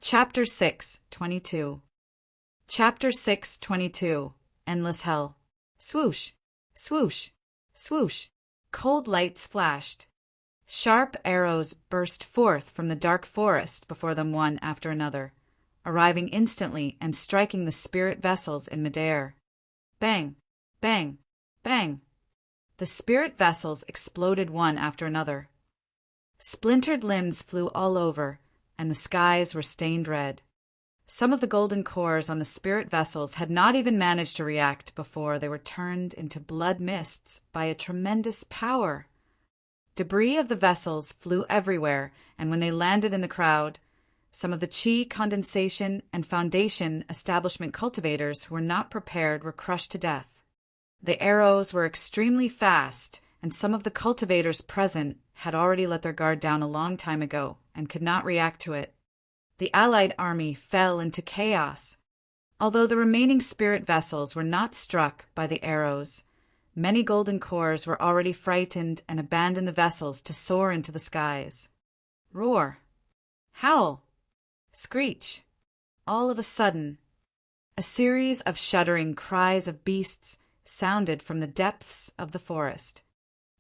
Chapter 6:22. Chapter 6:22. Endless Hell. Swoosh, swoosh, swoosh. Cold lights flashed. Sharp arrows burst forth from the dark forest before them one after another, arriving instantly and striking the spirit vessels in midair. Bang, bang, bang. The spirit vessels exploded one after another. Splintered limbs flew all over, and the skies were stained red. Some of the golden cores on the spirit vessels had not even managed to react before they were turned into blood mists by a tremendous power. Debris of the vessels flew everywhere, and when they landed in the crowd, some of the chi condensation and foundation establishment cultivators who were not prepared were crushed to death. The arrows were extremely fast, and some of the cultivators present had already let their guard down a long time ago and could not react to it. The Allied army fell into chaos. Although the remaining spirit vessels were not struck by the arrows, many golden cores were already frightened and abandoned the vessels to soar into the skies. Roar, howl, screech. All of a sudden, a series of shuddering cries of beasts sounded from the depths of the forest.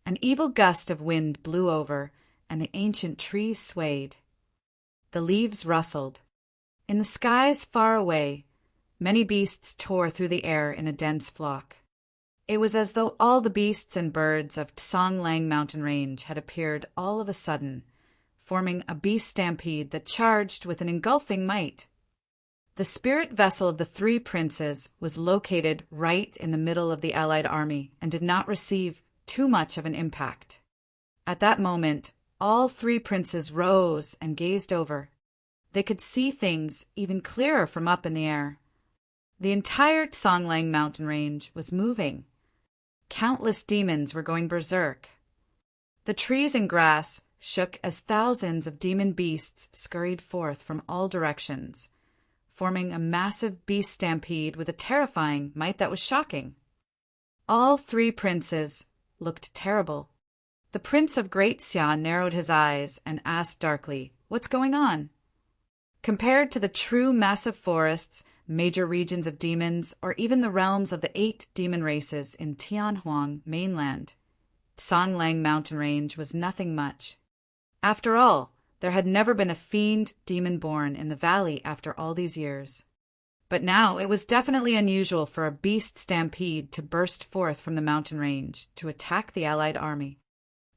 An evil gust of wind blew over, and the ancient trees swayed. The leaves rustled. In the skies far away, many beasts tore through the air in a dense flock. It was as though all the beasts and birds of Tsang mountain range had appeared all of a sudden, forming a beast stampede that charged with an engulfing might. The spirit vessel of the three princes was located right in the middle of the Allied army and did not receive too much of an impact. At that moment, all three princes rose and gazed over. They could see things even clearer from up in the air. The entire Tsang mountain range was moving. Countless demons were going berserk. The trees and grass shook as thousands of demon beasts scurried forth from all directions, forming a massive beast stampede with a terrifying might that was shocking. All three princes looked terrible. The Prince of Great Xia narrowed his eyes and asked darkly, "What's going on?" Compared to the true massive forests, major regions of demons, or even the realms of the 8 demon races in Tianhuang mainland, Tsang mountain range was nothing much. After all, there had never been a fiend demon born in the valley after all these years. But now it was definitely unusual for a beast stampede to burst forth from the mountain range to attack the Allied army.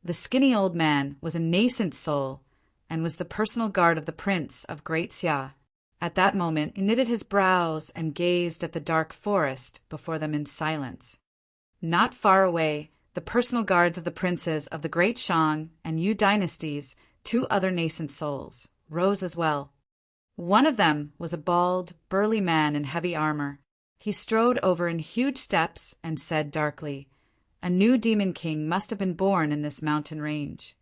The skinny old man was a nascent soul and was the personal guard of the Prince of Great Xia. At that moment, he knitted his brows and gazed at the dark forest before them in silence. Not far away, the personal guards of the princes of the Great Shang and Yu dynasties, 2 other nascent souls, rose as well. One of them was a bald, burly man in heavy armor. He strode over in huge steps and said darkly, "A new demon king must have been born in this mountain range."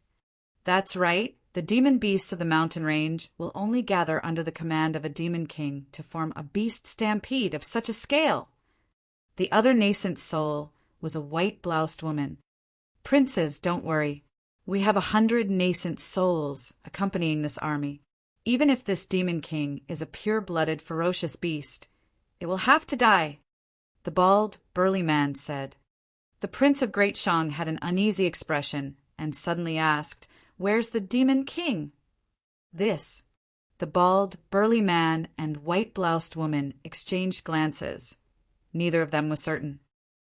"That's right. The demon beasts of the mountain range will only gather under the command of a demon king to form a beast stampede of such a scale." The other nascent soul was a white-bloused woman. "Princes, don't worry. We have 100 nascent souls accompanying this army. Even if this demon king is a pure-blooded, ferocious beast, it will have to die," the bald, burly man said. The Prince of Great Shang had an uneasy expression and suddenly asked, "Where's the demon king?" The bald, burly man and white-bloused woman exchanged glances. Neither of them was certain.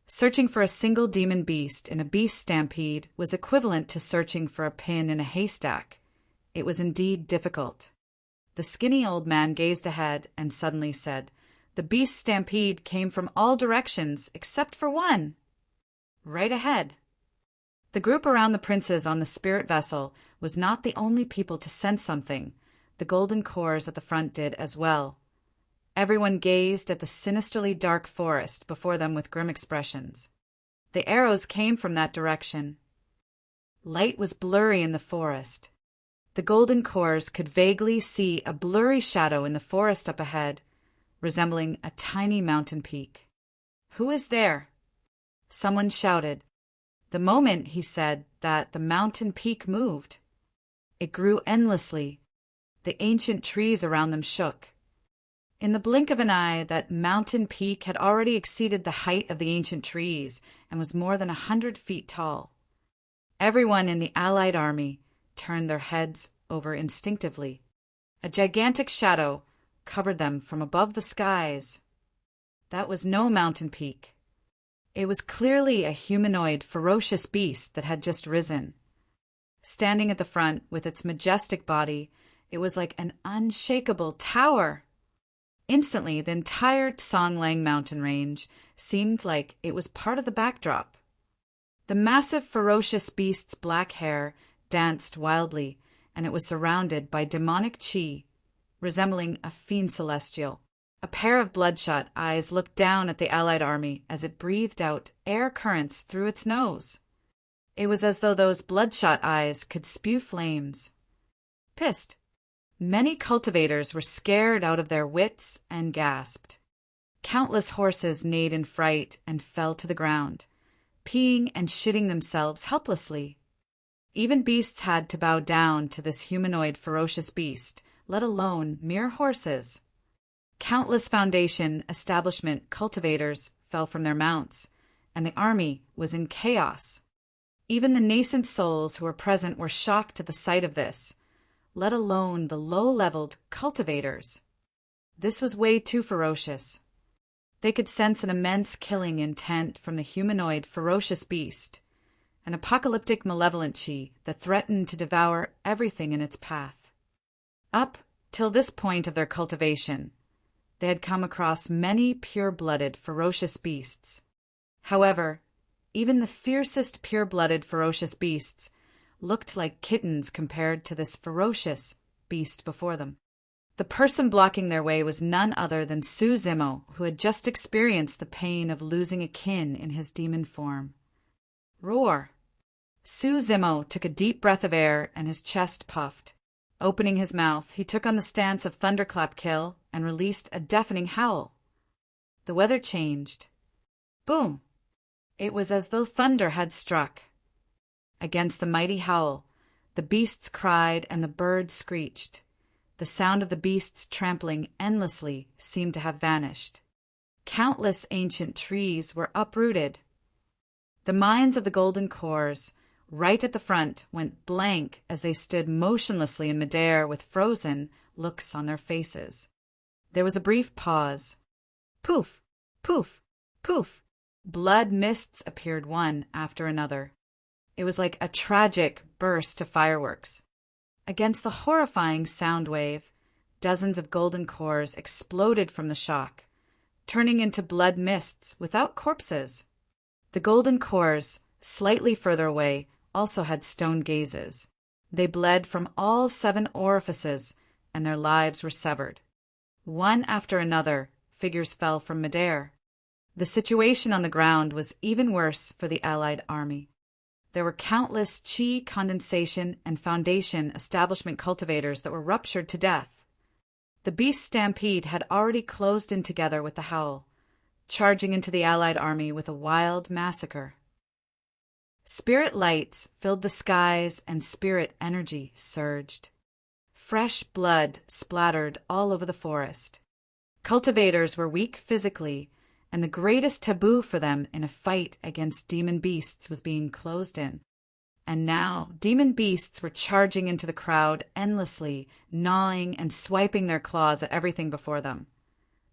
Searching for a single demon beast in a beast stampede was equivalent to searching for a pin in a haystack. It was indeed difficult. The skinny old man gazed ahead and suddenly said, "The beast stampede came from all directions except for one. Right ahead." The group around the princes on the spirit vessel was not the only people to sense something. The golden cores at the front did as well. Everyone gazed at the sinisterly dark forest before them with grim expressions. The arrows came from that direction. Light was blurry in the forest. The golden cores could vaguely see a blurry shadow in the forest up ahead, resembling a tiny mountain peak. "Who is there?" Someone shouted. The moment, he said, that the mountain peak moved, it grew endlessly. The ancient trees around them shook. In the blink of an eye, that mountain peak had already exceeded the height of the ancient trees and was more than 100 feet tall. Everyone in the Allied army turned their heads over instinctively. A gigantic shadow covered them from above the skies. That was no mountain peak. It was clearly a humanoid, ferocious beast that had just risen. Standing at the front with its majestic body, it was like an unshakable tower. Instantly, the entire Songlang mountain range seemed like it was part of the backdrop. The massive, ferocious beast's black hair danced wildly, and it was surrounded by demonic chi, resembling a fiend celestial. A pair of bloodshot eyes looked down at the Allied army as it breathed out air currents through its nose. It was as though those bloodshot eyes could spew flames. Pissed. Many cultivators were scared out of their wits and gasped. Countless horses neighed in fright and fell to the ground, peeing and shitting themselves helplessly. Even beasts had to bow down to this humanoid, ferocious beast, let alone mere horses. Countless Foundation establishment cultivators fell from their mounts, and the army was in chaos. Even the nascent souls who were present were shocked at the sight of this, let alone the low-leveled cultivators. This was way too ferocious. They could sense an immense killing intent from the humanoid, ferocious beast, an apocalyptic malevolent chi that threatened to devour everything in its path. Up till this point of their cultivation, they had come across many pure-blooded, ferocious beasts. However, even the fiercest pure-blooded, ferocious beasts looked like kittens compared to this ferocious beast before them. The person blocking their way was none other than Su Zimo, who had just experienced the pain of losing a kin in his demon form. Roar! Su Zimo took a deep breath of air and his chest puffed. Opening his mouth, he took on the stance of thunderclap kill and released a deafening howl. The weather changed. Boom! It was as though thunder had struck. Against the mighty howl, the beasts cried and the birds screeched. The sound of the beasts trampling endlessly seemed to have vanished. Countless ancient trees were uprooted. The minds of the golden cores, right at the front, went blank as they stood motionlessly in midair with frozen looks on their faces. There was a brief pause. Poof! Poof! Poof! Blood mists appeared one after another. It was like a tragic burst of fireworks. Against the horrifying sound wave, dozens of golden cores exploded from the shock, turning into blood mists without corpses. The golden cores, slightly further away, also had stone gazes. They bled from all 7 orifices, and their lives were severed. One after another, figures fell from midair. The situation on the ground was even worse for the Allied army. There were countless chi condensation and foundation establishment cultivators that were ruptured to death. The beast stampede had already closed in together with the howl, charging into the Allied army with a wild massacre. Spirit lights filled the skies and spirit energy surged. Fresh blood splattered all over the forest. Cultivators were weak physically, and the greatest taboo for them in a fight against demon beasts was being closed in. And now demon beasts were charging into the crowd endlessly, gnawing and swiping their claws at everything before them.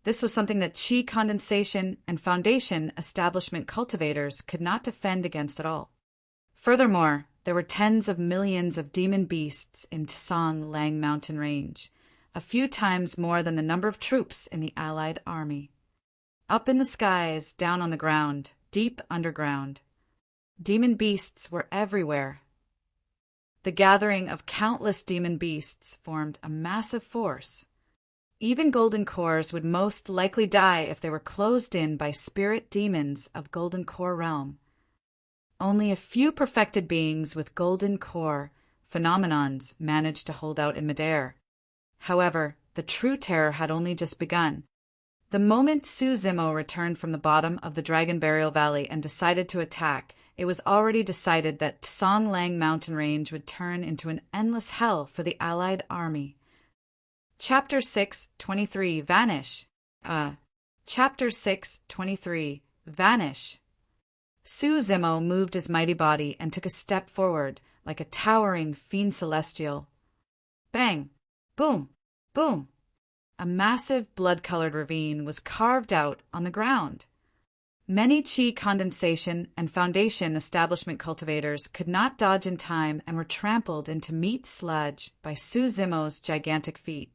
This was something that chi condensation and foundation establishment cultivators could not defend against at all. Furthermore, there were tens of millions of demon beasts in Songlang mountain range, a few times more than the number of troops in the Allied army. Up in the skies, down on the ground, deep underground, demon beasts were everywhere. The gathering of countless demon beasts formed a massive force. Even golden cores would most likely die if they were closed in by spirit demons of golden core realm. Only a few perfected beings with golden core phenomenons managed to hold out in midair. However, the true terror had only just begun. The moment Su Zimo returned from the bottom of the Dragon Burial Valley and decided to attack, it was already decided that Songlang mountain range would turn into an endless hell for the Allied army. Chapter 6:23 Vanish. Chapter 6:23 Vanish. Su-Zimo moved his mighty body and took a step forward, like a towering fiend celestial. Bang! Boom! Boom! A massive blood-colored ravine was carved out on the ground. Many Qi condensation and foundation establishment cultivators could not dodge in time and were trampled into meat sludge by Su-Zimo's gigantic feet,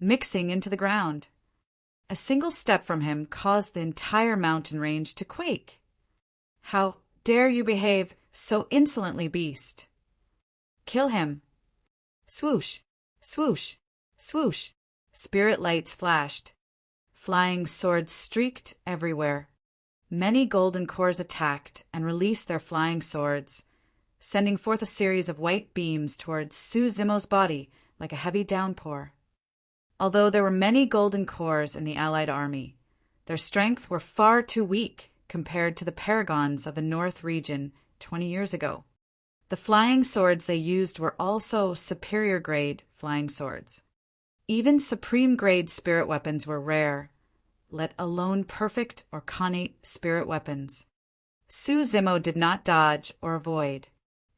mixing into the ground. A single step from him caused the entire mountain range to quake. How dare you behave so insolently, beast? Kill him. Swoosh, swoosh, swoosh. Spirit lights flashed. Flying swords streaked everywhere. Many golden cores attacked and released their flying swords, sending forth a series of white beams towards Su-Zimo's body like a heavy downpour. Although there were many golden cores in the allied army, their strength were far too weak compared to the paragons of the North region 20 years ago. The flying swords they used were also superior-grade flying swords. Even supreme-grade spirit weapons were rare, let alone perfect or connate spirit weapons. Su-Zimo did not dodge or avoid.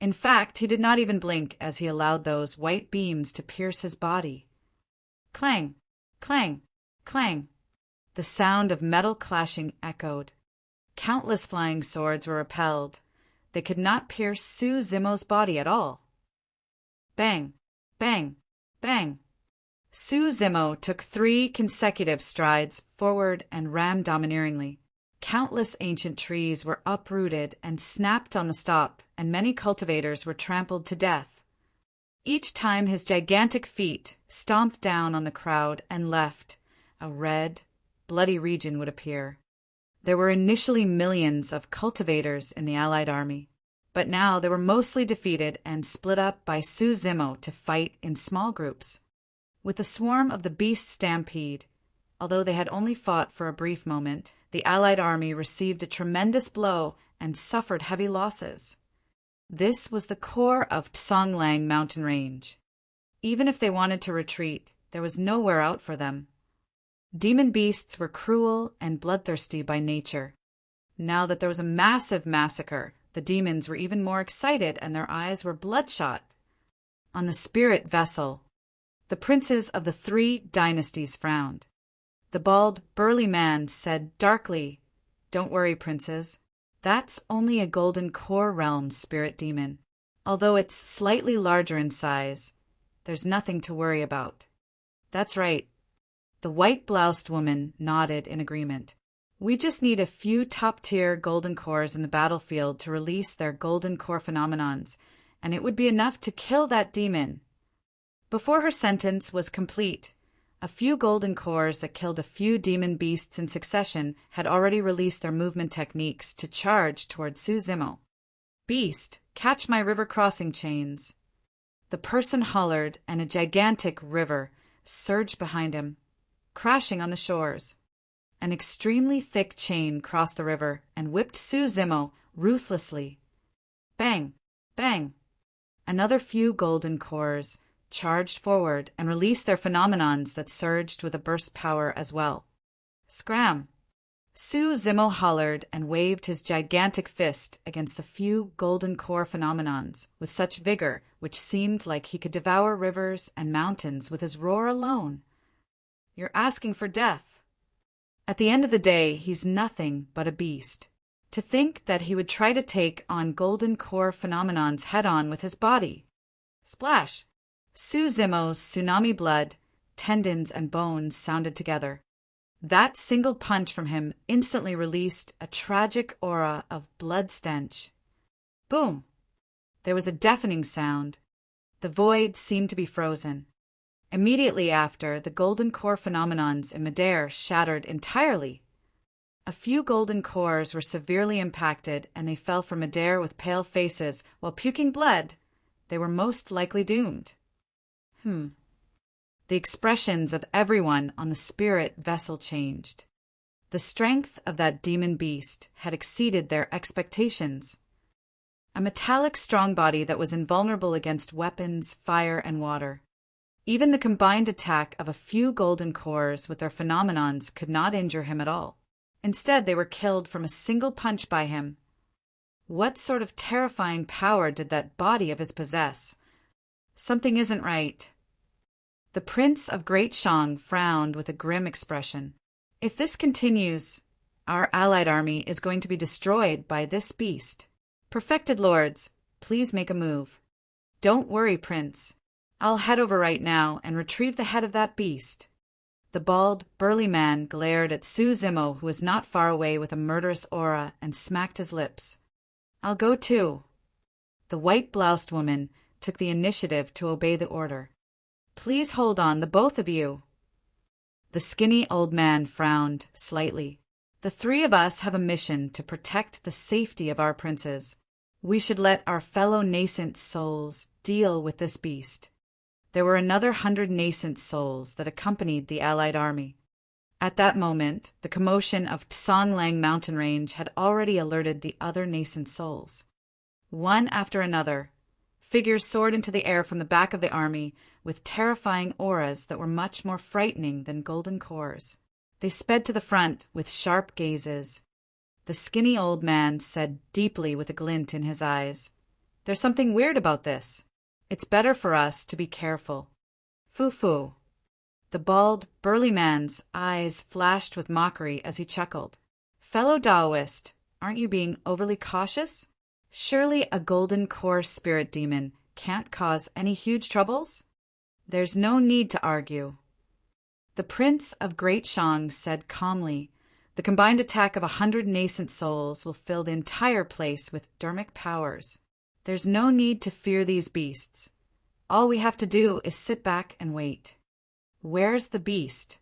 In fact, he did not even blink as he allowed those white beams to pierce his body. Clang, clang, clang. The sound of metal clashing echoed. Countless flying swords were repelled. They could not pierce Su-Zimo's body at all. Bang, bang, bang. Su-Zimo took 3 consecutive strides forward and rammed domineeringly. Countless ancient trees were uprooted and snapped on the stop, and many cultivators were trampled to death. Each time his gigantic feet stomped down on the crowd and left, a red, bloody region would appear. There were initially millions of cultivators in the allied army, but now they were mostly defeated and split up by Su-Zimo to fight in small groups. With the swarm of the beast stampede, although they had only fought for a brief moment, the allied army received a tremendous blow and suffered heavy losses. This was the core of Songlang mountain range. Even if they wanted to retreat, there was nowhere out for them. Demon beasts were cruel and bloodthirsty by nature. Now that there was a massive massacre, the demons were even more excited and their eyes were bloodshot. On the spirit vessel, the princes of the 3 dynasties frowned. The bald, burly man said darkly, "Don't worry, princes. That's only a golden core realm spirit demon. Although it's slightly larger in size, there's nothing to worry about." That's right. The white-bloused woman nodded in agreement. We just need a few top-tier golden cores in the battlefield to release their golden core phenomenons, and it would be enough to kill that demon. Before her sentence was complete, a few golden cores that killed a few demon beasts in succession had already released their movement techniques to charge toward Su-Zimo. "Beast, catch my river crossing chains." The person hollered, and a gigantic river surged behind him, crashing on the shores. An extremely thick chain crossed the river and whipped Su-Zimo ruthlessly. Bang, bang. Another few golden cores charged forward and released their phenomenons that surged with a burst power as well. Scram! Su-Zimo hollered and waved his gigantic fist against the few golden core phenomenons with such vigor which seemed like he could devour rivers and mountains with his roar alone. You're asking for death. At the end of the day, he's nothing but a beast. To think that he would try to take on golden core phenomenons head-on with his body. Splash! Su-Zimo's tsunami blood, tendons, and bones sounded together. That single punch from him instantly released a tragic aura of blood stench. Boom! There was a deafening sound. The void seemed to be frozen. Immediately after, the golden core phenomenons in midair shattered entirely. A few golden cores were severely impacted, and they fell from midair with pale faces while puking blood. They were most likely doomed. The expressions of everyone on the spirit vessel changed. The strength of that demon beast had exceeded their expectations. A metallic strong body that was invulnerable against weapons, fire, and water. Even the combined attack of a few golden cores with their phenomenons could not injure him at all. Instead, they were killed from a single punch by him. What sort of terrifying power did that body of his possess? Something isn't right. The Prince of Great Shang frowned with a grim expression. If this continues, our allied army is going to be destroyed by this beast. Perfected lords, please make a move. Don't worry, Prince. I'll head over right now and retrieve the head of that beast. The bald, burly man glared at Su Zimo, who was not far away with a murderous aura, and smacked his lips. I'll go too. The white-bloused woman took the initiative to obey the order. Please hold on, the both of you. The skinny old man frowned slightly. The three of us have a mission to protect the safety of our princes. We should let our fellow nascent souls deal with this beast. There were another 100 nascent souls that accompanied the allied army. At that moment, the commotion of Tsonglang mountain range had already alerted the other nascent souls. One after another, figures soared into the air from the back of the army with terrifying auras that were much more frightening than golden cores. They sped to the front with sharp gazes. The skinny old man said deeply with a glint in his eyes, "There's something weird about this. It's better for us to be careful." Foo-foo. The bald, burly man's eyes flashed with mockery as he chuckled. "Fellow Taoist, aren't you being overly cautious? Surely a golden core spirit demon can't cause any huge troubles? There's no need to argue." The Prince of Great Shang said calmly, "The combined attack of 100 nascent souls will fill the entire place with dermic powers. There's no need to fear these beasts. All we have to do is sit back and wait." "Where's the beast?"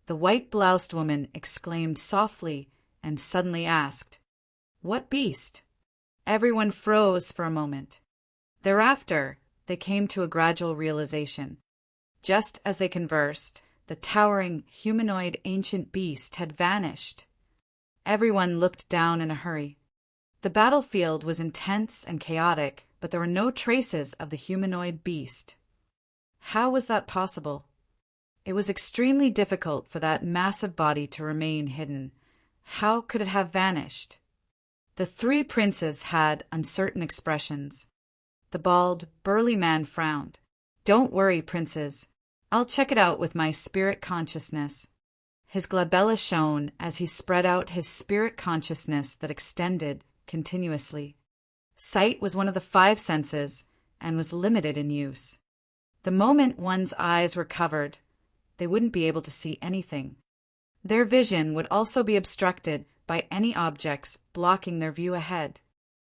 the white-bloused woman exclaimed softly and suddenly asked. "What beast?" Everyone froze for a moment. Thereafter, they came to a gradual realization. Just as they conversed, the towering, humanoid ancient beast had vanished. Everyone looked down in a hurry. The battlefield was intense and chaotic, but there were no traces of the humanoid beast. How was that possible? It was extremely difficult for that massive body to remain hidden. How could it have vanished? The three princes had uncertain expressions. The bald, burly man frowned. "Don't worry, princes. I'll check it out with my spirit consciousness." His glabella shone as he spread out his spirit consciousness that extended continuously. Sight was one of the 5 senses and was limited in use. The moment one's eyes were covered, they wouldn't be able to see anything. Their vision would also be obstructed by any objects blocking their view ahead.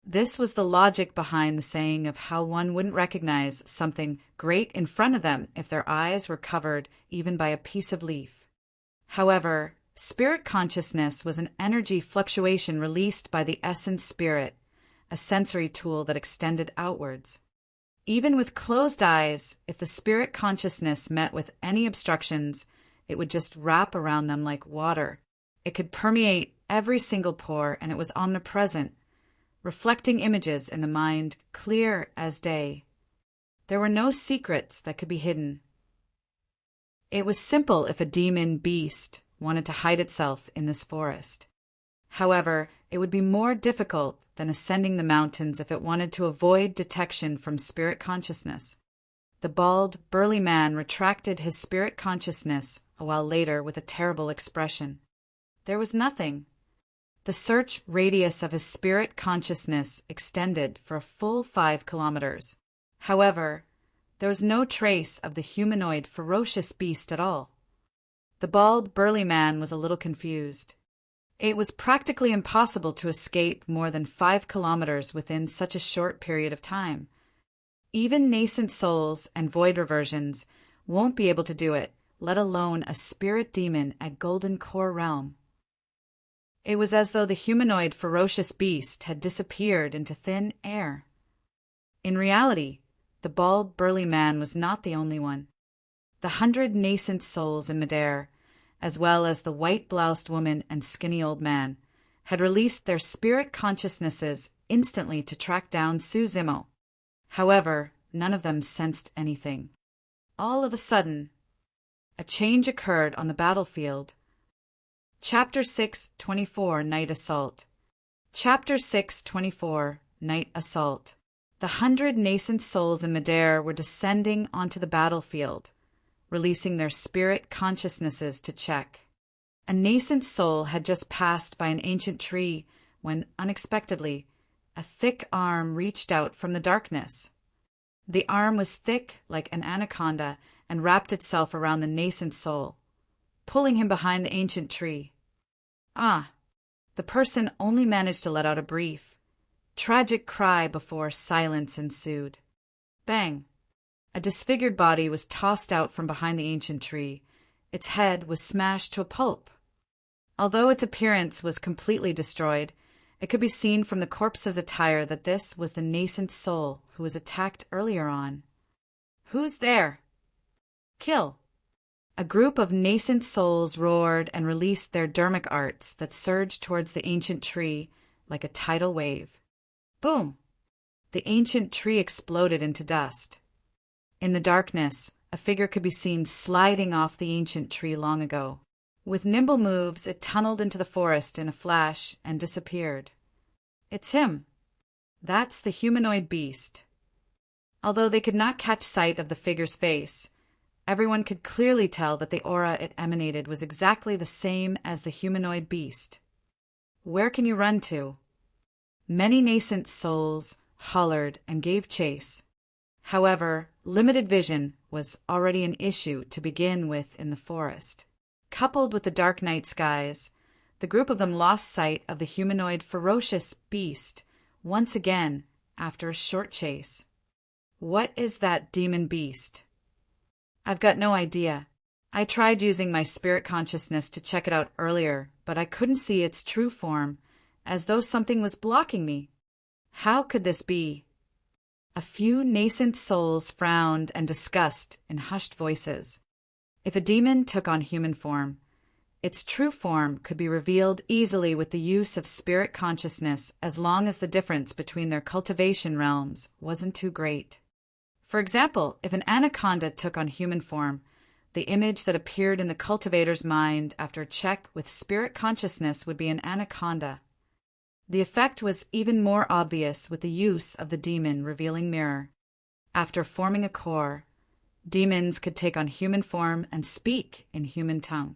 This was the logic behind the saying of how one wouldn't recognize something great in front of them if their eyes were covered even by a piece of leaf. However, spirit consciousness was an energy fluctuation released by the essence spirit, a sensory tool that extended outwards. Even with closed eyes, if the spirit consciousness met with any obstructions, it would just wrap around them like water. It could permeate every single pore, and it was omnipresent, reflecting images in the mind clear as day. There were no secrets that could be hidden. It was simple if a demon beast wanted to hide itself in this forest. However, it would be more difficult than ascending the mountains if it wanted to avoid detection from spirit consciousness. The bald, burly man retracted his spirit consciousness a while later with a terrible expression. There was nothing. The search radius of his spirit consciousness extended for a full 5 kilometers. However, there was no trace of the humanoid ferocious beast at all. The bald, burly man was a little confused. It was practically impossible to escape more than 5 kilometers within such a short period of time. Even nascent souls and void reversions won't be able to do it, let alone a spirit demon at Golden Core Realm. It was as though the humanoid ferocious beast had disappeared into thin air. In reality, the bald, burly man was not the only one. The 100 nascent souls in midair, as well as the white-bloused woman and skinny old man, had released their spirit consciousnesses instantly to track down Su Zimo. However, none of them sensed anything. all of a sudden, a change occurred on the battlefield. Chapter 6:24 Night Assault. Chapter 6:24 Night Assault. The 100 nascent souls in Midair were descending onto the battlefield, releasing their spirit consciousnesses to check. A nascent soul had just passed by an ancient tree when, unexpectedly, a thick arm reached out from the darkness. The arm was thick like an anaconda and wrapped itself around the nascent soul, pulling him behind the ancient tree. The person only managed to let out a brief, tragic cry before silence ensued. Bang! A disfigured body was tossed out from behind the ancient tree. Its head was smashed to a pulp. Although its appearance was completely destroyed, it could be seen from the corpse's attire that this was the nascent soul who was attacked earlier on. Who's there? Kill! A group of nascent souls roared and released their dermic arts that surged towards the ancient tree like a tidal wave. Boom! The ancient tree exploded into dust. In the darkness, a figure could be seen sliding off the ancient tree long ago. With nimble moves, it tunneled into the forest in a flash and disappeared. It's him. That's the humanoid beast. Although they could not catch sight of the figure's face, everyone could clearly tell that the aura it emanated was exactly the same as the humanoid beast. Where can you run to? Many nascent souls hollered and gave chase. However, limited vision was already an issue to begin with in the forest. Coupled with the dark night skies, the group of them lost sight of the humanoid ferocious beast once again after a short chase. What is that demon beast? I've got no idea. I tried using my spirit consciousness to check it out earlier, but I couldn't see its true form, as though something was blocking me. How could this be? A few nascent souls frowned and discussed in hushed voices. If a demon took on human form, its true form could be revealed easily with the use of spirit consciousness as long as the difference between their cultivation realms wasn't too great. For example, if an anaconda took on human form, the image that appeared in the cultivator's mind after a check with spirit consciousness would be an anaconda. The effect was even more obvious with the use of the demon revealing mirror. After forming a core, demons could take on human form and speak in human tongue.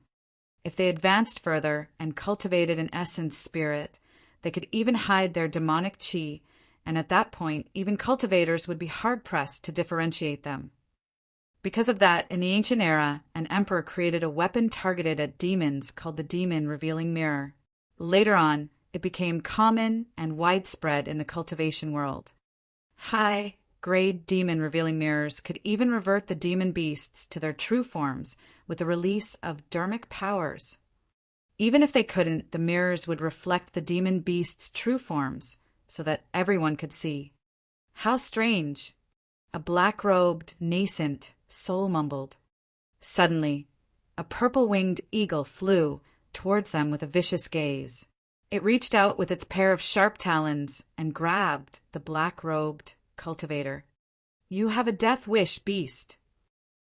If they advanced further and cultivated an essence spirit, they could even hide their demonic chi, and at that point, even cultivators would be hard-pressed to differentiate them. Because of that, in the ancient era, an emperor created a weapon targeted at demons called the Demon Revealing Mirror. Later on, it became common and widespread in the cultivation world. High-grade demon revealing mirrors could even revert the demon beasts to their true forms with the release of dermic powers. Even if they couldn't, the mirrors would reflect the demon beasts' true forms so that everyone could see. How strange! A black-robed, nascent soul mumbled. Suddenly, a purple-winged eagle flew towards them with a vicious gaze. It reached out with its pair of sharp talons and grabbed the black-robed cultivator. You have a death wish, beast.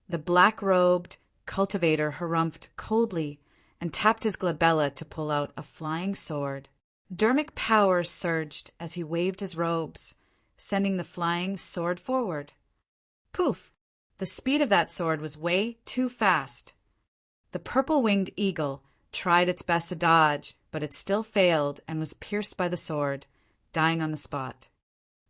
The black-robed cultivator harumphed coldly and tapped his glabella to pull out a flying sword. Dermic powers surged as he waved his robes, sending the flying sword forward. Poof! The speed of that sword was way too fast. The purple-winged eagle tried its best to dodge, but it still failed and was pierced by the sword, dying on the spot.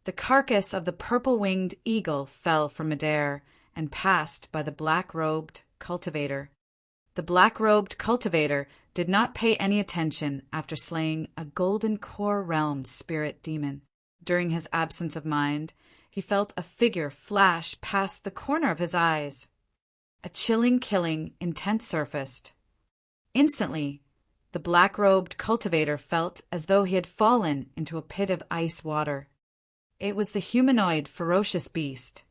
The carcass of the purple-winged eagle fell from midair and passed by the black-robed cultivator. The black-robed cultivator did not pay any attention after slaying a golden core realm spirit demon. During his absence of mind, he felt a figure flash past the corner of his eyes. A chilling, killing intent surfaced. Instantly, the black-robed cultivator felt as though he had fallen into a pit of ice water. It was the humanoid ferocious beast.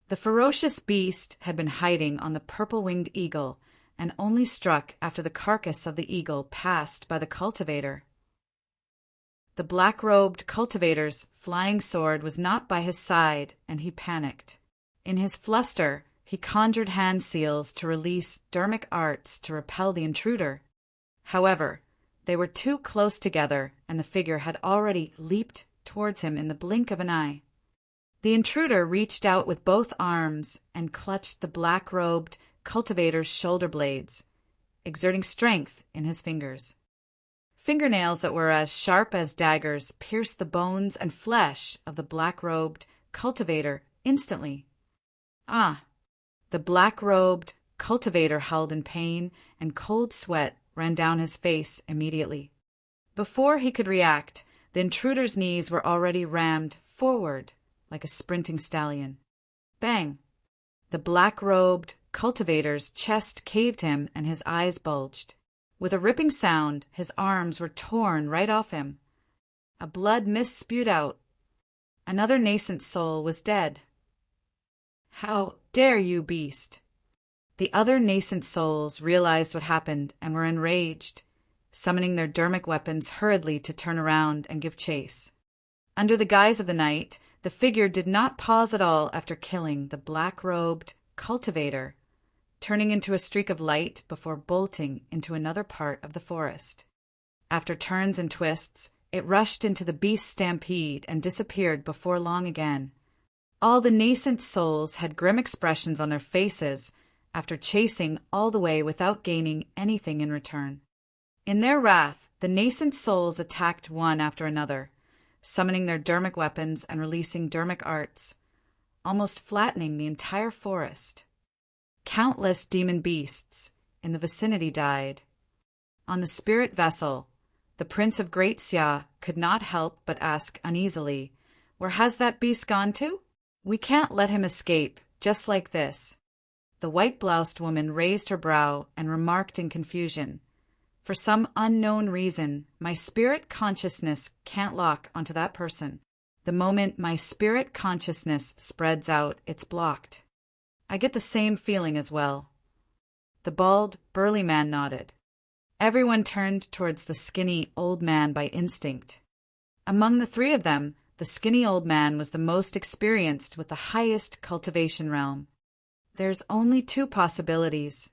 The ferocious beast had been hiding on the purple-winged eagle and only struck after the carcass of the eagle passed by the cultivator. The black-robed cultivator's flying sword was not by his side, and he panicked. In his fluster, he conjured hand seals to release dermic arts to repel the intruder. However, they were too close together, and the figure had already leaped towards him in the blink of an eye. The intruder reached out with both arms and clutched the black-robed cultivator's shoulder blades, exerting strength in his fingers. Fingernails that were as sharp as daggers pierced the bones and flesh of the black-robed cultivator instantly. Ah! The black-robed cultivator howled in pain, and cold sweat ran down his face immediately. Before he could react, the intruder's knees were already rammed forward like a sprinting stallion. Bang! The black-robed cultivator's chest caved him and his eyes bulged. With a ripping sound, his arms were torn right off him. A blood mist spewed out. Another nascent soul was dead. How dare you, beast! The other nascent souls realized what happened and were enraged, summoning their dermic weapons hurriedly to turn around and give chase. Under the guise of the night, the figure did not pause at all after killing the black-robed cultivator, turning into a streak of light before bolting into another part of the forest. After turns and twists, it rushed into the beast's stampede and disappeared before long again. All the nascent souls had grim expressions on their faces after chasing all the way without gaining anything in return. In their wrath, the nascent souls attacked one after another, summoning their dermic weapons and releasing dermic arts, almost flattening the entire forest. Countless demon beasts in the vicinity died. On the spirit vessel, the Prince of Great Xia could not help but ask uneasily, "Where has that beast gone to? We can't let him escape just like this." The white-bloused woman raised her brow and remarked in confusion, "For some unknown reason, my spirit consciousness can't lock onto that person. The moment my spirit consciousness spreads out, it's blocked." "I get the same feeling as well." The bald, burly man nodded. Everyone turned towards the skinny old man by instinct. Among the three of them, the skinny old man was the most experienced with the highest cultivation realm. "There's only two possibilities,"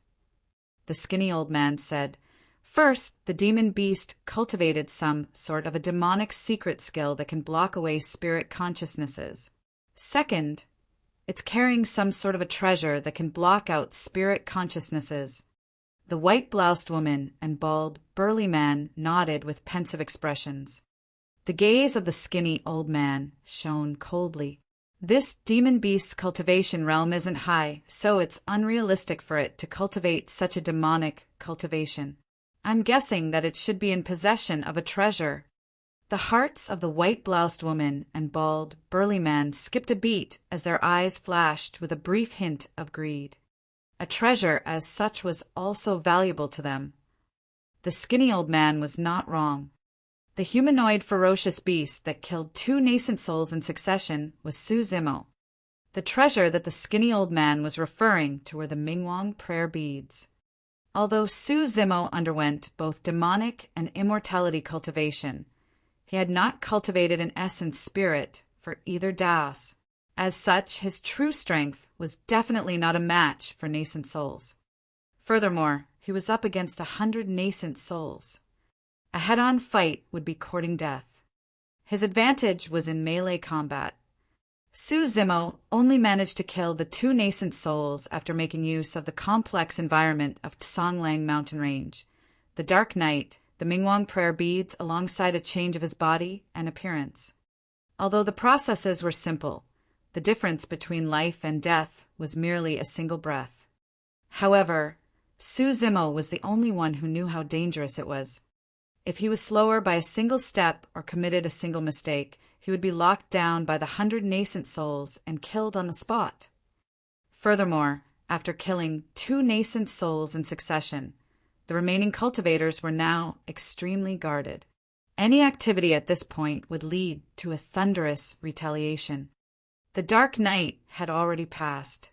the skinny old man said. "First, the demon beast cultivated some sort of a demonic secret skill that can block away spirit consciousnesses. Second, it's carrying some sort of a treasure that can block out spirit consciousnesses." The white-bloused woman and bald, burly man nodded with pensive expressions. The gaze of the skinny old man shone coldly. "This demon beast's cultivation realm isn't high, so it's unrealistic for it to cultivate such a demonic cultivation. I'm guessing that it should be in possession of a treasure." The hearts of the white-bloused woman and bald, burly man skipped a beat as their eyes flashed with a brief hint of greed. A treasure as such was also valuable to them. The skinny old man was not wrong. The humanoid ferocious beast that killed two nascent souls in succession was Su Zimo. The treasure that the skinny old man was referring to were the Mingwang prayer beads. Although Su Zimo underwent both demonic and immortality cultivation, he had not cultivated an essence spirit for either Daos. As such, his true strength was definitely not a match for nascent souls. Furthermore, he was up against 100 nascent souls. A head-on fight would be courting death. His advantage was in melee combat. Su Zimo only managed to kill the two nascent souls after making use of the complex environment of Songlang mountain range, the dark night, the Mingwang prayer beads alongside a change of his body and appearance. Although the processes were simple, the difference between life and death was merely a single breath. However, Su Zimo was the only one who knew how dangerous it was. If he was slower by a single step or committed a single mistake, he would be locked down by the 100 nascent souls and killed on the spot. Furthermore, after killing two nascent souls in succession, the remaining cultivators were now extremely guarded. Any activity at this point would lead to a thunderous retaliation. The dark night had already passed.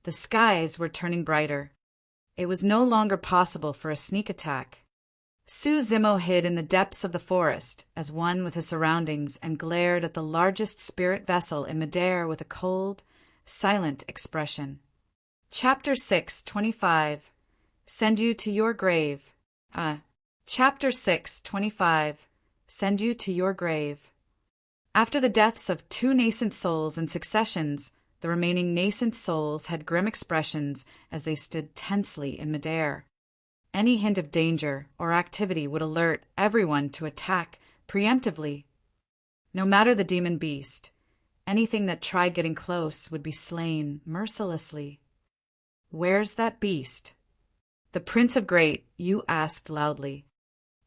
The skies were turning brighter. It was no longer possible for a sneak attack. Su Zimo hid in the depths of the forest as one with his surroundings and glared at the largest spirit vessel in midair with a cold, silent expression. Chapter 6:25. Send you to your grave. Chapter 6:25. Send you to your grave. After the deaths of 2 nascent souls in successions, the remaining nascent souls had grim expressions as they stood tensely in midair. Any hint of danger or activity would alert everyone to attack preemptively. No matter the demon beast, anything that tried getting close would be slain mercilessly. Where's that beast? The Prince of Great, you asked loudly.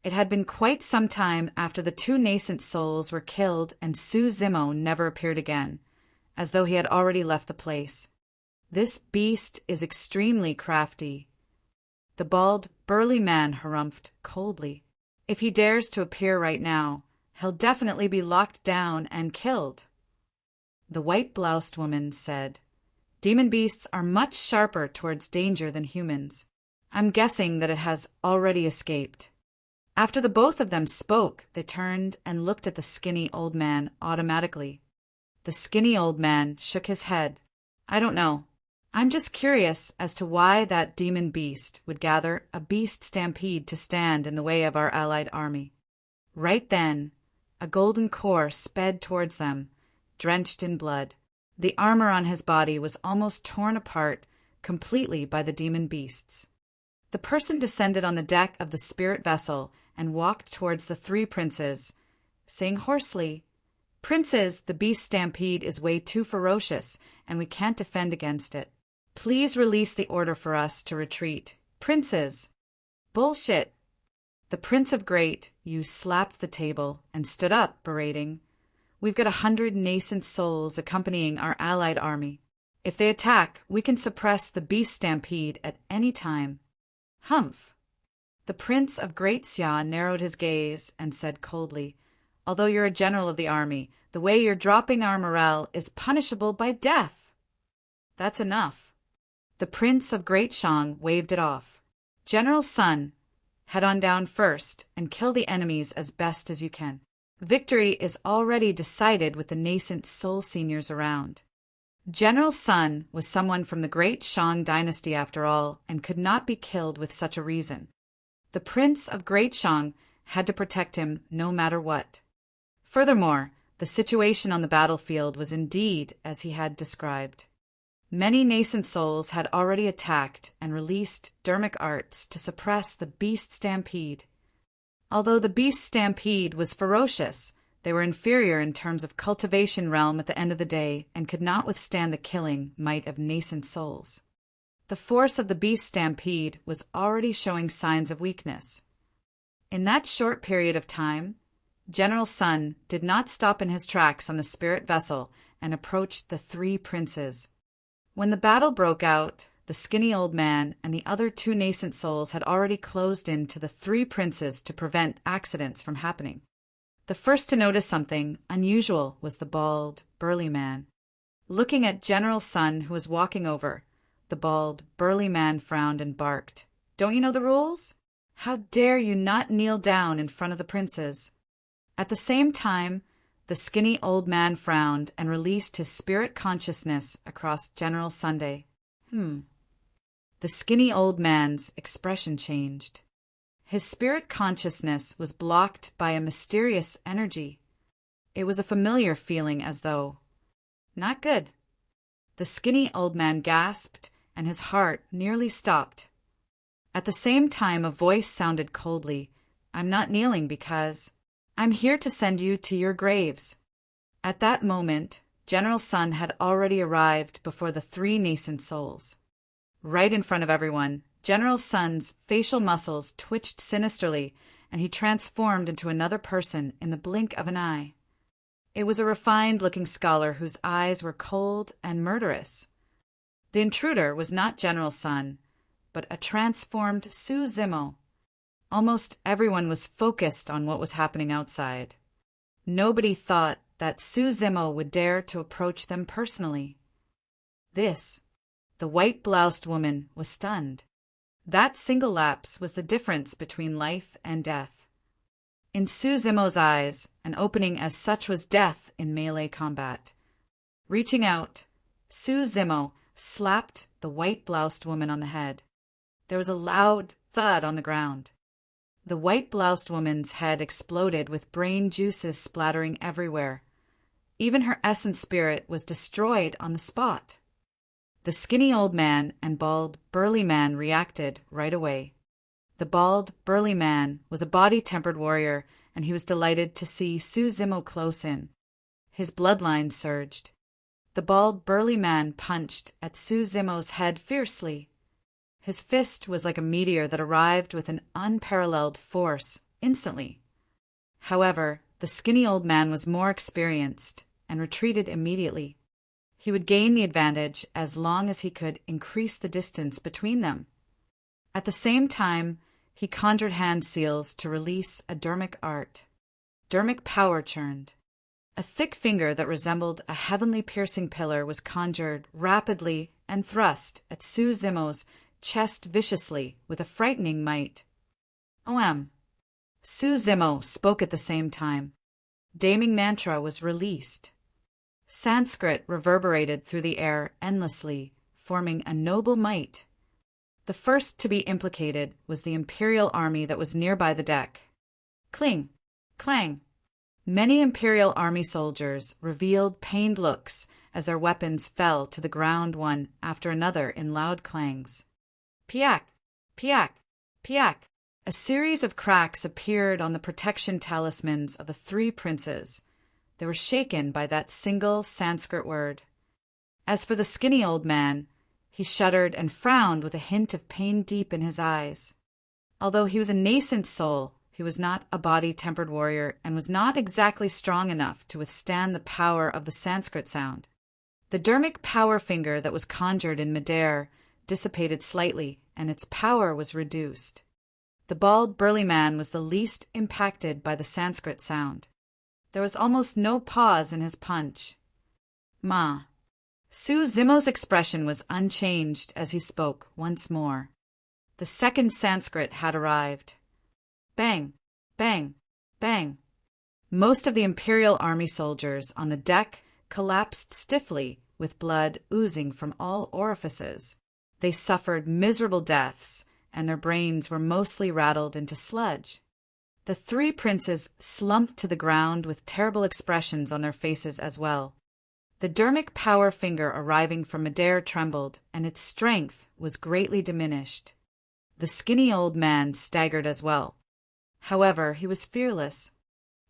It had been quite some time after the 2 nascent souls were killed and Su Zimo never appeared again, as though he had already left the place. This beast is extremely crafty. The bald, burly man harumphed coldly. If he dares to appear right now, he'll definitely be locked down and killed. The white-bloused woman said, Demon beasts are much sharper towards danger than humans. I'm guessing that it has already escaped. After the both of them spoke, they turned and looked at the skinny old man automatically. The skinny old man shook his head. I don't know. I'm just curious as to why that demon beast would gather a beast stampede to stand in the way of our allied army. Right then, a golden core sped towards them, drenched in blood. The armor on his body was almost torn apart completely by the demon beasts. The person descended on the deck of the spirit vessel and walked towards the 3 princes, saying hoarsely, Princes, the beast stampede is way too ferocious, and we can't defend against it. Please release the order for us to retreat. Princes! Bullshit! The Prince of Great, you slapped the table and stood up, berating, We've got 100 nascent souls accompanying our allied army. If they attack, we can suppress the beast stampede at any time. Humph! The Prince of Great Xia narrowed his gaze and said coldly, Although you're a general of the army, the way you're dropping our morale is punishable by death. That's enough. The Prince of Great Shang waved it off. General Sun, head on down first and kill the enemies as best as you can. Victory is already decided with the nascent soul seniors around. General Sun was someone from the Great Shang dynasty after all, and could not be killed with such a reason. The Prince of Great Shang had to protect him no matter what. Furthermore, the situation on the battlefield was indeed as he had described. Many nascent souls had already attacked and released dermic arts to suppress the beast stampede. Although the beast stampede was ferocious, they were inferior in terms of cultivation realm at the end of the day and could not withstand the killing might of nascent souls. The force of the beast stampede was already showing signs of weakness. In that short period of time, General Sun did not stop in his tracks on the spirit vessel and approached the 3 princes. When the battle broke out, the skinny old man and the other 2 nascent souls had already closed in to the 3 princes to prevent accidents from happening. The first to notice something unusual was the bald, burly man. Looking at General Sun, who was walking over, the bald, burly man frowned and barked. Don't you know the rules? How dare you not kneel down in front of the princes? At the same time, the skinny old man frowned and released his spirit consciousness across General Sunday. The skinny old man's expression changed. His spirit consciousness was blocked by a mysterious energy. It was a familiar feeling as though... Not good. The skinny old man gasped and his heart nearly stopped. At the same time, a voice sounded coldly, I'm not kneeling because... I'm here to send you to your graves. At that moment, General Sun had already arrived before the 3 nascent souls. Right in front of everyone, General Sun's facial muscles twitched sinisterly, and he transformed into another person in the blink of an eye. It was a refined-looking scholar whose eyes were cold and murderous. The intruder was not General Sun, but a transformed Su Zimo. Almost everyone was focused on what was happening outside. Nobody thought that Su Zimo would dare to approach them personally. The white-bloused woman, was stunned. That single lapse was the difference between life and death. In Su Zimo's eyes, an opening as such was death in melee combat. Reaching out, Su Zimo slapped the white-bloused woman on the head. There was a loud thud on the ground. The white-bloused woman's head exploded with brain juices splattering everywhere. Even her essence spirit was destroyed on the spot. The skinny old man and bald, burly man reacted right away. The bald, burly man was a body-tempered warrior, and he was delighted to see Su Zimo close in. His bloodline surged. The bald, burly man punched at Su Zimo's head fiercely. His fist was like a meteor that arrived with an unparalleled force instantly. However, the skinny old man was more experienced and retreated immediately. He would gain the advantage as long as he could increase the distance between them. At the same time, he conjured hand seals to release a dermic art. Dermic power churned. A thick finger that resembled a heavenly piercing pillar was conjured rapidly and thrust at Su Zimo's chest viciously with a frightening might. OM. Su Zimo spoke at the same time. Damning mantra was released. Sanskrit reverberated through the air endlessly, forming a noble might. The first to be implicated was the imperial army that was nearby the deck. Cling! Clang! Many imperial army soldiers revealed pained looks as their weapons fell to the ground one after another in loud clangs. Piak! Piak! Piak! A series of cracks appeared on the protection talismans of the three princes. They were shaken by that single Sanskrit word. As for the skinny old man, he shuddered and frowned with a hint of pain deep in his eyes. Although he was a nascent soul, he was not a body-tempered warrior and was not exactly strong enough to withstand the power of the Sanskrit sound. The dermic power finger that was conjured in midair dissipated slightly, and its power was reduced. The bald, burly man was the least impacted by the Sanskrit sound. There was almost no pause in his punch. Ma. Su Zimo's expression was unchanged as he spoke once more. The second Sanskrit had arrived. Bang! Bang! Bang! Most of the imperial army soldiers on the deck collapsed stiffly, with blood oozing from all orifices. They suffered miserable deaths, and their brains were mostly rattled into sludge. The three princes slumped to the ground with terrible expressions on their faces as well. The dermic power finger arriving from midair trembled, and its strength was greatly diminished. The skinny old man staggered as well. However, he was fearless.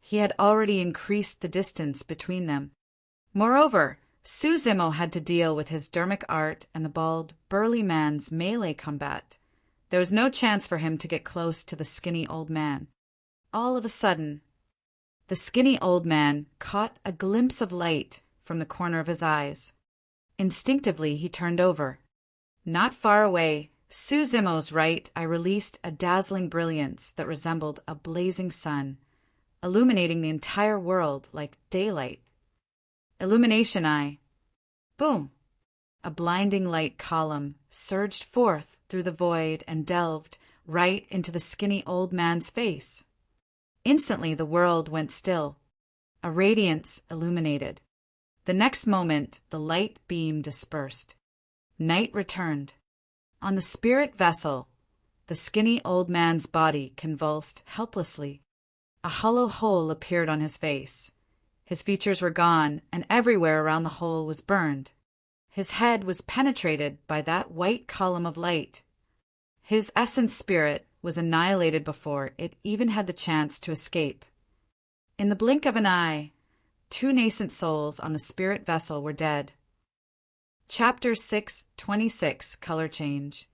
He had already increased the distance between them. Moreover, Su Zimo had to deal with his dermic art and the bald, burly man's melee combat. There was no chance for him to get close to the skinny old man. All of a sudden, the skinny old man caught a glimpse of light from the corner of his eyes. Instinctively, he turned over. Not far away, Su Zimo's right eye released a dazzling brilliance that resembled a blazing sun, illuminating the entire world like daylight. Illumination eye. Boom! A blinding light column surged forth through the void and delved right into the skinny old man's face. Instantly the world went still. A radiance illuminated. The next moment the light beam dispersed. Night returned. On the spirit vessel, the skinny old man's body convulsed helplessly. A hollow hole appeared on his face. His features were gone, and everywhere around the hole was burned. His head was penetrated by that white column of light. His essence spirit was annihilated before it even had the chance to escape. In the blink of an eye, 2 nascent souls on the spirit vessel were dead. Chapter 6:26 Color Change.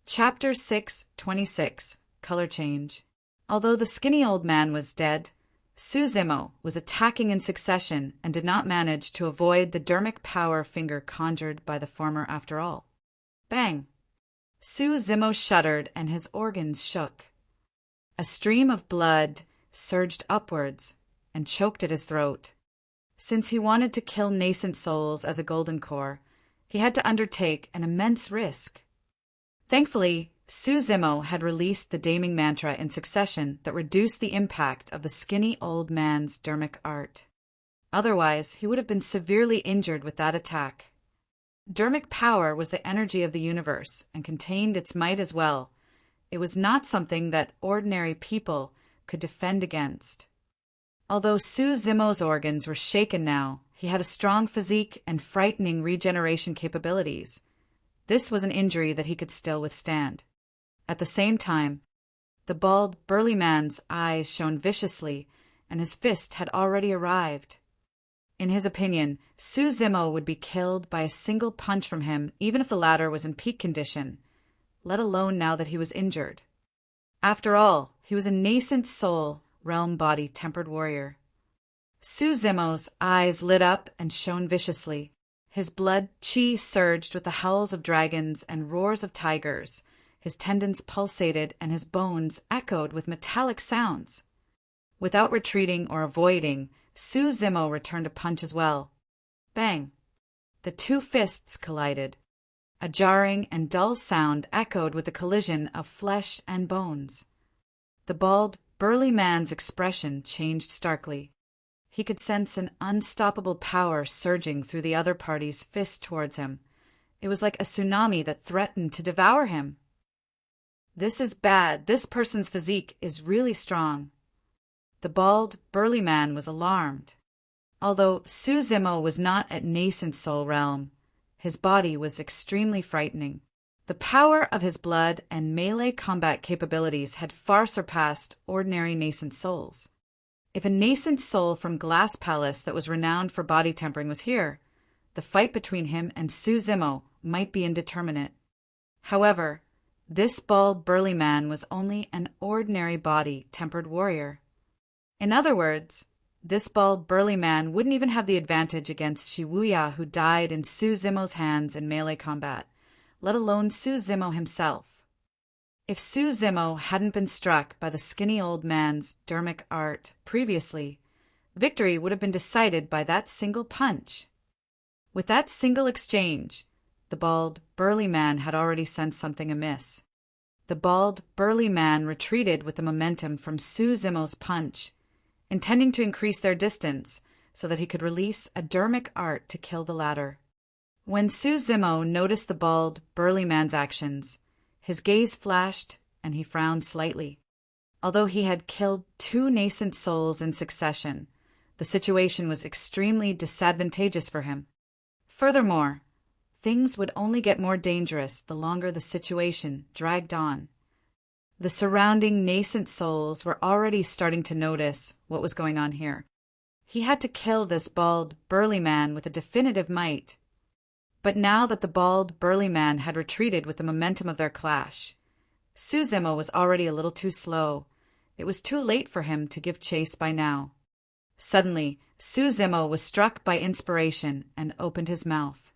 Chapter 6:26 Color Change. Although the skinny old man was dead, Su Zimo was attacking in succession and did not manage to avoid the dermic power finger conjured by the former after all. Bang! Su Zimo shuddered and his organs shook. A stream of blood surged upwards and choked at his throat. Since he wanted to kill nascent souls as a golden core, he had to undertake an immense risk. Thankfully, Su Zimo had released the damning mantra in succession that reduced the impact of the skinny old man's dermic art. Otherwise, he would have been severely injured with that attack. Dermic power was the energy of the universe and contained its might as well. It was not something that ordinary people could defend against. Although Su Zimo's organs were shaken now, he had a strong physique and frightening regeneration capabilities. This was an injury that he could still withstand. At the same time, the bald, burly man's eyes shone viciously, and his fist had already arrived. In his opinion, Su Zimo would be killed by a single punch from him even if the latter was in peak condition, let alone now that he was injured. After all, he was a nascent soul, realm body, tempered warrior. Su Zimo's eyes lit up and shone viciously. His blood chi surged with the howls of dragons and roars of tigers. His tendons pulsated and his bones echoed with metallic sounds. Without retreating or avoiding, Su Zimo returned a punch as well. Bang! The two fists collided. A jarring and dull sound echoed with the collision of flesh and bones. The bald, burly man's expression changed starkly. He could sense an unstoppable power surging through the other party's fist towards him. It was like a tsunami that threatened to devour him. This is bad. This person's physique is really strong. The bald, burly man was alarmed. Although Su Zimo was not at nascent soul realm, his body was extremely frightening. The power of his blood and melee combat capabilities had far surpassed ordinary nascent souls. If a nascent soul from Glass Palace that was renowned for body tempering was here, the fight between him and Su Zimo might be indeterminate. However, this bald, burly man was only an ordinary body tempered warrior. In other words, this bald, burly man wouldn't even have the advantage against Shiwuya, who died in Su Zimo's hands in melee combat, let alone Su Zimo himself. If Su Zimo hadn't been struck by the skinny old man's dermic art previously, victory would have been decided by that single punch. With that single exchange, the bald, burly man had already sensed something amiss. The bald, burly man retreated with the momentum from Su Zimo's punch, intending to increase their distance so that he could release a dermic art to kill the latter. When Su Zimo noticed the bald, burly man's actions, his gaze flashed and he frowned slightly. Although he had killed two nascent souls in succession, the situation was extremely disadvantageous for him. Furthermore, things would only get more dangerous the longer the situation dragged on. The surrounding nascent souls were already starting to notice what was going on here. He had to kill this bald, burly man with a definitive might. But now that the bald, burly man had retreated with the momentum of their clash, Su Zimo was already a little too slow. It was too late for him to give chase by now. Suddenly, Su Zimo was struck by inspiration and opened his mouth.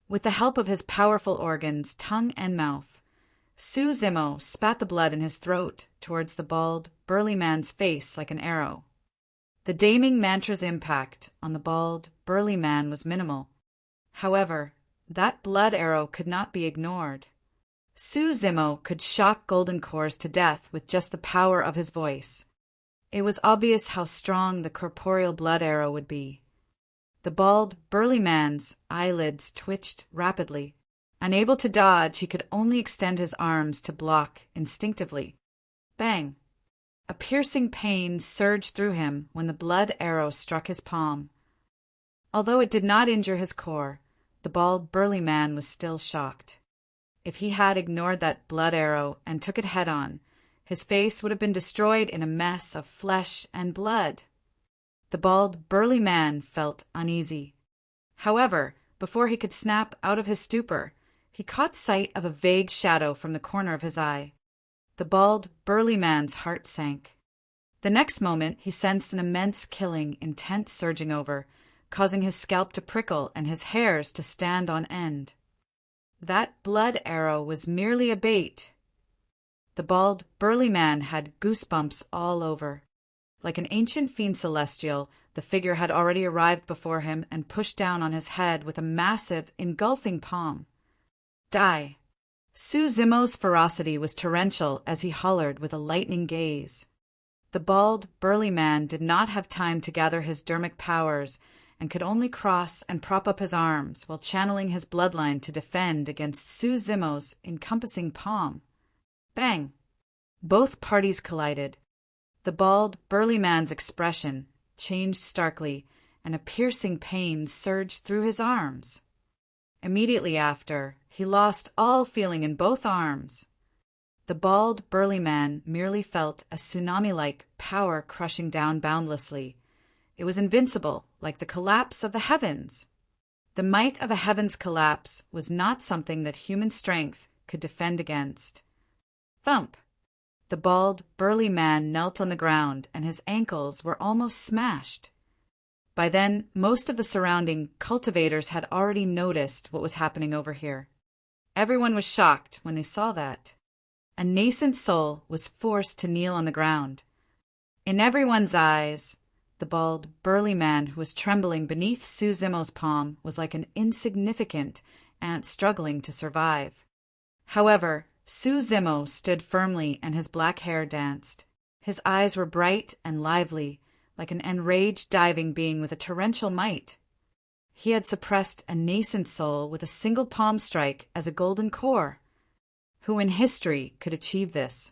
With the help of his powerful organs, tongue and mouth, Su Zimo spat the blood in his throat towards the bald, burly man's face like an arrow. The Daming Mantra's impact on the bald, burly man was minimal. However, that blood arrow could not be ignored. Su Zimo could shock Golden Cores to death with just the power of his voice. It was obvious how strong the corporeal blood arrow would be. The bald, burly man's eyelids twitched rapidly. Unable to dodge, he could only extend his arms to block instinctively. Bang! A piercing pain surged through him when the blood arrow struck his palm. Although it did not injure his core, the bald, burly man was still shocked. If he had ignored that blood arrow and took it head-on, his face would have been destroyed in a mess of flesh and blood. The bald, burly man felt uneasy. However, before he could snap out of his stupor, he caught sight of a vague shadow from the corner of his eye. The bald, burly man's heart sank. The next moment, he sensed an immense killing intent surging over, causing his scalp to prickle and his hairs to stand on end. That blood arrow was merely a bait. The bald, burly man had goosebumps all over. Like an ancient fiend celestial, the figure had already arrived before him and pushed down on his head with a massive, engulfing palm. Die! Su Zimo's ferocity was torrential as he hollered with a lightning gaze. The bald, burly man did not have time to gather his dermic powers and could only cross and prop up his arms while channeling his bloodline to defend against Su Zimo's encompassing palm. Bang! Both parties collided. The bald, burly man's expression changed starkly, and a piercing pain surged through his arms. Immediately after, he lost all feeling in both arms. The bald, burly man merely felt a tsunami-like power crushing down boundlessly. It was invincible, like the collapse of the heavens. The might of a heaven's collapse was not something that human strength could defend against. Thump! The bald, burly man knelt on the ground, and his ankles were almost smashed. By then, most of the surrounding cultivators had already noticed what was happening over here. Everyone was shocked when they saw that. A nascent soul was forced to kneel on the ground. In everyone's eyes, the bald, burly man who was trembling beneath Su Zimo's palm was like an insignificant ant struggling to survive. However, Su Zimo stood firmly and his black hair danced. His eyes were bright and lively, like an enraged diving being with a torrential might. He had suppressed a nascent soul with a single palm strike as a golden core. Who in history could achieve this?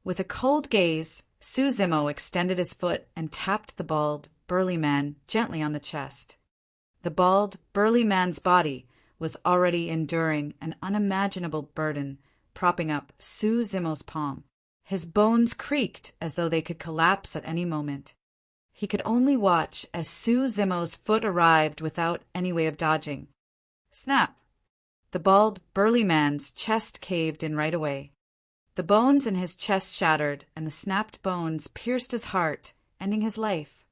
With a cold gaze, Su Zimo extended his foot and tapped the bald, burly man gently on the chest. The bald, burly man's body was already enduring an unimaginable burden, propping up Su Zimo's palm. His bones creaked as though they could collapse at any moment. He could only watch as Su Zimo's foot arrived without any way of dodging. Snap! The bald, burly man's chest caved in right away. The bones in his chest shattered, and the snapped bones pierced his heart, ending his life.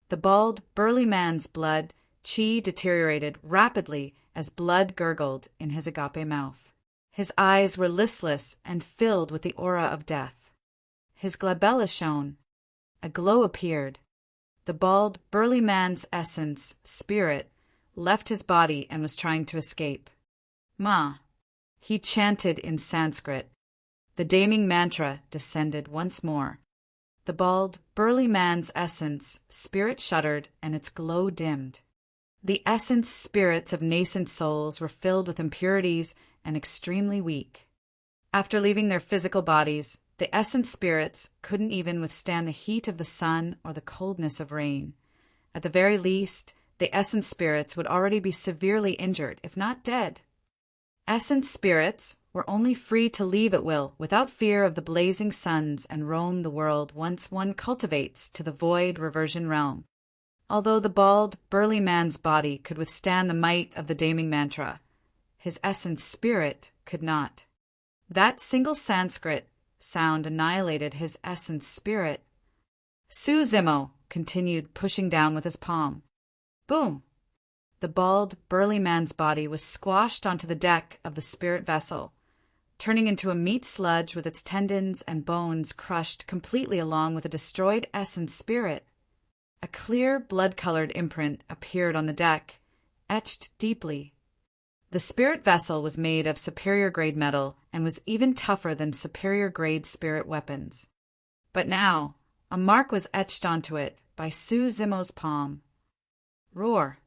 The bald, burly man's blood chi deteriorated rapidly as blood gurgled in his agape mouth. His eyes were listless and filled with the aura of death. His glabella shone. A glow appeared. The bald, burly man's essence, spirit, left his body and was trying to escape. Ma! He chanted in Sanskrit. The damning mantra descended once more. The bald, burly man's essence, spirit shuddered, and its glow dimmed. The essence spirits of nascent souls were filled with impurities and extremely weak. After leaving their physical bodies, the essence spirits couldn't even withstand the heat of the sun or the coldness of rain. At the very least, the essence spirits would already be severely injured, if not dead. Essence spirits were only free to leave at will, without fear of the blazing suns, and roam the world once one cultivates to the void reversion realm. Although the bald, burly man's body could withstand the might of the damning mantra, his essence spirit could not. That single Sanskrit sound annihilated his essence spirit. Su Zimo continued pushing down with his palm. Boom! The bald, burly man's body was squashed onto the deck of the spirit vessel, turning into a meat sludge with its tendons and bones crushed completely along with a destroyed essence spirit. A clear, blood-colored imprint appeared on the deck, etched deeply. The spirit vessel was made of superior-grade metal and was even tougher than superior-grade spirit weapons. But now, a mark was etched onto it by Su Zimo's palm. Roar!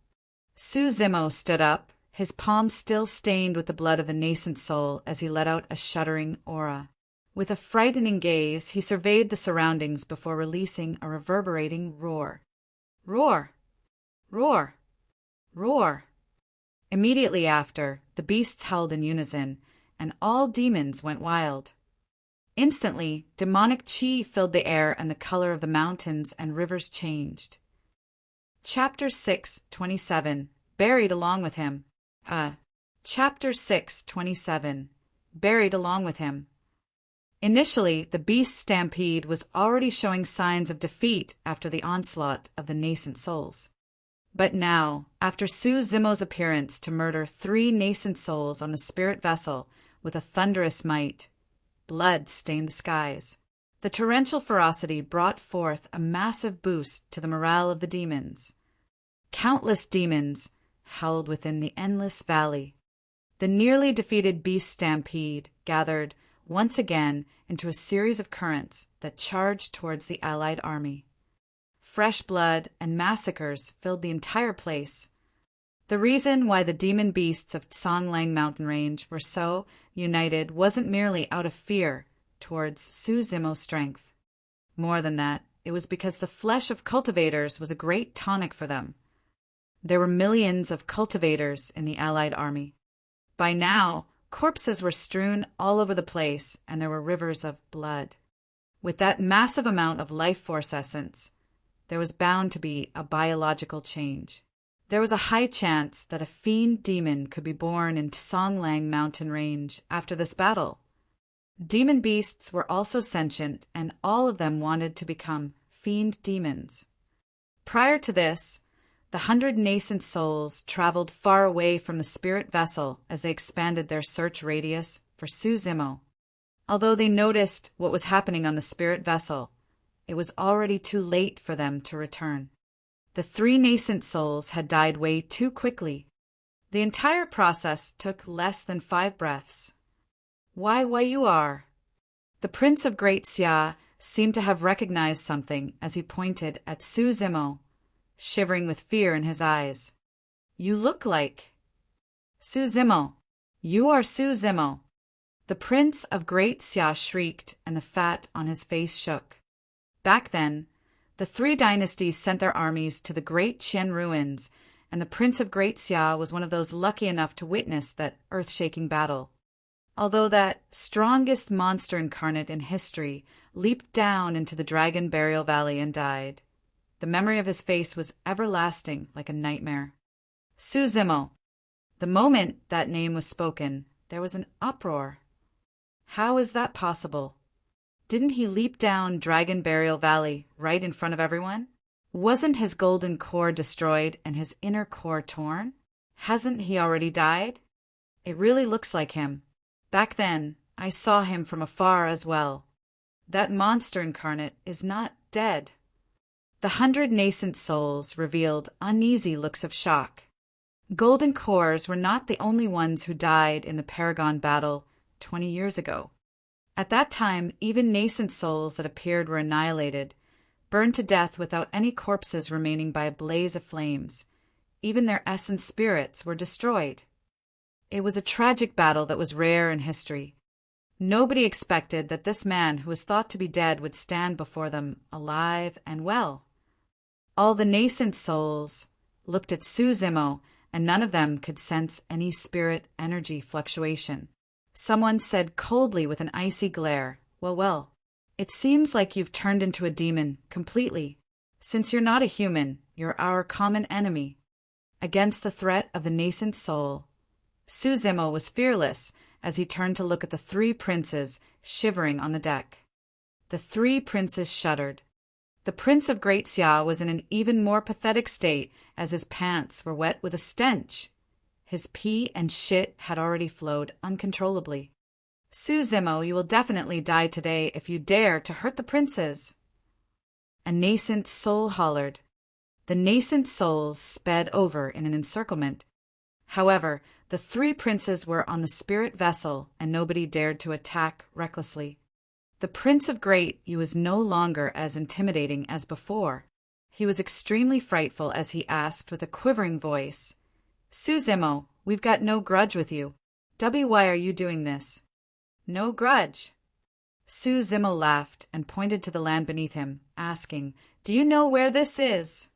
Su Zimo stood up, his palm still stained with the blood of the nascent soul as he let out a shuddering aura. With a frightening gaze, he surveyed the surroundings before releasing a reverberating roar. Roar! Roar! Roar! Immediately after, the beasts howled in unison, and all demons went wild. Instantly, demonic chi filled the air and the color of the mountains and rivers changed. Chapter 6:27. Buried along with him. Chapter 6:27. Buried along with him. Initially, the beast stampede was already showing signs of defeat after the onslaught of the nascent souls. But now, after Su Zimo's appearance to murder 3 nascent souls on the spirit vessel with a thunderous might, blood stained the skies. The torrential ferocity brought forth a massive boost to the morale of the demons. Countless demons howled within the endless valley. The nearly defeated beast stampede gathered once again into a series of currents that charged towards the allied army. fresh blood, and massacres filled the entire place. The reason why the demon beasts of Songlang mountain range were so united wasn't merely out of fear towards Su Zimo's strength. More than that, it was because the flesh of cultivators was a great tonic for them. There were millions of cultivators in the Allied army. By now, corpses were strewn all over the place, and there were rivers of blood. With that massive amount of life force essence, there was bound to be a biological change. There was a high chance that a fiend demon could be born in Songlang mountain range after this battle. Demon beasts were also sentient, and all of them wanted to become fiend demons. Prior to this, the 100 nascent souls traveled far away from the spirit vessel as they expanded their search radius for Su Zimo. Although they noticed what was happening on the spirit vessel, it was already too late for them to return. The 3 nascent souls had died way too quickly. The entire process took less than 5 breaths. Why you are? The Prince of Great Xia seemed to have recognized something as he pointed at Su Zimo, shivering with fear in his eyes. You look like Su Zimo. You are Su Zimo. The Prince of Great Xia shrieked, and the fat on his face shook. Back then, the 3 dynasties sent their armies to the Great Qian ruins, and the Prince of Great Xia was one of those lucky enough to witness that earth-shaking battle. Although that strongest monster incarnate in history leaped down into the Dragon Burial Valley and died, the memory of his face was everlasting like a nightmare. Su Zimo. The moment that name was spoken, there was an uproar. How is that possible? Didn't he leap down Dragon Burial Valley right in front of everyone? Wasn't his golden core destroyed and his inner core torn? Hasn't he already died? It really looks like him. Back then, I saw him from afar as well. That monster incarnate is not dead. The 100 nascent souls revealed uneasy looks of shock. Golden cores were not the only ones who died in the Paragon battle 20 years ago. At that time, even nascent souls that appeared were annihilated, burned to death without any corpses remaining by a blaze of flames. Even their essence spirits were destroyed. It was a tragic battle that was rare in history. Nobody expected that this man who was thought to be dead would stand before them alive and well. All the nascent souls looked at Su Zimo, and none of them could sense any spirit energy fluctuation. Someone said coldly with an icy glare, Well, it seems like you've turned into a demon completely. Since you're not a human, you're our common enemy." Against the threat of the nascent soul, Su Zimo was fearless as he turned to look at the 3 princes shivering on the deck. The 3 princes shuddered. The Prince of Great Xia was in an even more pathetic state as his pants were wet with a stench. His pee and shit had already flowed uncontrollably. "Su Zimo, you will definitely die today if you dare to hurt the princes." A nascent soul hollered. The nascent souls sped over in an encirclement. However, the 3 princes were on the spirit vessel, and nobody dared to attack recklessly. The Prince of Great You was no longer as intimidating as before. He was extremely frightful as he asked with a quivering voice, "Su Zimo, we've got no grudge with you. Why are you doing this?" "No grudge." Su Zimo laughed and pointed to the land beneath him, asking, "Do you know where this is?"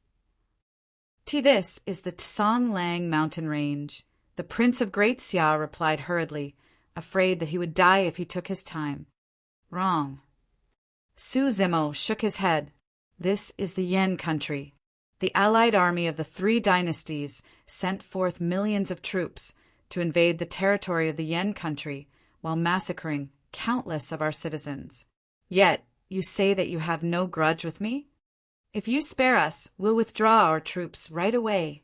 This is the Songlang mountain range." The Prince of Great Xia replied hurriedly, afraid that he would die if he took his time. "Wrong." Su Zimo shook his head. "This is the Yen country." The allied army of the 3 dynasties sent forth millions of troops to invade the territory of the Yen country while massacring countless of our citizens. Yet you say that you have no grudge with me? If you spare us, we'll withdraw our troops right away.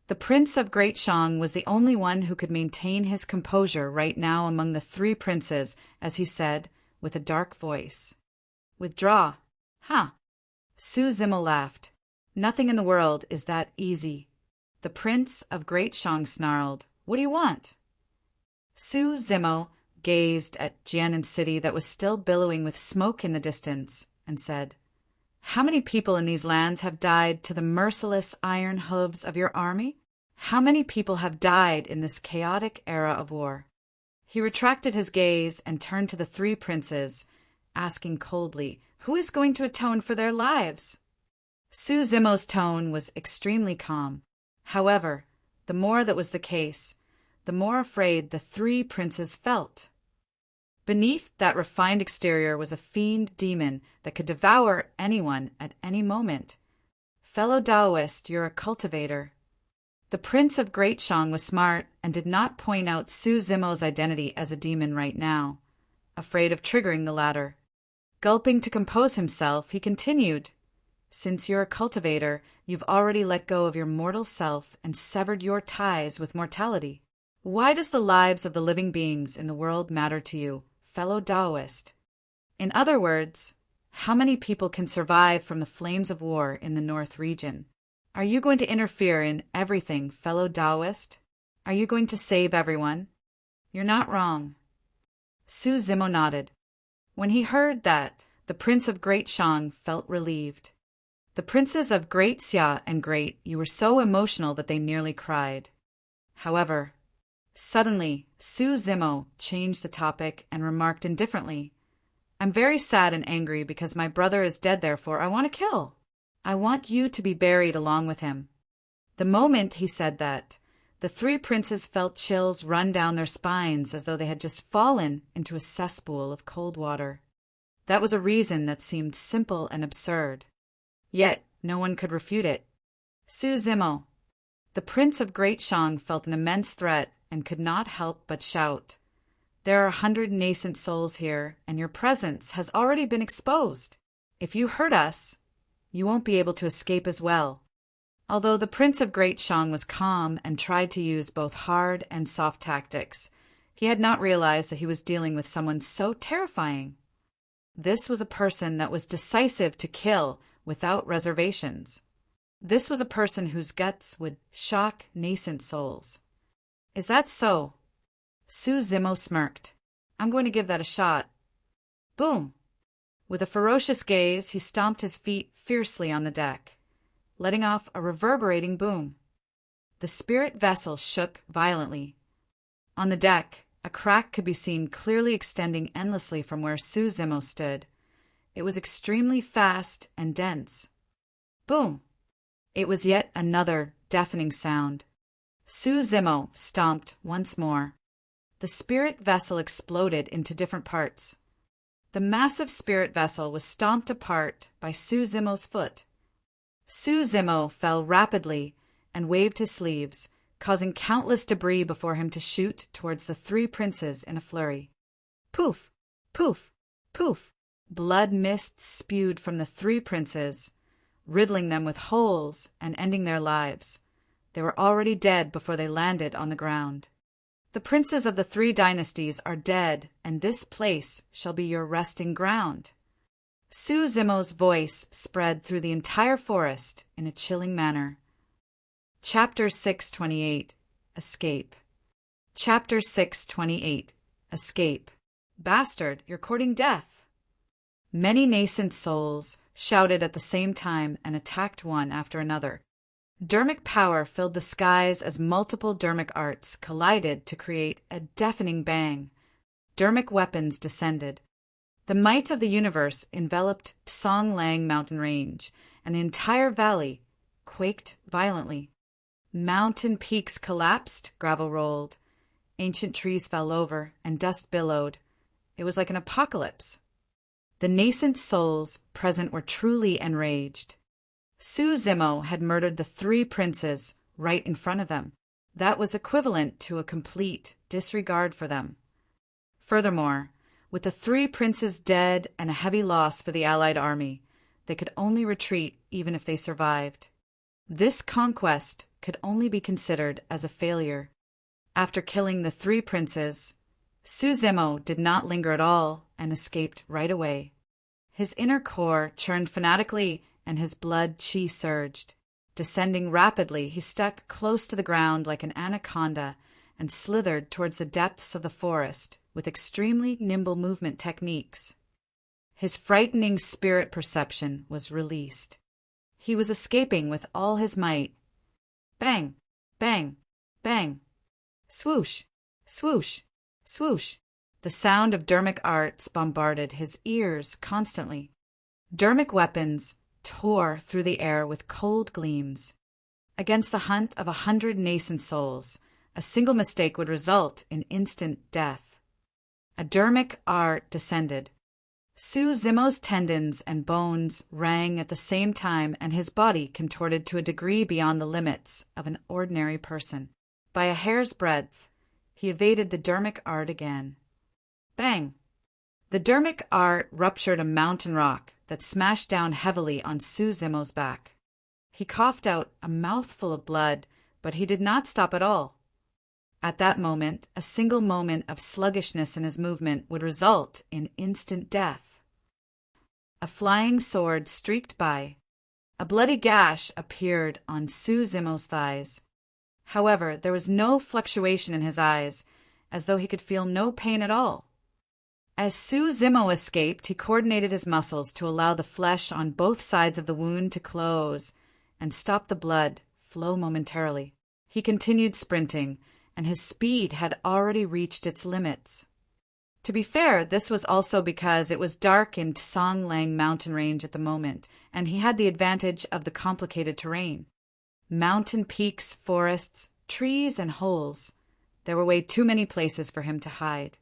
The Prince of Great Shang was the only one who could maintain his composure right now among the 3 princes, as he said, with a dark voice, "Withdraw? Huh." Su Zimo laughed. "Nothing in the world is that easy." The Prince of Great Shang snarled, "What do you want?" Su Zimo gazed at Jianan City that was still billowing with smoke in the distance and said, How many people in these lands have died to the merciless iron hooves of your army? How many people have died in this chaotic era of war? He retracted his gaze and turned to the three princes, asking coldly, "Who is going to atone for their lives?" Su Zimo's tone was extremely calm. However, the more that was the case, the more afraid the three princes felt. Beneath that refined exterior was a fiend demon that could devour anyone at any moment. Fellow Taoist, you're a cultivator. The Prince of Great Shang was smart and did not point out Su Zimo's identity as a demon right now, afraid of triggering the latter. Gulping to compose himself, he continued, "Since you're a cultivator, you've already let go of your mortal self and severed your ties with mortality. Why does the lives of the living beings in the world matter to you, fellow Taoist? In other words, how many people can survive from the flames of war in the North region? Are you going to interfere in everything, fellow Taoist? Are you going to save everyone? You're not wrong." Su Zimo nodded. When he heard that, the Prince of Great Shang felt relieved. The princes of Great Xia and Great Yu were so emotional that they nearly cried. However, suddenly, Su Zimo changed the topic and remarked indifferently, "I'm very sad and angry because my brother is dead, therefore I want to kill. I want you to be buried along with him." The moment he said that, the three princes felt chills run down their spines as though they had just fallen into a cesspool of cold water. That was a reason that seemed simple and absurd. Yet no one could refute it. Su Zimo. The Prince of Great Shang felt an immense threat and could not help but shout, "There are 100 nascent souls here, and your presence has already been exposed. If you hurt us, you won't be able to escape as well." Although the Prince of Great Shang was calm and tried to use both hard and soft tactics, he had not realized that he was dealing with someone so terrifying. This was a person that was decisive to kill without reservations. This was a person whose guts would shock nascent souls. "Is that so?" Su Zimo smirked. "I'm going to give that a shot." Boom! With a ferocious gaze, he stomped his feet fiercely on the deck, letting off a reverberating boom. The spirit vessel shook violently. On the deck, a crack could be seen clearly extending endlessly from where Su Zimo stood. It was extremely fast and dense. Boom! It was yet another deafening sound. Su Zimo stomped once more. The spirit vessel exploded into different parts. The massive spirit vessel was stomped apart by Su Zimo's foot. Su Zimo fell rapidly and waved his sleeves, causing countless debris before him to shoot towards the three princes in a flurry. Poof! Poof! Poof! Blood mist spewed from the three princes, riddling them with holes and ending their lives. They were already dead before they landed on the ground. "The princes of the three dynasties are dead, and this place shall be your resting ground." Su Zimo's voice spread through the entire forest in a chilling manner. Chapter 628. Escape. Chapter 628. Escape. "Bastard, you're courting death." Many nascent souls shouted at the same time and attacked one after another. Dermic power filled the skies as multiple dermic arts collided to create a deafening bang. Dermic weapons descended. The might of the universe enveloped Song Lang mountain range, and the entire valley quaked violently. Mountain peaks collapsed, gravel rolled. Ancient trees fell over, and dust billowed. It was like an apocalypse. The nascent souls present were truly enraged. Su Zimo had murdered the three princes right in front of them. That was equivalent to a complete disregard for them. Furthermore, with the three princes dead and a heavy loss for the allied army, they could only retreat even if they survived. This conquest could only be considered as a failure. After killing the three princes, Su Zimo did not linger at all and escaped right away. His inner core churned fanatically and his blood chi surged. Descending rapidly, he stuck close to the ground like an anaconda and slithered towards the depths of the forest with extremely nimble movement techniques. His frightening spirit perception was released. He was escaping with all his might. Bang! Bang! Bang! Swoosh! Swoosh! Swoosh! The sound of Dermic arts bombarded his ears constantly. Dermic weapons tore through the air with cold gleams. Against the hunt of 100 nascent souls, a single mistake would result in instant death. A Dermic art descended. Su Zimo's tendons and bones rang at the same time, and his body contorted to a degree beyond the limits of an ordinary person. By a hair's breadth, he evaded the Dermic art again. Bang! The Dermic art ruptured a mountain rock that smashed down heavily on Su Zimo's back. He coughed out a mouthful of blood, but he did not stop at all. At that moment, a single moment of sluggishness in his movement would result in instant death. A flying sword streaked by. A bloody gash appeared on Su Zimo's thighs. However, there was no fluctuation in his eyes, as though he could feel no pain at all. As Su Zimo escaped, he coordinated his muscles to allow the flesh on both sides of the wound to close and stop the blood flow momentarily. He continued sprinting, and his speed had already reached its limits. To be fair, this was also because it was dark in Tsanglang mountain range at the moment, and he had the advantage of the complicated terrain. Mountain peaks, forests, trees, and holes. There were way too many places for him to hide.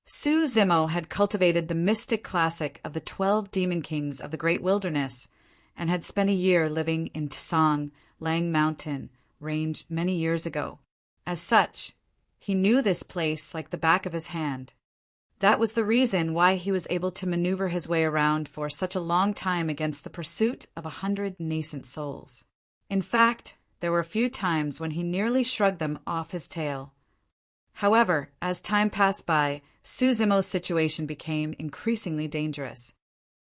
Su Zimo had cultivated the mystic classic of the 12 demon kings of the great wilderness, and had spent a year living in Tsanglang mountain range many years ago. As such, he knew this place like the back of his hand. That was the reason why he was able to maneuver his way around for such a long time against the pursuit of 100 nascent souls. In fact, there were a few times when he nearly shrugged them off his tail. However, as time passed by, Su Zimo's situation became increasingly dangerous.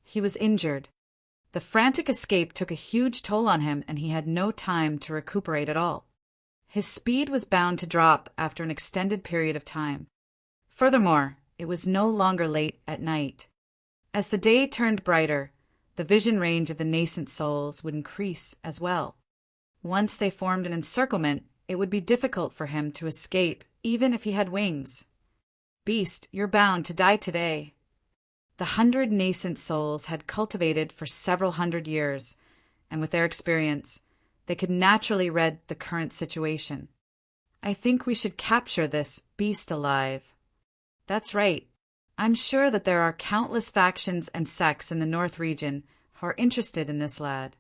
He was injured. The frantic escape took a huge toll on him, and he had no time to recuperate at all. His speed was bound to drop after an extended period of time. Furthermore, it was no longer late at night. As the day turned brighter, the vision range of the nascent souls would increase as well. Once they formed an encirclement, it would be difficult for him to escape, even if he had wings. Beast, you're bound to die today. The 100 nascent souls had cultivated for several hundred years, and with their experience, they could naturally read the current situation. I think we should capture this beast alive. That's right. I'm sure that there are countless factions and sects in the North region who are interested in this lad.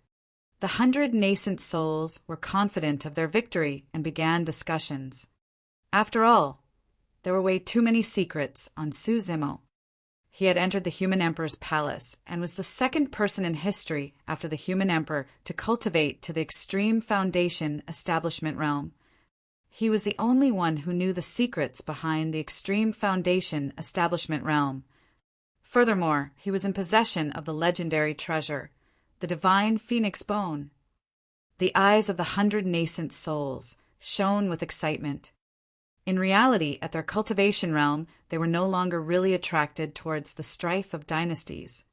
The 100 nascent souls were confident of their victory and began discussions. After all, there were way too many secrets on Su Zimo. He had entered the Human Emperor's palace and was the second person in history after the Human Emperor to cultivate to the extreme foundation establishment realm. He was the only one who knew the secrets behind the extreme foundation establishment realm. Furthermore, he was in possession of the legendary treasure, the divine phoenix bone. The eyes of the 100 nascent souls shone with excitement. In reality, at their cultivation realm, they were no longer really attracted towards the strife of dynasties.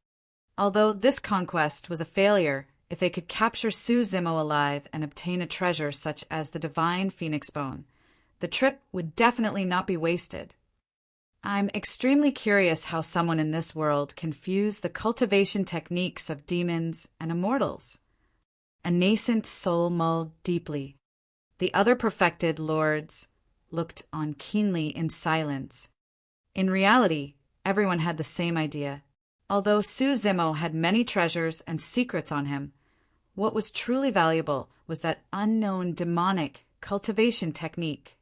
Although this conquest was a failure, if they could capture Su Zimo alive and obtain a treasure such as the divine phoenix bone, the trip would definitely not be wasted. I'm extremely curious how someone in this world can fuse the cultivation techniques of demons and immortals. A nascent soul mulled deeply. The other perfected lords looked on keenly in silence. In reality, everyone had the same idea. Although Su Zimo had many treasures and secrets on him, what was truly valuable was that unknown demonic cultivation technique.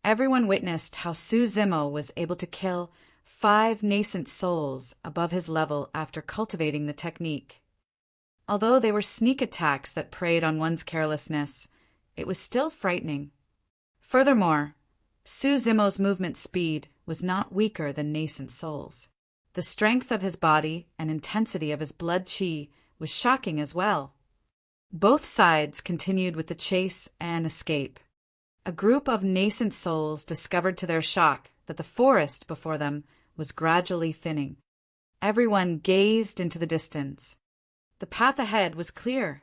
Everyone witnessed how Su Zimo was able to kill 5 nascent souls above his level after cultivating the technique. Although they were sneak attacks that preyed on one's carelessness, it was still frightening. Furthermore, Su Zimo's movement speed was not weaker than nascent souls. The strength of his body and intensity of his blood chi was shocking as well. Both sides continued with the chase and escape. A group of nascent souls discovered to their shock that the forest before them was gradually thinning. Everyone gazed into the distance. The path ahead was clear.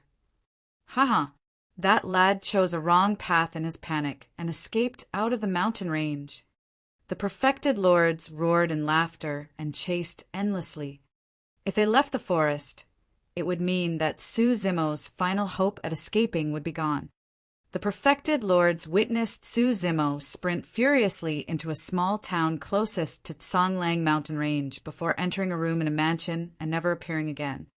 Haha, that lad chose a wrong path in his panic and escaped out of the mountain range. The perfected lords roared in laughter and chased endlessly. If they left the forest, it would mean that Su Zimo's final hope at escaping would be gone. The perfected lords witnessed Su Zimo sprint furiously into a small town closest to Songlang mountain range before entering a room in a mansion and never appearing again.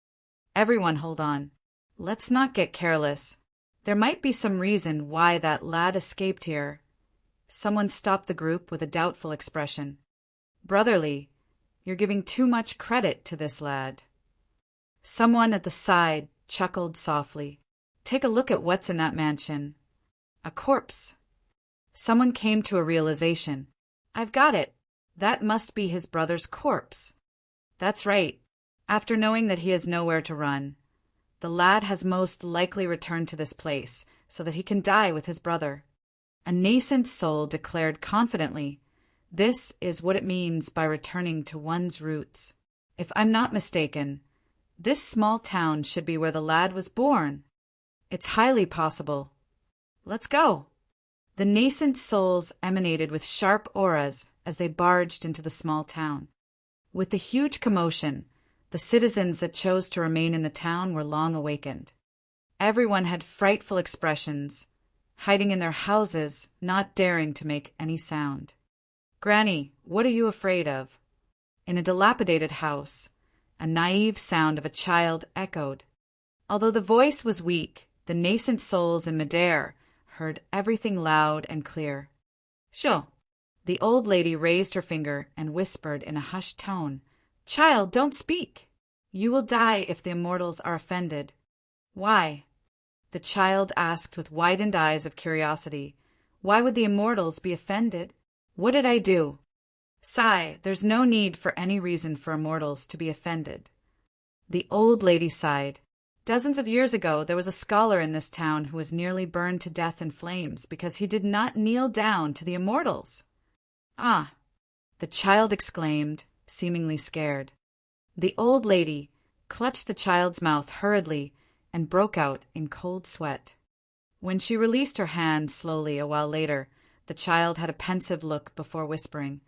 Everyone hold on. Let's not get careless. There might be some reason why that lad escaped here. Someone stopped the group with a doubtful expression. Brotherly, you're giving too much credit to this lad. Someone at the side chuckled softly. Take a look at what's in that mansion. A corpse. Someone came to a realization. I've got it. That must be his brother's corpse. That's right. After knowing that he has nowhere to run, the lad has most likely returned to this place so that he can die with his brother. A nascent soul declared confidently, this is what it means by returning to one's roots. If I'm not mistaken, this small town should be where the lad was born. It's highly possible. Let's go. The nascent souls emanated with sharp auras as they barged into the small town. With the huge commotion, the citizens that chose to remain in the town were long awakened. Everyone had frightful expressions, hiding in their houses, not daring to make any sound. Granny, what are you afraid of? In a dilapidated house, a naive sound of a child echoed. Although the voice was weak, the nascent souls in midair heard everything loud and clear. Sure. The old lady raised her finger and whispered in a hushed tone, Child, don't speak. You will die if the immortals are offended. Why? The child asked with widened eyes of curiosity. Why would the immortals be offended? What did I do? Sigh, there's no need for any reason for immortals to be offended. The old lady sighed. Dozens of years ago, there was a scholar in this town who was nearly burned to death in flames because he did not kneel down to the immortals. Ah, the child exclaimed, seemingly scared. The old lady clutched the child's mouth hurriedly and broke out in cold sweat. When she released her hand slowly a while later, the child had a pensive look before whispering,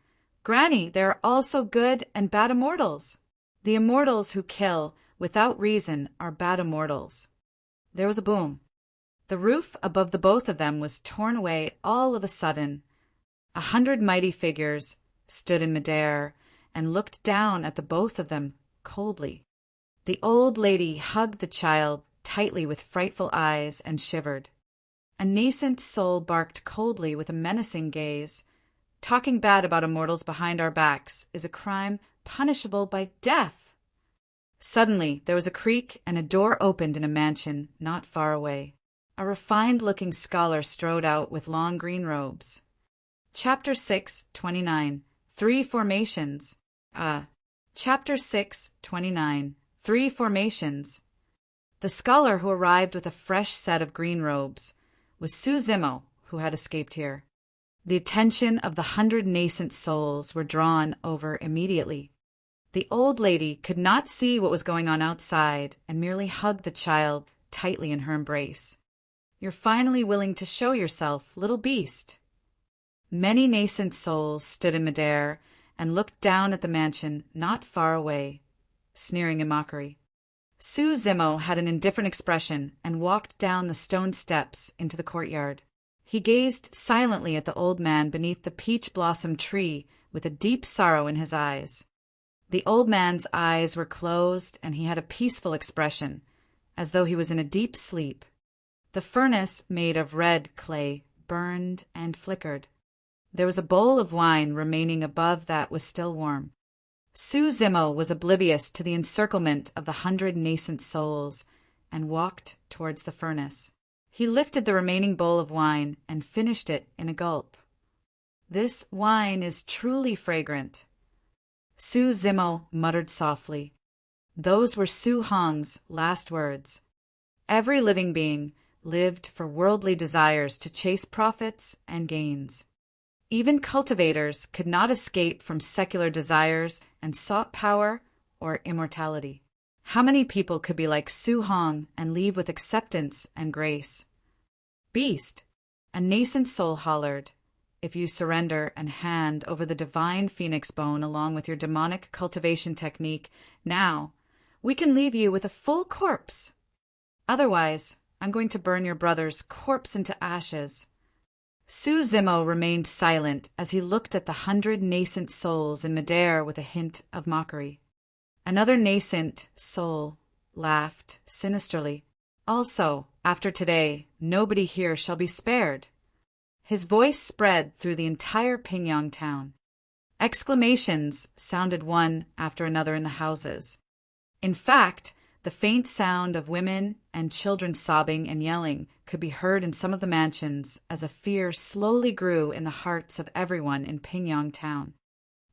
Granny, there are also good and bad immortals. The immortals who kill without reason are bad immortals. There was a boom. The roof above the both of them was torn away all of a sudden. 100 mighty figures stood in midair and looked down at the both of them coldly. The old lady hugged the child tightly with frightful eyes and shivered. A nascent soul barked coldly with a menacing gaze. Talking bad about immortals behind our backs is a crime punishable by death. Suddenly, there was a creak and a door opened in a mansion not far away. A refined-looking scholar strode out with long green robes. Chapter 6:29. 3 Formations. Chapter 6:29. 3 Formations. The scholar who arrived with a fresh set of green robes was Su Zimo, who had escaped here. The attention of the 100 nascent souls were drawn over immediately. The old lady could not see what was going on outside and merely hugged the child tightly in her embrace. You're finally willing to show yourself, little beast. Many nascent souls stood in midair and looked down at the mansion not far away, sneering in mockery. Su Zimo had an indifferent expression and walked down the stone steps into the courtyard. He gazed silently at the old man beneath the peach blossom tree with a deep sorrow in his eyes. The old man's eyes were closed and he had a peaceful expression, as though he was in a deep sleep. The furnace, made of red clay, burned and flickered. There was a bowl of wine remaining above that was still warm. Su Zimo was oblivious to the encirclement of the 100 nascent souls and walked towards the furnace. He lifted the remaining bowl of wine and finished it in a gulp. This wine is truly fragrant. Su Zimo muttered softly. Those were Su Hong's last words. Every living being lived for worldly desires to chase profits and gains. Even cultivators could not escape from secular desires and sought power or immortality. How many people could be like Su Hong and leave with acceptance and grace? Beast, a nascent soul hollered, if you surrender and hand over the divine phoenix bone along with your demonic cultivation technique, now, we can leave you with a full corpse. Otherwise, I'm going to burn your brother's corpse into ashes. Su Zimo remained silent as he looked at the 100 nascent souls in midair with a hint of mockery. Another nascent soul laughed sinisterly. Also, after today, nobody here shall be spared. His voice spread through the entire Pingyang town. Exclamations sounded one after another in the houses. In fact, the faint sound of women and children sobbing and yelling could be heard in some of the mansions as a fear slowly grew in the hearts of everyone in Pingyang town.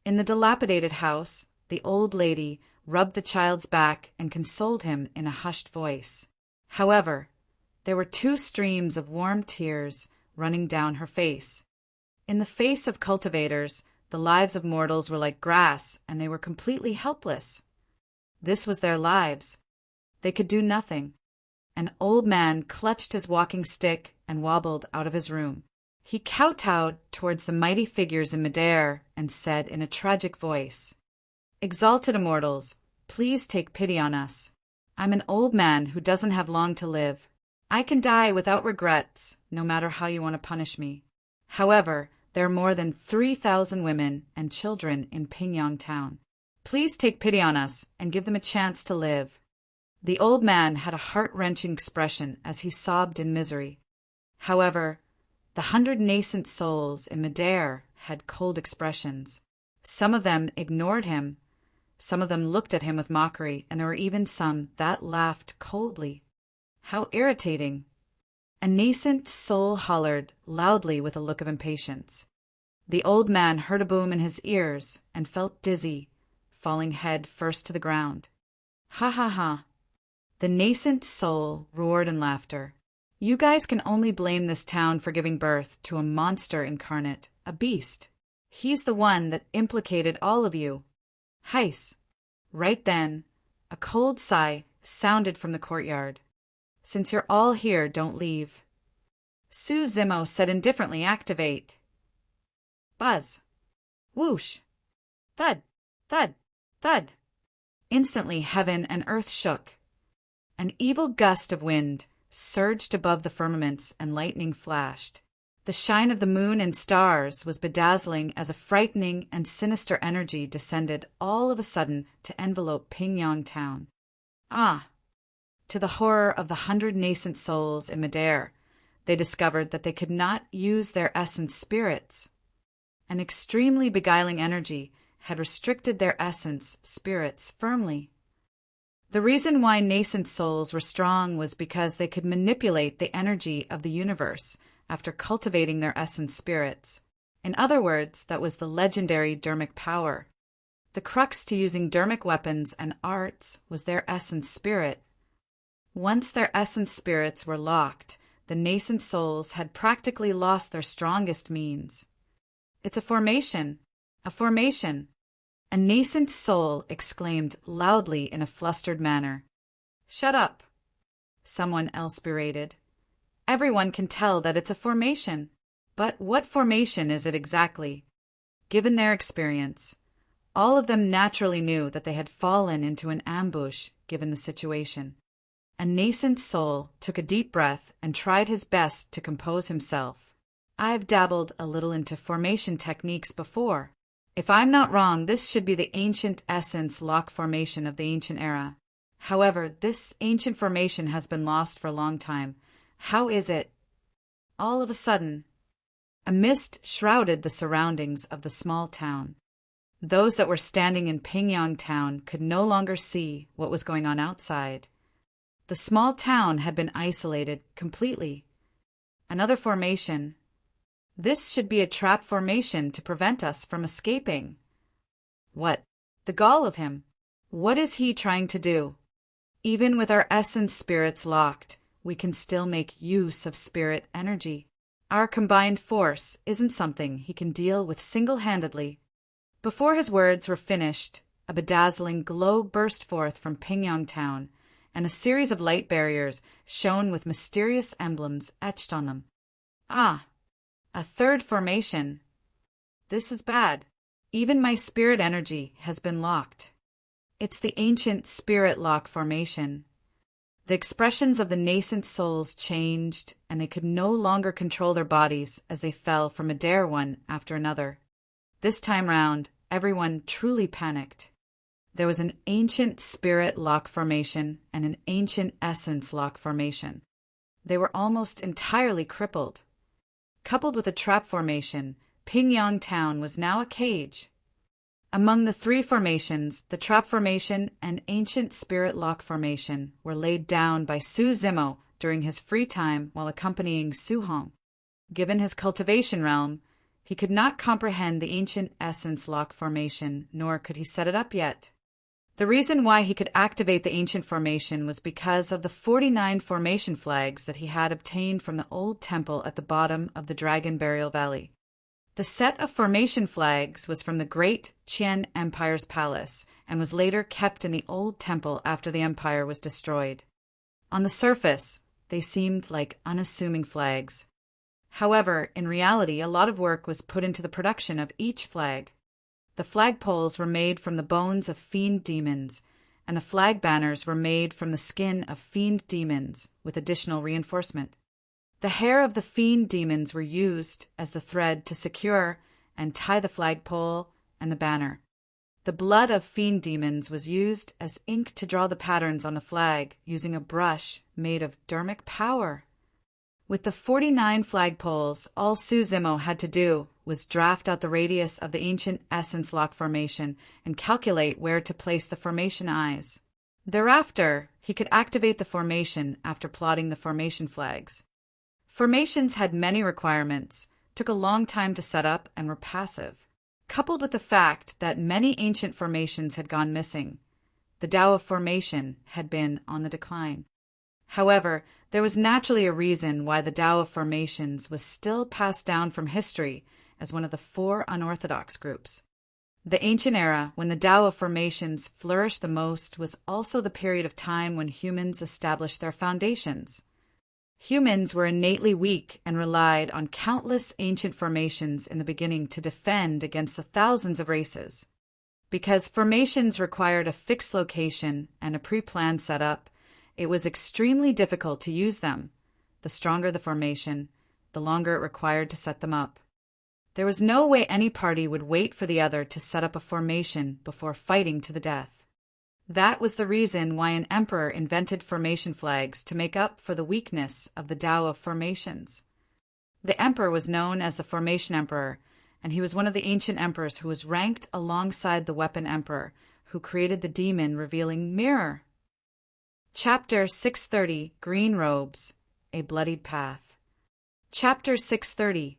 In the dilapidated house, the old lady rubbed the child's back and consoled him in a hushed voice. However, there were 2 streams of warm tears running down her face. In the face of cultivators, the lives of mortals were like grass, and they were completely helpless. This was their lives. They could do nothing. An old man clutched his walking stick and wobbled out of his room. He kowtowed towards the mighty figures in midair and said in a tragic voice, "Exalted immortals, please take pity on us. I'm an old man who doesn't have long to live. I can die without regrets, no matter how you want to punish me. However, there are more than 3,000 women and children in Pingyang town. Please take pity on us and give them a chance to live." The old man had a heart-wrenching expression as he sobbed in misery. However, the 100 nascent souls in midair had cold expressions. Some of them ignored him. Some of them looked at him with mockery, and there were even some that laughed coldly. How irritating! A nascent soul hollered loudly with a look of impatience. The old man heard a boom in his ears and felt dizzy, falling head first to the ground. Ha ha ha! The nascent soul roared in laughter. You guys can only blame this town for giving birth to a monster incarnate, a beast. He's the one that implicated all of you. Heis! Right then, a cold sigh sounded from the courtyard. Since you're all here, don't leave. Su Zimo said indifferently, activate. Buzz. Whoosh. Thud. Thud. Thud. Instantly heaven and earth shook. An evil gust of wind surged above the firmaments and lightning flashed. The shine of the moon and stars was bedazzling as a frightening and sinister energy descended all of a sudden to envelope Pingyang town. Ah! To the horror of the 100 nascent souls in midair, they discovered that they could not use their essence spirits. An extremely beguiling energy had restricted their essence spirits firmly. The reason why nascent souls were strong was because they could manipulate the energy of the universe after cultivating their essence spirits. In other words, that was the legendary dermic power. The crux to using dermic weapons and arts was their essence spirit. Once their essence spirits were locked, the nascent souls had practically lost their strongest means. It's a formation. A formation. A nascent soul exclaimed loudly in a flustered manner. Shut up! Someone else berated. Everyone can tell that it's a formation. But what formation is it exactly? Given their experience, all of them naturally knew that they had fallen into an ambush given the situation. A nascent soul took a deep breath and tried his best to compose himself. I've dabbled a little into formation techniques before. If I'm not wrong, this should be the ancient essence lock formation of the ancient era. However, this ancient formation has been lost for a long time. How is it? All of a sudden, a mist shrouded the surroundings of the small town. Those that were standing in Pingyang town could no longer see what was going on outside. The small town had been isolated completely. Another formation. This should be a trap formation to prevent us from escaping. What? The gall of him. What is he trying to do? Even with our essence spirits locked, we can still make use of spirit energy. Our combined force isn't something he can deal with single-handedly. Before his words were finished, a a bedazzling glow burst forth from Pingyang Town, and a series of light barriers shone with mysterious emblems etched on them. Ah, a third formation. This is bad. Even my spirit energy has been locked. It's the ancient spirit lock formation. The expressions of the nascent souls changed, and they could no longer control their bodies as they fell from a dare one after another. This time round, everyone truly panicked. There was an ancient spirit lock formation and an ancient essence lock formation. They were almost entirely crippled. Coupled with a trap formation, Pingyang Town was now a cage. Among the three formations, the trap formation and ancient spirit lock formation were laid down by Su Zimo during his free time while accompanying Su Hong. Given his cultivation realm, he could not comprehend the ancient essence lock formation, nor could he set it up yet. The reason why he could activate the ancient formation was because of the 49 formation flags that he had obtained from the old temple at the bottom of the Dragon Burial Valley. The set of formation flags was from the Great Qian Empire's palace and was later kept in the old temple after the empire was destroyed. On the surface, they seemed like unassuming flags. However, in reality, a lot of work was put into the production of each flag. The flagpoles were made from the bones of fiend demons, and the flag banners were made from the skin of fiend demons with additional reinforcement. The hair of the fiend demons were used as the thread to secure and tie the flagpole and the banner. The blood of fiend demons was used as ink to draw the patterns on the flag using a brush made of dermic power. With the 49 flagpoles, all Su Zimo had to do was draft out the radius of the ancient essence lock formation and calculate where to place the formation eyes. Thereafter, he could activate the formation after plotting the formation flags. Formations had many requirements, took a long time to set up, and were passive. Coupled with the fact that many ancient formations had gone missing, the Tao of formation had been on the decline. However, there was naturally a reason why the Tao of formations was still passed down from history as one of the 4 unorthodox groups. The ancient era, when the Tao of formations flourished the most, was also the period of time when humans established their foundations. Humans were innately weak and relied on countless ancient formations in the beginning to defend against the thousands of races. Because formations required a fixed location and a pre-planned setup, it was extremely difficult to use them. The stronger the formation, the longer it required to set them up. There was no way any party would wait for the other to set up a formation before fighting to the death. That was the reason why an emperor invented formation flags to make up for the weakness of the Tao of formations. The emperor was known as the Formation Emperor, and he was one of the ancient emperors who was ranked alongside the Weapon Emperor, who created the demon revealing mirror. Chapter 630, Green Robes, A Bloodied Path. Chapter 630,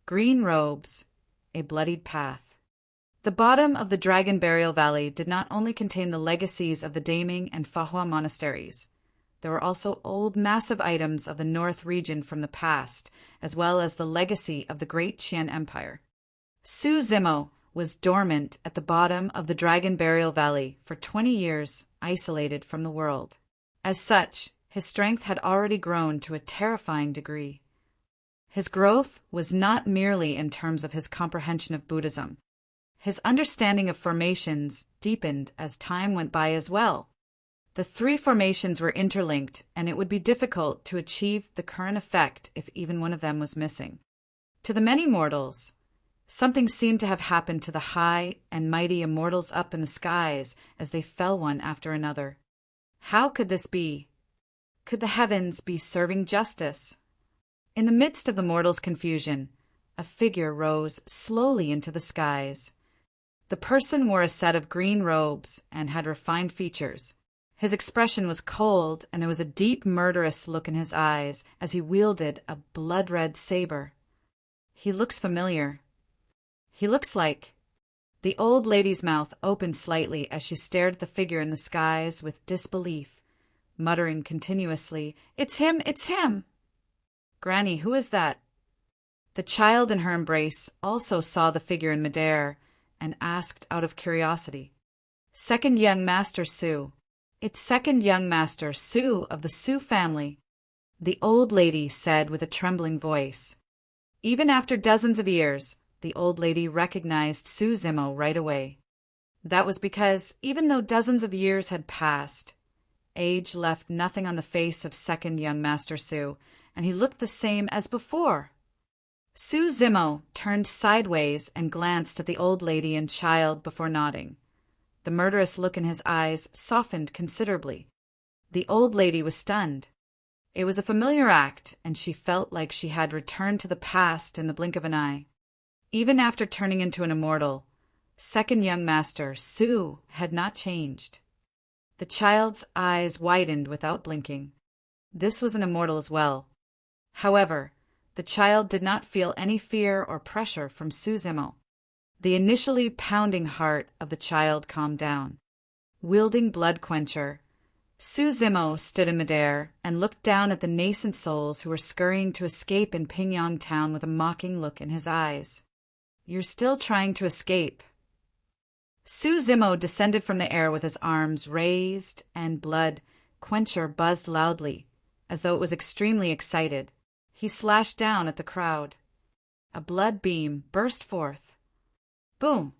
Green Robes, A Bloodied Path. The bottom of the Dragon Burial Valley did not only contain the legacies of the Daming and Fahua monasteries. There were also old massive items of the north region from the past, as well as the legacy of the Great Qian Empire. Su Zimo was dormant at the bottom of the Dragon Burial Valley for 20 years, isolated from the world. As such, his strength had already grown to a terrifying degree. His growth was not merely in terms of his comprehension of Buddhism. His understanding of formations deepened as time went by as well. The 3 formations were interlinked, and it would be difficult to achieve the current effect if even one of them was missing. To the many mortals, something seemed to have happened to the high and mighty immortals up in the skies as they fell one after another. How could this be? Could the heavens be serving justice? In the midst of the mortals' confusion, a figure rose slowly into the skies. The person wore a set of green robes and had refined features. His expression was cold, and there was a deep murderous look in his eyes as he wielded a blood-red saber. He looks familiar. He looks like... The old lady's mouth opened slightly as she stared at the figure in the skies with disbelief, muttering continuously, "It's him! It's him!" "Granny, who is that?" The child in her embrace also saw the figure in midair and asked out of curiosity, Second young Master Sioux. It's second young Master Sioux of the Sioux family, the old lady said with a trembling voice. Even after dozens of years, the old lady recognized Sioux Zimo right away. That was because, even though dozens of years had passed, age left nothing on the face of second young Master Sioux, and he looked the same as before. Sioux Zimo turned sideways and glanced at the old lady and child before nodding. The murderous look in his eyes softened considerably. The old lady was stunned. It was a familiar act, and she felt like she had returned to the past in the blink of an eye. Even after turning into an immortal, second young Master Sioux had not changed. The child's eyes widened without blinking. This was an immortal as well. However, the child did not feel any fear or pressure from Sioux Zimo. The initially pounding heart of the child calmed down. Wielding Blood Quencher, Sioux Zimo stood in midair and looked down at the nascent souls who were scurrying to escape in Pingyang Town with a mocking look in his eyes. You're still trying to escape. Sioux Zimo descended from the air with his arms raised, and Blood Quencher buzzed loudly, as though it was extremely excited. He slashed down at the crowd. A blood beam burst forth. Boom!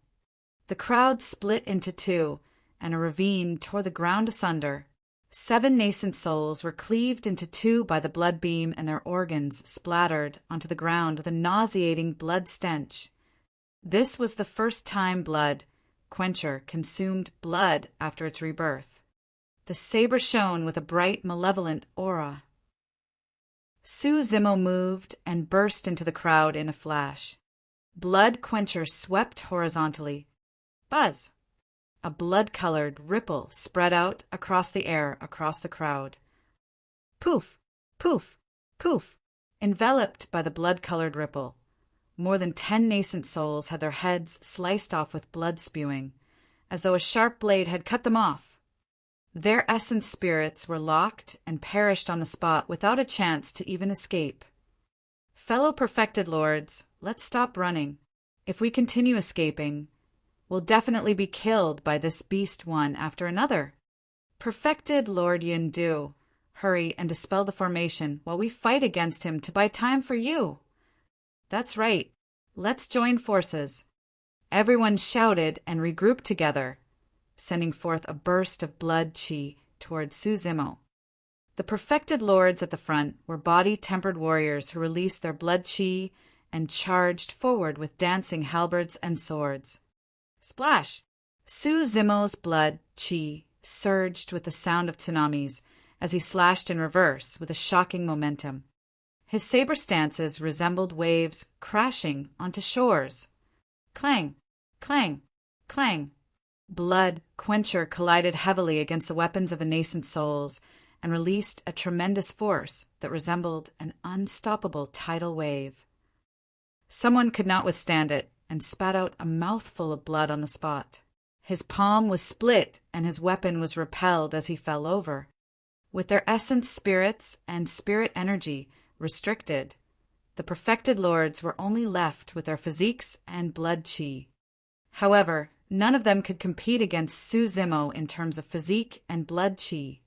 The crowd split into two, and a ravine tore the ground asunder. 7 nascent souls were cleaved into two by the blood beam, and their organs splattered onto the ground with a nauseating blood stench. This was the first time Blood Quencher consumed blood after its rebirth. The saber shone with a bright, malevolent aura. Sioux Zimo moved and burst into the crowd in a flash. Blood Quencher swept horizontally. Buzz! A blood-colored ripple spread out across the air, across the crowd. Poof! Poof! Poof! Enveloped by the blood-colored ripple, more than 10 nascent souls had their heads sliced off with blood spewing, as though a sharp blade had cut them off. Their essence spirits were locked and perished on the spot without a chance to even escape. Fellow perfected lords, let's stop running. If we continue escaping, we'll definitely be killed by this beast one after another. Perfected Lord Yindu, hurry and dispel the formation while we fight against him to buy time for you. That's right. Let's join forces. Everyone shouted and regrouped together, sending forth a burst of blood chi toward Sioux Zimo. The perfected lords at the front were body-tempered warriors who released their blood chi and charged forward with dancing halberds and swords. Splash! Sioux Zimo's blood chi surged with the sound of tsunamis as he slashed in reverse with a shocking momentum. His saber stances resembled waves crashing onto shores. Clang! Clang! Clang! Blood Quencher collided heavily against the weapons of the nascent souls and released a tremendous force that resembled an unstoppable tidal wave. Someone could not withstand it and spat out a mouthful of blood on the spot. His palm was split and his weapon was repelled as he fell over. With their essence spirits and spirit energy restricted, the perfected lords were only left with their physiques and blood chi. However, none of them could compete against Sioux Zimo in terms of physique and blood chi.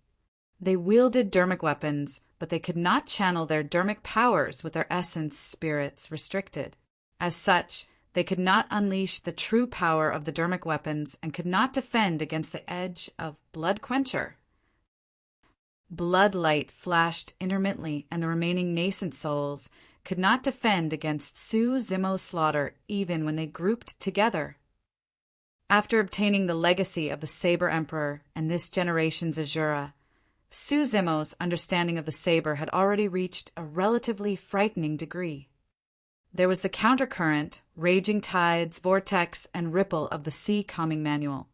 They wielded dermic weapons, but they could not channel their dermic powers with their essence spirits restricted. As such, they could not unleash the true power of the dermic weapons and could not defend against the edge of Blood Quencher. Blood light flashed intermittently, and the remaining nascent souls could not defend against Sioux Zimo's slaughter even when they grouped together. After obtaining the legacy of the Saber Emperor and this generation's Azura, Sioux Zimo's understanding of the saber had already reached a relatively frightening degree. There was the countercurrent, raging tides, vortex, and ripple of the sea calming manual.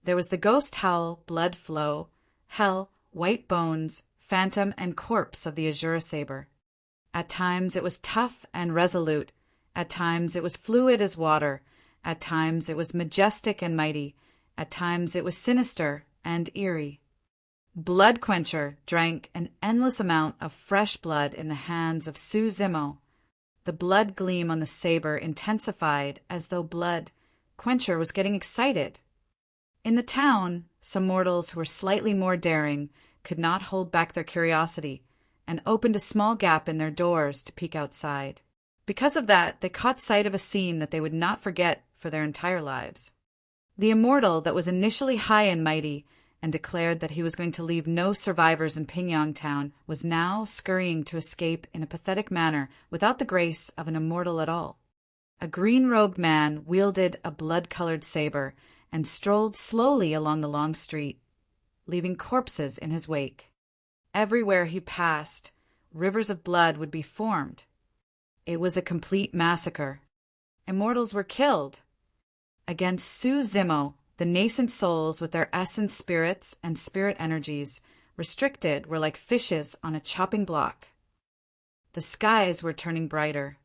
There was the ghost howl, blood flow, hell, white bones, phantom, and corpse of the Azura saber. At times it was tough and resolute, at times it was fluid as water, at times it was majestic and mighty, at times it was sinister and eerie. Blood Quencher drank an endless amount of fresh blood in the hands of Sioux Zimo. The blood gleam on the saber intensified as though Blood Quencher was getting excited. In the town, some mortals who were slightly more daring could not hold back their curiosity and opened a small gap in their doors to peek outside. Because of that, they caught sight of a scene that they would not forget for their entire lives. The immortal that was initially high and mighty and declared that he was going to leave no survivors in Pingyang Town was now scurrying to escape in a pathetic manner without the grace of an immortal at all. A green-robed man wielded a blood-colored saber and strolled slowly along the long street, leaving corpses in his wake. Everywhere he passed, rivers of blood would be formed. It was a complete massacre. Immortals were killed. Against Su Zimo, the nascent souls with their essence spirits and spirit energies restricted were like fishes on a chopping block. The skies were turning brighter.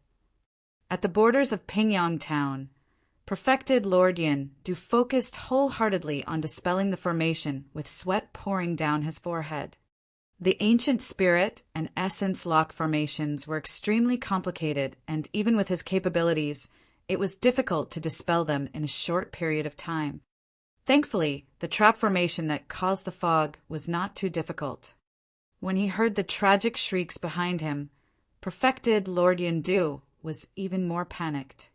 At the borders of Pingyang Town, perfected Lord Yin focused wholeheartedly on dispelling the formation with sweat pouring down his forehead. The ancient spirit and essence lock formations were extremely complicated, and even with his capabilities, it was difficult to dispel them in a short period of time. Thankfully, the trap formation that caused the fog was not too difficult. When he heard the tragic shrieks behind him, perfected Lord Yin was even more panicked.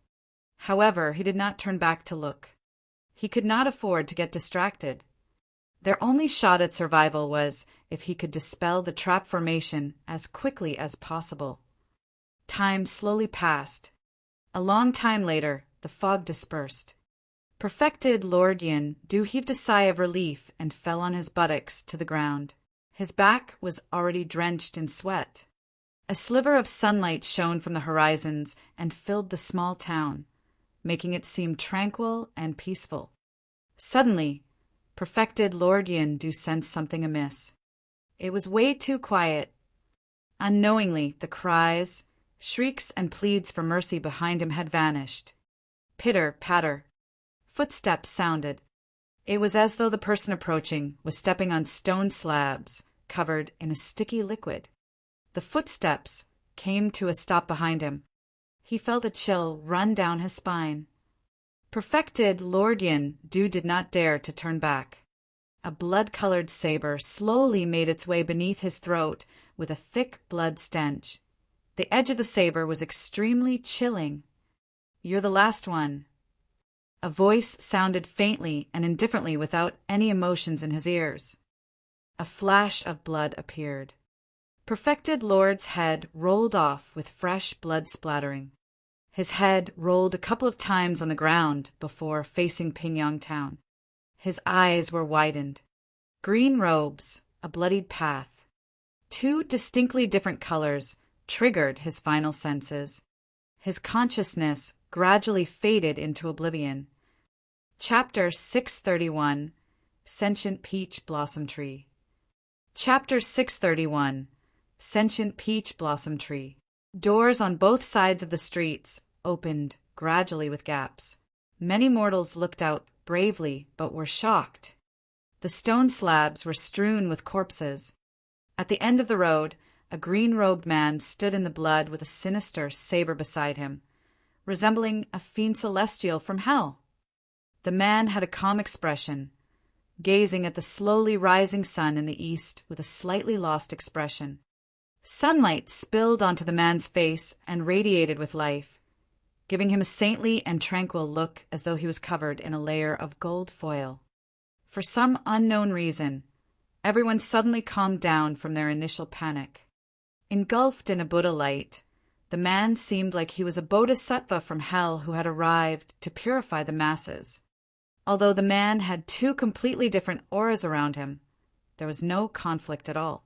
However, he did not turn back to look. He could not afford to get distracted. Their only shot at survival was if he could dispel the trap formation as quickly as possible. Time slowly passed. A long time later, the fog dispersed. Perfected Lord Yin heaved a sigh of relief and fell on his buttocks to the ground. His back was already drenched in sweat. A sliver of sunlight shone from the horizons and filled the small town, making it seem tranquil and peaceful. Suddenly, perfected Lord Yin sensed something amiss. It was way too quiet. Unknowingly, the cries, shrieks, and pleads for mercy behind him had vanished. Pitter, patter. Footsteps sounded. It was as though the person approaching was stepping on stone slabs covered in a sticky liquid. The footsteps came to a stop behind him. He felt a chill run down his spine. Perfected Lord Yin did not dare to turn back. A blood-colored saber slowly made its way beneath his throat with a thick blood stench. The edge of the saber was extremely chilling. "You're the last one." A voice sounded faintly and indifferently without any emotions in his ears. A flash of blood appeared. Perfected Lord's head rolled off with fresh blood splattering. His head rolled a couple of times on the ground before facing Pingyang Town. His eyes were widened. Green robes, a bloodied path. Two distinctly different colors triggered his final senses. His consciousness gradually faded into oblivion. Chapter 631, Sentient Peach Blossom Tree. Chapter 631, Sentient Peach Blossom Tree. Doors on both sides of the streets opened gradually with gaps. Many mortals looked out bravely, but were shocked. The stone slabs were strewn with corpses. At the end of the road, a green-robed man stood in the blood with a sinister saber beside him, resembling a fiend celestial from hell. The man had a calm expression, gazing at the slowly rising sun in the east with a slightly lost expression. Sunlight spilled onto the man's face and radiated with life, giving him a saintly and tranquil look as though he was covered in a layer of gold foil. For some unknown reason, everyone suddenly calmed down from their initial panic. Engulfed in a Buddha light, the man seemed like he was a bodhisattva from hell who had arrived to purify the masses. Although the man had two completely different auras around him, there was no conflict at all.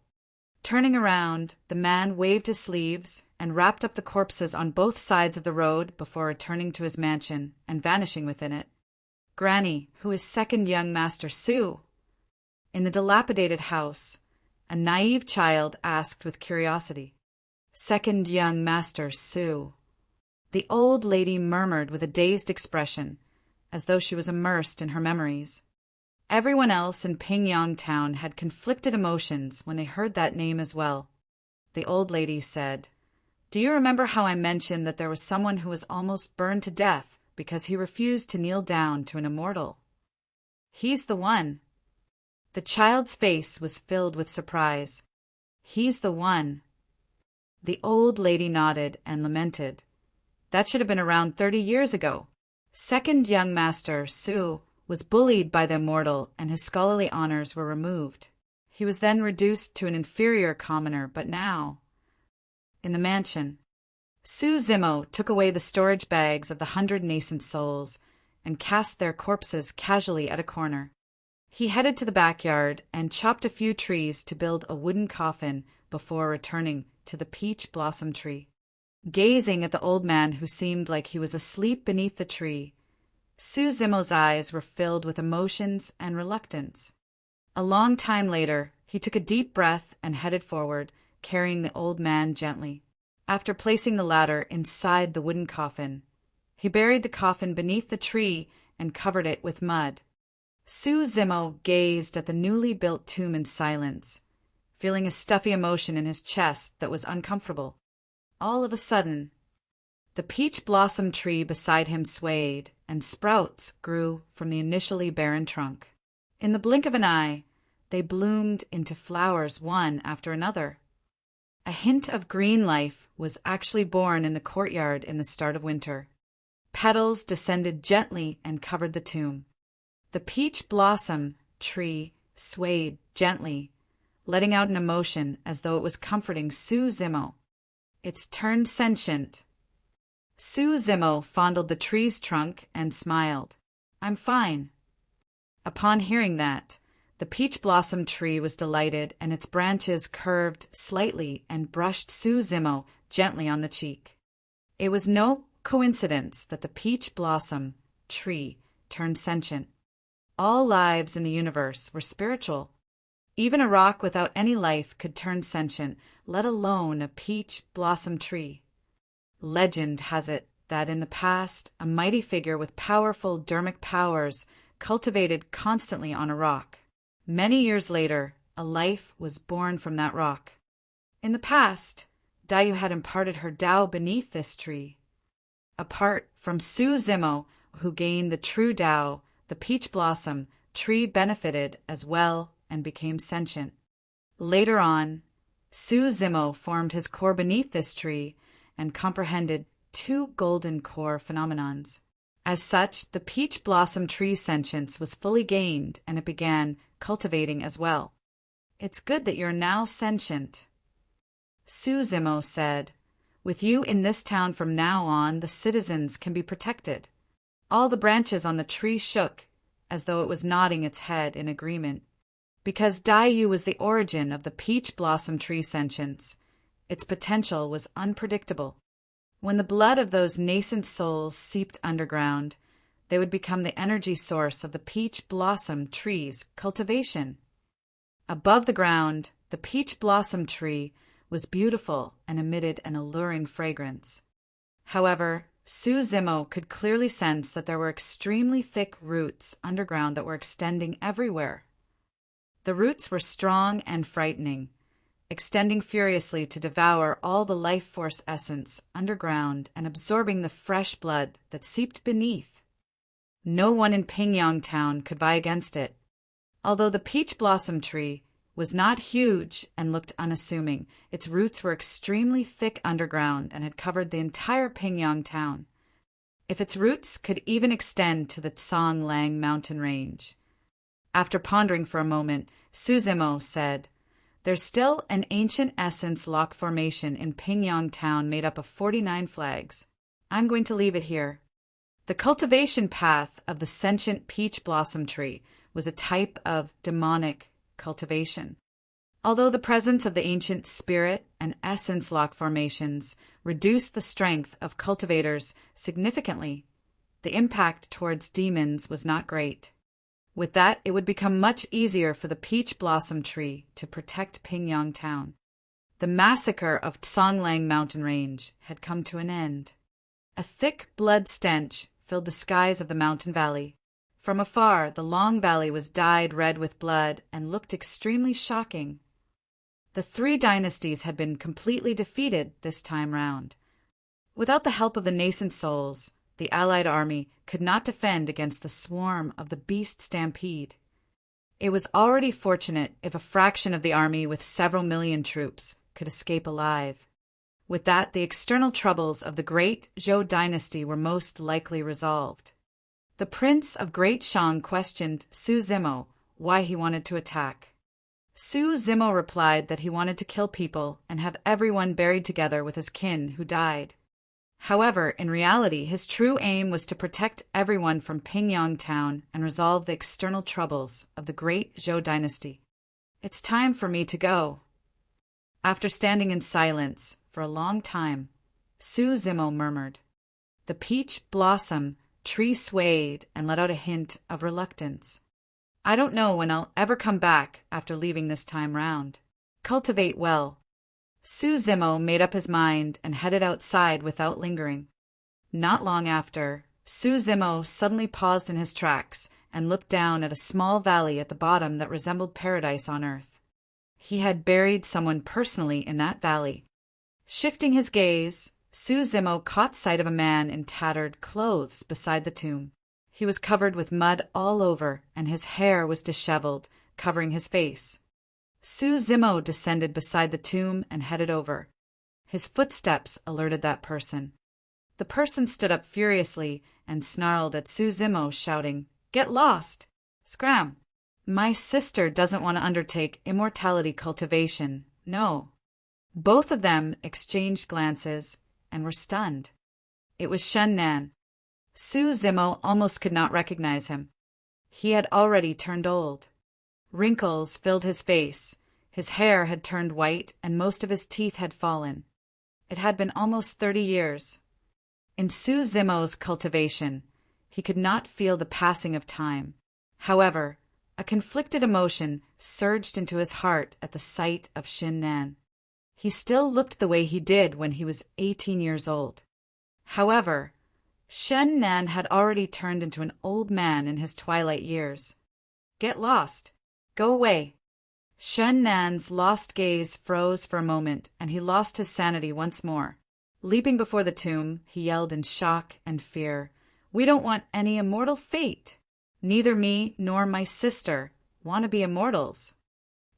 Turning around, the man waved his sleeves and wrapped up the corpses on both sides of the road before returning to his mansion and vanishing within it. Granny, who is second young Master Su? In the dilapidated house, a naive child asked with curiosity. Second young Master Su. The old lady murmured with a dazed expression, as though she was immersed in her memories. Everyone else in Pingyang Town had conflicted emotions when they heard that name as well. The old lady said, "Do you remember how I mentioned that there was someone who was almost burned to death because he refused to kneel down to an immortal?" He's the one. The child's face was filled with surprise. He's the one. The old lady nodded and lamented. That should have been around 30 years ago. Second young master, Su, was bullied by the immortal and his scholarly honors were removed. He was then reduced to an inferior commoner, but now, in the mansion, Su Zimo took away the storage bags of the 100 nascent souls and cast their corpses casually at a corner. He headed to the backyard and chopped a few trees to build a wooden coffin before returning to the peach blossom tree. Gazing at the old man who seemed like he was asleep beneath the tree, Su Zimo's eyes were filled with emotions and reluctance. A long time later, he took a deep breath and headed forward, carrying the old man gently. After placing the latter inside the wooden coffin, he buried the coffin beneath the tree and covered it with mud. Su Zimo gazed at the newly built tomb in silence, feeling a stuffy emotion in his chest that was uncomfortable. All of a sudden, the peach blossom tree beside him swayed, and sprouts grew from the initially barren trunk. In the blink of an eye, they bloomed into flowers one after another. A hint of green life was actually born in the courtyard in the start of winter. Petals descended gently and covered the tomb. The peach blossom tree swayed gently, letting out an emotion as though it was comforting Su Zimo. It's turned sentient. Su Zimo fondled the tree's trunk and smiled. I'm fine. Upon hearing that, the peach blossom tree was delighted and its branches curved slightly and brushed Su Zimo gently on the cheek. It was no coincidence that the peach blossom tree turned sentient. All lives in the universe were spiritual. Even a rock without any life could turn sentient, let alone a peach blossom tree. Legend has it that in the past, a mighty figure with powerful dermic powers cultivated constantly on a rock. Many years later, a life was born from that rock. In the past, Dayu had imparted her Tao beneath this tree. Apart from Su Zimo, who gained the true Tao, the peach blossom tree benefited as well and became sentient. Later on, Su Zimo formed his core beneath this tree and comprehended two golden core phenomenons. As such, the peach blossom tree's sentience was fully gained and it began cultivating as well. It's good that you're now sentient. Su Zimo said, with you in this town from now on, the citizens can be protected. All the branches on the tree shook, as though it was nodding its head in agreement. Because Dayu was the origin of the peach blossom tree sentience, its potential was unpredictable. When the blood of those nascent souls seeped underground, they would become the energy source of the peach blossom tree's cultivation. Above the ground, the peach blossom tree was beautiful and emitted an alluring fragrance. However, Su Zimo could clearly sense that there were extremely thick roots underground that were extending everywhere. The roots were strong and frightening, extending furiously to devour all the life force essence underground and absorbing the fresh blood that seeped beneath. No one in Pingyang Town could vie against it. Although the peach blossom tree was not huge and looked unassuming, its roots were extremely thick underground and had covered the entire Pingyang Town. If its roots could even extend to the Tsonglang mountain range. After pondering for a moment, Su Zimo said, there's still an ancient essence lock formation in Pingyang Town made up of 49 flags. I'm going to leave it here. The cultivation path of the sentient peach blossom tree was a type of demonic cultivation. Although the presence of the ancient spirit and essence lock formations reduced the strength of cultivators significantly, the impact towards demons was not great. With that, it would become much easier for the peach blossom tree to protect Pingyang Town. The massacre of Tsonglang mountain range had come to an end. A thick blood stench filled the skies of the mountain valley. From afar, the long valley was dyed red with blood and looked extremely shocking. The 3 dynasties had been completely defeated this time round. Without the help of the nascent souls, the Allied army could not defend against the swarm of the beast stampede. It was already fortunate if a fraction of the army with several million troops could escape alive. With that, the external troubles of the great Zhou dynasty were most likely resolved. The prince of Great Shang questioned Su Zimo why he wanted to attack. Su Zimo replied that he wanted to kill people and have everyone buried together with his kin who died. However, in reality, his true aim was to protect everyone from Pingyang town and resolve the external troubles of the great Zhou dynasty. "It's time for me to go." After standing in silence for a long time, Su Zimo murmured. The peach blossom tree swayed and let out a hint of reluctance. "I don't know when I'll ever come back after leaving this time round. Cultivate well." Su Zimo made up his mind and headed outside without lingering. Not long after, Su Zimo suddenly paused in his tracks and looked down at a small valley at the bottom that resembled paradise on earth. He had buried someone personally in that valley. Shifting his gaze, Su Zimo caught sight of a man in tattered clothes beside the tomb. He was covered with mud all over, and his hair was disheveled, covering his face. Su Zimo descended beside the tomb and headed over. His footsteps alerted that person. The person stood up furiously and snarled at Su Zimo, shouting, "Get lost! Scram! My sister doesn't want to undertake immortality cultivation, no." Both of them exchanged glances and were stunned. It was Shen Nan. Su Zimo almost could not recognize him. He had already turned old. Wrinkles filled his face, his hair had turned white, and most of his teeth had fallen. It had been almost 30 years. In Su Zimo's cultivation, he could not feel the passing of time. However, a conflicted emotion surged into his heart at the sight of Shen Nan. He still looked the way he did when he was 18 years old. However, Shen Nan had already turned into an old man in his twilight years. "Get lost! Go away!" Shen Nan's lost gaze froze for a moment, and he lost his sanity once more. Leaping before the tomb, he yelled in shock and fear, "We don't want any immortal fate! Neither me nor my sister want to be immortals."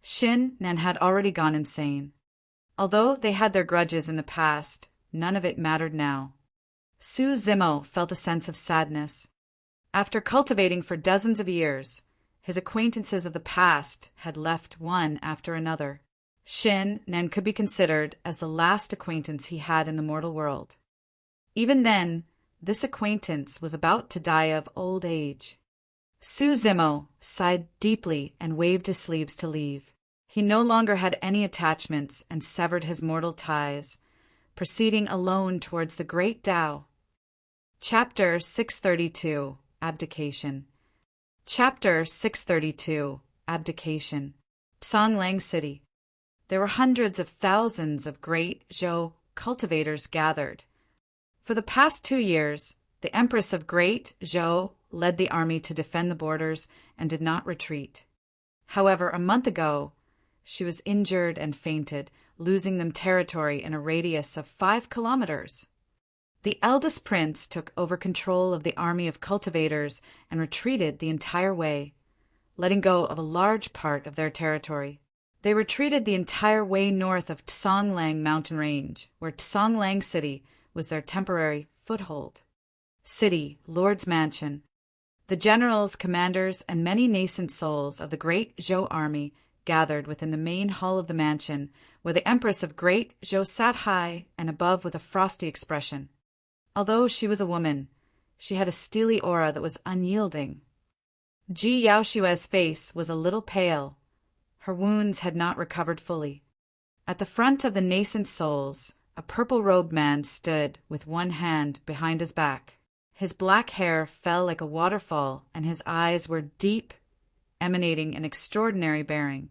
Shen Nan had already gone insane. Although they had their grudges in the past, none of it mattered now. Su Zimo felt a sense of sadness. After cultivating for dozens of years, his acquaintances of the past had left one after another. Shen Nan could be considered as the last acquaintance he had in the mortal world. Even then, this acquaintance was about to die of old age. Su Zimo sighed deeply and waved his sleeves to leave. He no longer had any attachments and severed his mortal ties, proceeding alone towards the great Tao. Chapter 632, Abdication. Chapter 632, Abdication. Songlang City. There were hundreds of thousands of great Zhou cultivators gathered. For the past 2 years, the Empress of Great Zhou led the army to defend the borders and did not retreat. However, a month ago, she was injured and fainted, losing them territory in a radius of 5 kilometers. The eldest prince took over control of the army of cultivators and retreated the entire way, letting go of a large part of their territory. They retreated the entire way north of Songlang mountain range, where Songlang City was their temporary foothold. City, Lord's Mansion. The generals, commanders, and many nascent souls of the great Zhou army gathered within the main hall of the mansion, where the Empress of Great Zhou sat high and above with a frosty expression. Although she was a woman, she had a steely aura that was unyielding. Ji Yaoshue's face was a little pale. Her wounds had not recovered fully. At the front of the nascent souls, a purple-robed man stood with one hand behind his back. His black hair fell like a waterfall, and his eyes were deep, emanating an extraordinary bearing.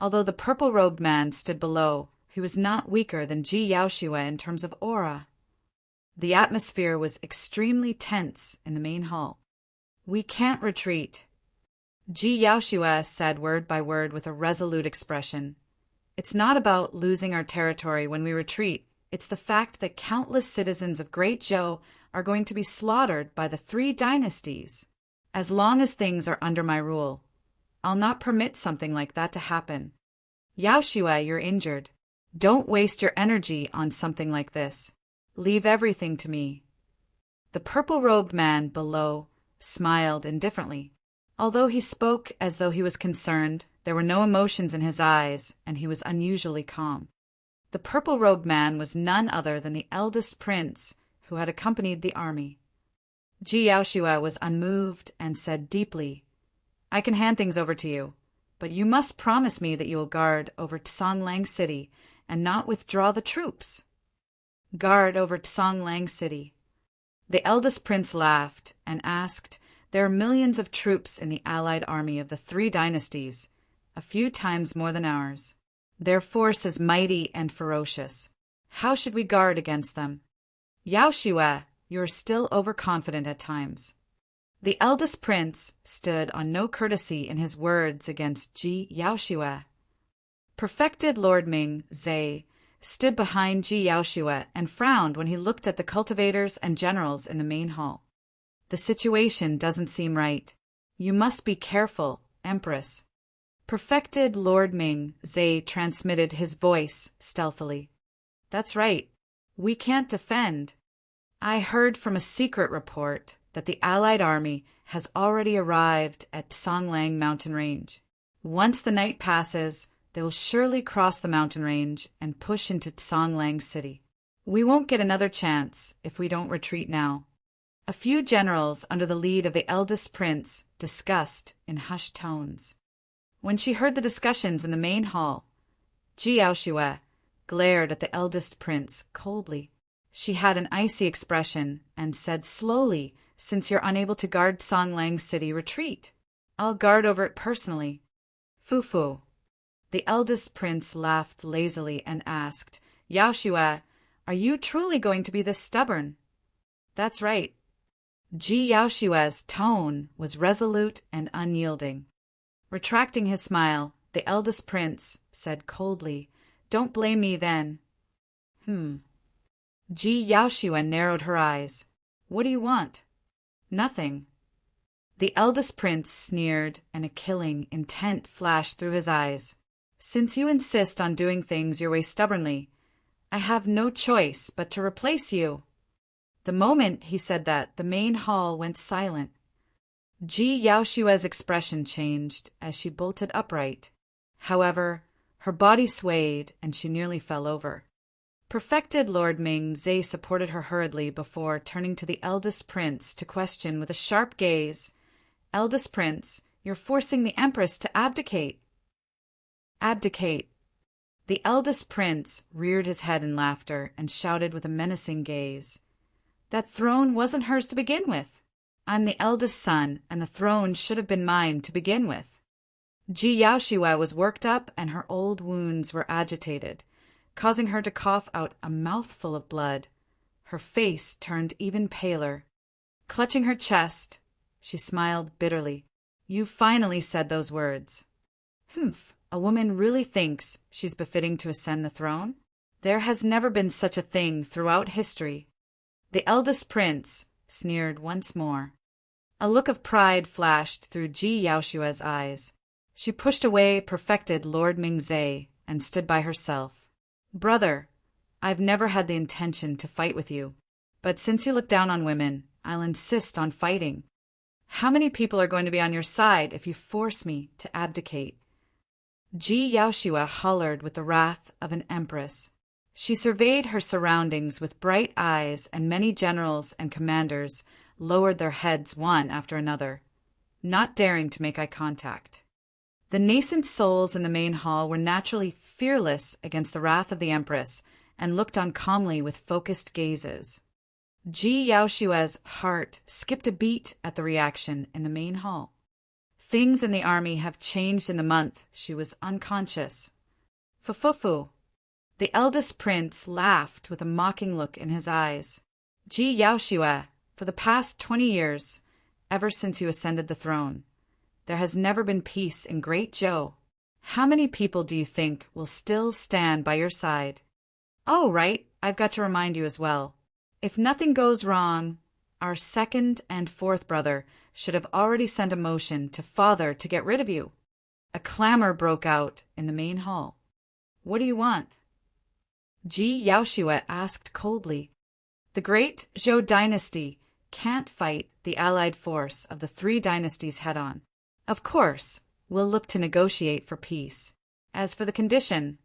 Although the purple-robed man stood below, he was not weaker than Ji Yaoshue in terms of aura. The atmosphere was extremely tense in the main hall. "We can't retreat," Ji Yaoshue said word by word with a resolute expression. "It's not about losing our territory when we retreat. It's the fact that countless citizens of Great Zhou are going to be slaughtered by the 3 dynasties. As long as things are under my rule, I'll not permit something like that to happen. Yao Xue, you're injured. Don't waste your energy on something like this. Leave everything to me. The purple-robed man below smiled indifferently. Although he spoke as though he was concerned, there were no emotions in his eyes, and he was unusually calm. The purple-robed man was none other than the eldest prince who had accompanied the army. Ji Yaoxue was unmoved and said deeply, I can hand things over to you, but you must promise me that you will guard over Tsonglang City and not withdraw the troops. Guard over Tsonglang City. The eldest prince laughed and asked, There are millions of troops in the allied army of the 3 dynasties, a few times more than ours. Their force is mighty and ferocious. How should we guard against them? Yao Xue, you are still overconfident at times. The eldest prince stood on no courtesy in his words against Ji Yaoxue. Perfected Lord Ming Zhe stood behind Ji Yaoxue and frowned when he looked at the cultivators and generals in the main hall. The situation doesn't seem right. You must be careful, Empress. Perfected Lord Ming Zhe transmitted his voice stealthily. That's right. We can't defend. I heard from a secret report that the Allied army has already arrived at Tsonglang mountain range. Once the night passes, they will surely cross the mountain range and push into Tsonglang City. We won't get another chance if we don't retreat now. A few generals under the lead of the eldest prince discussed in hushed tones. When she heard the discussions in the main hall, Ji Yaoxue glared at the eldest prince coldly. She had an icy expression and said slowly, Since you're unable to guard Tsonglang City, retreat. I'll guard over it personally. Fufu. The eldest prince laughed lazily and asked, Yao Xue, are you truly going to be this stubborn? That's right. Ji Yaoxue's tone was resolute and unyielding. Retracting his smile, the eldest prince said coldly, Don't blame me then. Ji Yaoxue narrowed her eyes. What do you want? Nothing. The eldest prince sneered, and a killing intent flashed through his eyes. Since you insist on doing things your way stubbornly, I have no choice but to replace you. The moment he said that, the main hall went silent. Ji Yaoxue's expression changed as she bolted upright. However, her body swayed and she nearly fell over. Perfected Lord Ming Zhe supported her hurriedly before turning to the eldest prince to question with a sharp gaze, Eldest prince, you're forcing the empress to abdicate. Abdicate. The eldest prince reared his head in laughter and shouted with a menacing gaze, That throne wasn't hers to begin with. I'm the eldest son, and the throne should have been mine to begin with. Ji Yaoxue was worked up, and her old wounds were agitated, causing her to cough out a mouthful of blood. Her face turned even paler. Clutching her chest, she smiled bitterly. You finally said those words. A woman really thinks she's befitting to ascend the throne? There has never been such a thing throughout history. The eldest prince sneered once more. A look of pride flashed through Ji Yaoxue's eyes. She pushed away perfected Lord Ming Zhe and stood by herself. Brother, I've never had the intention to fight with you, but since you look down on women, I'll insist on fighting. How many people are going to be on your side if you force me to abdicate? Ji Yaoxue hollered with the wrath of an empress. She surveyed her surroundings with bright eyes, and many generals and commanders lowered their heads one after another, not daring to make eye contact. The nascent souls in the main hall were naturally fearless against the wrath of the empress and looked on calmly with focused gazes. Ji Yaoxue's heart skipped a beat at the reaction in the main hall. Things in the army have changed in the month she was unconscious. Fufufu. The eldest prince laughed with a mocking look in his eyes. Ji Yaoxue, for the past 20 years, ever since you ascended the throne, there has never been peace in Great Zhou. How many people do you think will still stand by your side? Oh, right, I've got to remind you as well. If nothing goes wrong, our second and fourth brother should have already sent a motion to father to get rid of you. A clamor broke out in the main hall. What do you want? Ji Yaoshua asked coldly. The great Zhou dynasty can't fight the allied force of the three dynasties head-on. Of course, we'll look to negotiate for peace. As for the condition...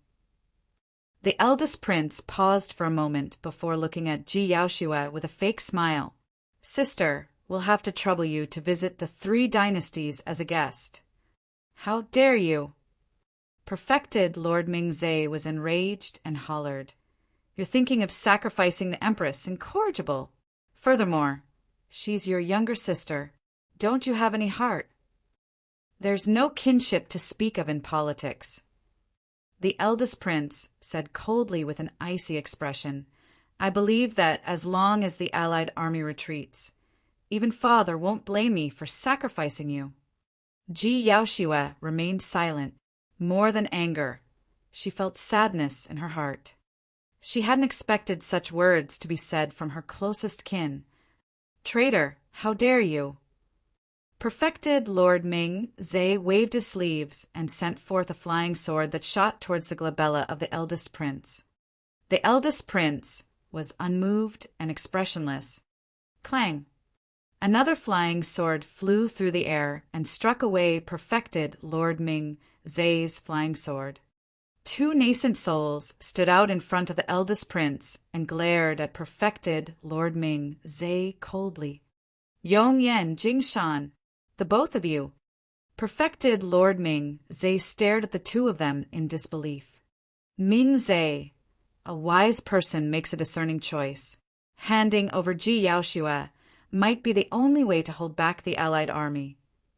The eldest prince paused for a moment before looking at Ji Yaoshua with a fake smile. Sister, we'll have to trouble you to visit the three dynasties as a guest. How dare you? Perfected Lord Mingzhe was enraged and hollered. You're thinking of sacrificing the Empress, incorrigible. Furthermore, she's your younger sister. Don't you have any heart? There's no kinship to speak of in politics. The eldest prince said coldly with an icy expression, I believe that as long as the allied army retreats, even father won't blame me for sacrificing you. Ji Yaoshua remained silent, more than anger. She felt sadness in her heart. She hadn't expected such words to be said from her closest kin. Traitor, how dare you? Perfected Lord Ming-Zhe waved his sleeves and sent forth a flying sword that shot towards the glabella of the eldest prince. The eldest prince was unmoved and expressionless. Clang! Another flying sword flew through the air and struck away Perfected Lord Ming-Zhe's flying sword. Two nascent souls stood out in front of the eldest prince and glared at Perfected Lord Ming-Zhe coldly. Yongyan Jingshan, the both of you. Perfected Lord Ming-Zhe stared at the two of them in disbelief. Ming-Zhe, a wise person makes a discerning choice. Handing over Ji Yaoshua might be the only way to hold back the allied army.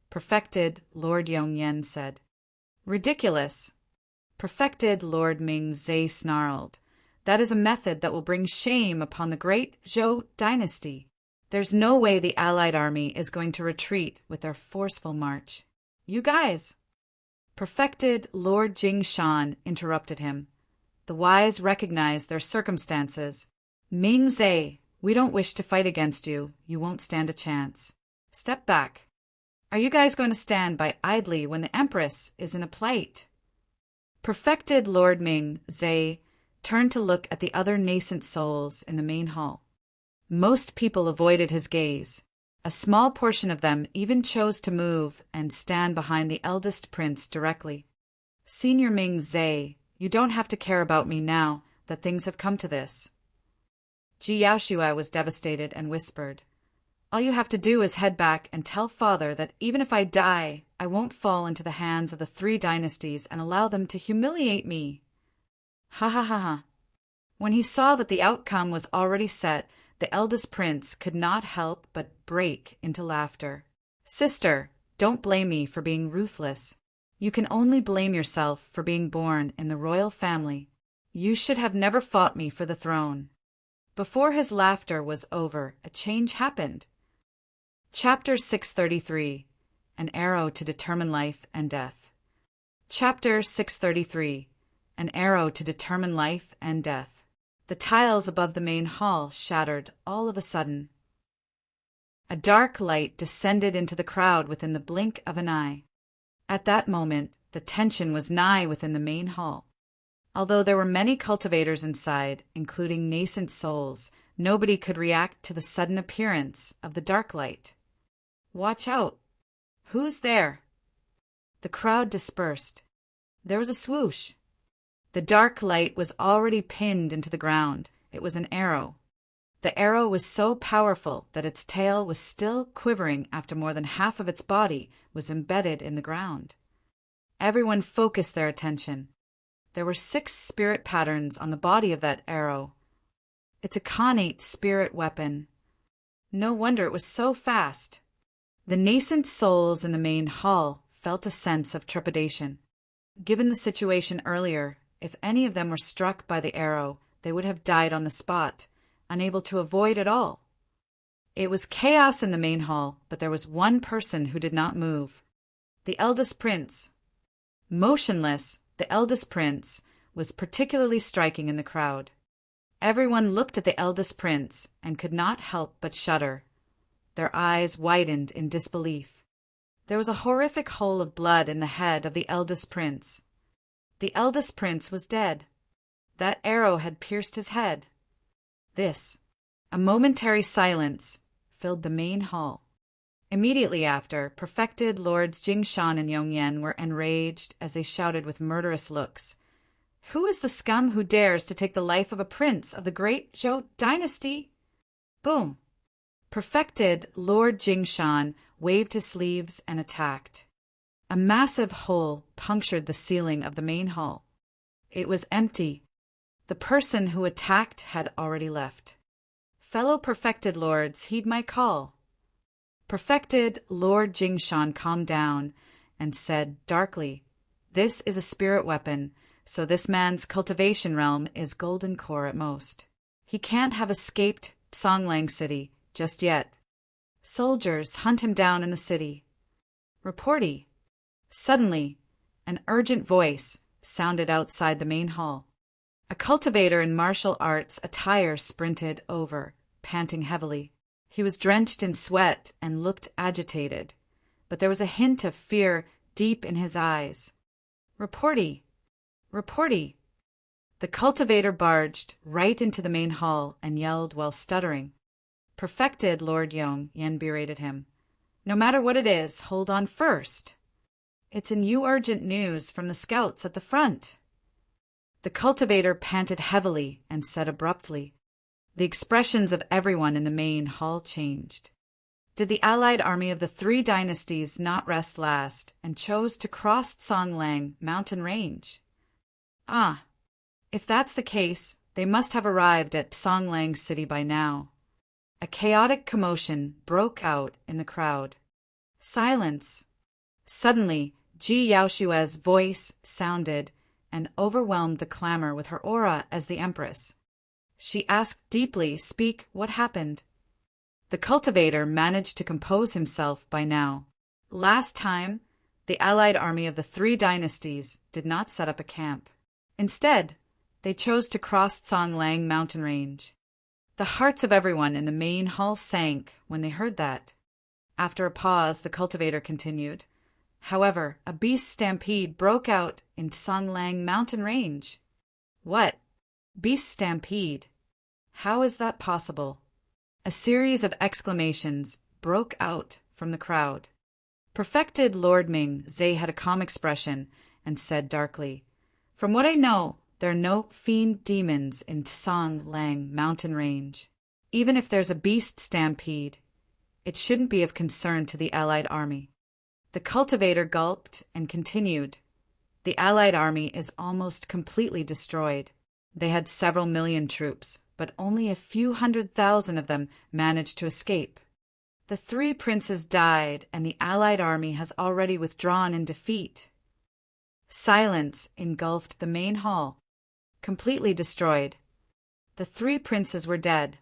Perfected Lord Yongyan said. Ridiculous. Perfected Lord Ming-Zhe snarled. That is a method that will bring shame upon the great Zhou dynasty. There's no way the allied army is going to retreat with their forceful march. You guys! Perfected Lord Jingshan interrupted him. The wise recognized their circumstances. Ming-Zhe, we don't wish to fight against you. You won't stand a chance. Step back. Are you guys going to stand by idly when the Empress is in a plight? Perfected Lord Ming-Zhe turned to look at the other nascent souls in the main hall. Most people avoided his gaze. A small portion of them even chose to move and stand behind the eldest prince directly. Senior Ming-Zhe, you don't have to care about me now that things have come to this. Ji Yaoshua was devastated and whispered, All you have to do is head back and tell father that even if I die, I won't fall into the hands of the three dynasties and allow them to humiliate me. Ha ha ha ha. When he saw that the outcome was already set, the eldest prince could not help but break into laughter. Sister, don't blame me for being ruthless. You can only blame yourself for being born in the royal family. You should have never fought me for the throne. Before his laughter was over, a change happened. Chapter 633. An Arrow to Determine Life and Death. Chapter 633. An Arrow to Determine Life and Death. The tiles above the main hall shattered all of a sudden. A dark light descended into the crowd within the blink of an eye. At that moment, the tension was nigh within the main hall. Although there were many cultivators inside, including nascent souls, nobody could react to the sudden appearance of the dark light. Watch out! Who's there? The crowd dispersed. There was a swoosh. The dark light was already pinned into the ground. It was an arrow. The arrow was so powerful that its tail was still quivering after more than half of its body was embedded in the ground. Everyone focused their attention. There were 6 spirit patterns on the body of that arrow. It's a connate spirit weapon. No wonder it was so fast. The nascent souls in the main hall felt a sense of trepidation. Given the situation earlier, if any of them were struck by the arrow, they would have died on the spot, unable to avoid it all. It was chaos in the main hall, but there was one person who did not move. The eldest prince. Motionless, the eldest prince was particularly striking in the crowd. Everyone looked at the eldest prince and could not help but shudder. Their eyes widened in disbelief. There was a horrific hole of blood in the head of the eldest prince. The eldest prince was dead. That arrow had pierced his head. A momentary silence, filled the main hall. Immediately after, perfected Lords Jingshan and Yongyan were enraged as they shouted with murderous looks, "Who is the scum who dares to take the life of a prince of the great Zhou dynasty?" Boom! Perfected Lord Jingshan waved his sleeves and attacked. A massive hole punctured the ceiling of the main hall. It was empty. The person who attacked had already left. "Fellow perfected lords, heed my call." Perfected Lord Jingshan calmed down and said darkly, "This is a spirit weapon, so this man's cultivation realm is golden core at most. He can't have escaped Songlang City just yet. Soldiers, hunt him down in the city. Reporty." Suddenly, an urgent voice sounded outside the main hall. A cultivator in martial arts attire sprinted over, panting heavily. He was drenched in sweat and looked agitated, but there was a hint of fear deep in his eyes. "Reporty! Reporty!" The cultivator barged right into the main hall and yelled while stuttering. "Perfected Lord Yen berated him. "No matter what it is, hold on first. It's a new urgent news from the scouts at the front." The cultivator panted heavily and said abruptly. The expressions of everyone in the main hall changed. Did the allied army of the three dynasties not rest last and chose to cross Songlang mountain range? Ah, if that's the case, they must have arrived at Songlang City by now. A chaotic commotion broke out in the crowd. Silence! Suddenly, Ji Yaoshue's voice sounded and overwhelmed the clamor with her aura as the empress. She asked deeply, "Speak, what happened?" The cultivator managed to compose himself by now. Last time, the allied army of the three dynasties did not set up a camp. Instead, they chose to cross Songlang mountain range. The hearts of everyone in the main hall sank when they heard that. After a pause, the cultivator continued, "However, a beast stampede broke out in Songlang mountain range." "What? Beast stampede? How is that possible?" A series of exclamations broke out from the crowd. Perfected Lord Ming Zhe had a calm expression and said darkly, "From what I know, there are no fiend demons in Songlang mountain range. Even if there's a beast stampede, it shouldn't be of concern to the allied army." The cultivator gulped and continued, "The allied army is almost completely destroyed. They had several million troops, but only a few 100,000 of them managed to escape. The three princes died, and the allied army has already withdrawn in defeat." Silence engulfed the main hall. Completely destroyed. The three princes were dead.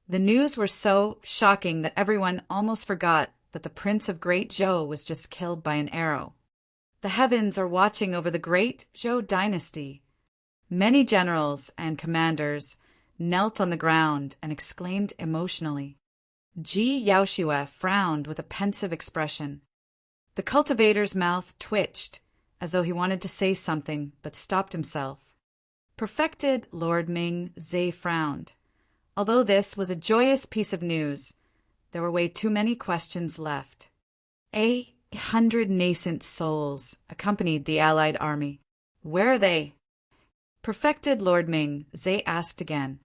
The news was so shocking that everyone almost forgot that the Prince of Great Zhou was just killed by an arrow. The heavens are watching over the great Zhou dynasty. Many generals and commanders knelt on the ground and exclaimed emotionally. Ji Yaoshue frowned with a pensive expression. The cultivator's mouth twitched, as though he wanted to say something, but stopped himself. Perfected Lord Ming Zhe frowned. Although this was a joyous piece of news, there were way too many questions left. 100 nascent souls accompanied the allied army. Where are they? Perfected Lord Ming Zhe asked again.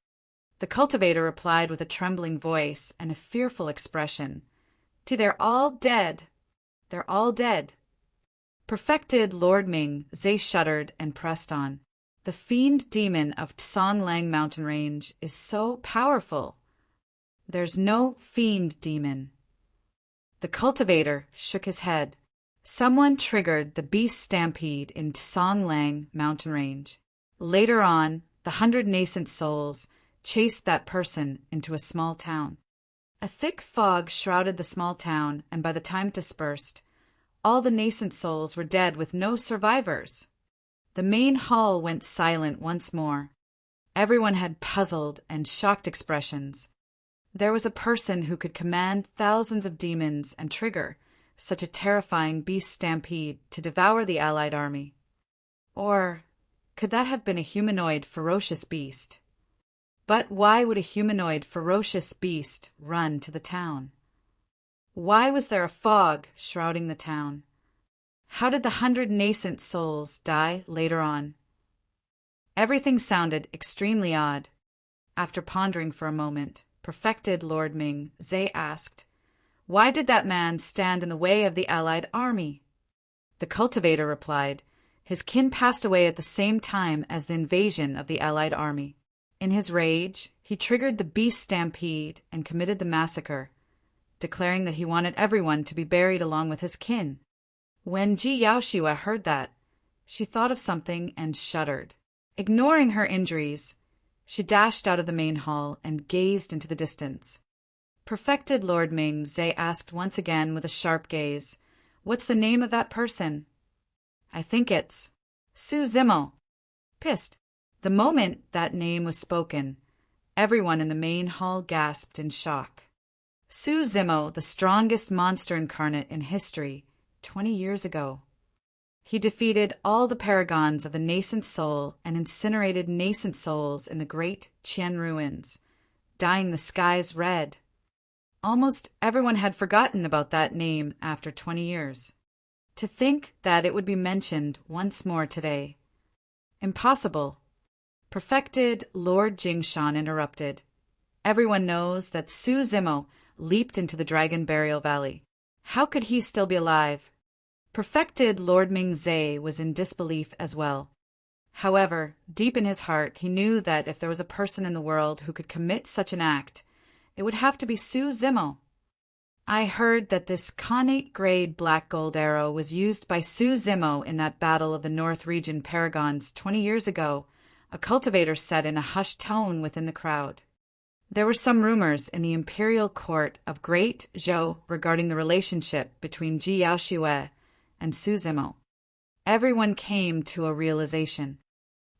The cultivator replied with a trembling voice and a fearful expression. They're all dead. They're all dead. Perfected Lord Ming Zhe shuddered and pressed on. The fiend demon of Songlang mountain range is so powerful. There's no fiend demon. The cultivator shook his head. Someone triggered the beast stampede in Songlang mountain range. Later on, the 100 nascent souls chased that person into a small town. A thick fog shrouded the small town, and by the time it dispersed, all the nascent souls were dead with no survivors. The main hall went silent once more. Everyone had puzzled and shocked expressions. There was a person who could command thousands of demons and trigger such a terrifying beast stampede to devour the Allied army. Or could that have been a humanoid ferocious beast? But why would a humanoid ferocious beast run to the town? Why was there a fog shrouding the town? How did the 100 nascent souls die later on? Everything sounded extremely odd. After pondering for a moment, Perfected Lord Ming Zhe asked, "Why did that man stand in the way of the Allied army?" The cultivator replied, "His kin passed away at the same time as the invasion of the Allied army. In his rage, he triggered the beast stampede and committed the massacre, declaring that he wanted everyone to be buried along with his kin." When Ji Yaoshua heard that, she thought of something and shuddered. Ignoring her injuries, she dashed out of the main hall and gazed into the distance. Perfected Lord Ming Zhe asked once again with a sharp gaze, "What's the name of that person?" "I think it's Su Zimo." Pissed. The moment that name was spoken, everyone in the main hall gasped in shock. Su Zimo, the strongest monster incarnate in history, 20 years ago. He defeated all the paragons of the nascent soul and incinerated nascent souls in the great Qian ruins, dyeing the skies red. Almost everyone had forgotten about that name after 20 years. To think that it would be mentioned once more today. Impossible. Perfected Lord Jingshan interrupted. Everyone knows that Su Zimo leaped into the Dragon Burial Valley. How could he still be alive? Perfected Lord Ming Zhe was in disbelief as well. However, deep in his heart, he knew that if there was a person in the world who could commit such an act, it would have to be Su Zimo. "I heard that this connate grade black gold arrow was used by Su Zimo in that battle of the North Region Paragons 20 years ago," a cultivator said in a hushed tone within the crowd. There were some rumors in the imperial court of Great Zhou regarding the relationship between Ji Yaoshue and Su Zimo. Everyone came to a realization.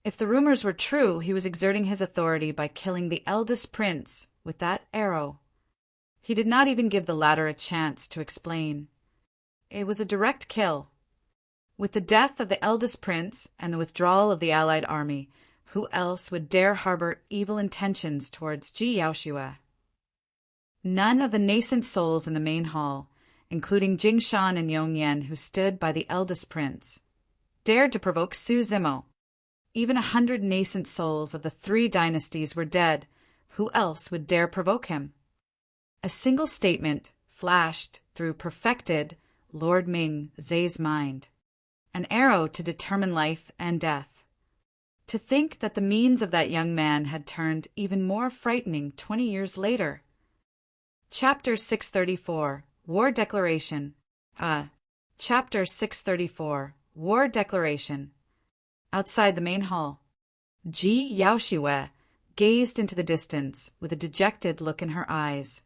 If the rumors were true, he was exerting his authority by killing the eldest prince with that arrow. He did not even give the latter a chance to explain. It was a direct kill. With the death of the eldest prince and the withdrawal of the Allied army, who else would dare harbor evil intentions towards Ji Yaoshue? None of the nascent souls in the main hall, including Jingshan and Yongyan, who stood by the eldest prince, dared to provoke Su Zimo. Even 100 nascent souls of the 3 dynasties were dead. Who else would dare provoke him? A single statement flashed through Perfected Lord Ming Zhe's mind. An arrow to determine life and death. To think that the means of that young man had turned even more frightening 20 years later. Chapter 634. War Declaration. Chapter 634. War Declaration. Outside the main hall, Ji Yaoshue gazed into the distance with a dejected look in her eyes.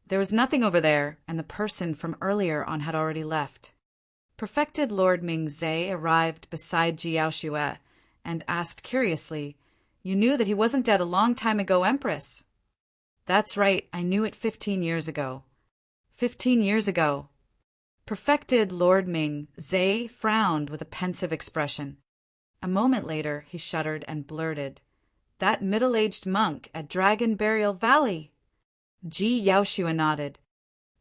There was nothing over there, and the person from earlier on had already left. Perfected Lord Ming Zhe arrived beside Ji Yaoshue and asked curiously, "You knew that he wasn't dead a long time ago, Empress?" "That's right, I knew it 15 years ago. 15 years ago." Perfected Lord Ming Zhe frowned with a pensive expression. A moment later, he shuddered and blurted, "That middle-aged monk at Dragon Burial Valley!" Ji Yaoshua nodded.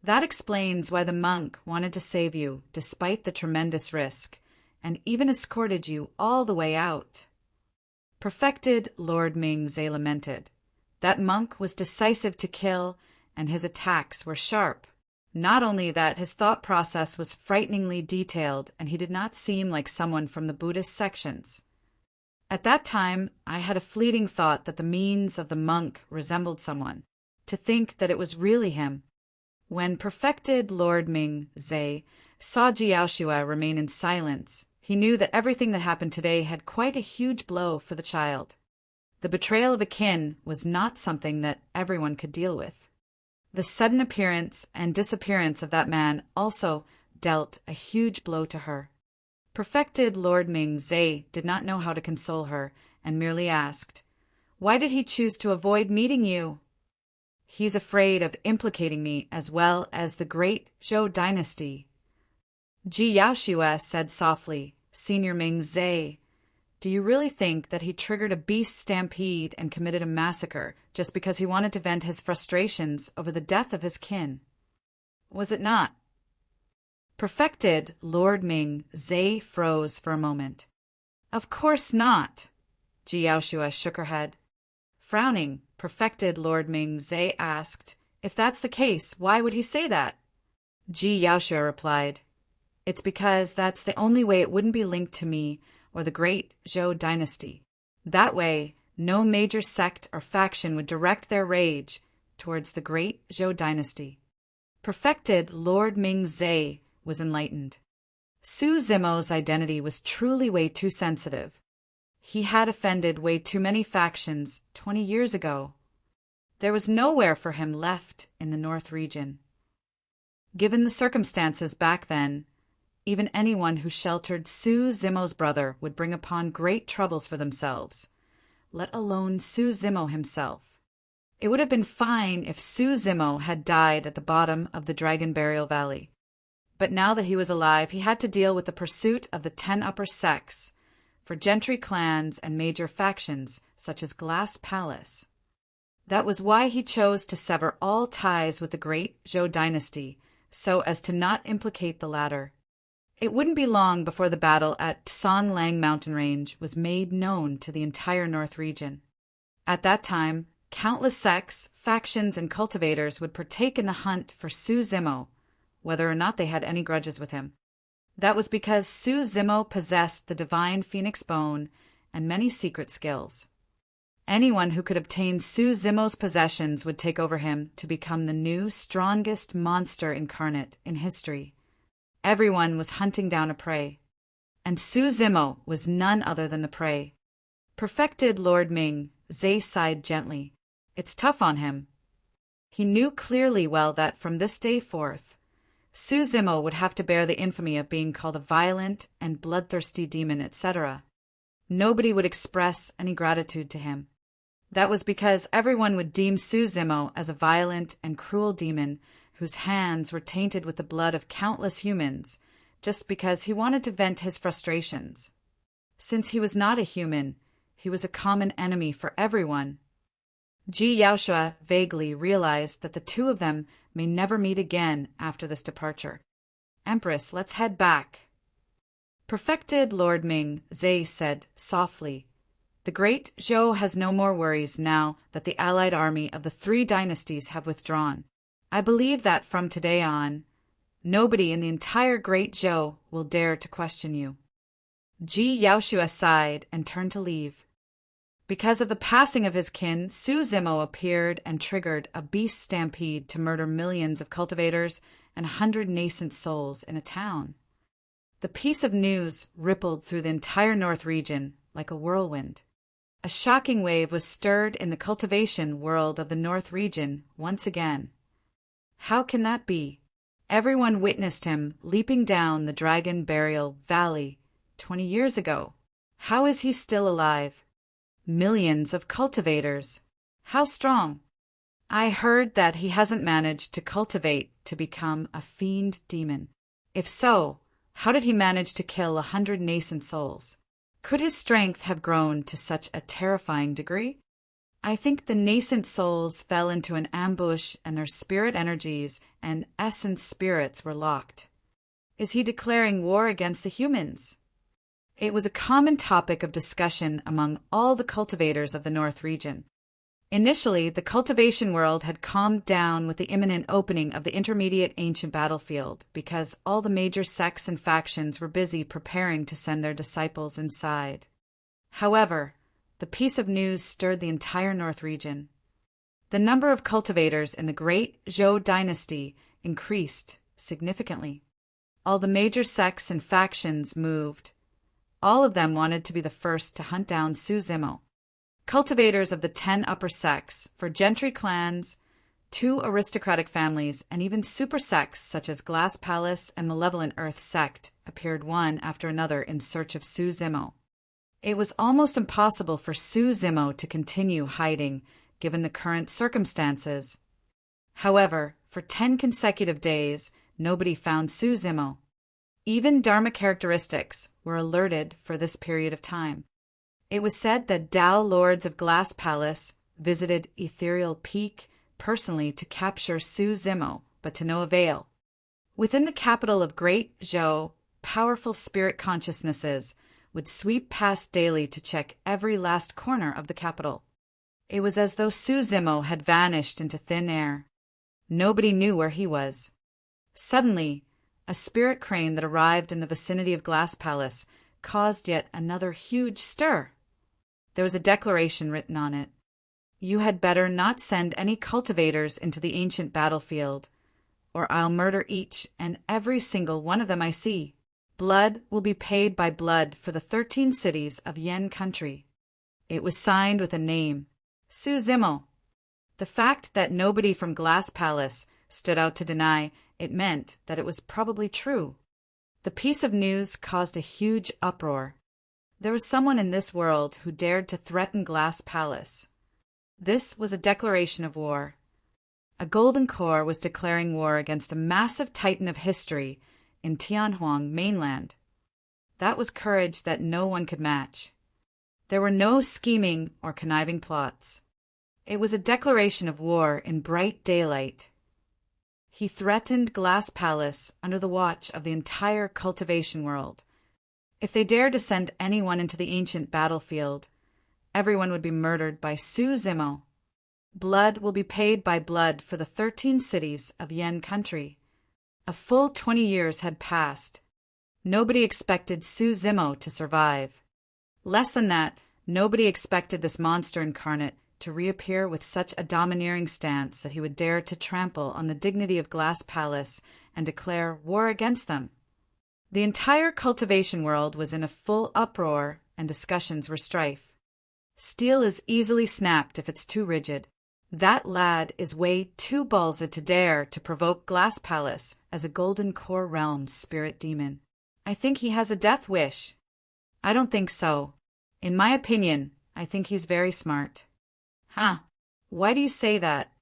"That explains why the monk wanted to save you despite the tremendous risk, and even escorted you all the way out." Perfected Lord Ming Zhe lamented. That monk was decisive to kill, and his attacks were sharp. Not only that, his thought process was frighteningly detailed, and he did not seem like someone from the Buddhist sections. At that time, I had a fleeting thought that the means of the monk resembled someone, to think that it was really him. When Perfected Lord Ming Zhe saw Ji Yaoshua remain in silence, he knew that everything that happened today had quite a huge blow for the child. The betrayal of a kin was not something that everyone could deal with. The sudden appearance and disappearance of that man also dealt a huge blow to her. Perfected Lord Ming Zhe did not know how to console her, and merely asked, Why did he choose to avoid meeting you? He's afraid of implicating me as well as the great Zhou dynasty. Ji Yaoshua said softly, Senior Ming Zhe, do you really think that he triggered a beast stampede and committed a massacre just because he wanted to vent his frustrations over the death of his kin? Was it not? Perfected Lord Ming Zhe froze for a moment. Of course not. Ji Yaoshua shook her head. Frowning, Perfected Lord Ming Zhe asked, if that's the case, why would he say that? Ji Yaoshua replied, it's because that's the only way it wouldn't be linked to me or the great Zhou dynasty. That way, no major sect or faction would direct their rage towards the great Zhou dynasty. Perfected Lord Ming Zhe was enlightened. Su Zimo's identity was truly way too sensitive. He had offended way too many factions 20 years ago. There was nowhere for him left in the North region. Given the circumstances back then, even anyone who sheltered Su Zimo's brother would bring upon great troubles for themselves, let alone Su Zimo himself. It would have been fine if Su Zimo had died at the bottom of the Dragon Burial Valley. But now that he was alive, he had to deal with the pursuit of the 10 upper sects for gentry clans and major factions such as Glass Palace. That was why he chose to sever all ties with the great Zhou dynasty so as to not implicate the latter. It wouldn't be long before the battle at San Lang mountain range was made known to the entire North region. At that time, countless sects, factions, and cultivators would partake in the hunt for Su Zimo, whether or not they had any grudges with him. That was because Su Zimo possessed the divine phoenix bone and many secret skills. Anyone who could obtain Su Zimo's possessions would take over him to become the new, strongest monster incarnate in history. Everyone was hunting down a prey, and Su Zimo was none other than the prey. Perfected Lord Ming Zhe sighed gently. It's tough on him. He knew clearly well that from this day forth, Su Zimo would have to bear the infamy of being called a violent and bloodthirsty demon, etc. Nobody would express any gratitude to him. That was because everyone would deem Su Zimo as a violent and cruel demon whose hands were tainted with the blood of countless humans, just because he wanted to vent his frustrations. Since he was not a human, he was a common enemy for everyone. Ji Yaoshua vaguely realized that the two of them may never meet again after this departure. Empress, let's head back. Perfected Lord Ming Zhe said softly, the great Zhou has no more worries now that the allied army of the 3 dynasties have withdrawn. I believe that from today on, nobody in the entire great Zhou will dare to question you. Ji Yaoshua sighed and turned to leave. Because of the passing of his kin, Su Zimo appeared and triggered a beast stampede to murder millions of cultivators and 100 nascent souls in a town. The piece of news rippled through the entire North region like a whirlwind. A shocking wave was stirred in the cultivation world of the North region once again. How can that be? Everyone witnessed him leaping down the Dragon Burial Valley 20 years ago. How is he still alive? Millions of cultivators. How strong? I heard that he hasn't managed to cultivate to become a fiend demon. If so, how did he manage to kill 100 nascent souls? Could his strength have grown to such a terrifying degree? I think the nascent souls fell into an ambush and their spirit energies and essence spirits were locked. Is he declaring war against the humans? It was a common topic of discussion among all the cultivators of the North region. Initially, the cultivation world had calmed down with the imminent opening of the intermediate ancient battlefield because all the major sects and factions were busy preparing to send their disciples inside. However, the piece of news stirred the entire North region. The number of cultivators in the great Zhou dynasty increased significantly. All the major sects and factions moved. All of them wanted to be the first to hunt down Su Zimo. Cultivators of the 10 upper sects, for gentry clans, 2 aristocratic families, and even super sects such as Glass Palace and Malevolent Earth sect appeared one after another in search of Su Zimo. It was almost impossible for Su Zimo to continue hiding, given the current circumstances. However, for 10 consecutive days, nobody found Su Zimo. Even Dharma characteristics were alerted for this period of time. It was said that Tao lords of Glass Palace visited Ethereal Peak personally to capture Su Zimo, but to no avail. Within the capital of Great Zhou, powerful spirit consciousnesses would sweep past daily to check every last corner of the capital. It was as though Su Zimo had vanished into thin air. Nobody knew where he was. Suddenly, a spirit crane that arrived in the vicinity of Glass Palace caused yet another huge stir. There was a declaration written on it. You had better not send any cultivators into the ancient battlefield, or I'll murder each and every single one of them I see. Blood will be paid by blood for the 13 cities of Yen country. It was signed with a name, Su Zimo. The fact that nobody from Glass Palace stood out to deny it meant that it was probably true. The piece of news caused a huge uproar. There was someone in this world who dared to threaten Glass Palace. This was a declaration of war. A golden core was declaring war against a massive titan of history in Tianhuang mainland. That was courage that no one could match. There were no scheming or conniving plots. It was a declaration of war in bright daylight. He threatened Glass Palace under the watch of the entire cultivation world. If they dared to send anyone into the ancient battlefield, everyone would be murdered by Su Zimo. Blood will be paid by blood for the 13 cities of Yen country. A full 20 years had passed. Nobody expected Su Zimo to survive. Less than that, nobody expected this monster incarnate to reappear with such a domineering stance that he would dare to trample on the dignity of Glass Palace and declare war against them. The entire cultivation world was in a full uproar and discussions were strife. Steel is easily snapped if it's too rigid. That lad is way too ballsy to dare to provoke Glass Palace as a Golden Core Realm spirit demon. I think he has a death wish. I don't think so. In my opinion, I think he's very smart. Huh? Why do you say that?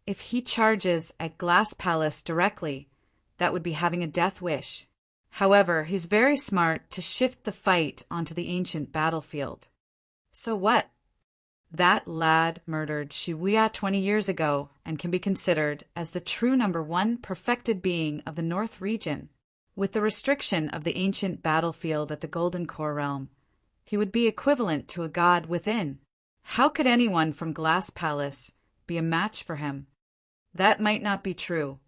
If he charges at Glass Palace directly, that would be having a death wish. However, he's very smart to shift the fight onto the ancient battlefield. So what? That lad murdered Shibuya 20 years ago and can be considered as the true #1 perfected being of the North region. With the restriction of the ancient battlefield at the Golden Core Realm, he would be equivalent to a god within. How could anyone from Glass Palace be a match for him? That might not be true.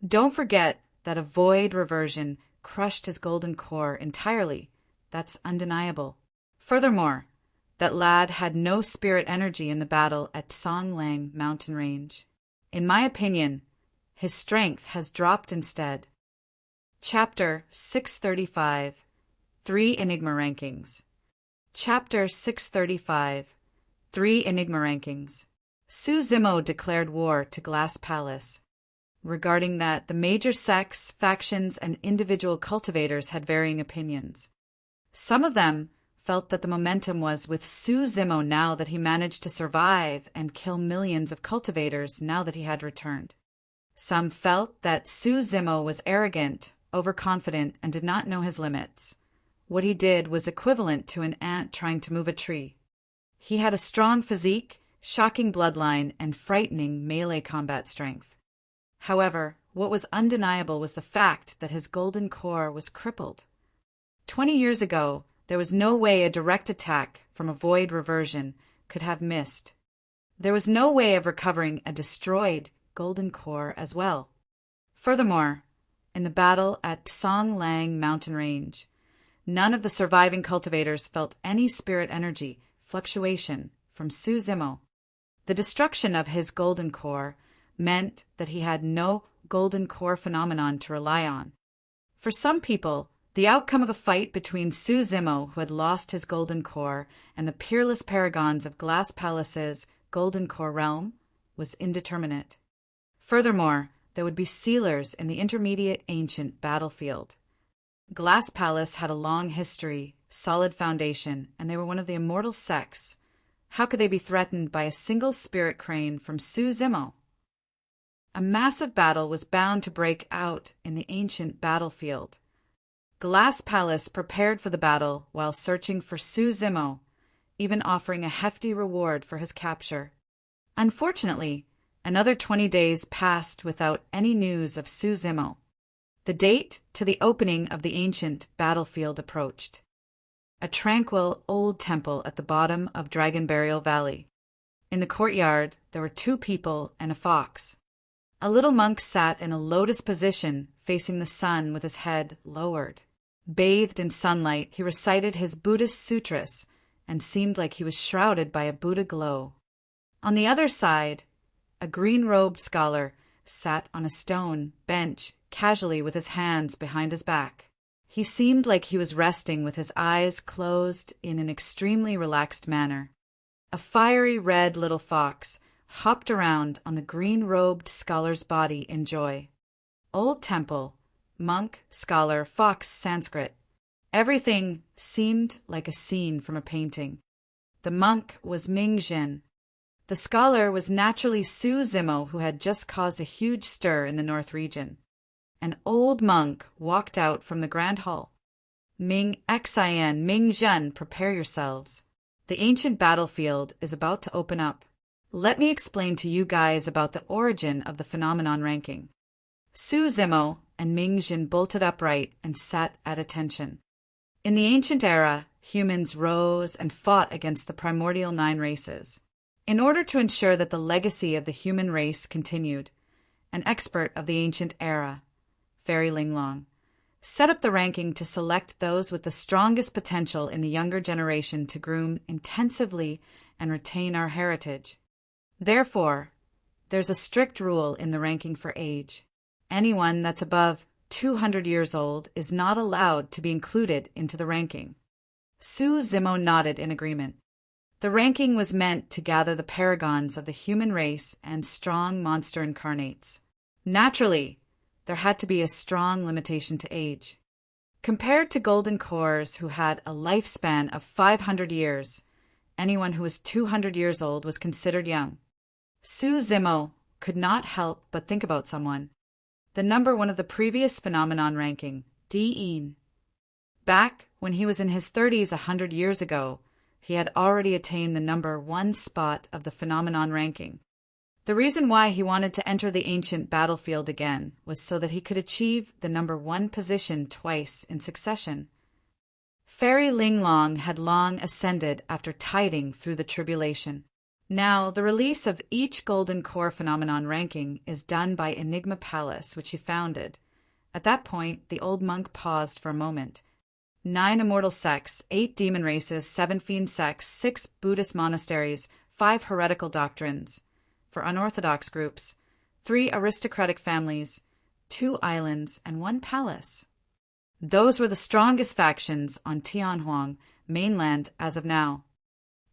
Don't forget that a void reversion crushed his golden core entirely. That's undeniable. Furthermore, that lad had no spirit energy in the battle at Songlang mountain range. In my opinion, his strength has dropped instead. Chapter 635. 3 Enigma Rankings. Chapter 635. 3 Enigma Rankings. Su Zimo declared war to Glass Palace. Regarding that, the major sects, factions, and individual cultivators had varying opinions. Some of them felt that the momentum was with Su Zimo now that he managed to survive and kill millions of cultivators now that he had returned. Some felt that Su Zimo was arrogant, overconfident, and did not know his limits. What he did was equivalent to an ant trying to move a tree. He had a strong physique, shocking bloodline, and frightening melee combat strength. However, what was undeniable was the fact that his golden core was crippled. 20 years ago, there was no way a direct attack from a void reversion could have missed. There was no way of recovering a destroyed golden core as well. Furthermore, in the battle at Songlang mountain range, none of the surviving cultivators felt any spirit energy fluctuation from Su Zimo. The destruction of his golden core meant that he had no golden core phenomenon to rely on. For some people, the outcome of a fight between Su Zimo, who had lost his golden core, and the peerless paragons of Glass Palace's golden core realm was indeterminate. Furthermore, there would be sealers in the intermediate ancient battlefield. Glass Palace had a long history, solid foundation, and they were one of the immortal sects. How could they be threatened by a single spirit crane from Suzimo? A massive battle was bound to break out in the ancient battlefield. Glass Palace prepared for the battle while searching for Suzimo, even offering a hefty reward for his capture. Unfortunately, another 20 days passed without any news of Suzimo. The date to the opening of the ancient battlefield approached. A tranquil old temple at the bottom of Dragon Burial Valley. In the courtyard, there were 2 people and a fox. A little monk sat in a lotus position, facing the sun with his head lowered. Bathed in sunlight, he recited his Buddhist sutras and seemed like he was shrouded by a Buddha glow. On the other side, a green-robed scholar sat on a stone bench, casually with his hands behind his back. He seemed like he was resting with his eyes closed in an extremely relaxed manner. A fiery red little fox hopped around on the green-robed scholar's body in joy. Old temple, monk, scholar, fox, Sanskrit. Everything seemed like a scene from a painting. The monk was Ming Zhen. The scholar was naturally Suzimo, who had just caused a huge stir in the north region. An old monk walked out from the grand hall. Ming Xin, Ming Zhen, prepare yourselves. The ancient battlefield is about to open up. Let me explain to you guys about the origin of the phenomenon ranking. Suzimo and Ming Zhen bolted upright and sat at attention. In the ancient era, humans rose and fought against the primordial 9 races. In order to ensure that the legacy of the human race continued, an expert of the ancient era, Fairy Linglong, set up the ranking to select those with the strongest potential in the younger generation to groom intensively and retain our heritage. Therefore, there's a strict rule in the ranking for age. Anyone that's above 200 years old is not allowed to be included into the ranking. Suzimo nodded in agreement. The ranking was meant to gather the paragons of the human race and strong monster incarnates. Naturally, there had to be a strong limitation to age. Compared to golden cores who had a lifespan of 500 years, anyone who was 200 years old was considered young. Suzimo could not help but think about someone. The number 1 of the previous phenomenon ranking, Dean. Back when he was in his 30s 100 years ago, he had already attained the number 1 spot of the phenomenon ranking. The reason why he wanted to enter the ancient battlefield again was so that he could achieve the number 1 position twice in succession. Fairy Linglong had long ascended after tiding through the tribulation. Now, the release of each Golden Core phenomenon ranking is done by Enigma Palace, which he founded. At that point, the old monk paused for a moment. 9 immortal sects, 8 demon races, 7 fiend sects, 6 Buddhist monasteries, 5 heretical doctrines for unorthodox groups, 3 aristocratic families, 2 islands, and 1 palace. Those were the strongest factions on Tianhuang mainland as of now.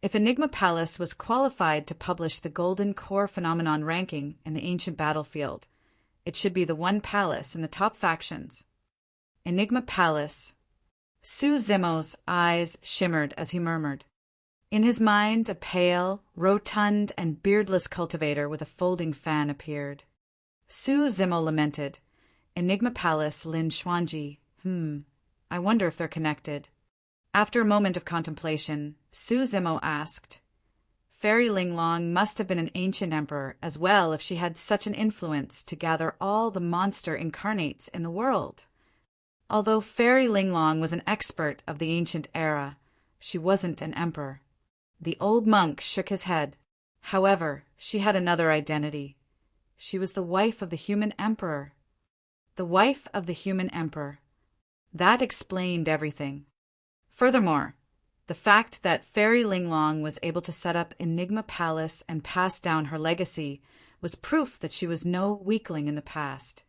If Enigma Palace was qualified to publish the Golden Core phenomenon ranking in the ancient battlefield, it should be the 1 palace in the top factions. Enigma Palace. Suzimo's eyes shimmered as he murmured. In his mind, a pale, rotund, and beardless cultivator with a folding fan appeared. Suzimo lamented. Enigma Palace, Lin Xuanji. I wonder if they're connected. After a moment of contemplation, Suzimo asked, Fairy Linglong must have been an ancient emperor as well if she had such an influence to gather all the monster incarnates in the world. Although Fairy Linglong was an expert of the ancient era, she wasn't an emperor. The old monk shook his head. However, she had another identity. She was the wife of the human emperor. The wife of the human emperor. That explained everything. Furthermore, the fact that Fairy Linglong was able to set up Enigma Palace and pass down her legacy was proof that she was no weakling in the past.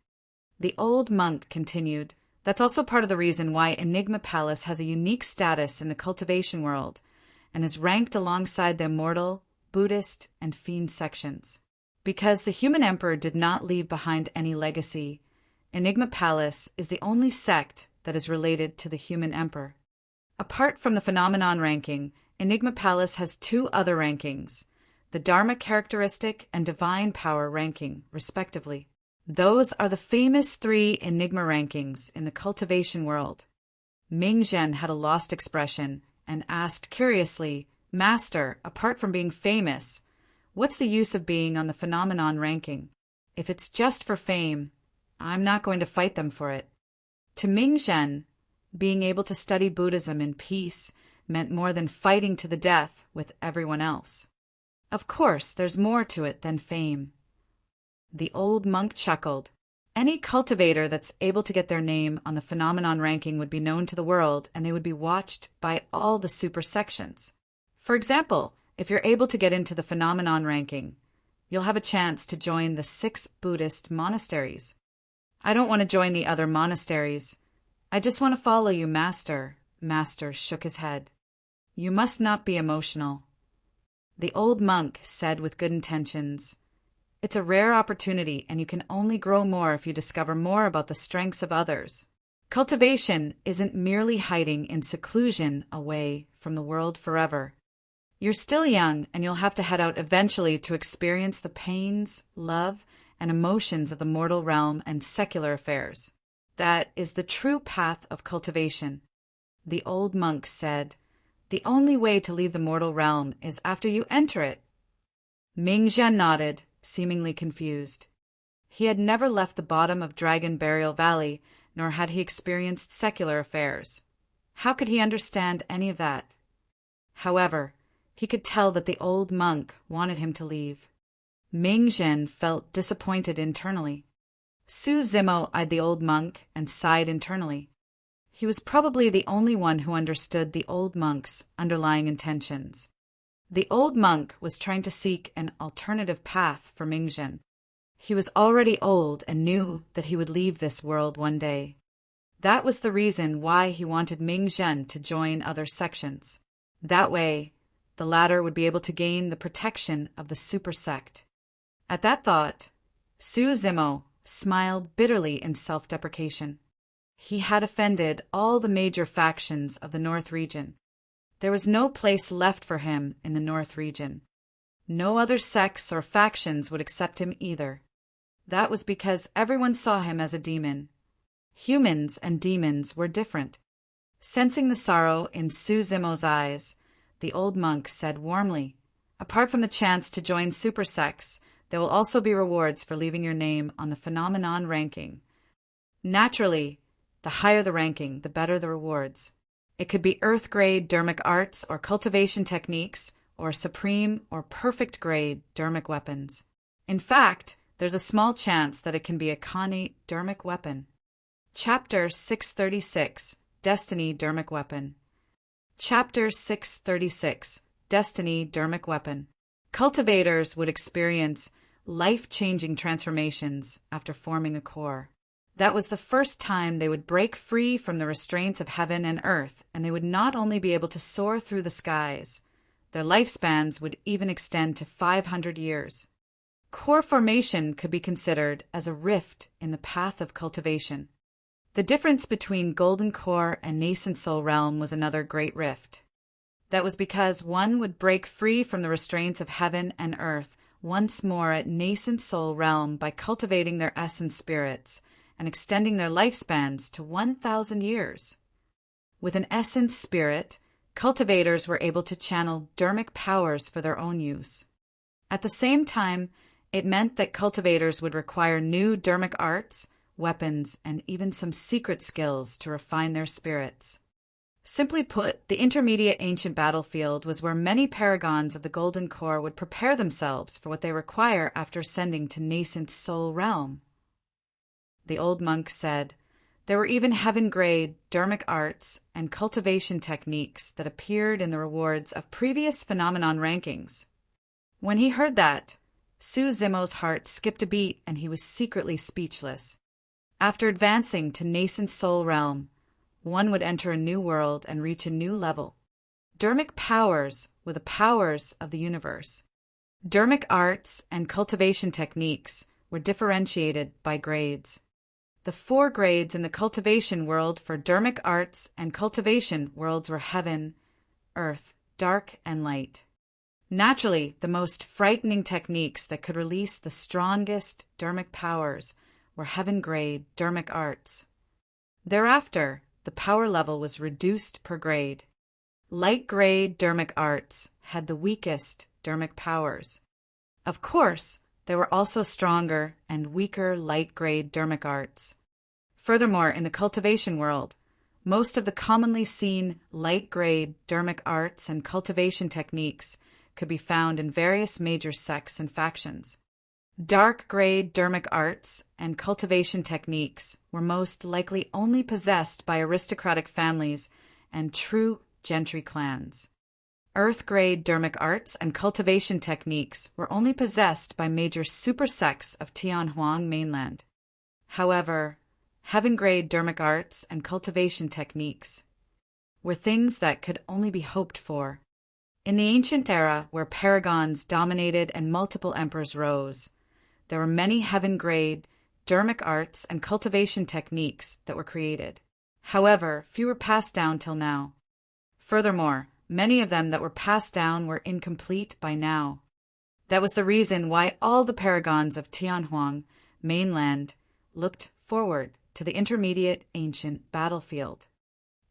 The old monk continued, That's also part of the reason why Enigma Palace has a unique status in the cultivation world and is ranked alongside the immortal, Buddhist, and fiend sections. Because the human emperor did not leave behind any legacy, Enigma Palace is the only sect that is related to the human emperor. Apart from the phenomenon ranking, Enigma Palace has two other rankings, the Dharma characteristic and divine power ranking, respectively. Those are the famous 3 Enigma rankings in the cultivation world. Ming Zhen had a lost expression and asked curiously, "Master, apart from being famous, what's the use of being on the phenomenon ranking? If it's just for fame, I'm not going to fight them for it." To Ming Zhen, being able to study Buddhism in peace meant more than fighting to the death with everyone else. Of course, there's more to it than fame. The old monk chuckled. Any cultivator that's able to get their name on the phenomenon ranking would be known to the world, and they would be watched by all the super sections. For example, if you're able to get into the phenomenon ranking, you'll have a chance to join the 6 Buddhist monasteries. I don't want to join the other monasteries. I just want to follow you, Master. Master shook his head. You must not be emotional. The old monk said with good intentions, "It's a rare opportunity, and you can only grow more if you discover more about the strengths of others. Cultivation isn't merely hiding in seclusion away from the world forever. You're still young, and you'll have to head out eventually to experience the pains, love, and emotions of the mortal realm and secular affairs. That is the true path of cultivation." The old monk said, "The only way to leave the mortal realm is after you enter it." Ming Zhen nodded, seemingly confused. He had never left the bottom of Dragon Burial Valley, nor had he experienced secular affairs. How could he understand any of that? However, he could tell that the old monk wanted him to leave. Ming Zhen felt disappointed internally. Su Zimo eyed the old monk and sighed internally. He was probably the only one who understood the old monk's underlying intentions. The old monk was trying to seek an alternative path for Ming Zhen. He was already old and knew that he would leave this world one day. That was the reason why he wanted Ming Zhen to join other sections. That way, the latter would be able to gain the protection of the super sect. At that thought, Su Zimo smiled bitterly in self-deprecation. He had offended all the major factions of the North region. There was no place left for him in the North region. No other sects or factions would accept him either. That was because everyone saw him as a demon. Humans and demons were different. Sensing the sorrow in Su Zimo's eyes, the old monk said warmly, "Apart from the chance to join super sects, there will also be rewards for leaving your name on the phenomenon ranking. Naturally, the higher the ranking, the better the rewards. It could be earth-grade dermic arts or cultivation techniques, or supreme or perfect-grade dermic weapons. In fact, there's a small chance that it can be a Khanate dermic weapon." Chapter 636, Destiny Dermic Weapon. Chapter 636, Destiny Dermic Weapon. Cultivators would experience life-changing transformations after forming a core. That was the first time they would break free from the restraints of heaven and earth, and they would not only be able to soar through the skies, their lifespans would even extend to 500 years. Core formation could be considered as a rift in the path of cultivation. The difference between Golden Core and Nascent Soul Realm was another great rift. That was because one would break free from the restraints of heaven and earth once more at Nascent Soul Realm by cultivating their essence spirits and extending their lifespans to 1,000 years. With an essence spirit, cultivators were able to channel dermic powers for their own use. At the same time, it meant that cultivators would require new dermic arts, weapons, and even some secret skills to refine their spirits. Simply put, the intermediate ancient battlefield was where many paragons of the Golden Core would prepare themselves for what they require after ascending to Nascent Soul Realm. The old monk said, there were even heaven-grade dermic arts and cultivation techniques that appeared in the rewards of previous phenomenon rankings. When he heard that, Su Zimo's heart skipped a beat and he was secretly speechless. After advancing to Nascent Soul Realm, one would enter a new world and reach a new level. Dermic powers were the powers of the universe. Dermic arts and cultivation techniques were differentiated by grades. The the 4 grades in the cultivation world for dharmic arts and cultivation worlds were heaven, earth, dark, and light. Naturally, the most frightening techniques that could release the strongest dharmic powers were heaven-grade dharmic arts. Thereafter, the power level was reduced per grade. Light-grade dharmic arts had the weakest dharmic powers. Of course, there were also stronger and weaker light-grade dharmic arts. Furthermore, in the cultivation world, most of the commonly seen light-grade dharmic arts and cultivation techniques could be found in various major sects and factions. Dark-grade dharmic arts and cultivation techniques were most likely only possessed by aristocratic families and true gentry clans. Earth-grade dharmic arts and cultivation techniques were only possessed by major super sects of Tianhuang mainland. However, heaven-grade dharmic arts and cultivation techniques were things that could only be hoped for. In the ancient era where paragons dominated and multiple emperors rose, there were many heaven-grade dharmic arts and cultivation techniques that were created. However, few were passed down till now. Furthermore, many of them that were passed down were incomplete by now. That was the reason why all the paragons of Tianhuang mainland looked forward to the intermediate ancient battlefield.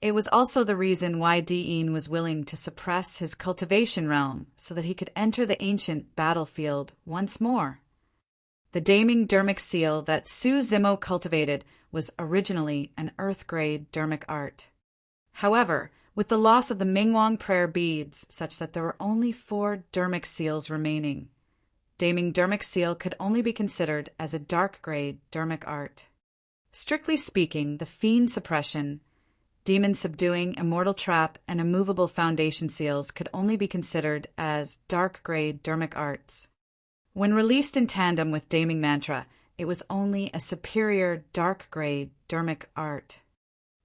It was also the reason why Diyin was willing to suppress his cultivation realm so that he could enter the ancient battlefield once more. The Daming dharmic seal that Su Zimo cultivated was originally an earth-grade dharmic art. However, with the loss of the Mingwang prayer beads such that there were only 4 dharmic seals remaining, Daming dharmic seal could only be considered as a dark-grade dharmic art. Strictly speaking, the fiend suppression, demon subduing, immortal trap, and immovable foundation seals could only be considered as dark-grade dharmic arts. When released in tandem with Daming mantra, it was only a superior dark-grade dharmic art.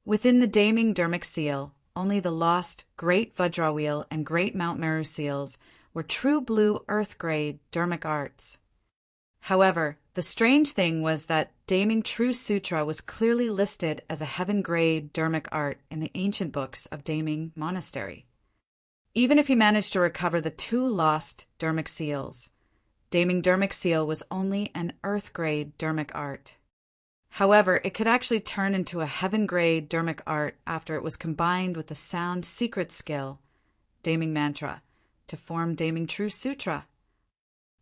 Within the Daming dharmic seal, only the lost Great Vajra Wheel and Great Mount Meru seals were true blue earth-grade dharmic arts. However, the strange thing was that Daming True Sutra was clearly listed as a heaven-grade dharmic art in the ancient books of Daming Monastery. Even if he managed to recover the 2 lost dharmic seals, Daming dharmic seal was only an earth-grade dharmic art. However, it could actually turn into a heaven-grade dharmic art after it was combined with the sound secret skill, Daming mantra, to form Daming True Sutra.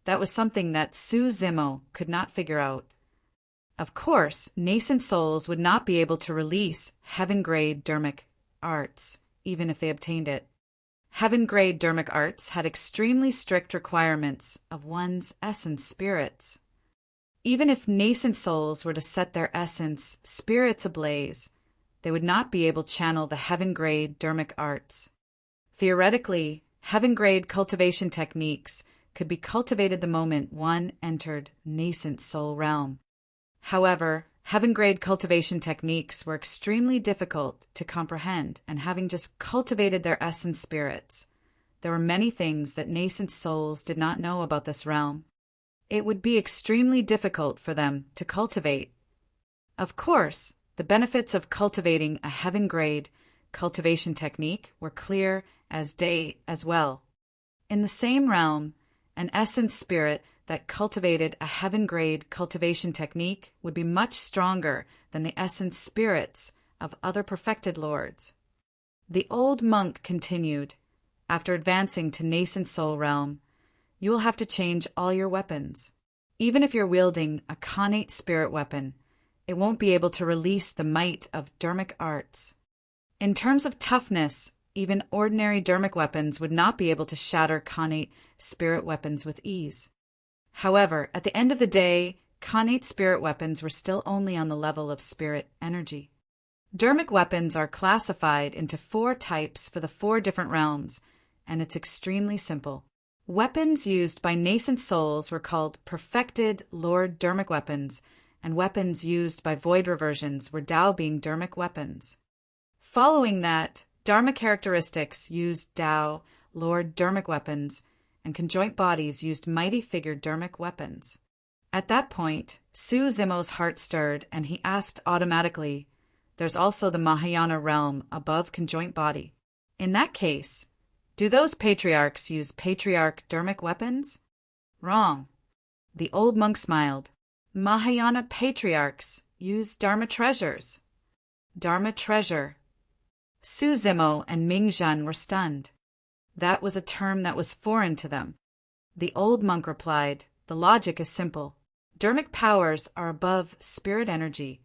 That was something that Su Zimo could not figure out. Of course, nascent souls would not be able to release heaven-grade dharmic arts, even if they obtained it. Heaven-grade dharmic arts had extremely strict requirements of one's essence spirits. Even if nascent souls were to set their essence spirits ablaze, they would not be able to channel the heaven-grade dharmic arts. Theoretically, heaven-grade cultivation techniques could be cultivated the moment one entered nascent soul realm. However, heaven-grade cultivation techniques were extremely difficult to comprehend, and having just cultivated their essence spirits, there were many things that nascent souls did not know about this realm. It would be extremely difficult for them to cultivate. Of course, the benefits of cultivating a heaven-grade cultivation technique were clear as day as well. In the same realm, an essence spirit that cultivated a heaven-grade cultivation technique would be much stronger than the essence spirits of other perfected lords. The old monk continued, after advancing to nascent soul realm, you will have to change all your weapons. Even if you're wielding a connate spirit weapon, it won't be able to release the might of dharmic arts. In terms of toughness, even ordinary dharmic weapons would not be able to shatter connate spirit weapons with ease. However, at the end of the day, connate spirit weapons were still only on the level of spirit energy. Dharmic weapons are classified into 4 types for the 4 different realms, and it's extremely simple. Weapons used by nascent souls were called perfected Lord Dharmic weapons, and weapons used by void reversions were Tao being Dharmic weapons. Following that, Dharma characteristics used Tao, Lord Dharmic weapons, and conjoint bodies used mighty figure Dharmic weapons. At that point, Su Zimo's heart stirred and he asked automatically, there's also the Mahayana realm above conjoint body. In that case, do those patriarchs use patriarch dharmic weapons? Wrong. The old monk smiled. Mahayana patriarchs use dharma treasures. Dharma treasure. Su Zimo and Ming Zhen were stunned. That was a term that was foreign to them. The old monk replied, the logic is simple. Dharmic powers are above spirit energy,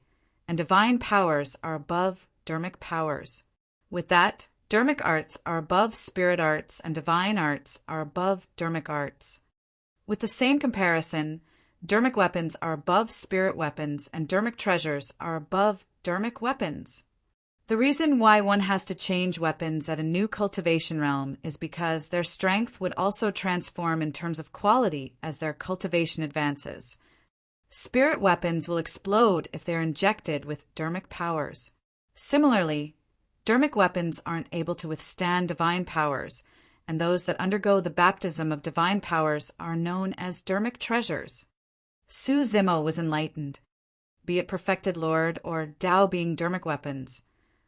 and divine powers are above dharmic powers. With that, dharmic arts are above spirit arts, and divine arts are above dharmic arts. With the same comparison, dharmic weapons are above spirit weapons, and dharmic treasures are above dharmic weapons. The reason why one has to change weapons at a new cultivation realm is because their strength would also transform in terms of quality as their cultivation advances. Spirit weapons will explode if they are injected with dharmic powers. Similarly, dharmic weapons aren't able to withstand divine powers, and those that undergo the baptism of divine powers are known as dharmic treasures. Su Zimo was enlightened. Be it perfected Lord or Tao being dharmic weapons,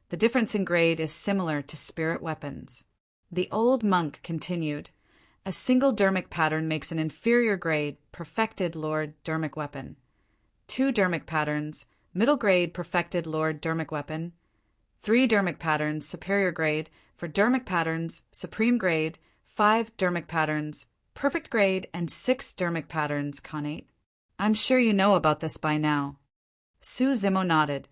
the difference in grade is similar to spirit weapons. The old monk continued, a single dharmic pattern makes an inferior grade, perfected Lord dharmic weapon. 2 dharmic patterns, middle grade, perfected Lord dharmic weapon. 3 dharmic patterns, superior grade, for dharmic patterns, supreme grade. 5 dharmic patterns, perfect grade, and 6 dharmic patterns, Khanate. I'm sure you know about this by now. Su Zimo nodded.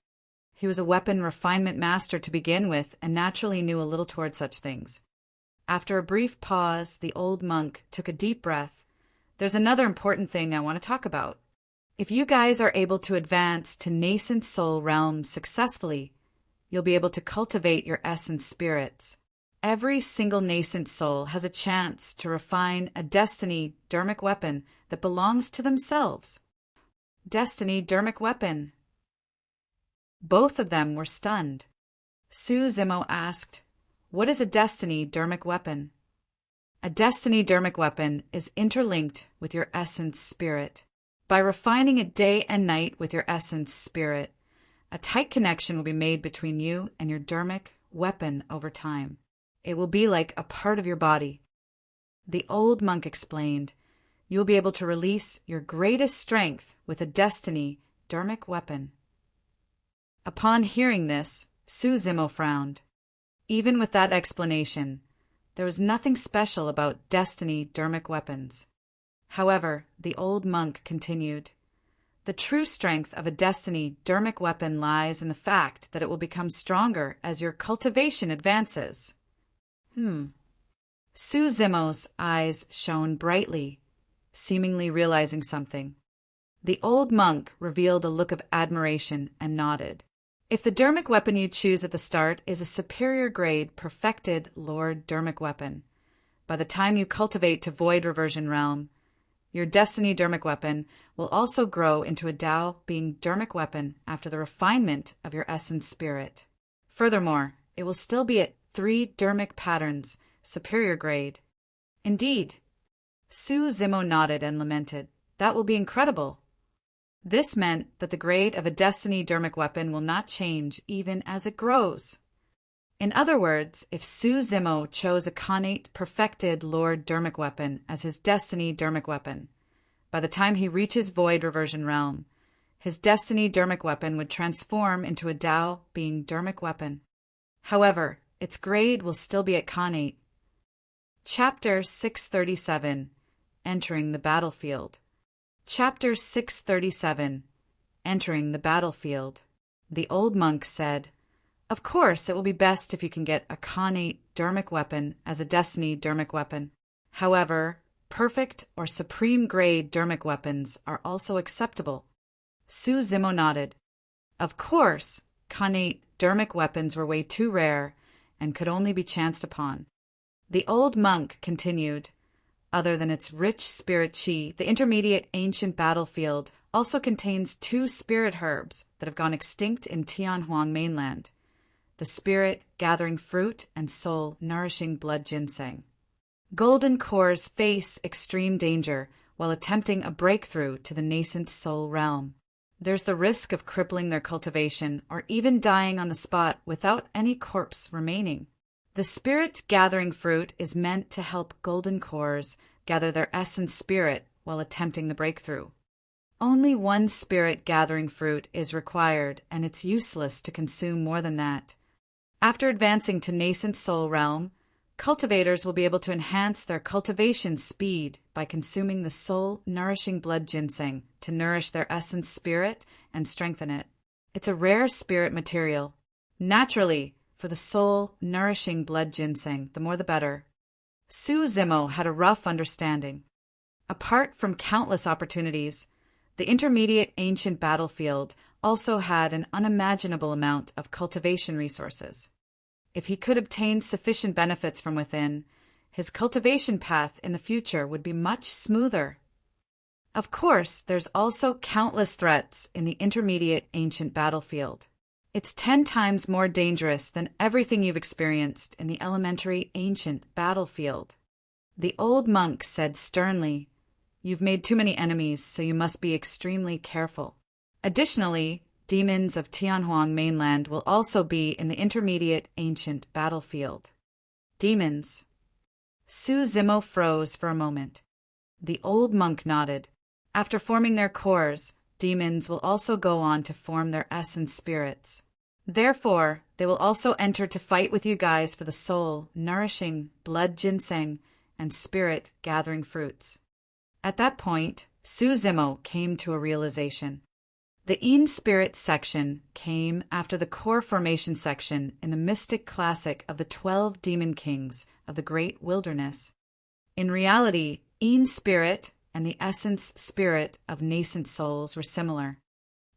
He was a weapon refinement master to begin with and naturally knew a little toward such things. After a brief pause, the old monk took a deep breath. There's another important thing I want to talk about. If you guys are able to advance to nascent soul realms successfully, you'll be able to cultivate your essence spirits. Every single nascent soul has a chance to refine a destiny dharmic weapon that belongs to themselves. Destiny dharmic weapon. Both of them were stunned. Su Zimo asked, what is a destiny dharmic weapon? A destiny dharmic weapon is interlinked with your essence spirit. By refining it day and night with your essence spirit, a tight connection will be made between you and your dharmic weapon over time. It will be like a part of your body. The old monk explained, you will be able to release your greatest strength with a destiny dharmic weapon. Upon hearing this, Su Zimo frowned. Even with that explanation, there was nothing special about destiny dharmic weapons. However, the old monk continued, the true strength of a destiny dharmic weapon lies in the fact that it will become stronger as your cultivation advances. Su Zimo's eyes shone brightly, seemingly realizing something. The old monk revealed a look of admiration and nodded. If the dharmic weapon you choose at the start is a superior grade perfected Lord dharmic weapon, by the time you cultivate to void reversion realm, your destiny dharmic weapon will also grow into a Tao being dharmic weapon after the refinement of your essence spirit. Furthermore, it will still be at 3 dharmic patterns, superior grade. Indeed. Su Zimo nodded and lamented. That will be incredible. This meant that the grade of a destiny dharmic weapon will not change even as it grows. In other words, if Su Zimo chose a Khanate perfected Lord dharmic weapon as his destiny dharmic weapon, by the time he reaches void reversion realm, his destiny dharmic weapon would transform into a Tao being dharmic weapon. However, its grade will still be at Khanate. Chapter 637, Entering the Battlefield. Chapter 637, Entering the Battlefield. The old monk said, of course, it will be best if you can get a Khanate dharmic weapon as a destiny dharmic weapon. However, perfect or supreme grade dharmic weapons are also acceptable. Su Zimo nodded. Of course, Khanate dharmic weapons were way too rare and could only be chanced upon. The old monk continued, other than its rich spirit chi, the intermediate ancient battlefield also contains 2 spirit herbs that have gone extinct in Tianhuang mainland. The spirit gathering fruit and soul nourishing blood ginseng. Golden cores face extreme danger, while attempting a breakthrough to the nascent soul realm. There's the risk of crippling their cultivation or even dying on the spot without any corpse remaining. The spirit gathering fruit is meant to help golden cores gather their essence spirit while attempting the breakthrough. Only one spirit gathering fruit is required, and it's useless to consume more than that. After advancing to nascent soul realm, cultivators will be able to enhance their cultivation speed by consuming the soul-nourishing blood ginseng to nourish their essence spirit and strengthen it. It's a rare spirit material. Naturally, for the soul-nourishing blood ginseng, the more the better. Su Zimo had a rough understanding. Apart from countless opportunities, the intermediate ancient battlefield also had an unimaginable amount of cultivation resources. If he could obtain sufficient benefits from within, his cultivation path in the future would be much smoother. Of course, there's also countless threats in the intermediate ancient battlefield. It's 10 times more dangerous than everything you've experienced in the elementary ancient battlefield. The old monk said sternly, "You've made too many enemies, so you must be extremely careful." Additionally, demons of Tianhuang mainland will also be in the intermediate ancient battlefield. Demons. Su Zimo froze for a moment. The old monk nodded. After forming their cores, demons will also go on to form their essence spirits. Therefore, they will also enter to fight with you guys for the soul, nourishing blood ginseng, and spirit gathering fruits. At that point, Su Zimo came to a realization. The Yin Spirit section came after the core formation section in the mystic classic of the 12 demon kings of the great wilderness. In reality, Yin Spirit and the essence spirit of nascent souls were similar.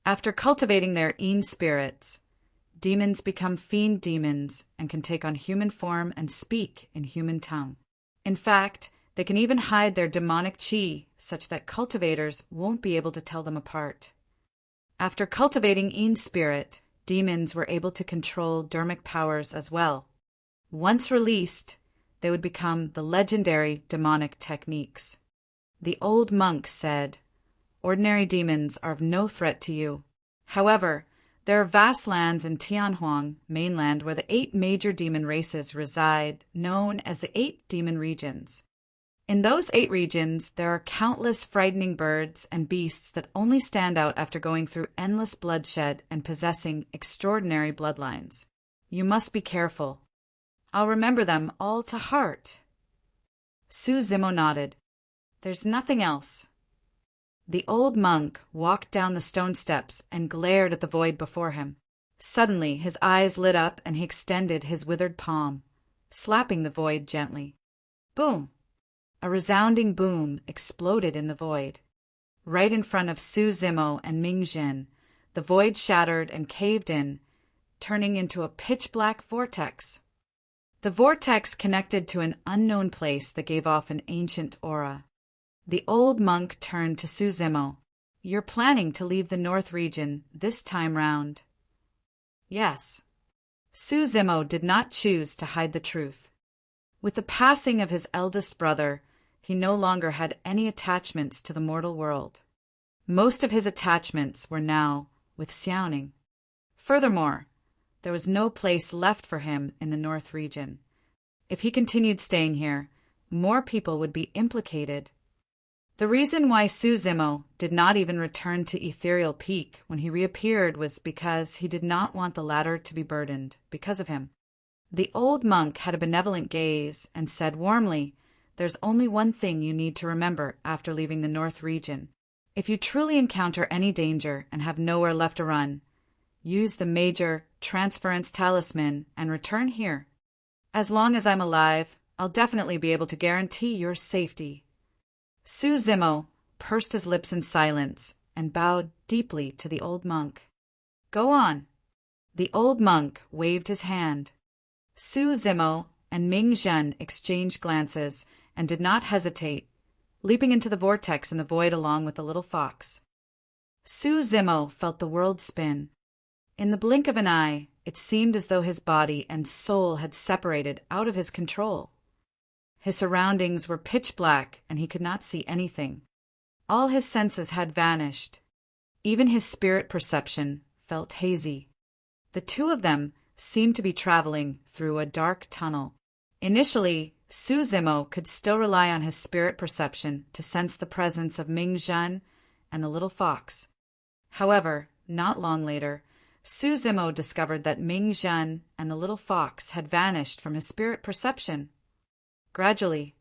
After cultivating their Yin spirits, demons become fiend demons and can take on human form and speak in human tongue. In fact, they can even hide their demonic chi such that cultivators won't be able to tell them apart. After cultivating Yin spirit, demons were able to control dermic powers as well. Once released, they would become the legendary demonic techniques. The old monk said, "Ordinary demons are of no threat to you. However, there are vast lands in Tianhuang mainland where the 8 major demon races reside, known as the 8 demon regions. In those 8 regions, there are countless frightening birds and beasts that only stand out after going through endless bloodshed and possessing extraordinary bloodlines. You must be careful. I'll remember them all to heart." Su Zimo nodded. "There's nothing else." The old monk walked down the stone steps and glared at the void before him. Suddenly, his eyes lit up and he extended his withered palm, slapping the void gently. Boom! A resounding boom exploded in the void. Right in front of Su Zimo and Ming Zhen, the void shattered and caved in, turning into a pitch-black vortex. The vortex connected to an unknown place that gave off an ancient aura. The old monk turned to Su Zimo. "You're planning to leave the North region this time round." "Yes." Su Zimo did not choose to hide the truth. With the passing of his eldest brother, he no longer had any attachments to the mortal world. Most of his attachments were now with Xiaoning. Furthermore, there was no place left for him in the North region. If he continued staying here, more people would be implicated. The reason why Su Zimo did not even return to Ethereal Peak when he reappeared was because he did not want the latter to be burdened because of him. The old monk had a benevolent gaze and said warmly, "There's only one thing you need to remember after leaving the North region. If you truly encounter any danger and have nowhere left to run, use the major transference talisman and return here. As long as I'm alive, I'll definitely be able to guarantee your safety." Su Zimo pursed his lips in silence and bowed deeply to the old monk. "Go on." The old monk waved his hand. Su Zimo and Ming Zhen exchanged glances and did not hesitate, leaping into the vortex in the void along with the little fox. Su Zimo felt the world spin. In the blink of an eye, it seemed as though his body and soul had separated out of his control. His surroundings were pitch black and he could not see anything. All his senses had vanished. Even his spirit perception felt hazy. The two of them seemed to be traveling through a dark tunnel. Initially, Su Zimo could still rely on his spirit perception to sense the presence of Ming Zhen and the little fox. However, not long later, Su Zimo discovered that Ming Zhen and the little fox had vanished from his spirit perception. Gradually,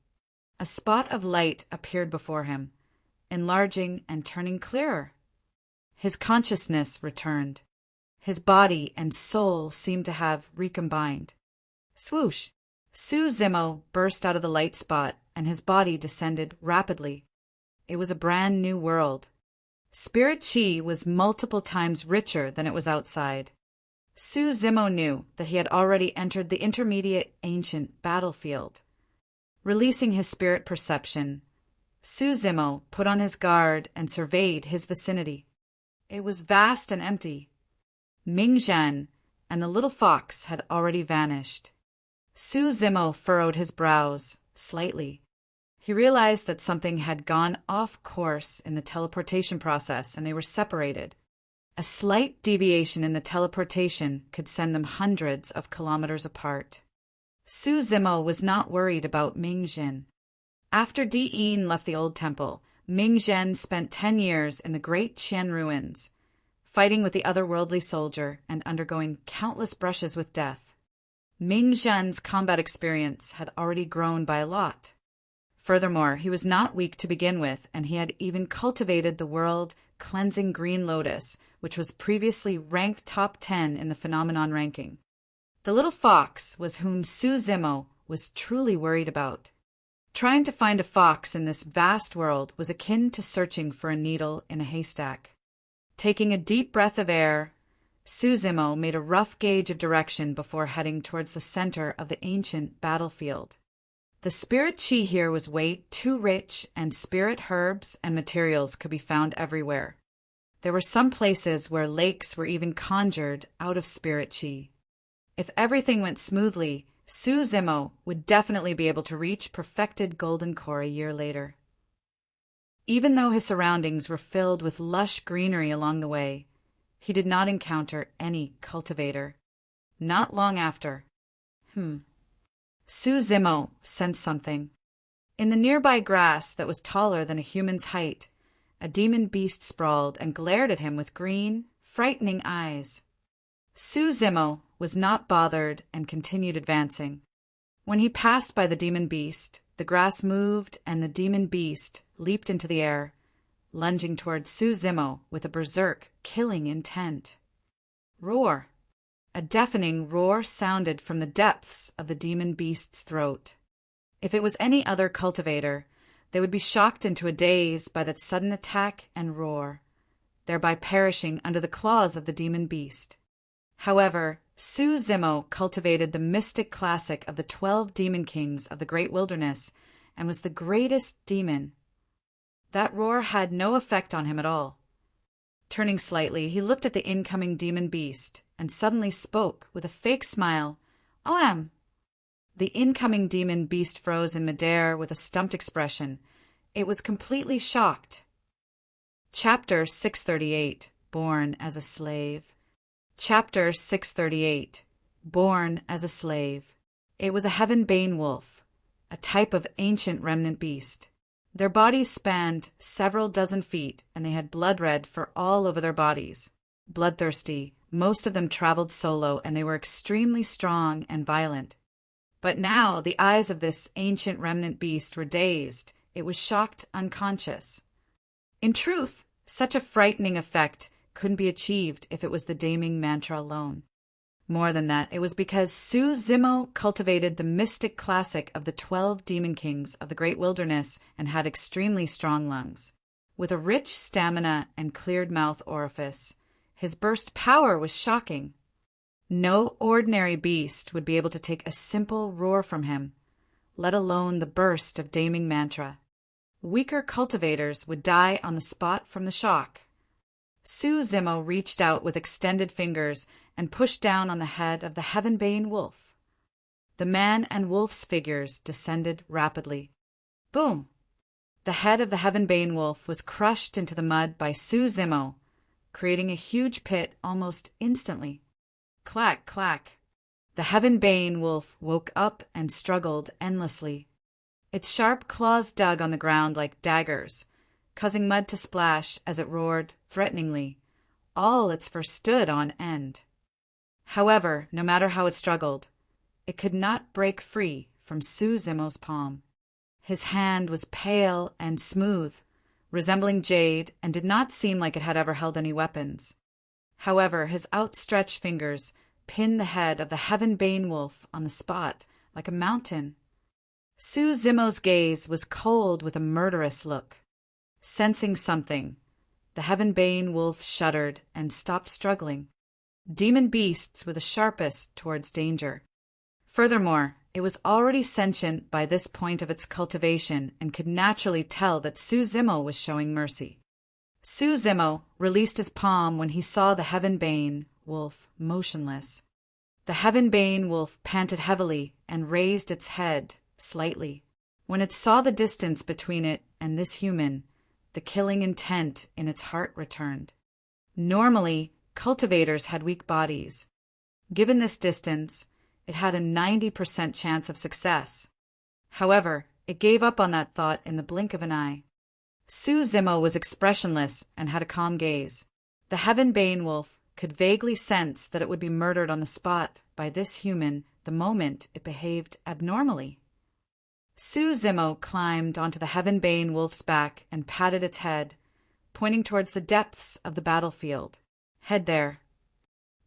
a spot of light appeared before him, enlarging and turning clearer. His consciousness returned. His body and soul seemed to have recombined. Swoosh! Su Zimo burst out of the light spot, and his body descended rapidly. It was a brand new world. Spirit chi was multiple times richer than it was outside. Su Zimo knew that he had already entered the intermediate ancient battlefield. Releasing his spirit perception, Su Zimo put on his guard and surveyed his vicinity. It was vast and empty. Ming Zhen and the little fox had already vanished. Su Zimo furrowed his brows slightly. He realized that something had gone off course in the teleportation process and they were separated. A slight deviation in the teleportation could send them hundreds of kilometers apart. Su Zimo was not worried about Ming Zhen. After Di Yin left the old temple, Ming Zhen spent 10 years in the Great Qian ruins, fighting with the otherworldly soldier and undergoing countless brushes with death. Ming Zhen's combat experience had already grown by a lot. Furthermore, he was not weak to begin with, and he had even cultivated the world-cleansing green lotus, which was previously ranked top 10 in the phenomenon ranking. The little fox was whom Su Zimo was truly worried about. Trying to find a fox in this vast world was akin to searching for a needle in a haystack. Taking a deep breath of air, Su Zimo made a rough gauge of direction before heading towards the center of the ancient battlefield. The spirit chi here was way too rich, and spirit herbs and materials could be found everywhere. There were some places where lakes were even conjured out of spirit chi. If everything went smoothly, Su Zimo would definitely be able to reach perfected golden core a year later. Even though his surroundings were filled with lush greenery along the way, he did not encounter any cultivator. Not long after. Su Zimo sensed something. In the nearby grass that was taller than a human's height, a demon beast sprawled and glared at him with green, frightening eyes. Su Zimo was not bothered and continued advancing. When he passed by the demon beast, the grass moved and the demon beast leaped into the air, lunging towards Su Zimo with a berserk, killing intent. Roar! A deafening roar sounded from the depths of the demon beast's throat. If it was any other cultivator, they would be shocked into a daze by that sudden attack and roar, thereby perishing under the claws of the demon beast. However, Su Zimo cultivated the mystic classic of the 12 demon kings of the great wilderness and was the greatest demon. That roar had no effect on him at all. Turning slightly, he looked at the incoming demon beast and suddenly spoke with a fake smile. "Oam!" The incoming demon beast froze in midair with a stumped expression. It was completely shocked. Chapter 638, Born as a Slave. Chapter 638, Born as a Slave. It was a heaven-bane wolf, a type of ancient remnant beast. Their bodies spanned several dozen feet, and they had blood red fur all over their bodies. Bloodthirsty, most of them traveled solo, and they were extremely strong and violent. But now the eyes of this ancient remnant beast were dazed. It was shocked unconscious. In truth, such a frightening effect couldn't be achieved if it was the damning mantra alone. More than that, it was because Su Zimo cultivated the mystic classic of the 12 demon kings of the great wilderness and had extremely strong lungs. With a rich stamina and cleared mouth orifice, his burst power was shocking. No ordinary beast would be able to take a simple roar from him, let alone the burst of damning mantra. Weaker cultivators would die on the spot from the shock. Su Zimo reached out with extended fingers and pushed down on the head of the heaven-bane wolf. The man and wolf's figures descended rapidly. Boom! The head of the Heavenbane wolf was crushed into the mud by Su Zimo, creating a huge pit almost instantly. Clack, clack. The Heavenbane wolf woke up and struggled endlessly. Its sharp claws dug on the ground like daggers, causing mud to splash as it roared threateningly. All its fur stood on end. However, no matter how it struggled, it could not break free from Su Zimo's palm. His hand was pale and smooth, resembling jade, and did not seem like it had ever held any weapons. However, his outstretched fingers pinned the head of the Heavenbane wolf on the spot like a mountain. Su Zimo's gaze was cold with a murderous look. Sensing something, the Heavenbane wolf shuddered and stopped struggling. Demon beasts were the sharpest towards danger. Furthermore, it was already sentient by this point of its cultivation and could naturally tell that Su Zimo was showing mercy. Su Zimo released his palm when he saw the Heavenbane wolf motionless. The Heavenbane wolf panted heavily and raised its head slightly. When it saw the distance between it and this human, the killing intent in its heart returned. Normally, cultivators had weak bodies. Given this distance, it had a 90% chance of success. However, it gave up on that thought in the blink of an eye. Su Zimo was expressionless and had a calm gaze. The Heavenbane wolf could vaguely sense that it would be murdered on the spot by this human the moment it behaved abnormally. Su Zimo climbed onto the Heavenbane wolf's back and patted its head, pointing towards the depths of the battlefield. Head there.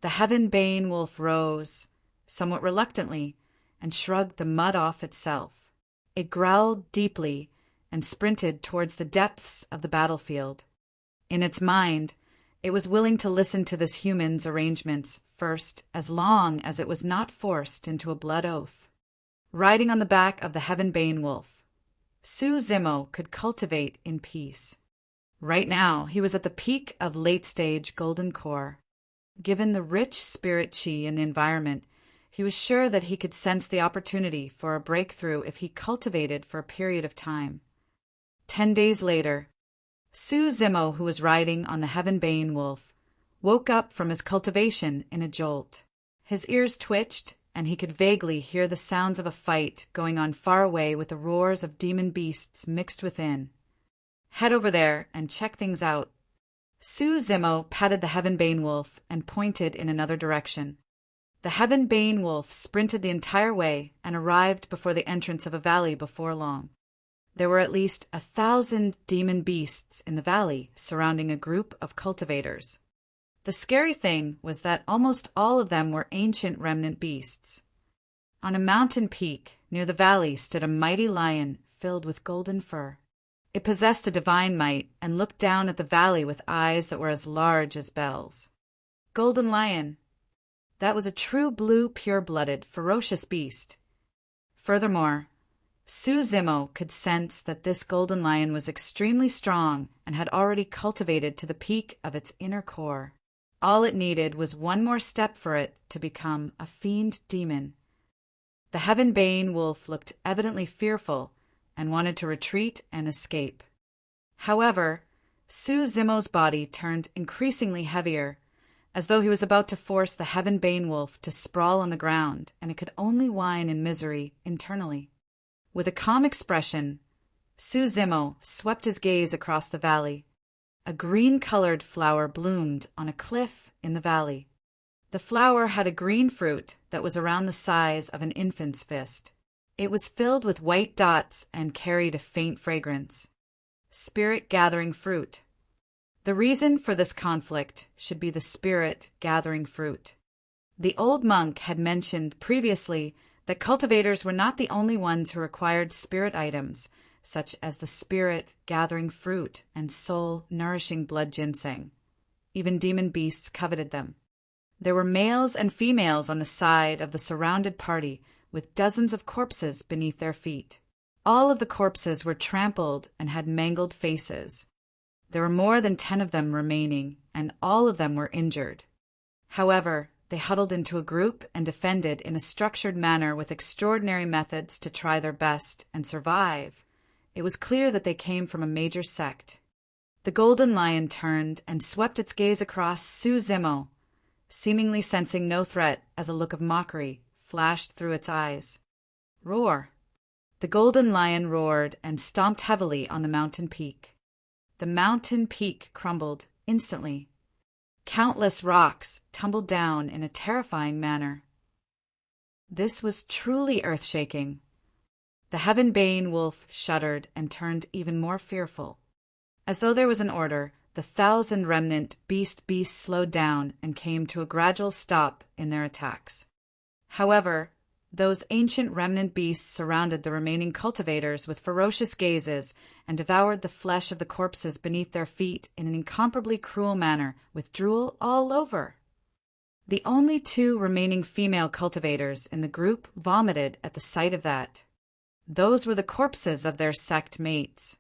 The Heavenbane wolf rose, somewhat reluctantly, and shrugged the mud off itself. It growled deeply and sprinted towards the depths of the battlefield. In its mind, it was willing to listen to this human's arrangements first, as long as it was not forced into a blood oath. Riding on the back of the Heavenbane wolf, Su Zimo could cultivate in peace. Right now, he was at the peak of late-stage golden core. Given the rich spirit chi in the environment, he was sure that he could sense the opportunity for a breakthrough if he cultivated for a period of time. 10 days later, Su Zimo, who was riding on the Heavenbane wolf, woke up from his cultivation in a jolt. His ears twitched, and he could vaguely hear the sounds of a fight going on far away with the roars of demon beasts mixed within. Head over there and check things out. Su Zimo patted the Heavenbane wolf and pointed in another direction. The Heavenbane wolf sprinted the entire way and arrived before the entrance of a valley before long. There were at least 1,000 demon beasts in the valley surrounding a group of cultivators. The scary thing was that almost all of them were ancient remnant beasts. On a mountain peak near the valley stood a mighty lion filled with golden fur. It possessed a divine might and looked down at the valley with eyes that were as large as bells. Golden lion. That was a true blue, pure-blooded, ferocious beast. Furthermore, Su Zimo could sense that this golden lion was extremely strong and had already cultivated to the peak of its inner core. All it needed was one more step for it to become a fiend demon. The Heavenbane wolf looked evidently fearful and wanted to retreat and escape. However, Su Zimo's body turned increasingly heavier, as though he was about to force the Heavenbane wolf to sprawl on the ground, and it could only whine in misery internally. With a calm expression, Su Zimo swept his gaze across the valley. A green-colored flower bloomed on a cliff in the valley. The flower had a green fruit that was around the size of an infant's fist. It was filled with white dots and carried a faint fragrance. Spirit-gathering fruit. The reason for this conflict should be the spirit-gathering fruit. The old monk had mentioned previously that cultivators were not the only ones who required spirit items, such as the spirit-gathering fruit and soul-nourishing blood ginseng. Even demon beasts coveted them. There were males and females on the side of the surrounded party, with dozens of corpses beneath their feet. All of the corpses were trampled and had mangled faces. There were more than 10 of them remaining, and all of them were injured. However, they huddled into a group and defended in a structured manner with extraordinary methods to try their best and survive, it was clear that they came from a major sect. The golden lion turned and swept its gaze across Suzimo, seemingly sensing no threat as a look of mockery flashed through its eyes. Roar! The golden lion roared and stomped heavily on the mountain peak. The mountain peak crumbled instantly. Countless rocks tumbled down in a terrifying manner. This was truly earth-shaking. The heaven-baying wolf shuddered and turned even more fearful. As though there was an order, the 1,000 remnant beasts slowed down and came to a gradual stop in their attacks. However, those ancient remnant beasts surrounded the remaining cultivators with ferocious gazes and devoured the flesh of the corpses beneath their feet in an incomparably cruel manner, with drool all over. The only 2 remaining female cultivators in the group vomited at the sight of that. Those were the corpses of their sect mates.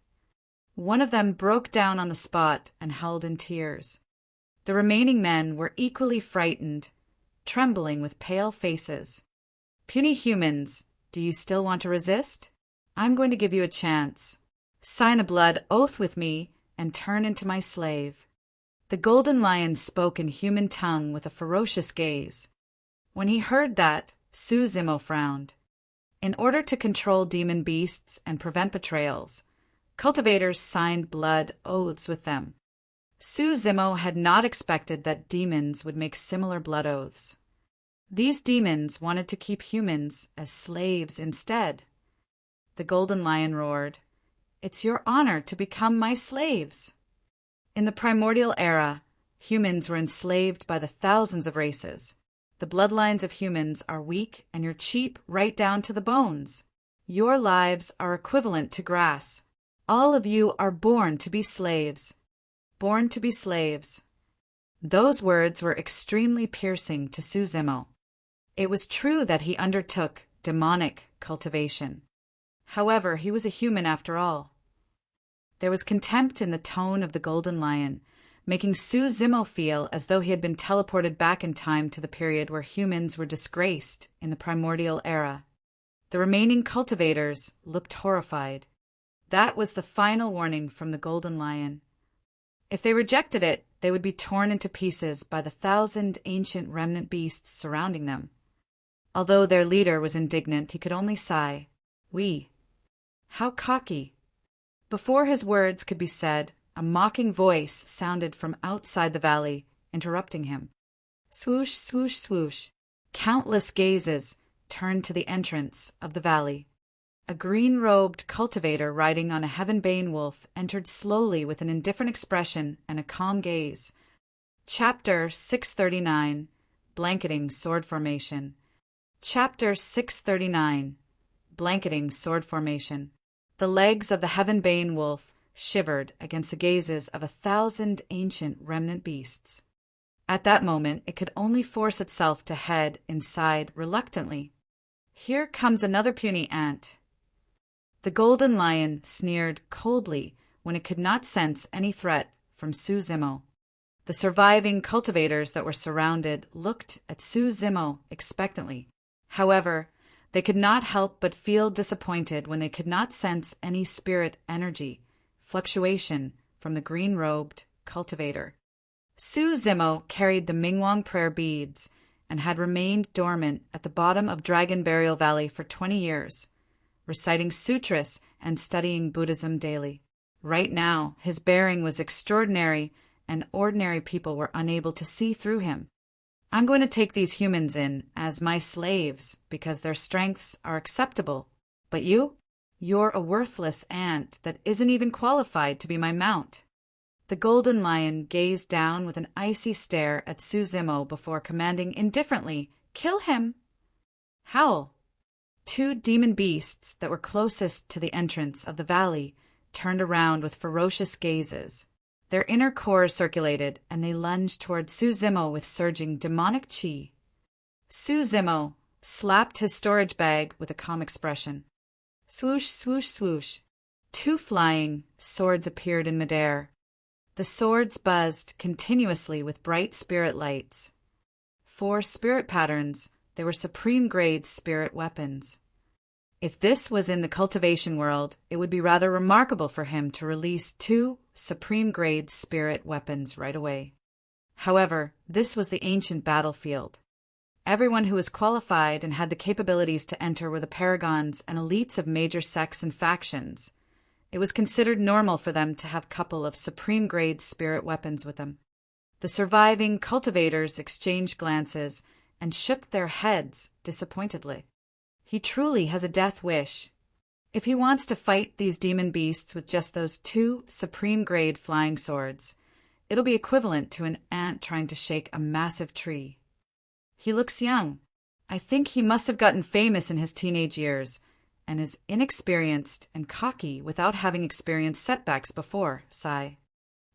One of them broke down on the spot and held in tears. The remaining men were equally frightened, trembling with pale faces. Puny humans, do you still want to resist? I'm going to give you a chance. Sign a blood oath with me and turn into my slave. The golden lion spoke in human tongue with a ferocious gaze. When he heard that, Suzimo frowned. In order to control demon beasts and prevent betrayals, cultivators signed blood oaths with them. Suzimo had not expected that demons would make similar blood oaths. These demons wanted to keep humans as slaves instead. The golden lion roared, "It's your honor to become my slaves." In the primordial era, humans were enslaved by the thousands of races. The bloodlines of humans are weak and you're cheap right down to the bones. Your lives are equivalent to grass. All of you are born to be slaves. Born to be slaves. Those words were extremely piercing to Suzimo. It was true that he undertook demonic cultivation. However, he was a human after all. There was contempt in the tone of the golden lion, making Suzimo feel as though he had been teleported back in time to the period where humans were disgraced in the primordial era. The remaining cultivators looked horrified. That was the final warning from the golden lion. If they rejected it, they would be torn into pieces by the 1,000 ancient remnant beasts surrounding them. Although their leader was indignant, he could only sigh. How cocky. Before his words could be said, a mocking voice sounded from outside the valley, interrupting him. Swoosh, swoosh, swoosh. Countless gazes turned to the entrance of the valley. A green-robed cultivator riding on a heaven-baying wolf entered slowly with an indifferent expression and a calm gaze. Chapter 639, Blanketing Sword Formation. Chapter 639, Blanketing Sword Formation. The legs of the heaven-baying wolf shivered against the gazes of 1,000 ancient remnant beasts. At that moment, it could only force itself to head inside reluctantly. Here comes another puny ant. The golden lion sneered coldly when it could not sense any threat from Suzimo. The surviving cultivators that were surrounded looked at Suzimo expectantly. However, they could not help but feel disappointed when they could not sense any spirit energy, fluctuation from the green-robed cultivator. Suzimo carried the Mingwang prayer beads and had remained dormant at the bottom of Dragon Burial Valley for 20 years, reciting sutras and studying Buddhism daily. Right now, his bearing was extraordinary, and ordinary people were unable to see through him. I'm going to take these humans in as my slaves because their strengths are acceptable. But you're a worthless ant that isn't even qualified to be my mount. The golden lion gazed down with an icy stare at Suzimo before commanding indifferently, "Kill him!" Howl! 2 demon beasts that were closest to the entrance of the valley turned around with ferocious gazes. Their inner cores circulated, and they lunged toward Suzimo with surging demonic chi. Suzimo slapped his storage bag with a calm expression. Swoosh, swoosh, swoosh. 2 flying swords appeared in midair. The swords buzzed continuously with bright spirit lights. 4 spirit patterns, they were supreme-grade spirit weapons. If this was in the cultivation world, it would be rather remarkable for him to release 2 supreme-grade spirit weapons right away. However, this was the ancient battlefield. Everyone who was qualified and had the capabilities to enter were the paragons and elites of major sects and factions. It was considered normal for them to have a couple of supreme-grade spirit weapons with them. The surviving cultivators exchanged glances and shook their heads disappointedly. He truly has a death wish. If he wants to fight these demon beasts with just those 2 supreme-grade flying swords, it'll be equivalent to an ant trying to shake a massive tree. He looks young. I think he must have gotten famous in his teenage years and is inexperienced and cocky without having experienced setbacks before, sigh.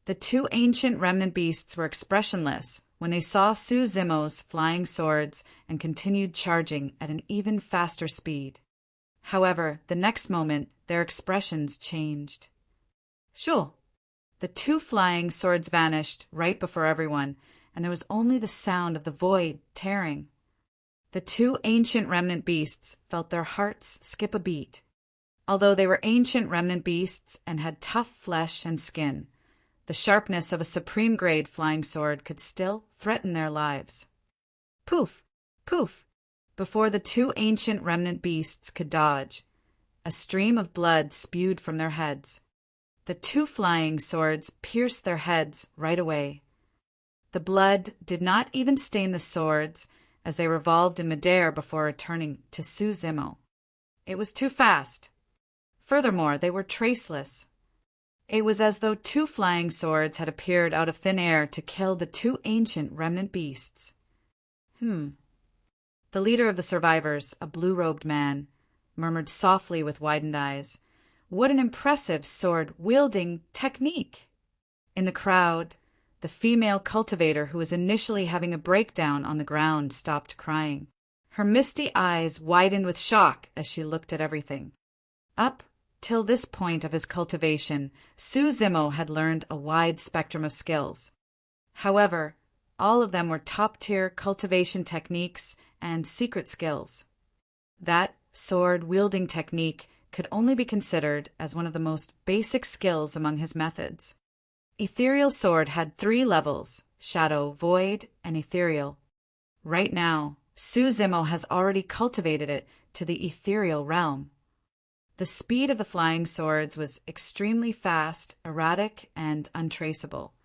The 2 ancient remnant beasts were expressionless when they saw Su Zimo's flying swords and continued charging at an even faster speed. However, the next moment, their expressions changed. Sure. The 2 flying swords vanished right before everyone, and there was only the sound of the void tearing. The 2 ancient remnant beasts felt their hearts skip a beat. Although they were ancient remnant beasts and had tough flesh and skin, the sharpness of a supreme-grade flying sword could still threaten their lives. Poof! Poof! Before the 2 ancient remnant beasts could dodge, a stream of blood spewed from their heads. The 2 flying swords pierced their heads right away. The blood did not even stain the swords as they revolved in midair before returning to Su Zimo. It was too fast. Furthermore, they were traceless. It was as though 2 flying swords had appeared out of thin air to kill the 2 ancient remnant beasts. The leader of the survivors, a blue-robed man, murmured softly with widened eyes, "What an impressive sword-wielding technique!" In the crowd, the female cultivator who was initially having a breakdown on the ground stopped crying. Her misty eyes widened with shock as she looked at everything. Up till this point of his cultivation, Su Zimo had learned a wide spectrum of skills. However, all of them were top-tier cultivation techniques and secret skills. That sword-wielding technique could only be considered as one of the most basic skills among his methods. Ethereal Sword had 3 levels: Shadow, Void, and Ethereal. Right now, Su Zimo has already cultivated it to the ethereal realm. The speed of the flying swords was extremely fast, erratic, and untraceable.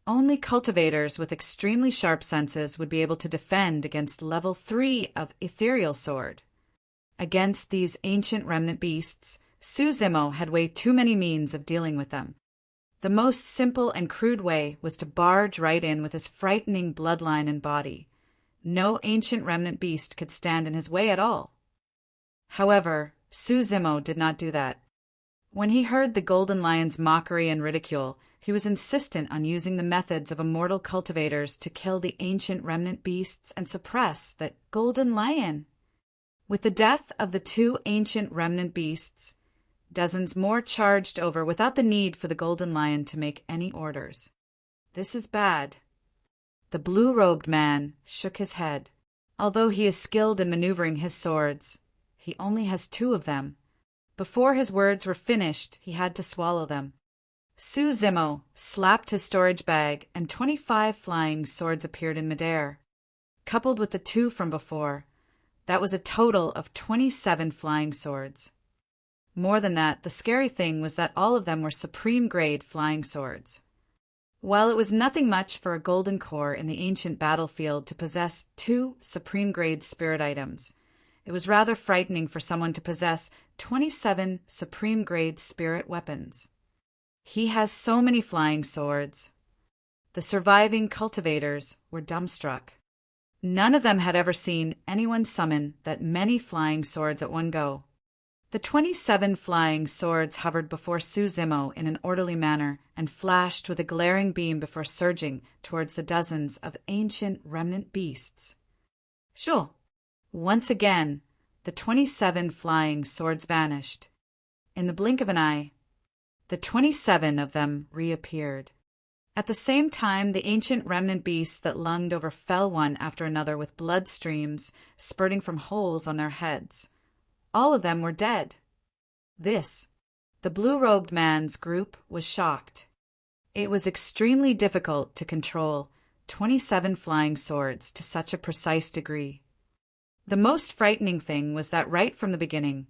Only cultivators with extremely sharp senses would be able to defend against level 3 of Ethereal Sword. Against these ancient remnant beasts, Su Zimo had way too many means of dealing with them. The most simple and crude way was to barge right in with his frightening bloodline and body. No ancient remnant beast could stand in his way at all. However, Su Zimo did not do that. When he heard the Golden Lion's mockery and ridicule, he was insistent on using the methods of immortal cultivators to kill the ancient remnant beasts and suppress that Golden Lion. With the death of the 2 ancient remnant beasts, dozens more charged over without the need for the Golden Lion to make any orders. This is bad. The blue-robed man shook his head. Although he is skilled in maneuvering his swords, he only has 2 of them. Before his words were finished, he had to swallow them. Su Zimo slapped his storage bag, and 25 flying swords appeared in midair. Coupled with the 2 from before, that was a total of 27 flying swords. More than that, the scary thing was that all of them were supreme-grade flying swords. While it was nothing much for a golden core in the ancient battlefield to possess 2 supreme-grade spirit items, it was rather frightening for someone to possess 27 supreme-grade spirit weapons. He has so many flying swords. The surviving cultivators were dumbstruck. None of them had ever seen anyone summon that many flying swords at one go. The 27 flying swords hovered before Su Zimo in an orderly manner and flashed with a glaring beam before surging towards the dozens of ancient remnant beasts. Sure. Once again, the 27 flying swords vanished. In the blink of an eye, the 27 of them reappeared. At the same time, the ancient remnant beasts that lunged over fell one after another with blood streams spurting from holes on their heads. All of them were dead. The blue-robed man's group was shocked. It was extremely difficult to control 27 flying swords to such a precise degree. The most frightening thing was that right from the beginning,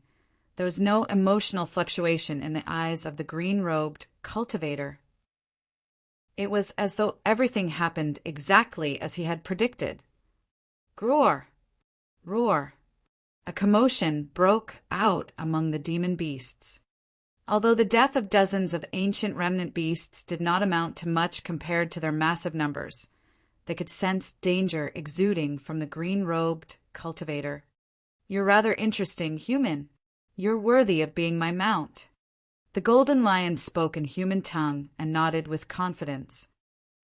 there was no emotional fluctuation in the eyes of the green-robed cultivator. It was as though everything happened exactly as he had predicted. Roar! Roar! A commotion broke out among the demon beasts. Although the death of dozens of ancient remnant beasts did not amount to much compared to their massive numbers, they could sense danger exuding from the green-robed cultivator. "You're rather interesting, human. You're worthy of being my mount." The golden lion spoke in human tongue and nodded with confidence.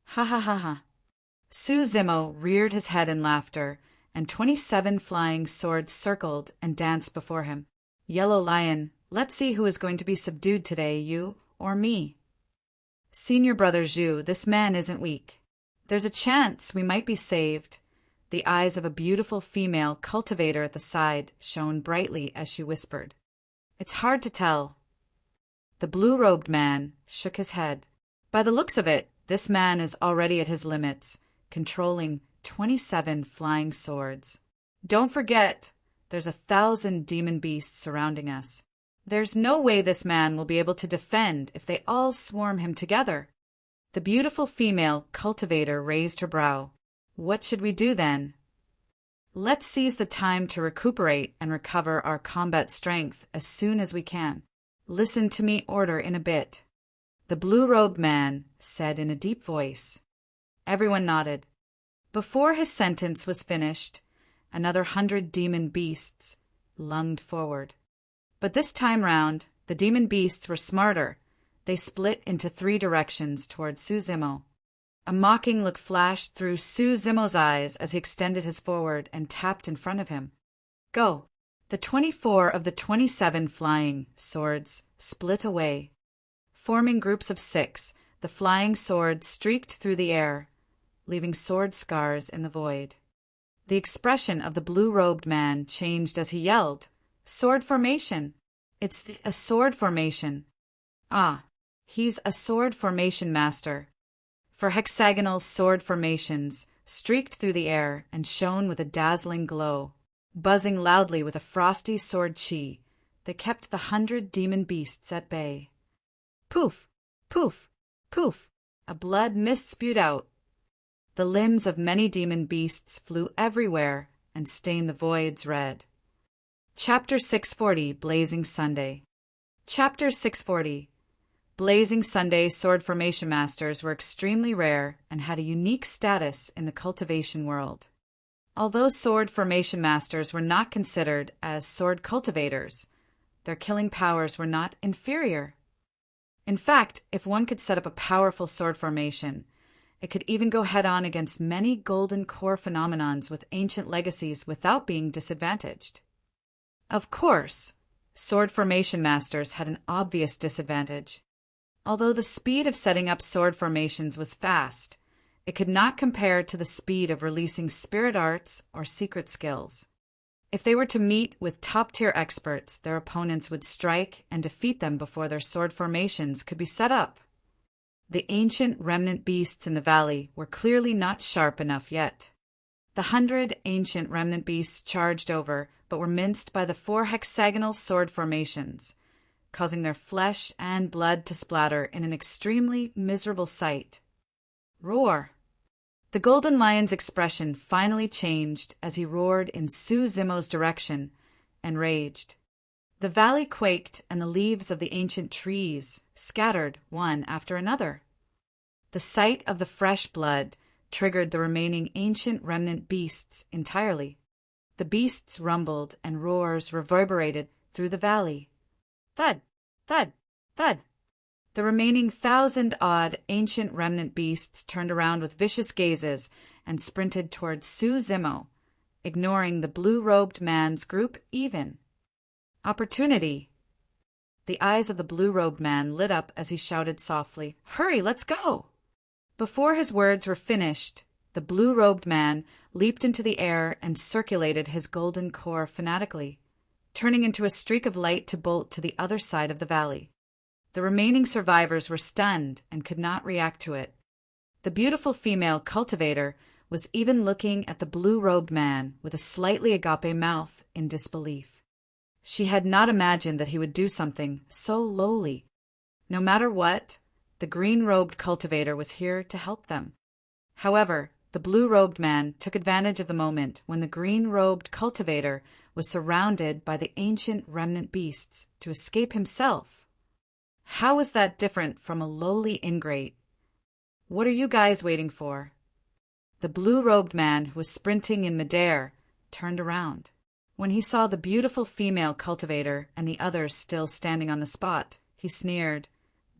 Ha ha ha ha. Su Zimo reared his head in laughter, and 27 flying swords circled and danced before him. "Yellow lion, let's see who is going to be subdued today, you or me." "Senior brother Zhu, this man isn't weak. There's a chance we might be saved." The eyes of a beautiful female cultivator at the side shone brightly as she whispered. "It's hard to tell." The blue-robed man shook his head. "By the looks of it, this man is already at his limits, controlling 27 flying swords. Don't forget, there's 1,000 demon beasts surrounding us. There's no way this man will be able to defend if they all swarm him together." The beautiful female cultivator raised her brow. "What should we do then?" "Let's seize the time to recuperate and recover our combat strength as soon as we can. Listen to me order in a bit," the blue-robed man said in a deep voice. Everyone nodded. Before his sentence was finished, another 100 demon beasts lunged forward. But this time round, the demon beasts were smarter. They split into 3 directions toward Su Zimo. A mocking look flashed through Su Zimo's eyes as he extended his forward and tapped in front of him. "Go!" The 24 of the 27 flying swords split away. Forming groups of 6, the flying swords streaked through the air, leaving sword scars in the void. The expression of the blue-robed man changed as he yelled, "Sword formation! It's a sword formation! Ah, he's a sword formation master." For hexagonal sword formations streaked through the air and shone with a dazzling glow. Buzzing loudly with a frosty sword chi, they kept the 100 demon beasts at bay. Poof! Poof! Poof! A blood mist spewed out. The limbs of many demon beasts flew everywhere and stained the voids red. Chapter 640, Blazing Sunday. Chapter 640. Blazing Sunday sword formation masters were extremely rare and had a unique status in the cultivation world. Although sword formation masters were not considered as sword cultivators, their killing powers were not inferior. In fact, if one could set up a powerful sword formation, it could even go head-on against many golden core phenomenons with ancient legacies without being disadvantaged. Of course, sword formation masters had an obvious disadvantage. Although the speed of setting up sword formations was fast, it could not compare to the speed of releasing spirit arts or secret skills. If they were to meet with top-tier experts, their opponents would strike and defeat them before their sword formations could be set up. The ancient remnant beasts in the valley were clearly not sharp enough yet. The 100 ancient remnant beasts charged over, but were minced by the 4 hexagonal sword formations, causing their flesh and blood to splatter in an extremely miserable sight. Roar! The golden lion's expression finally changed as he roared in Su Zimo's direction and raged. The valley quaked and the leaves of the ancient trees scattered one after another. The sight of the fresh blood triggered the remaining ancient remnant beasts entirely. The beasts rumbled and roars reverberated through the valley. Thud! Thud! Thud! The remaining 1,000-odd ancient remnant beasts turned around with vicious gazes and sprinted toward Su Zimo, ignoring the blue-robed man's group even. Opportunity! The eyes of the blue-robed man lit up as he shouted softly, "Hurry, let's go!" Before his words were finished, the blue-robed man leaped into the air and circulated his golden core fanatically. turning into a streak of light to bolt to the other side of the valley. The remaining survivors were stunned and could not react to it. The beautiful female cultivator was even looking at the blue-robed man with a slightly agape mouth in disbelief. She had not imagined that he would do something so lowly. No matter what, the green-robed cultivator was here to help them. However, the blue-robed man took advantage of the moment when the green-robed cultivator was surrounded by the ancient remnant beasts to escape himself. How was that different from a lowly ingrate? What are you guys waiting for? The blue-robed man, who was sprinting in midair, turned around. When he saw the beautiful female cultivator and the others still standing on the spot, he sneered,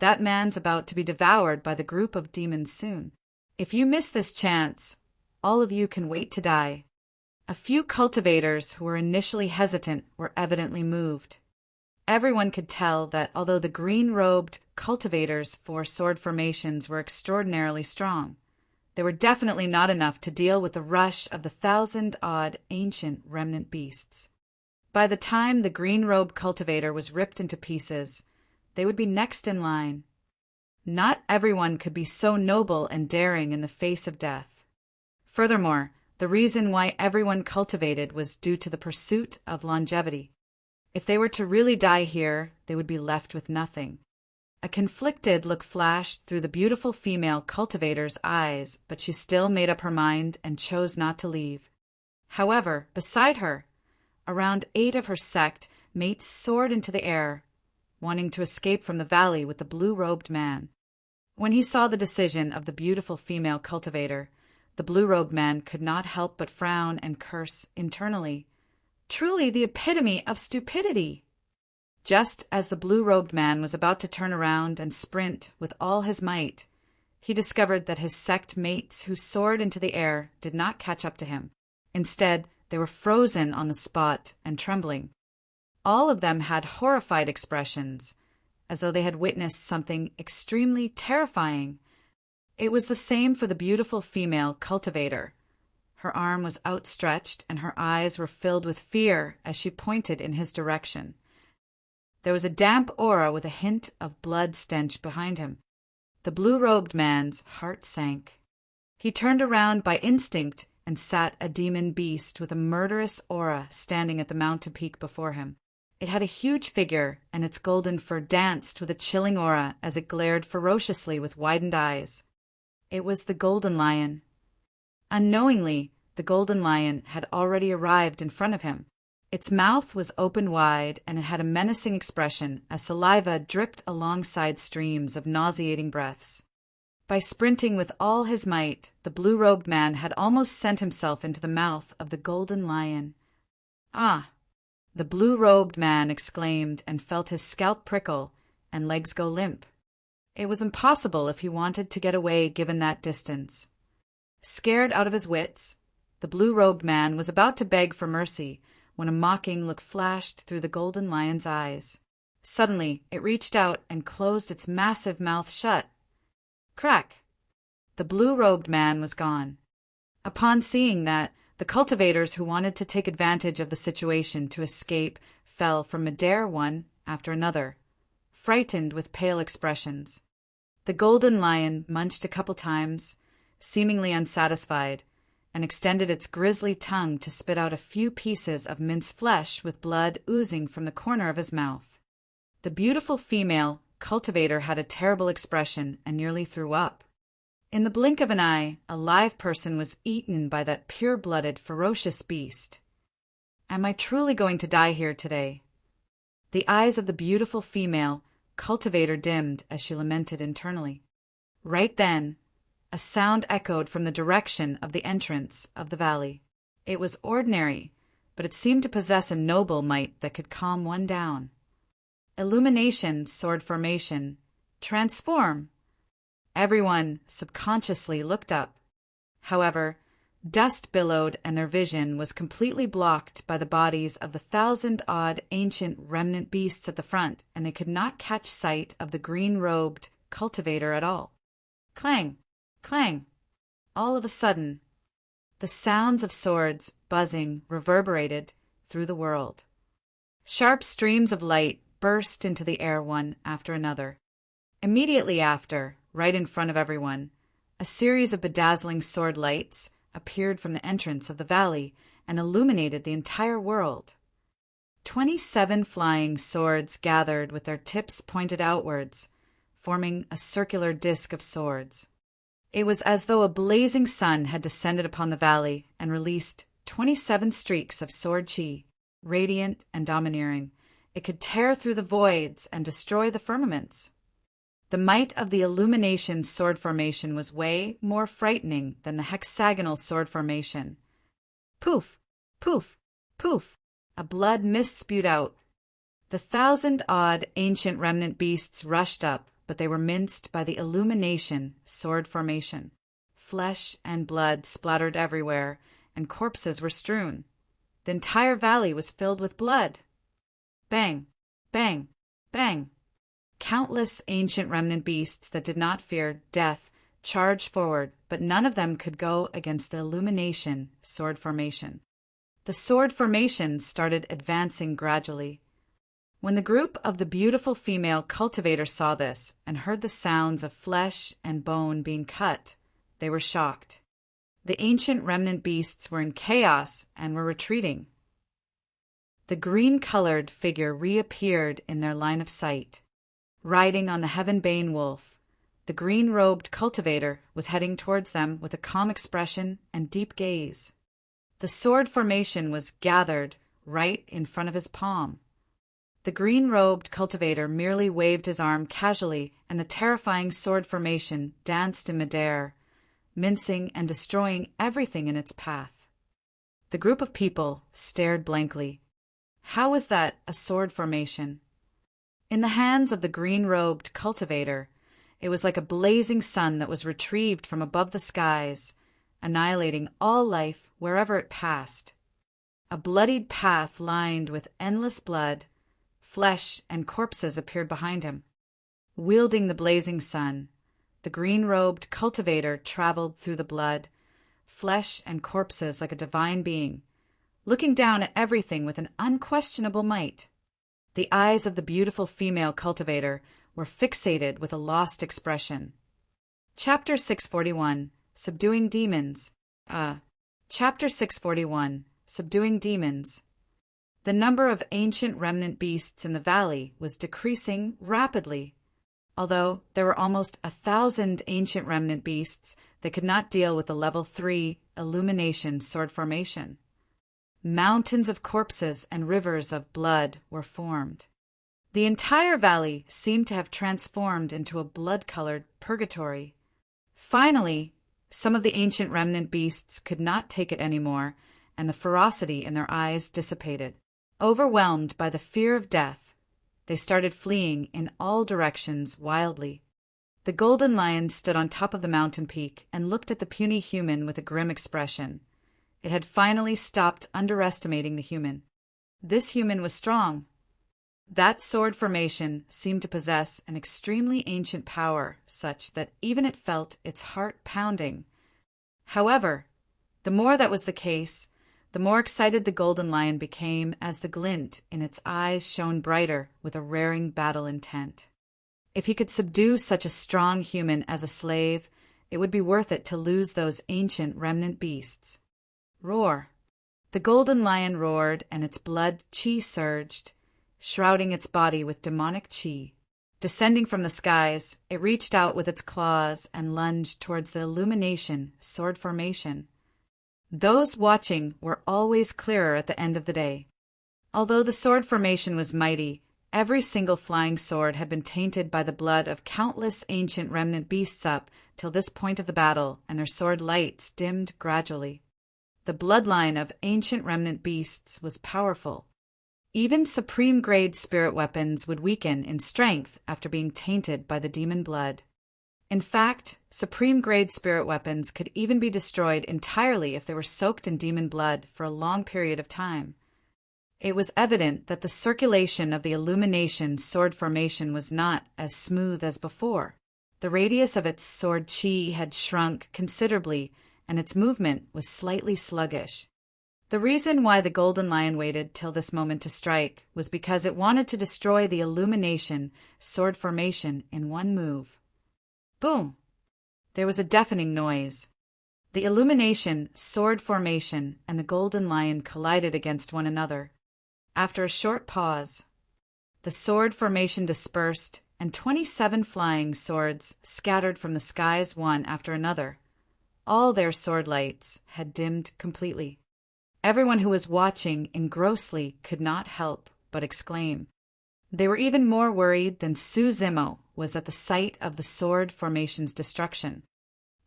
"That man's about to be devoured by the group of demons soon. If you miss this chance, all of you can wait to die." A few cultivators who were initially hesitant were evidently moved. Everyone could tell that although the green-robed cultivators' four sword formations were extraordinarily strong, they were definitely not enough to deal with the rush of the 1,000-odd ancient remnant beasts. By the time the green-robed cultivator was ripped into pieces, they would be next in line. Not everyone could be so noble and daring in the face of death. Furthermore, the reason why everyone cultivated was due to the pursuit of longevity. If they were to really die here, they would be left with nothing. A conflicted look flashed through the beautiful female cultivator's eyes, but she still made up her mind and chose not to leave. However, beside her, around 8 of her sect mates soared into the air, wanting to escape from the valley with the blue-robed man. When he saw the decision of the beautiful female cultivator, the blue-robed man could not help but frown and curse internally. Truly the epitome of stupidity! Just as the blue-robed man was about to turn around and sprint with all his might, he discovered that his sect mates who soared into the air did not catch up to him. Instead, they were frozen on the spot and trembling. All of them had horrified expressions, as though they had witnessed something extremely terrifying. It was the same for the beautiful female cultivator. Her arm was outstretched and her eyes were filled with fear as she pointed in his direction. There was a damp aura with a hint of blood stench behind him. The blue-robed man's heart sank. He turned around by instinct and sat a demon beast with a murderous aura standing at the mountain peak before him. It had a huge figure, and its golden fur danced with a chilling aura as it glared ferociously with widened eyes. It was the golden lion. Unknowingly, the golden lion had already arrived in front of him. Its mouth was open wide, and it had a menacing expression as saliva dripped alongside streams of nauseating breaths. By sprinting with all his might, the blue-robed man had almost sent himself into the mouth of the golden lion. "Ah!" the blue-robed man exclaimed and felt his scalp prickle and legs go limp. It was impossible if he wanted to get away given that distance. Scared out of his wits, the blue-robed man was about to beg for mercy when a mocking look flashed through the golden lion's eyes. Suddenly, it reached out and closed its massive mouth shut. Crack! The blue-robed man was gone. Upon seeing that, the cultivators who wanted to take advantage of the situation to escape fell from midair one after another, frightened with pale expressions. The golden lion munched a couple times, seemingly unsatisfied, and extended its grisly tongue to spit out a few pieces of minced flesh with blood oozing from the corner of his mouth. The beautiful female cultivator had a terrible expression and nearly threw up. In the blink of an eye, a live person was eaten by that pure-blooded, ferocious beast. Am I truly going to die here today? The eyes of the beautiful female cultivator dimmed as she lamented internally. Right then, a sound echoed from the direction of the entrance of the valley. It was ordinary, but it seemed to possess a noble might that could calm one down. Illumination, sword formation, transform! Everyone subconsciously looked up. However, dust billowed and their vision was completely blocked by the bodies of the 1,000-odd ancient remnant beasts at the front, and they could not catch sight of the green-robed cultivator at all. Clang! Clang! All of a sudden, the sounds of swords buzzing reverberated through the world. Sharp streams of light burst into the air one after another. Immediately after, right in front of everyone, a series of bedazzling sword lights appeared from the entrance of the valley and illuminated the entire world. 27 flying swords gathered with their tips pointed outwards, forming a circular disk of swords. It was as though a blazing sun had descended upon the valley and released 27 streaks of sword chi, radiant and domineering. It could tear through the voids and destroy the firmaments. The might of the illumination sword formation was way more frightening than the hexagonal sword formation. Poof, poof, poof, a blood mist spewed out. The 1,000-odd ancient remnant beasts rushed up, but they were minced by the illumination sword formation. Flesh and blood splattered everywhere, and corpses were strewn. The entire valley was filled with blood. Bang, bang, bang. Countless ancient remnant beasts that did not fear death charged forward, but none of them could go against the illumination sword formation. The sword formation started advancing gradually. When the group of the beautiful female cultivator saw this and heard the sounds of flesh and bone being cut, they were shocked. The ancient remnant beasts were in chaos and were retreating. The green-colored figure reappeared in their line of sight. Riding on the heaven-bane wolf, the green-robed cultivator was heading towards them with a calm expression and deep gaze. The sword formation was gathered right in front of his palm. The green-robed cultivator merely waved his arm casually, and the terrifying sword formation danced in midair, mincing and destroying everything in its path. The group of people stared blankly. How was that a sword formation? In the hands of the green-robed cultivator, it was like a blazing sun that was retrieved from above the skies, annihilating all life wherever it passed. A bloodied path lined with endless blood, flesh, and corpses appeared behind him. Wielding the blazing sun, the green-robed cultivator traveled through the blood, flesh, and corpses like a divine being, looking down at everything with an unquestionable might. The eyes of the beautiful female cultivator were fixated with a lost expression. Chapter 641, Subduing Demons. Chapter 641, Subduing Demons. The number of ancient remnant beasts in the valley was decreasing rapidly. Although there were almost 1,000 ancient remnant beasts, they could not deal with the level 3 illumination sword formation. Mountains of corpses and rivers of blood were formed. The entire valley seemed to have transformed into a blood-colored purgatory. Finally, some of the ancient remnant beasts could not take it anymore, and the ferocity in their eyes dissipated. Overwhelmed by the fear of death, they started fleeing in all directions wildly. The golden lion stood on top of the mountain peak and looked at the puny human with a grim expression. It had finally stopped underestimating the human. This human was strong. That sword formation seemed to possess an extremely ancient power, such that even it felt its heart pounding. However, the more that was the case, the more excited the golden lion became as the glint in its eyes shone brighter with a raring battle intent. If he could subdue such a strong human as a slave, it would be worth it to lose those ancient remnant beasts. Roar! The golden lion roared, and its blood chi surged, shrouding its body with demonic chi. Descending from the skies, it reached out with its claws and lunged towards the illumination sword formation. Those watching were always clearer at the end of the day. Although the sword formation was mighty, every single flying sword had been tainted by the blood of countless ancient remnant beasts up till this point of the battle, and their sword lights dimmed gradually. The bloodline of ancient remnant beasts was powerful. Even supreme-grade spirit weapons would weaken in strength after being tainted by the demon blood. In fact, supreme-grade spirit weapons could even be destroyed entirely if they were soaked in demon blood for a long period of time. It was evident that the circulation of the illumination sword formation was not as smooth as before. The radius of its sword chi had shrunk considerably, and its movement was slightly sluggish. The reason why the golden lion waited till this moment to strike was because it wanted to destroy the illumination sword formation in one move. Boom! There was a deafening noise. The illumination sword formation and the golden lion collided against one another. After a short pause, the sword formation dispersed, and 27 flying swords scattered from the skies one after another. All their sword lights had dimmed completely. Everyone who was watching engrossly could not help but exclaim. They were even more worried than Suzimo was at the sight of the sword formation's destruction.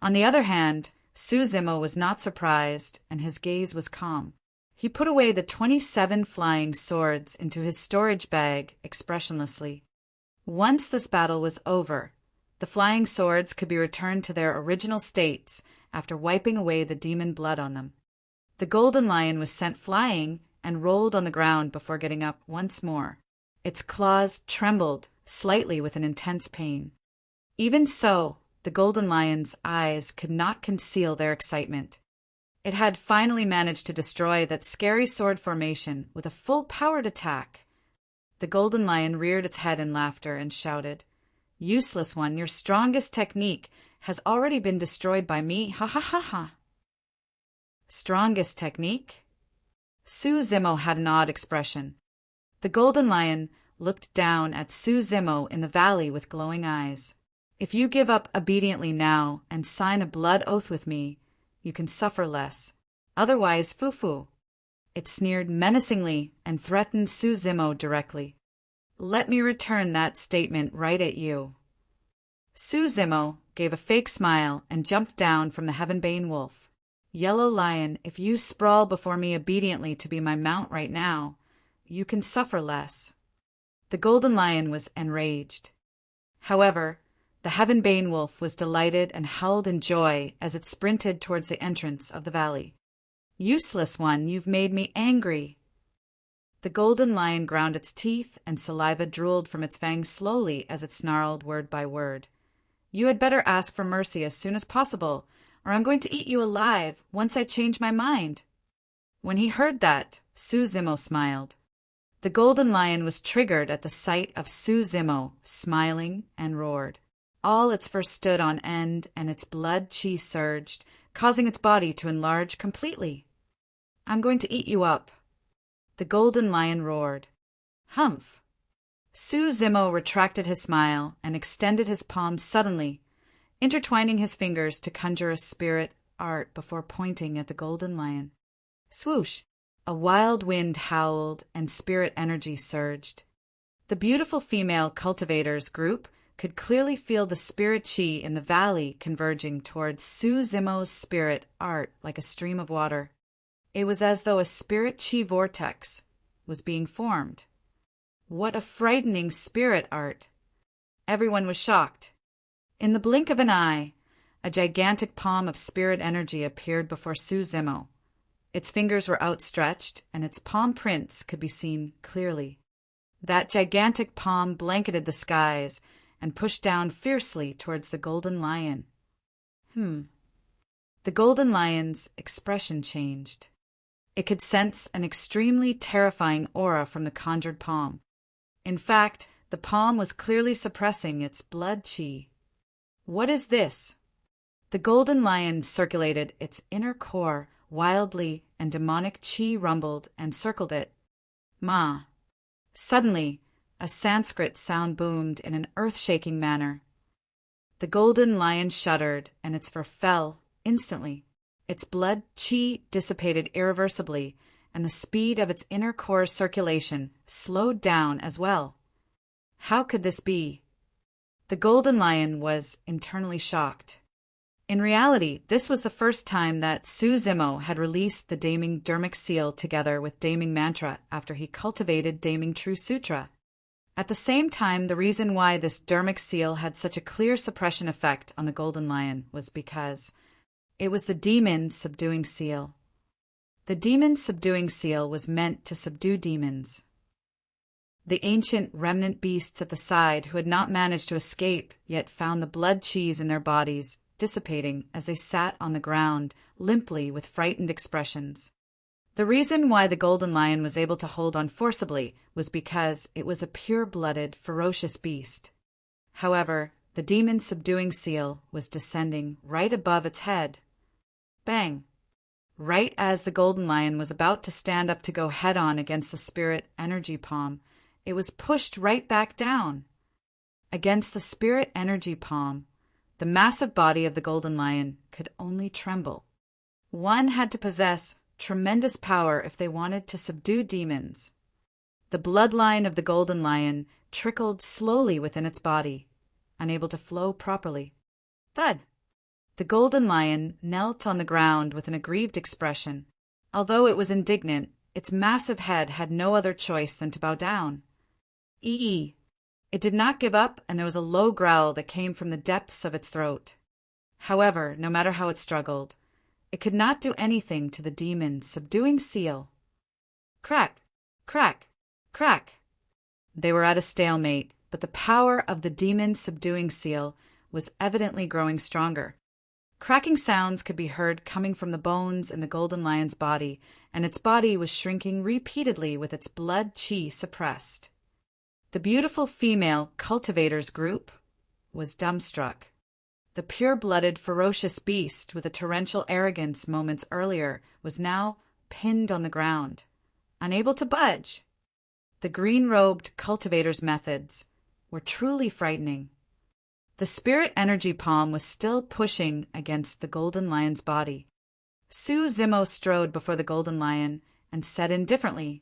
On the other hand, Suzimo was not surprised, and his gaze was calm. He put away the 27 flying swords into his storage bag expressionlessly. Once this battle was over, the flying swords could be returned to their original states after wiping away the demon blood on them. The golden lion was sent flying and rolled on the ground before getting up once more. Its claws trembled slightly with an intense pain. Even so, the golden lion's eyes could not conceal their excitement. It had finally managed to destroy that scary sword formation with a full-powered attack. The golden lion reared its head in laughter and shouted, "Useless one, your strongest technique has already been destroyed by me, ha ha ha ha." Strongest technique? Suzimo had an odd expression. The golden lion looked down at Suzimo in the valley with glowing eyes. "If you give up obediently now and sign a blood oath with me, you can suffer less. Otherwise, foo-foo." It sneered menacingly and threatened Suzimo directly. "Let me return that statement right at you." Suzimo gave a fake smile and jumped down from the heaven-bane wolf. "Yellow lion, if you sprawl before me obediently to be my mount right now, you can suffer less." The golden lion was enraged. However, the heaven-bane wolf was delighted and howled in joy as it sprinted towards the entrance of the valley. "Useless one, you've made me angry." The golden lion ground its teeth and saliva drooled from its fangs slowly as it snarled word by word. "You had better ask for mercy as soon as possible, or I'm going to eat you alive once I change my mind." When he heard that, Suzimo smiled. The golden lion was triggered at the sight of Suzimo smiling and roared. All its fur stood on end and its blood chi surged, causing its body to enlarge completely. "I'm going to eat you up." The golden lion roared. "Humph." Suzimo retracted his smile and extended his palm suddenly, intertwining his fingers to conjure a spirit art before pointing at the golden lion. Swoosh! A wild wind howled and spirit energy surged. The beautiful female cultivators group could clearly feel the spirit chi in the valley converging towards Suzimo's spirit art like a stream of water. It was as though a spirit chi vortex was being formed. What a frightening spirit art! Everyone was shocked. In the blink of an eye, a gigantic palm of spirit energy appeared before Suzimo. Its fingers were outstretched, and its palm prints could be seen clearly. That gigantic palm blanketed the skies and pushed down fiercely towards the golden lion. The golden lion's expression changed. It could sense an extremely terrifying aura from the conjured palm. In fact, the palm was clearly suppressing its blood chi. "What is this?" The golden lion circulated its inner core wildly, and demonic chi rumbled and circled it. "Ma." Suddenly, a Sanskrit sound boomed in an earth-shaking manner. The golden lion shuddered, and its fur fell instantly. Its blood chi dissipated irreversibly, and the speed of its inner core circulation slowed down as well. How could this be? The golden lion was internally shocked. In reality, this was the first time that Suzimo had released the Daming Dharmic Seal together with Daming Mantra after he cultivated Daming True Sutra. At the same time, the reason why this Dharmic Seal had such a clear suppression effect on the golden lion was because it was the demon subduing seal. The demon subduing seal was meant to subdue demons. The ancient remnant beasts at the side who had not managed to escape yet found the blood cheese in their bodies dissipating as they sat on the ground limply with frightened expressions. The reason why the golden lion was able to hold on forcibly was because it was a pure-blooded, ferocious beast. However, the demon-subduing seal was descending right above its head. Bang! Right as the golden lion was about to stand up to go head-on against the spirit energy palm, it was pushed right back down. Against the spirit energy palm, the massive body of the golden lion could only tremble. One had to possess tremendous power if they wanted to subdue demons. The bloodline of the golden lion trickled slowly within its body, unable to flow properly. Thud! The golden lion knelt on the ground with an aggrieved expression. Although it was indignant, its massive head had no other choice than to bow down. Ee! It did not give up, and there was a low growl that came from the depths of its throat. However, no matter how it struggled, it could not do anything to the demon-subduing seal. Crack! Crack! Crack! They were at a stalemate, but the power of the demon-subduing seal was evidently growing stronger. Cracking sounds could be heard coming from the bones in the golden lion's body, and its body was shrinking repeatedly with its blood chi suppressed. The beautiful female cultivators group was dumbstruck. The pure-blooded, ferocious beast with a torrential arrogance moments earlier was now pinned on the ground, unable to budge. The green-robed cultivators' methods were truly frightening. The spirit energy palm was still pushing against the golden lion's body. Su Zimo strode before the golden lion and said indifferently,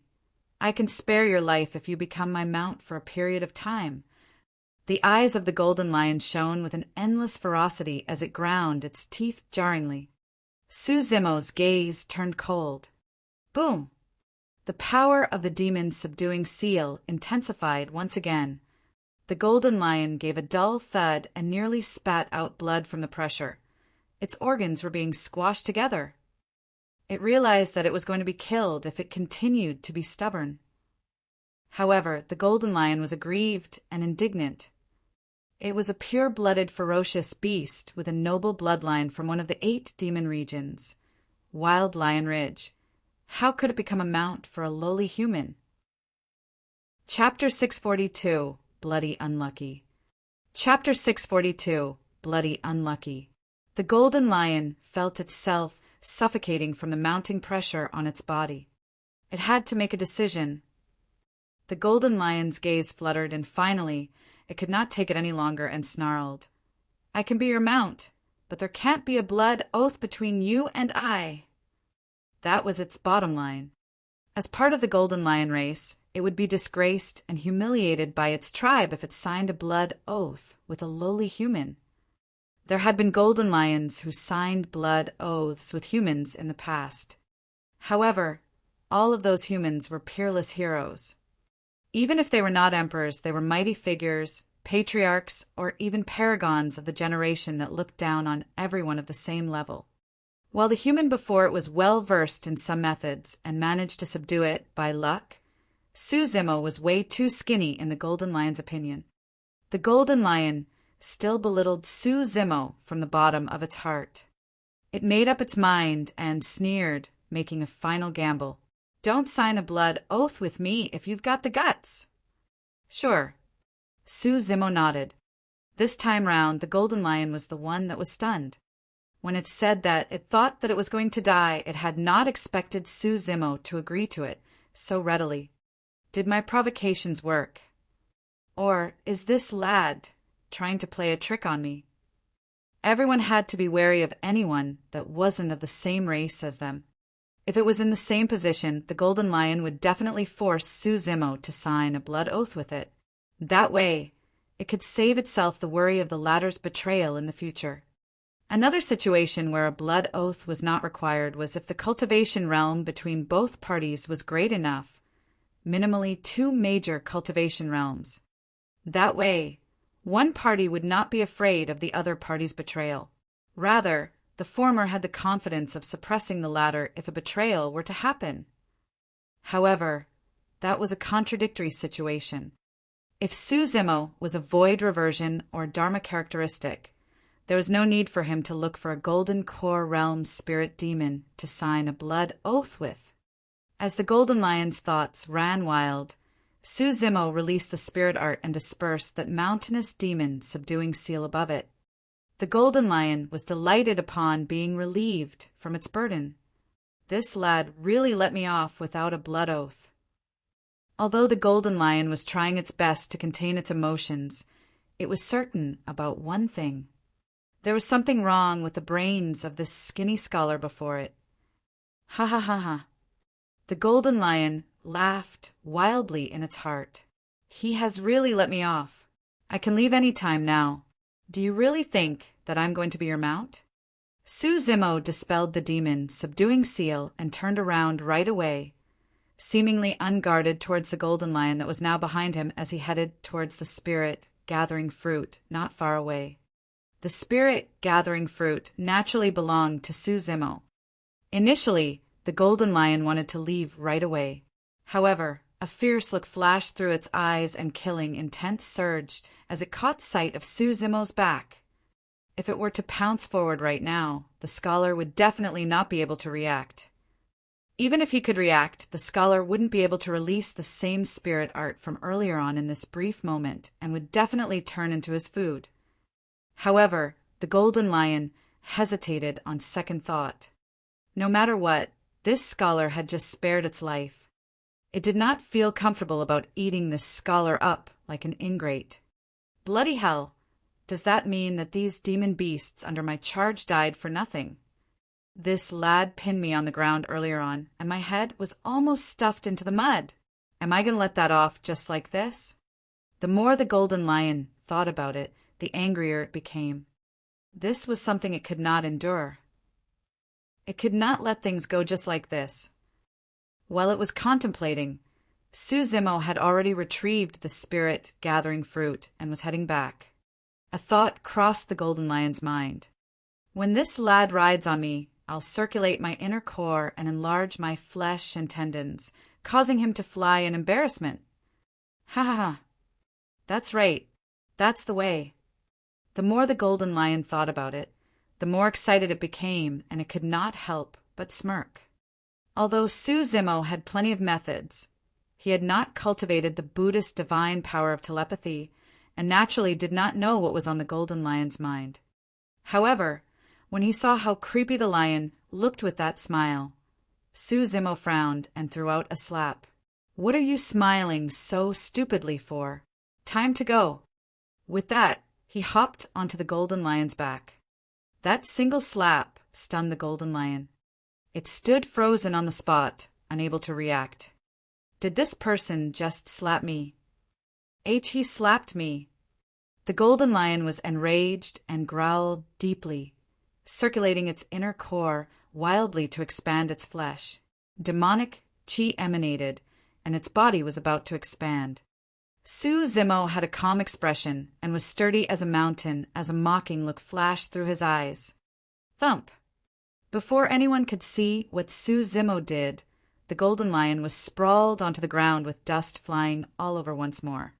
"I can spare your life if you become my mount for a period of time." The eyes of the golden lion shone with an endless ferocity as it ground its teeth jarringly. Su Zimo's gaze turned cold. Boom! The power of the demon-subduing seal intensified once again. The golden lion gave a dull thud and nearly spat out blood from the pressure. Its organs were being squashed together. It realized that it was going to be killed if it continued to be stubborn. However, the golden lion was aggrieved and indignant. It was a pure-blooded, ferocious beast with a noble bloodline from one of the 8 demon regions, Wild Lion Ridge. How could it become a mount for a lowly human? Chapter 642. Bloody Unlucky. Chapter 642. Bloody Unlucky. The golden lion felt itself suffocating from the mounting pressure on its body. It had to make a decision. The golden lion's gaze fluttered, and finally, it could not take it any longer and snarled, "I can be your mount, but there can't be a blood oath between you and I." That was its bottom line. As part of the golden lion race, it would be disgraced and humiliated by its tribe if it signed a blood oath with a lowly human. There had been golden lions who signed blood oaths with humans in the past. However, all of those humans were peerless heroes. Even if they were not emperors, they were mighty figures, patriarchs, or even paragons of the generation that looked down on everyone of the same level. While the human before it was well-versed in some methods and managed to subdue it by luck, Su Zimo was way too skinny in the golden lion's opinion. The golden lion still belittled Su Zimo from the bottom of its heart. It made up its mind and sneered, making a final gamble. "Don't sign a blood oath with me if you've got the guts." "Sure." Su Zimo nodded. This time round, the golden lion was the one that was stunned. When it said that it thought that it was going to die, it had not expected Su Zimo to agree to it so readily. Did my provocations work? Or is this lad trying to play a trick on me? Everyone had to be wary of anyone that wasn't of the same race as them. If it was in the same position, the golden lion would definitely force Su Zimo to sign a blood oath with it. That way, it could save itself the worry of the latter's betrayal in the future. Another situation where a blood oath was not required was if the cultivation realm between both parties was great enough, minimally 2 major cultivation realms. That way, one party would not be afraid of the other party's betrayal. Rather, the former had the confidence of suppressing the latter if a betrayal were to happen. However, that was a contradictory situation. If Su Zimo was a void reversion or dharma characteristic, there was no need for him to look for a golden core realm spirit demon to sign a blood oath with. As the Golden Lion's thoughts ran wild, Su Zimo released the spirit art and dispersed that mountainous demon subduing seal above it. The Golden Lion was delighted upon being relieved from its burden. This lad really let me off without a blood oath. Although the Golden Lion was trying its best to contain its emotions, it was certain about one thing. There was something wrong with the brains of this skinny scholar before it. Ha ha ha ha. The Golden Lion laughed wildly in its heart. He has really let me off. I can leave any time now. Do you really think that I'm going to be your mount? Su Zimo dispelled the demon, subduing seal, and turned around right away, seemingly unguarded towards the Golden Lion that was now behind him as he headed towards the spirit gathering fruit not far away. The spirit gathering fruit naturally belonged to Su Zimo. Initially, the Golden Lion wanted to leave right away. However, a fierce look flashed through its eyes and killing intent surged as it caught sight of Su Zimo's back. If it were to pounce forward right now, the scholar would definitely not be able to react. Even if he could react, the scholar wouldn't be able to release the same spirit art from earlier on in this brief moment and would definitely turn into his food. However, the Golden Lion hesitated on second thought. No matter what, this scholar had just spared its life. It did not feel comfortable about eating this scholar up like an ingrate. Bloody hell! Does that mean that these demon beasts under my charge died for nothing? This lad pinned me on the ground earlier on, and my head was almost stuffed into the mud. Am I going to let that off just like this? The more the Golden Lion thought about it, the angrier it became. This was something it could not endure. It could not let things go just like this. While it was contemplating, Su Zimo had already retrieved the spirit gathering fruit and was heading back. A thought crossed the Golden Lion's mind. When this lad rides on me, I'll circulate my inner core and enlarge my flesh and tendons, causing him to fly in embarrassment. Ha ha ha. That's right. That's the way. The more the Golden Lion thought about it, the more excited it became, and it could not help but smirk. Although Su Zimo had plenty of methods, he had not cultivated the Buddhist divine power of telepathy, and naturally did not know what was on the Golden Lion's mind. However, when he saw how creepy the lion looked with that smile, Su Zimo frowned and threw out a slap. What are you smiling so stupidly for? Time to go. With that, he hopped onto the Golden Lion's back. That single slap stunned the Golden Lion. It stood frozen on the spot, unable to react. Did this person just slap me? He slapped me. The Golden Lion was enraged and growled deeply, circulating its inner core wildly to expand its flesh. Demonic chi emanated, and its body was about to expand. Su Zimo had a calm expression and was sturdy as a mountain as a mocking look flashed through his eyes. Thump! Before anyone could see what Su Zimo did, the Golden Lion was sprawled onto the ground with dust flying all over once more.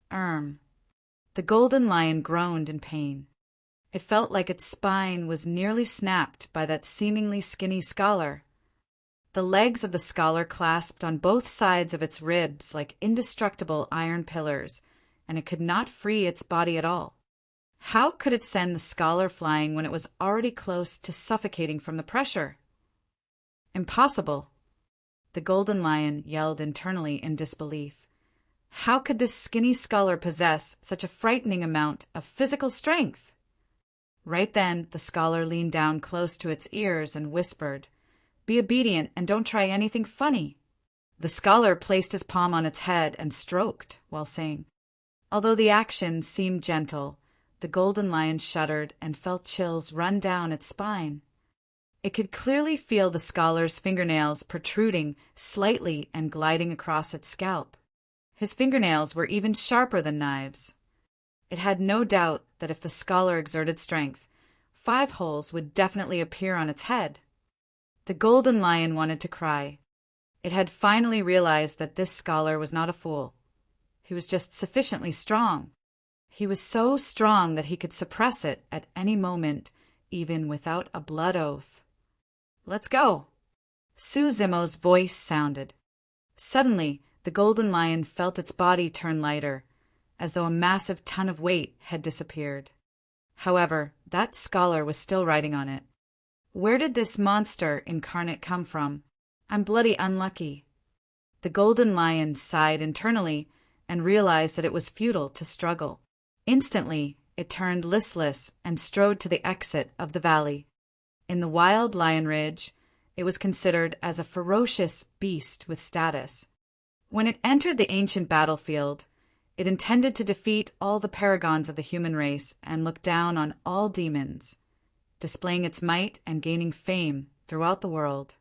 The Golden Lion groaned in pain. It felt like its spine was nearly snapped by that seemingly skinny scholar. The legs of the scholar clasped on both sides of its ribs like indestructible iron pillars, and it could not free its body at all. How could it send the scholar flying when it was already close to suffocating from the pressure? Impossible! The Golden Lion yelled internally in disbelief. How could this skinny scholar possess such a frightening amount of physical strength? Right then, the scholar leaned down close to its ears and whispered, "Be obedient and don't try anything funny." The scholar placed his palm on its head and stroked while saying. Although the action seemed gentle, the Golden Lion shuddered and felt chills run down its spine. It could clearly feel the scholar's fingernails protruding slightly and gliding across its scalp. His fingernails were even sharper than knives. It had no doubt that if the scholar exerted strength, 5 holes would definitely appear on its head. The Golden Lion wanted to cry. It had finally realized that this scholar was not a fool. He was just sufficiently strong. He was so strong that he could suppress it at any moment, even without a blood oath. Let's go! Su Zimo's voice sounded. Suddenly, the golden lion felt its body turn lighter, as though a massive ton of weight had disappeared. However, that scholar was still riding on it. Where did this monster incarnate come from? I'm bloody unlucky. The golden lion sighed internally and realized that it was futile to struggle. Instantly, it turned listless and strode to the exit of the valley. In the wild lion ridge, it was considered as a ferocious beast with status. When it entered the ancient battlefield, it intended to defeat all the paragons of the human race and look down on all demons, displaying its might and gaining fame throughout the world.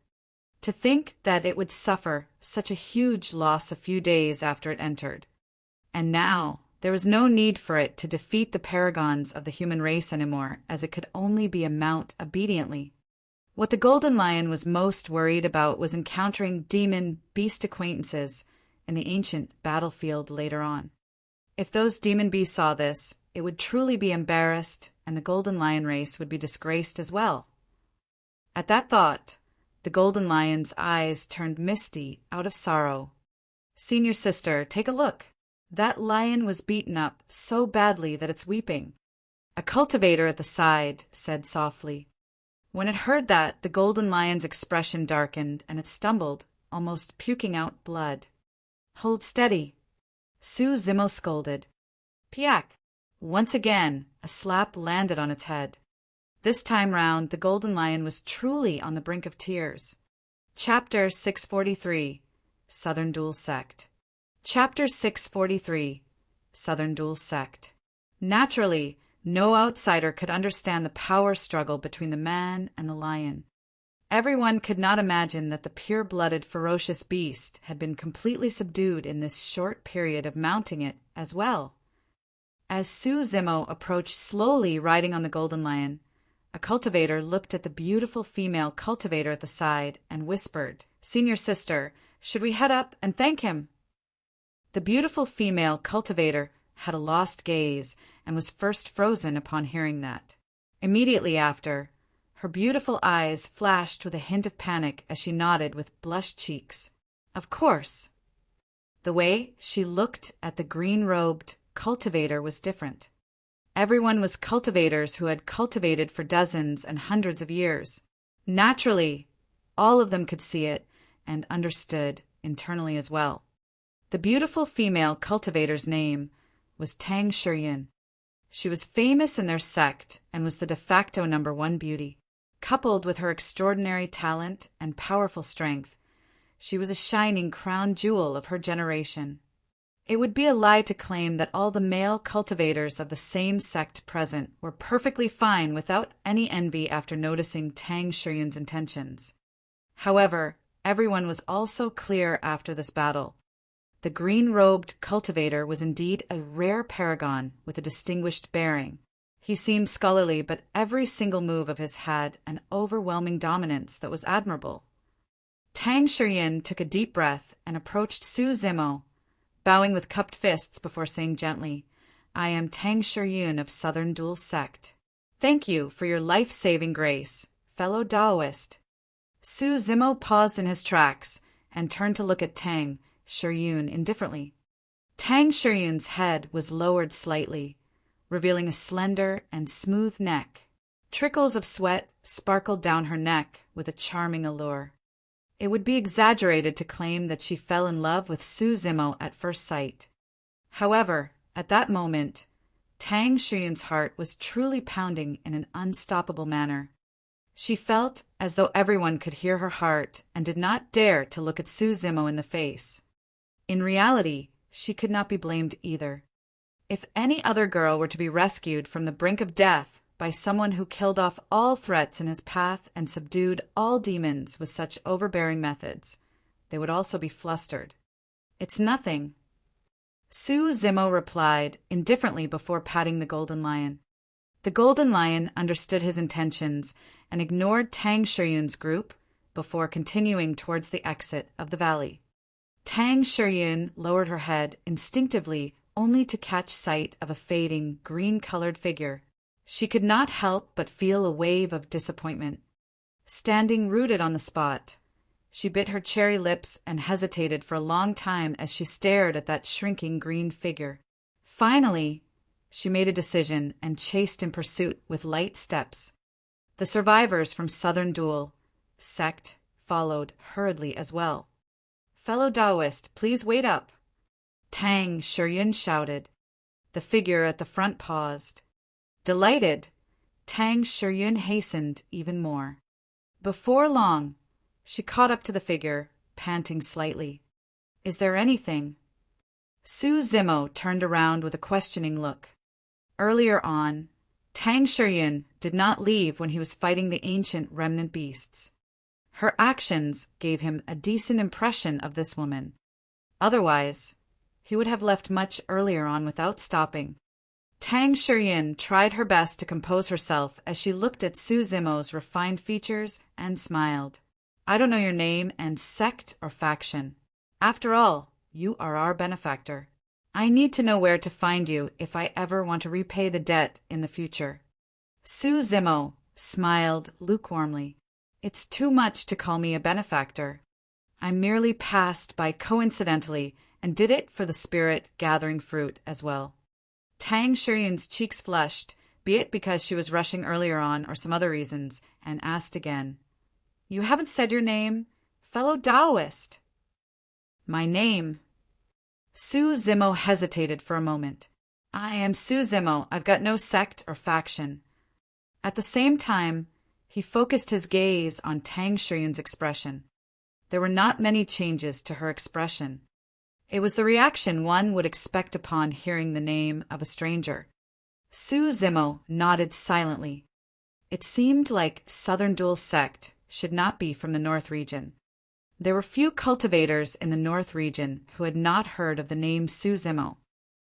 To think that it would suffer such a huge loss a few days after it entered. And now, there was no need for it to defeat the paragons of the human race anymore, as it could only be a mount obediently. What the golden lion was most worried about was encountering demon beast acquaintances in the ancient battlefield later on. If those demon beasts saw this, it would truly be embarrassed, and the golden lion race would be disgraced as well. At that thought, the golden lion's eyes turned misty out of sorrow. "Senior sister, take a look. That lion was beaten up so badly that it's weeping." A cultivator at the side said softly. When it heard that, the golden lion's expression darkened, and it stumbled, almost puking out blood. "Hold steady," Su Zimo scolded. Piak! Once again, a slap landed on its head. This time round, the golden lion was truly on the brink of tears. Chapter 643, Southern Dual Sect. Chapter 643, Southern Dual Sect. Naturally, no outsider could understand the power struggle between the man and the lion. Everyone could not imagine that the pure-blooded, ferocious beast had been completely subdued in this short period of mounting it as well. As Su Zimo approached slowly riding on the golden lion, a cultivator looked at the beautiful female cultivator at the side and whispered, "Senior sister, should we head up and thank him?" The beautiful female cultivator had a lost gaze and was first frozen upon hearing that. Immediately after, her beautiful eyes flashed with a hint of panic as she nodded with blushed cheeks. Of course. The way she looked at the green-robed cultivator was different. Everyone was cultivators who had cultivated for dozens and hundreds of years. Naturally, all of them could see it and understood internally as well. The beautiful female cultivator's name was Tang Shiyun. She was famous in their sect and was the de facto #1 beauty. Coupled with her extraordinary talent and powerful strength, she was a shining crown jewel of her generation. It would be a lie to claim that all the male cultivators of the same sect present were perfectly fine without any envy after noticing Tang Shiyun's intentions. However, everyone was also clear after this battle. The green-robed cultivator was indeed a rare paragon with a distinguished bearing. He seemed scholarly, but every single move of his had an overwhelming dominance that was admirable. Tang Shiyun took a deep breath and approached Su Zimo, bowing with cupped fists before saying gently, "I am Tang Shiyun of Southern Dual Sect. Thank you for your life-saving grace, fellow Taoist." Su Zimo paused in his tracks and turned to look at Tang Shiyun indifferently. Tang Shiyun's head was lowered slightly, revealing a slender and smooth neck. Trickles of sweat sparkled down her neck with a charming allure. It would be exaggerated to claim that she fell in love with Su Zimo at first sight. However, at that moment, Tang Shiyun's heart was truly pounding in an unstoppable manner. She felt as though everyone could hear her heart and did not dare to look at Su Zimo in the face. In reality, she could not be blamed either. If any other girl were to be rescued from the brink of death by someone who killed off all threats in his path and subdued all demons with such overbearing methods, they would also be flustered. "It's nothing," Su Zimo replied indifferently before patting the golden lion. The golden lion understood his intentions and ignored Tang Shiyun's group before continuing towards the exit of the valley. Tang Shiyun lowered her head instinctively only to catch sight of a fading, green-colored figure. She could not help but feel a wave of disappointment. Standing rooted on the spot, She bit her cherry lips and hesitated for a long time as she stared at that shrinking green figure. Finally, she made a decision and chased in pursuit with light steps. The survivors from Southern Dual sect followed hurriedly as well. "Fellow Taoist, please wait up," Tang Shiyun shouted. The figure at the front paused. Delighted, Tang Shiyun hastened even more. Before long, she caught up to the figure, panting slightly. "Is there anything?" Su Zimo turned around with a questioning look. Earlier on, Tang Shiyun did not leave when he was fighting the ancient remnant beasts. Her actions gave him a decent impression of this woman. Otherwise, he would have left much earlier on without stopping. Tang Shiyun tried her best to compose herself as she looked at Su Zimo's refined features and smiled. "I don't know your name and sect or faction. After all, you are our benefactor. I need to know where to find you if I ever want to repay the debt in the future." Su Zimo smiled lukewarmly. "It's too much to call me a benefactor. I merely passed by coincidentally and did it for the spirit gathering fruit as well." Tang Shiyun's cheeks flushed, be it because she was rushing earlier on or some other reasons, and asked again, "You haven't said your name, fellow Taoist." "My name—" Su Zimo hesitated for a moment. "I am Su Zimo. I've got no sect or faction." At the same time, he focused his gaze on Tang Shiyun's expression. There were not many changes to her expression. It was the reaction one would expect upon hearing the name of a stranger. Su Zimo nodded silently. It seemed like Southern Dual sect should not be from the North region. There were few cultivators in the North region who had not heard of the name Su Zimo.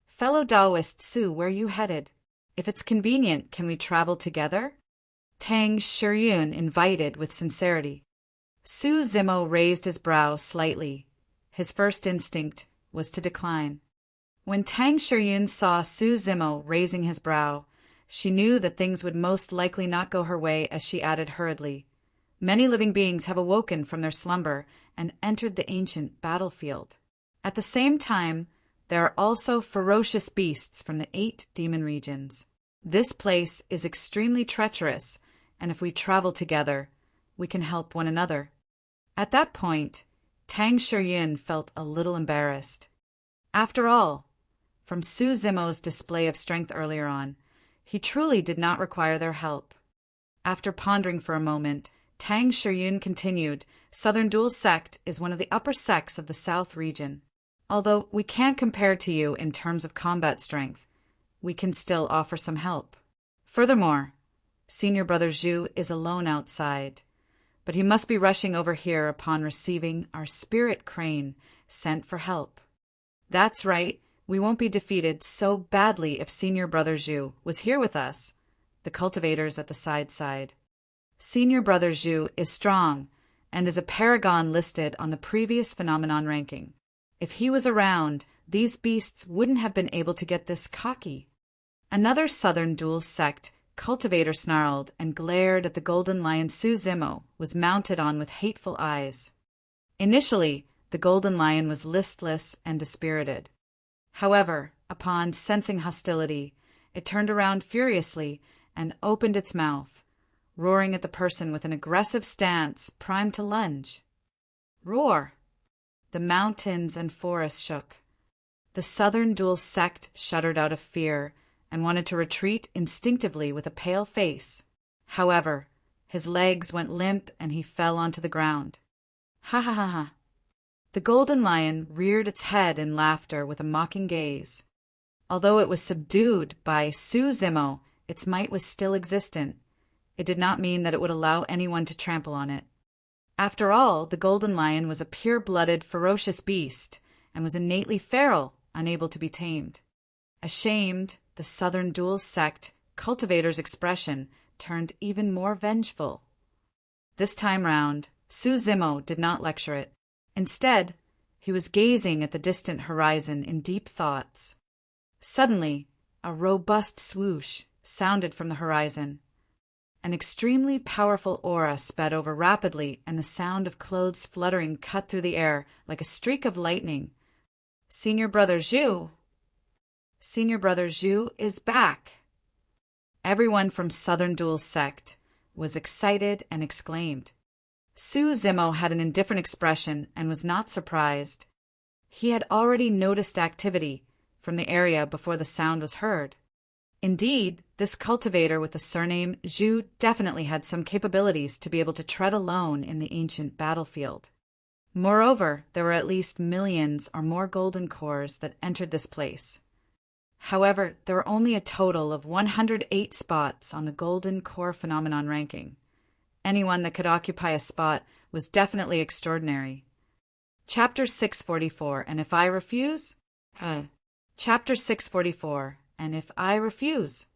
"Fellow Taoist Su, where are you headed? If it's convenient, can we travel together?" Tang Shiyun invited with sincerity. Su Zimo raised his brow slightly. His first instinct was to decline. When Tang Shiyun saw Su Zimo raising his brow, she knew that things would most likely not go her way as she added hurriedly, "Many living beings have awoken from their slumber and entered the ancient battlefield. At the same time, there are also ferocious beasts from the 8 demon regions. This place is extremely treacherous, and if we travel together, we can help one another." At that point, Tang Shiyun felt a little embarrassed. After all, from Su Zimo's display of strength earlier on, he truly did not require their help. After pondering for a moment, Tang Shiyun continued, "Southern Dual sect is one of the upper sects of the South region. Although we can't compare to you in terms of combat strength, we can still offer some help. Furthermore, Senior Brother Zhu is alone outside, but he must be rushing over here upon receiving our spirit crane sent for help. That's right, we won't be defeated so badly if Senior Brother Zhu was here with us," the cultivators at the side. "Senior Brother Zhu is strong and is a paragon listed on the previous phenomenon ranking. If he was around, these beasts wouldn't have been able to get this cocky." Another Southern Dual sect cultivator snarled and glared at the golden lion Su Zimo was mounted on with hateful eyes. Initially, the golden lion was listless and dispirited. However, upon sensing hostility, it turned around furiously and opened its mouth, roaring at the person with an aggressive stance primed to lunge. Roar! The mountains and forests shook. The Southern Dual sect shuddered out of fear and wanted to retreat instinctively with a pale face. However, his legs went limp and he fell onto the ground. "Ha ha ha ha!" The golden lion reared its head in laughter with a mocking gaze. Although it was subdued by Su Zimo, its might was still existent. It did not mean that it would allow anyone to trample on it. After all, the golden lion was a pure-blooded, ferocious beast and was innately feral, unable to be tamed. Ashamed, the Southern Dual sect cultivator's expression turned even more vengeful. This time round, Su Zimo did not lecture it. Instead, he was gazing at the distant horizon in deep thoughts. Suddenly, a robust swoosh sounded from the horizon, an extremely powerful aura sped over rapidly, and the sound of clothes fluttering cut through the air like a streak of lightning. Senior Brother Zhu! Senior Brother Zhu is back! Everyone from Southern Duel's sect was excited and exclaimed. Su Zimo had an indifferent expression and was not surprised. He had already noticed activity from the area before the sound was heard. Indeed, this cultivator with the surname Zhu definitely had some capabilities to be able to tread alone in the ancient battlefield. Moreover, there were at least millions or more golden cores that entered this place. However, there were only a total of 108 spots on the golden core phenomenon ranking. Anyone that could occupy a spot was definitely extraordinary. Chapter 644, and if I refuse? Chapter 644, and if I refuse?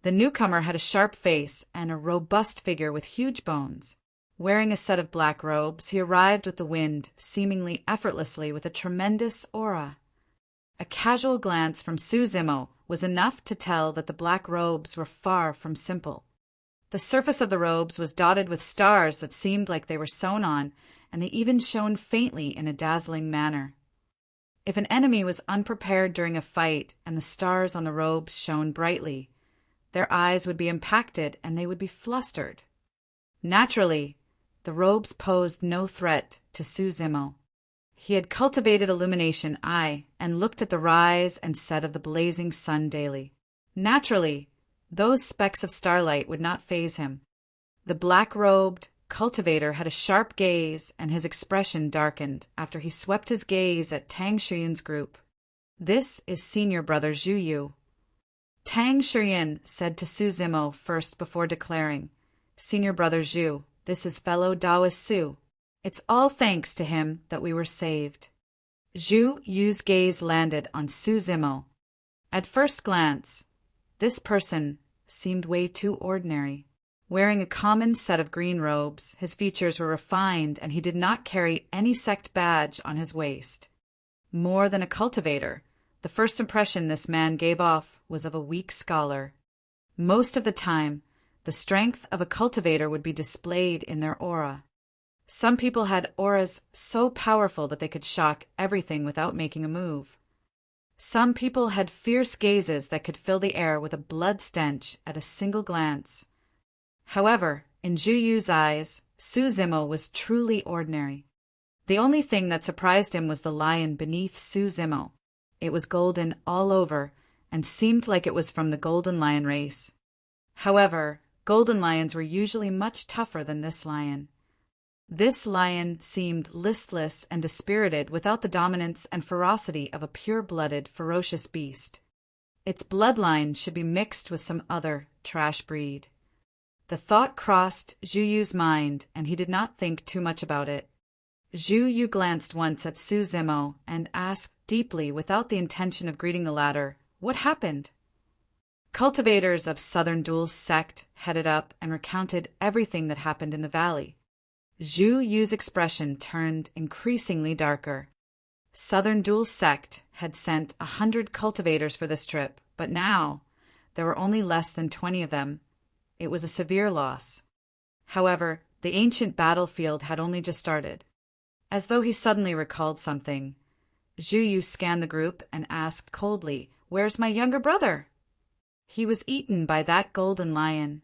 The newcomer had a sharp face and a robust figure with huge bones. Wearing a set of black robes, he arrived with the wind, seemingly effortlessly with a tremendous aura. A casual glance from Su Zimo was enough to tell that the black robes were far from simple. The surface of the robes was dotted with stars that seemed like they were sewn on, and they even shone faintly in a dazzling manner. If an enemy was unprepared during a fight and the stars on the robes shone brightly, their eyes would be impacted and they would be flustered. Naturally, the robes posed no threat to Su Zimo. He had cultivated illumination eye and looked at the rise and set of the blazing sun daily. Naturally, those specks of starlight would not faze him. The black-robed cultivator had a sharp gaze, and his expression darkened after he swept his gaze at Tang Shiyun's group. This is Senior Brother Zhu Yu. Tang Shiyun said to Su Zimo first before declaring, Senior Brother Zhu, this is fellow Taoist Su. It's all thanks to him that we were saved. Zhu Yu's gaze landed on Su Zimo. At first glance, this person seemed way too ordinary. Wearing a common set of green robes, his features were refined and he did not carry any sect badge on his waist. More than a cultivator, the first impression this man gave off was of a weak scholar. Most of the time, the strength of a cultivator would be displayed in their aura. Some people had auras so powerful that they could shock everything without making a move. Some people had fierce gazes that could fill the air with a blood stench at a single glance. However, in Zhu Yu's eyes, Su Zimo was truly ordinary. The only thing that surprised him was the lion beneath Su Zimo. It was golden all over and seemed like it was from the golden lion race. However, golden lions were usually much tougher than this lion. This lion seemed listless and dispirited without the dominance and ferocity of a pure-blooded, ferocious beast. Its bloodline should be mixed with some other trash breed. The thought crossed Zhu Yu's mind, and he did not think too much about it. Zhu Yu glanced once at Su Zimo and asked deeply, without the intention of greeting the latter, what happened? Cultivators of Southern Duel's sect headed up and recounted everything that happened in the valley. Zhu Yu's expression turned increasingly darker. Southern Duel's sect had sent 100 cultivators for this trip, but now there were only less than 20 of them. It was a severe loss. However, the ancient battlefield had only just started. As though he suddenly recalled something, Zhu Yu scanned the group and asked coldly, "Where's my younger brother?" He was eaten by that golden lion.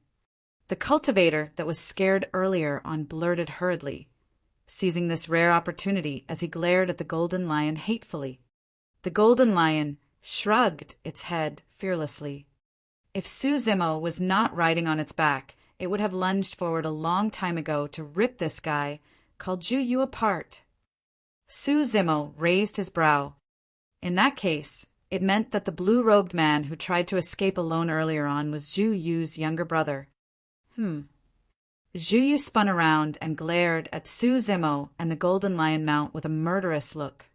The cultivator that was scared earlier on blurted hurriedly, seizing this rare opportunity as he glared at the golden lion hatefully. The golden lion shrugged its head fearlessly. If Su Zimo was not riding on its back, it would have lunged forward a long time ago to rip this guy called Zhu Yu apart. Su Zimo raised his brow. In that case, it meant that the blue-robed man who tried to escape alone earlier on was Zhu Yu's younger brother. Zhu Yu spun around and glared at Su Zimo and the golden lion mount with a murderous look.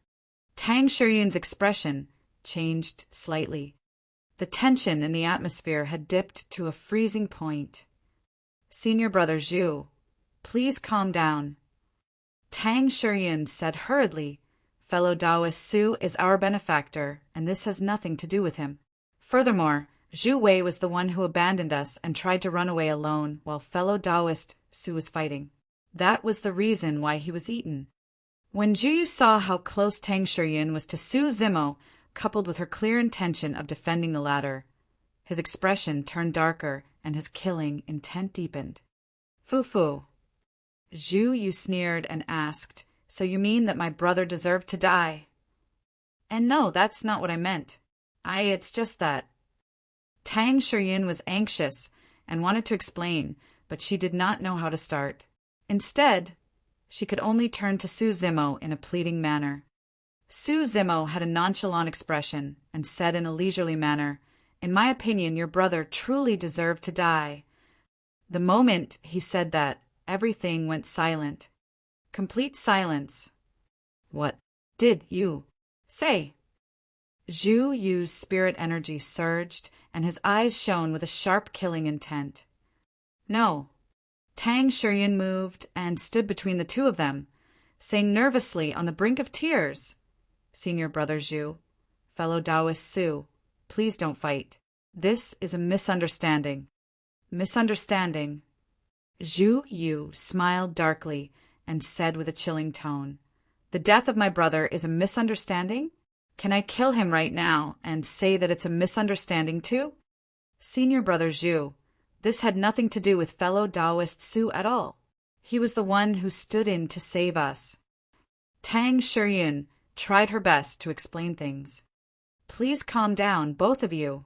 Tang Shiyun's expression changed slightly. The tension in the atmosphere had dipped to a freezing point. Senior Brother Zhu, please calm down. Tang Shiyun said hurriedly, fellow Taoist Su is our benefactor, and this has nothing to do with him. Furthermore, Zhu Wei was the one who abandoned us and tried to run away alone while fellow Taoist Su was fighting. That was the reason why he was eaten. When Zhu Yu saw how close Tang Shiyin was to Su Zimo, coupled with her clear intention of defending the latter, his expression turned darker and his killing intent deepened. Fu. Zhu Yu sneered and asked, "So you mean that my brother deserved to die?" "And no, that's not what I meant. It's just that." Tang Shiyin was anxious and wanted to explain, but she did not know how to start. Instead, she could only turn to Su Zimo in a pleading manner. Su Zimo had a nonchalant expression and said in a leisurely manner, "In my opinion, your brother truly deserved to die." The moment he said that, everything went silent. Complete silence. "What did you say?" Zhu Yu's spirit energy surged, and his eyes shone with a sharp killing intent. "No." Tang Shiyin moved and stood between the two of them, saying nervously on the brink of tears, "Senior brother Zhu, fellow Taoist Su, please don't fight. This is a misunderstanding." "Misunderstanding?" Zhu Yu smiled darkly and said with a chilling tone, "The death of my brother is a misunderstanding? Can I kill him right now and say that it's a misunderstanding too?" "Senior brother Zhu, this had nothing to do with fellow Taoist Su at all. He was the one who stood in to save us." Tang Shiyin tried her best to explain things. "Please calm down, both of you."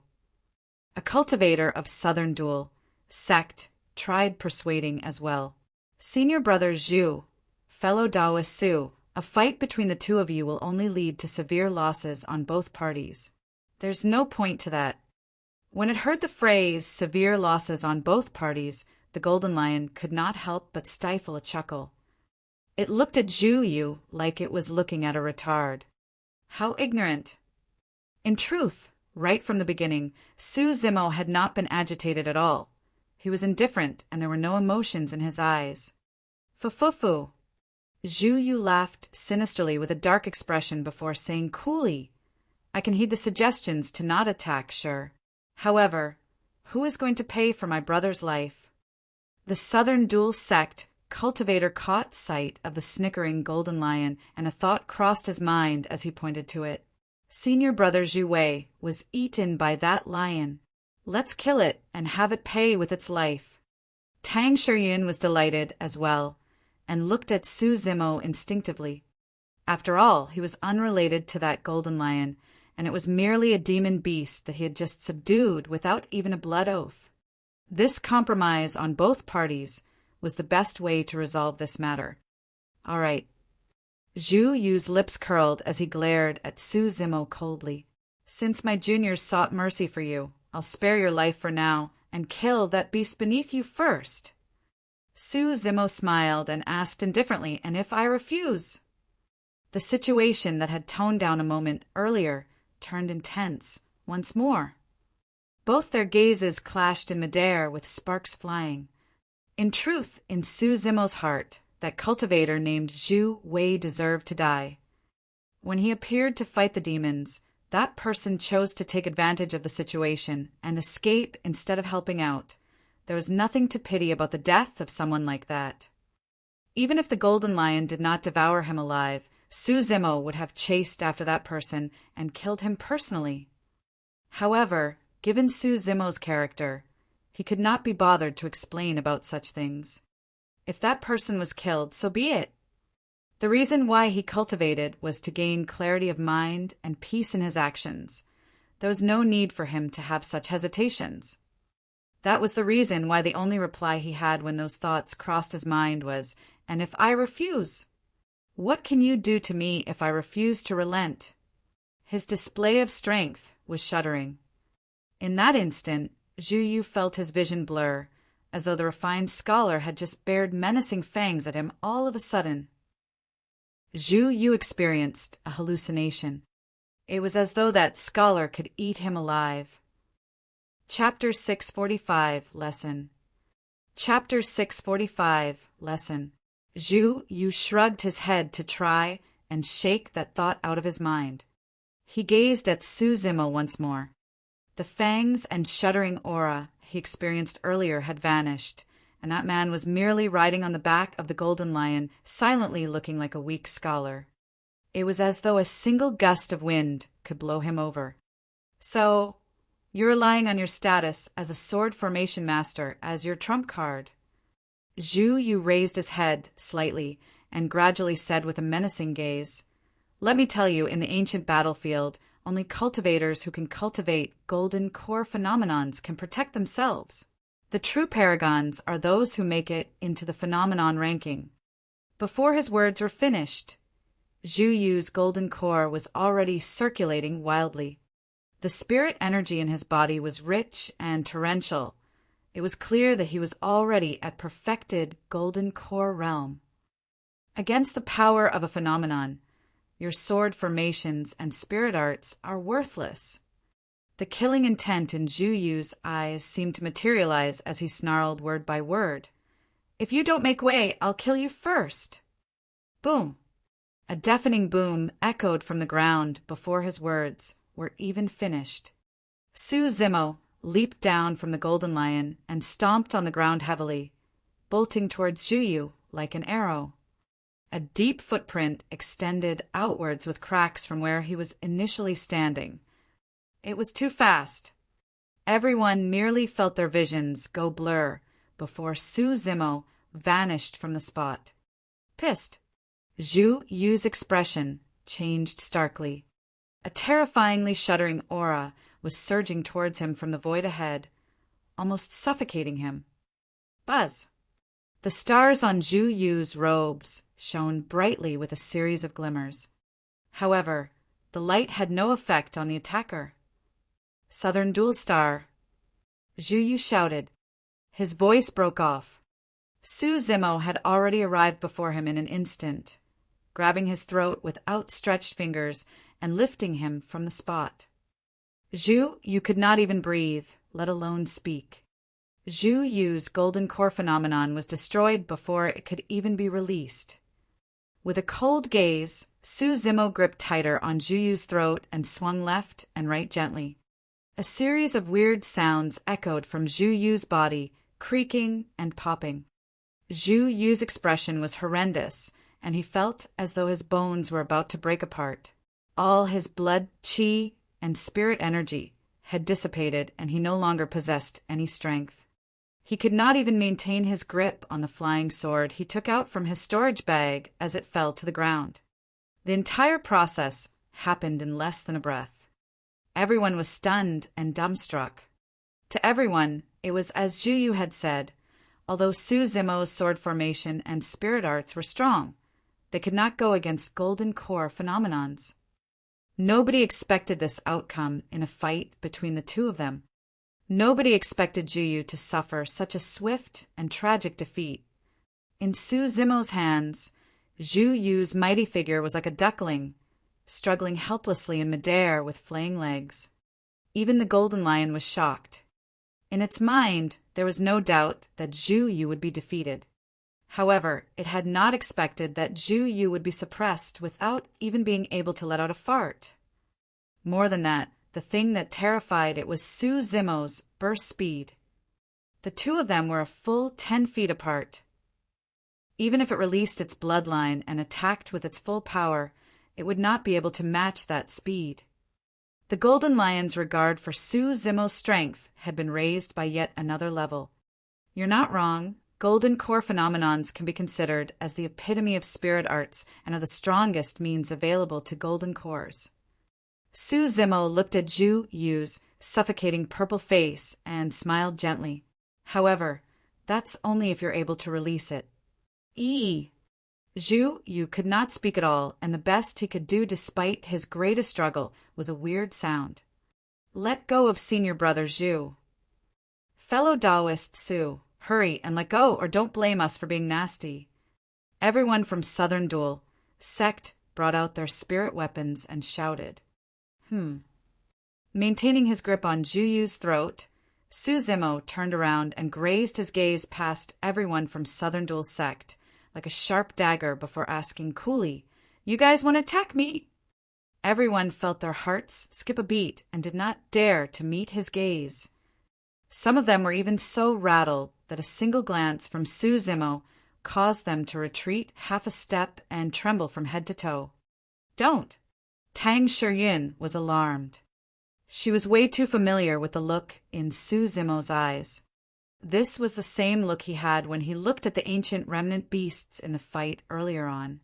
A cultivator of Southern Dual sect tried persuading as well. "Senior brother Zhu, fellow Taoist Su, a fight between the two of you will only lead to severe losses on both parties. There's no point to that." When it heard the phrase "severe losses on both parties," the Golden Lion could not help but stifle a chuckle. It looked at Zhu Yu like it was looking at a retard. How ignorant! In truth, right from the beginning, Su Zimo had not been agitated at all. He was indifferent, and there were no emotions in his eyes. Fu. Zhu Yu laughed sinisterly with a dark expression before saying coolly, "I can heed the suggestions to not attack, sure. However, who is going to pay for my brother's life?" The Southern Dual Sect cultivator caught sight of the snickering Golden Lion, and a thought crossed his mind as he pointed to it. Senior brother Zhu Wei was eaten by that lion. Let's kill it and have it pay with its life. Tang Shiyin was delighted as well, and looked at Su Zimo instinctively. After all, he was unrelated to that Golden Lion, and it was merely a demon beast that he had just subdued without even a blood oath. This compromise on both parties was the best way to resolve this matter. "All right." Zhu Yu's lips curled as he glared at Su Zimo coldly. "Since my juniors sought mercy for you, I'll spare your life for now and kill that beast beneath you first." Su Zimo smiled and asked indifferently, "And if I refuse?" The situation that had toned down a moment earlier turned intense once more. Both their gazes clashed in midair with sparks flying. In truth, in Su Zimo's heart, that cultivator named Zhu Wei deserved to die. When he appeared to fight the demons, that person chose to take advantage of the situation and escape instead of helping out. There was nothing to pity about the death of someone like that. Even if the Golden Lion did not devour him alive, Su Zimo would have chased after that person and killed him personally. However, given Su Zimo's character, he could not be bothered to explain about such things. If that person was killed, so be it. The reason why he cultivated was to gain clarity of mind and peace in his actions. There was no need for him to have such hesitations. That was the reason why the only reply he had when those thoughts crossed his mind was, "And if I refuse? What can you do to me if I refuse to relent?" His display of strength was shuddering. In that instant, Zhu Yu felt his vision blur, as though the refined scholar had just bared menacing fangs at him all of a sudden. Zhu Yu experienced a hallucination. It was as though that scholar could eat him alive. Chapter 645 Lesson. Chapter 645 Lesson. Zhu Yu shrugged his head to try and shake that thought out of his mind. He gazed at Su Zimo once more. The fangs and shuddering aura he experienced earlier had vanished, and that man was merely riding on the back of the golden lion, silently looking like a weak scholar. It was as though a single gust of wind could blow him over. So, you're relying on your status as a sword formation master as your trump card. Zhu Yu raised his head slightly and gradually said with a menacing gaze, "Let me tell you, in the ancient battlefield, only cultivators who can cultivate golden core phenomenons can protect themselves. The true paragons are those who make it into the phenomenon ranking." Before his words were finished, Zhu Yu's golden core was already circulating wildly. The spirit energy in his body was rich and torrential. It was clear that he was already at perfected golden core realm. Against the power of a phenomenon, your sword formations and spirit arts are worthless. The killing intent in Zhu Yu's eyes seemed to materialize as he snarled word by word. "If you don't make way, I'll kill you first." Boom! A deafening boom echoed from the ground before his words were even finished. Su Zimo leaped down from the golden lion and stomped on the ground heavily, bolting towards Zhu Yu like an arrow. A deep footprint extended outwards with cracks from where he was initially standing. It was too fast. Everyone merely felt their visions go blur before Su Zimo vanished from the spot. Pissed, Zhu Yu's expression changed starkly. A terrifyingly shuddering aura was surging towards him from the void ahead, almost suffocating him. Buzz! The stars on Zhu Yu's robes shone brightly with a series of glimmers. However, the light had no effect on the attacker. "Southern Dual Star!" Zhu Yu shouted. His voice broke off. Su Zimo had already arrived before him in an instant, grabbing his throat with outstretched fingers and lifting him from the spot. Zhu Yu could not even breathe, let alone speak. Zhu Yu's golden core phenomenon was destroyed before it could even be released. With a cold gaze, Su Zimo gripped tighter on Zhu Yu's throat and swung left and right gently. A series of weird sounds echoed from Zhu Yu's body, creaking and popping. Zhu Yu's expression was horrendous, and he felt as though his bones were about to break apart. All his blood, chi, and spirit energy had dissipated, and he no longer possessed any strength. He could not even maintain his grip on the flying sword he took out from his storage bag as it fell to the ground. The entire process happened in less than a breath. Everyone was stunned and dumbstruck. To everyone, it was as Zhu Yu had said. Although Su Zimo's sword formation and spirit arts were strong, they could not go against golden core phenomenons. Nobody expected this outcome in a fight between the two of them. Nobody expected Zhu Yu to suffer such a swift and tragic defeat. In Su Zimo's hands, Zhu Yu's mighty figure was like a duckling, struggling helplessly in midair with flaying legs. Even the golden lion was shocked. In its mind, there was no doubt that Zhu Yu would be defeated. However, it had not expected that Zhu Yu would be suppressed without even being able to let out a fart. More than that, the thing that terrified it was Su Zimo's burst speed. The two of them were a full 10 feet apart. Even if it released its bloodline and attacked with its full power, it would not be able to match that speed. The Golden Lion's regard for Su Zimo's strength had been raised by yet another level. You're not wrong. Golden core phenomenons can be considered as the epitome of spirit arts and are the strongest means available to golden cores. Su Zimo looked at Zhu Yu's suffocating purple face and smiled gently. However, that's only if you're able to release it. Zhu Yu could not speak at all, and the best he could do despite his greatest struggle was a weird sound. Let go of senior brother Zhu. Fellow Taoist Su, hurry and let go, or don't blame us for being nasty. Everyone from Southern Dual Sect brought out their spirit weapons and shouted. Maintaining his grip on Zhu Yu's throat, Su Zimo turned around and grazed his gaze past everyone from Southern Dual Sect, like a sharp dagger before asking coolly, "You guys want to attack me?" Everyone felt their hearts skip a beat and did not dare to meet his gaze. Some of them were even so rattled that a single glance from Su Zimo caused them to retreat half a step and tremble from head to toe. "Don't!" Tang Shiryun was alarmed. She was way too familiar with the look in Su Zimo's eyes. This was the same look he had when he looked at the ancient remnant beasts in the fight earlier on.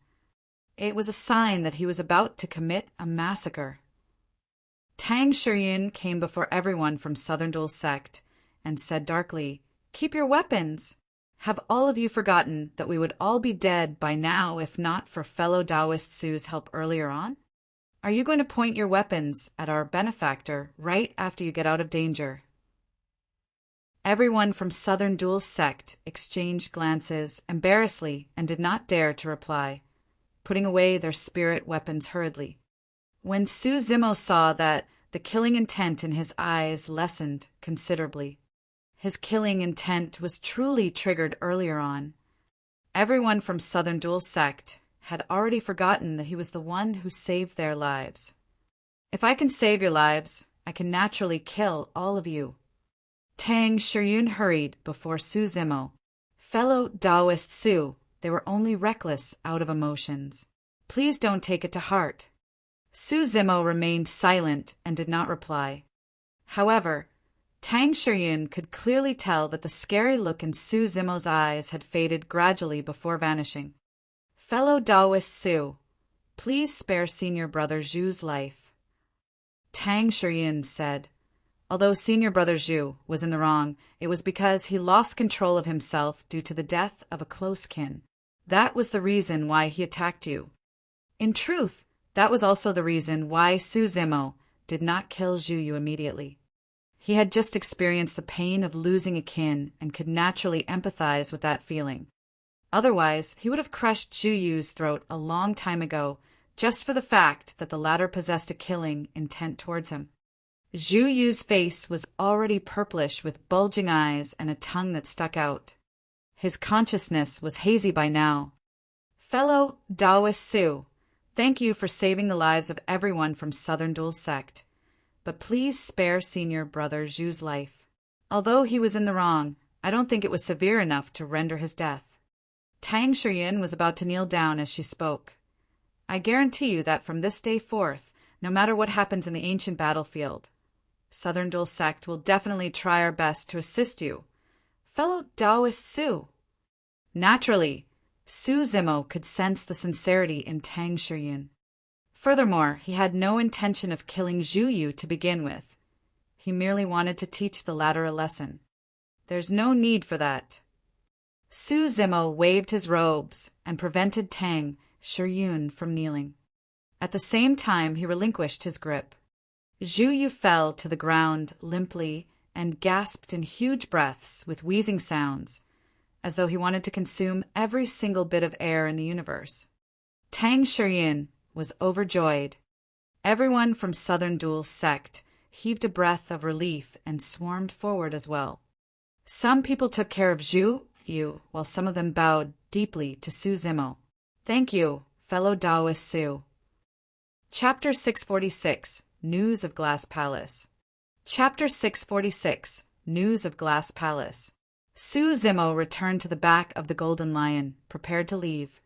It was a sign that he was about to commit a massacre. Tang Shiryun came before everyone from Southern Dual Sect and said darkly, "Keep your weapons! Have all of you forgotten that we would all be dead by now if not for fellow Taoist Su's help earlier on? Are you going to point your weapons at our benefactor right after you get out of danger?" Everyone from Southern Dual Sect exchanged glances embarrassedly and did not dare to reply, putting away their spirit weapons hurriedly. When Su Zimo saw that, the killing intent in his eyes lessened considerably. His killing intent was truly triggered earlier on. Everyone from Southern Dual Sect had already forgotten that he was the one who saved their lives. "If I can save your lives, I can naturally kill all of you." Tang Shiryun hurried before Su Zimo. "Fellow Taoist Su, they were only reckless out of emotions. Please don't take it to heart." Su Zimo remained silent and did not reply. However, Tang Shiryun could clearly tell that the scary look in Su Zimo's eyes had faded gradually before vanishing. "Fellow Taoist Su, please spare senior brother Zhu's life," Tang Shiryun said. Although senior brother Zhu was in the wrong, it was because he lost control of himself due to the death of a close kin. That was the reason why he attacked you. In truth, that was also the reason why Su Zimo did not kill Zhu Yu immediately. He had just experienced the pain of losing a kin and could naturally empathize with that feeling. Otherwise, he would have crushed Zhu Yu's throat a long time ago, just for the fact that the latter possessed a killing intent towards him. Zhu Yu's face was already purplish with bulging eyes and a tongue that stuck out. His consciousness was hazy by now. "Fellow Taoist Su, thank you for saving the lives of everyone from Southern Dual Sect. But please spare senior brother Zhu's life. Although he was in the wrong, I don't think it was severe enough to render his death." Tang Shiryun was about to kneel down as she spoke. "I guarantee you that from this day forth, no matter what happens in the ancient battlefield, Southern Dual Sect will definitely try our best to assist you. Fellow Taoist Su." Naturally, Su Zimo could sense the sincerity in Tang Shiryun. Furthermore, he had no intention of killing Zhu Yu to begin with. He merely wanted to teach the latter a lesson. "There's no need for that." Su Zimo waved his robes and prevented Tang Shiryun from kneeling. At the same time, he relinquished his grip. Zhu Yu fell to the ground limply and gasped in huge breaths with wheezing sounds, as though he wanted to consume every single bit of air in the universe. Tang Shiryun was overjoyed. Everyone from Southern Dual Sect heaved a breath of relief and swarmed forward as well. Some people took care of Zhu Yu, while some of them bowed deeply to Su Zimo. "Thank you, fellow Taoist Su." Chapter 646. News of Glass Palace. Chapter 646. News of Glass Palace. Su Zimo returned to the back of the Golden Lion, prepared to leave.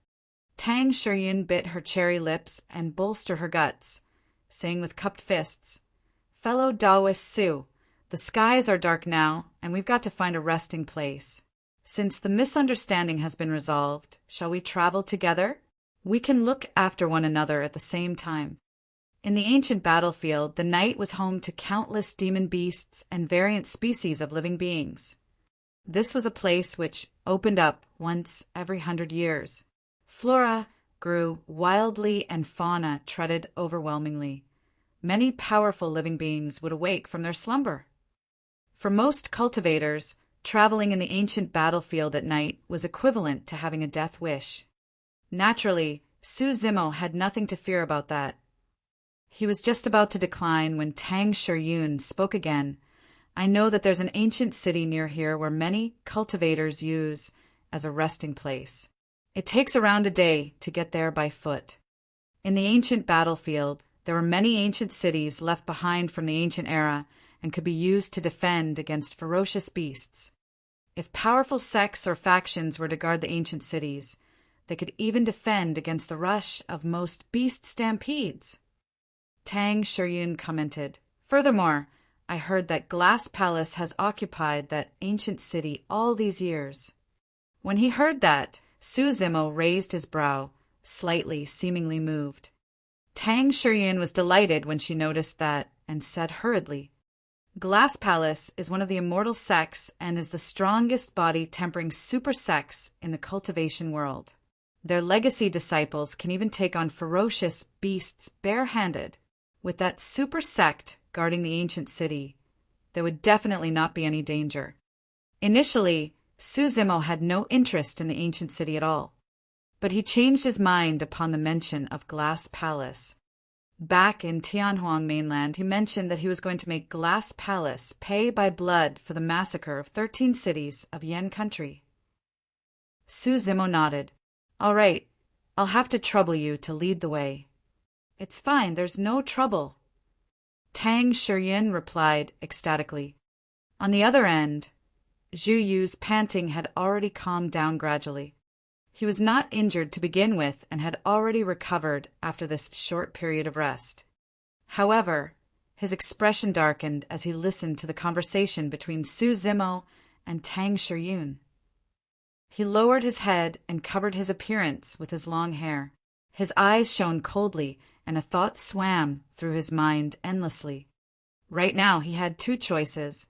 Tang Shiryun bit her cherry lips and bolstered her guts, saying with cupped fists, "Fellow Taoist Su, the skies are dark now, and we've got to find a resting place. Since the misunderstanding has been resolved, shall we travel together? We can look after one another at the same time." In the ancient battlefield, the night was home to countless demon beasts and variant species of living beings. This was a place which opened up once every 100 years. Flora grew wildly and fauna treaded overwhelmingly. Many powerful living beings would awake from their slumber. For most cultivators, traveling in the ancient battlefield at night was equivalent to having a death wish. Naturally, Su Zimo had nothing to fear about that. He was just about to decline when Tang Shiryun spoke again. "I know that there's an ancient city near here where many cultivators use as a resting place. It takes around a day to get there by foot. In the ancient battlefield, There were many ancient cities left behind from the ancient era and could be used to defend against ferocious beasts. If powerful sects or factions were to guard the ancient cities, they could even defend against the rush of most beast stampedes. Tang Shiryun commented, "Furthermore, I heard that Glass Palace has occupied that ancient city all these years." When he heard that, Su Zimo raised his brow, slightly, seemingly moved. Tang Shiryun was delighted when she noticed that, and said hurriedly, "Glass Palace is one of the immortal sects and is the strongest body tempering super sects in the cultivation world. Their legacy disciples can even take on ferocious beasts barehanded. With that super sect guarding the ancient city, there would definitely not be any danger." Initially, Su Zimo had no interest in the ancient city at all, but he changed his mind upon the mention of Glass Palace. Back in Tianhuang mainland, he mentioned that he was going to make Glass Palace pay by blood for the massacre of 13 cities of Yan country. Su Zimo nodded. "All right, I'll have to trouble you to lead the way." "It's fine, there's no trouble," Tang Shiryun replied ecstatically. On the other end, Zhu Yu's panting had already calmed down gradually. He was not injured to begin with and had already recovered after this short period of rest. However, his expression darkened as he listened to the conversation between Su Zimo and Tang Shiryun. He lowered his head and covered his appearance with his long hair. His eyes shone coldly, and a thought swam through his mind endlessly. Right now he had two choices.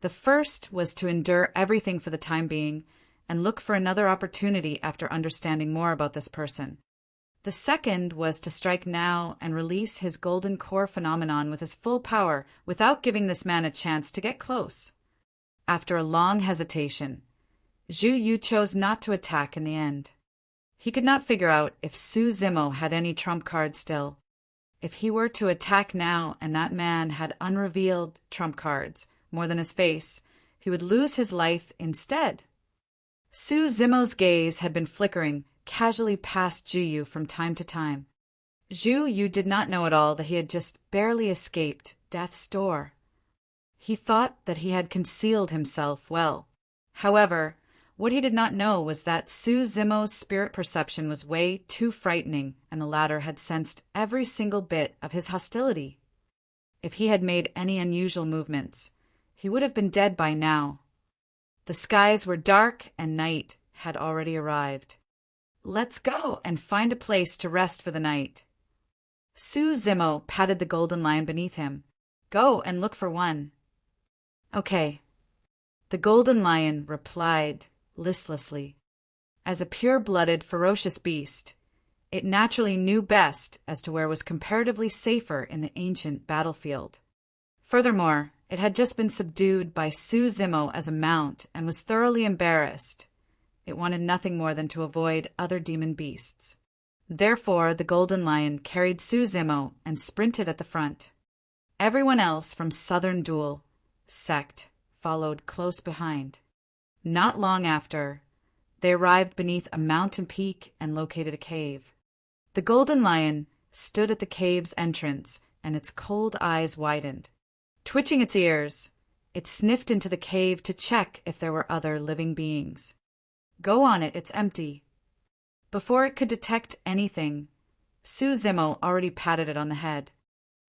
The first was to endure everything for the time being and look for another opportunity after understanding more about this person. The second was to strike now and release his golden core phenomenon with his full power without giving this man a chance to get close. After a long hesitation, Zhu Yu chose not to attack in the end. He could not figure out if Su Zimo had any trump card still. If he were to attack now and that man had unrevealed trump cards, more than his face, he would lose his life instead. Su Zimo's gaze had been flickering casually past Zhu Yu from time to time. Zhu Yu did not know at all that he had just barely escaped death's door. He thought that he had concealed himself well. However, what he did not know was that Su Zimo's spirit perception was way too frightening, and the latter had sensed every single bit of his hostility. If he had made any unusual movements, he would have been dead by now. The skies were dark and night had already arrived. "Let's go and find a place to rest for the night." Su Zimo patted the golden lion beneath him. "Go and look for one." "Okay." The golden lion replied listlessly. As a pure-blooded, ferocious beast, it naturally knew best as to where was comparatively safer in the ancient battlefield. Furthermore, it had just been subdued by Su Zimo as a mount and was thoroughly embarrassed. It wanted nothing more than to avoid other demon beasts. Therefore, the golden lion carried Su Zimo and sprinted at the front. Everyone else from Southern Duel sect followed close behind. Not long after, they arrived beneath a mountain peak and located a cave. The golden lion stood at the cave's entrance, and its cold eyes widened. Twitching its ears, it sniffed into the cave to check if there were other living beings. "Go on it, it's empty." Before it could detect anything, Su Zimo already patted it on the head.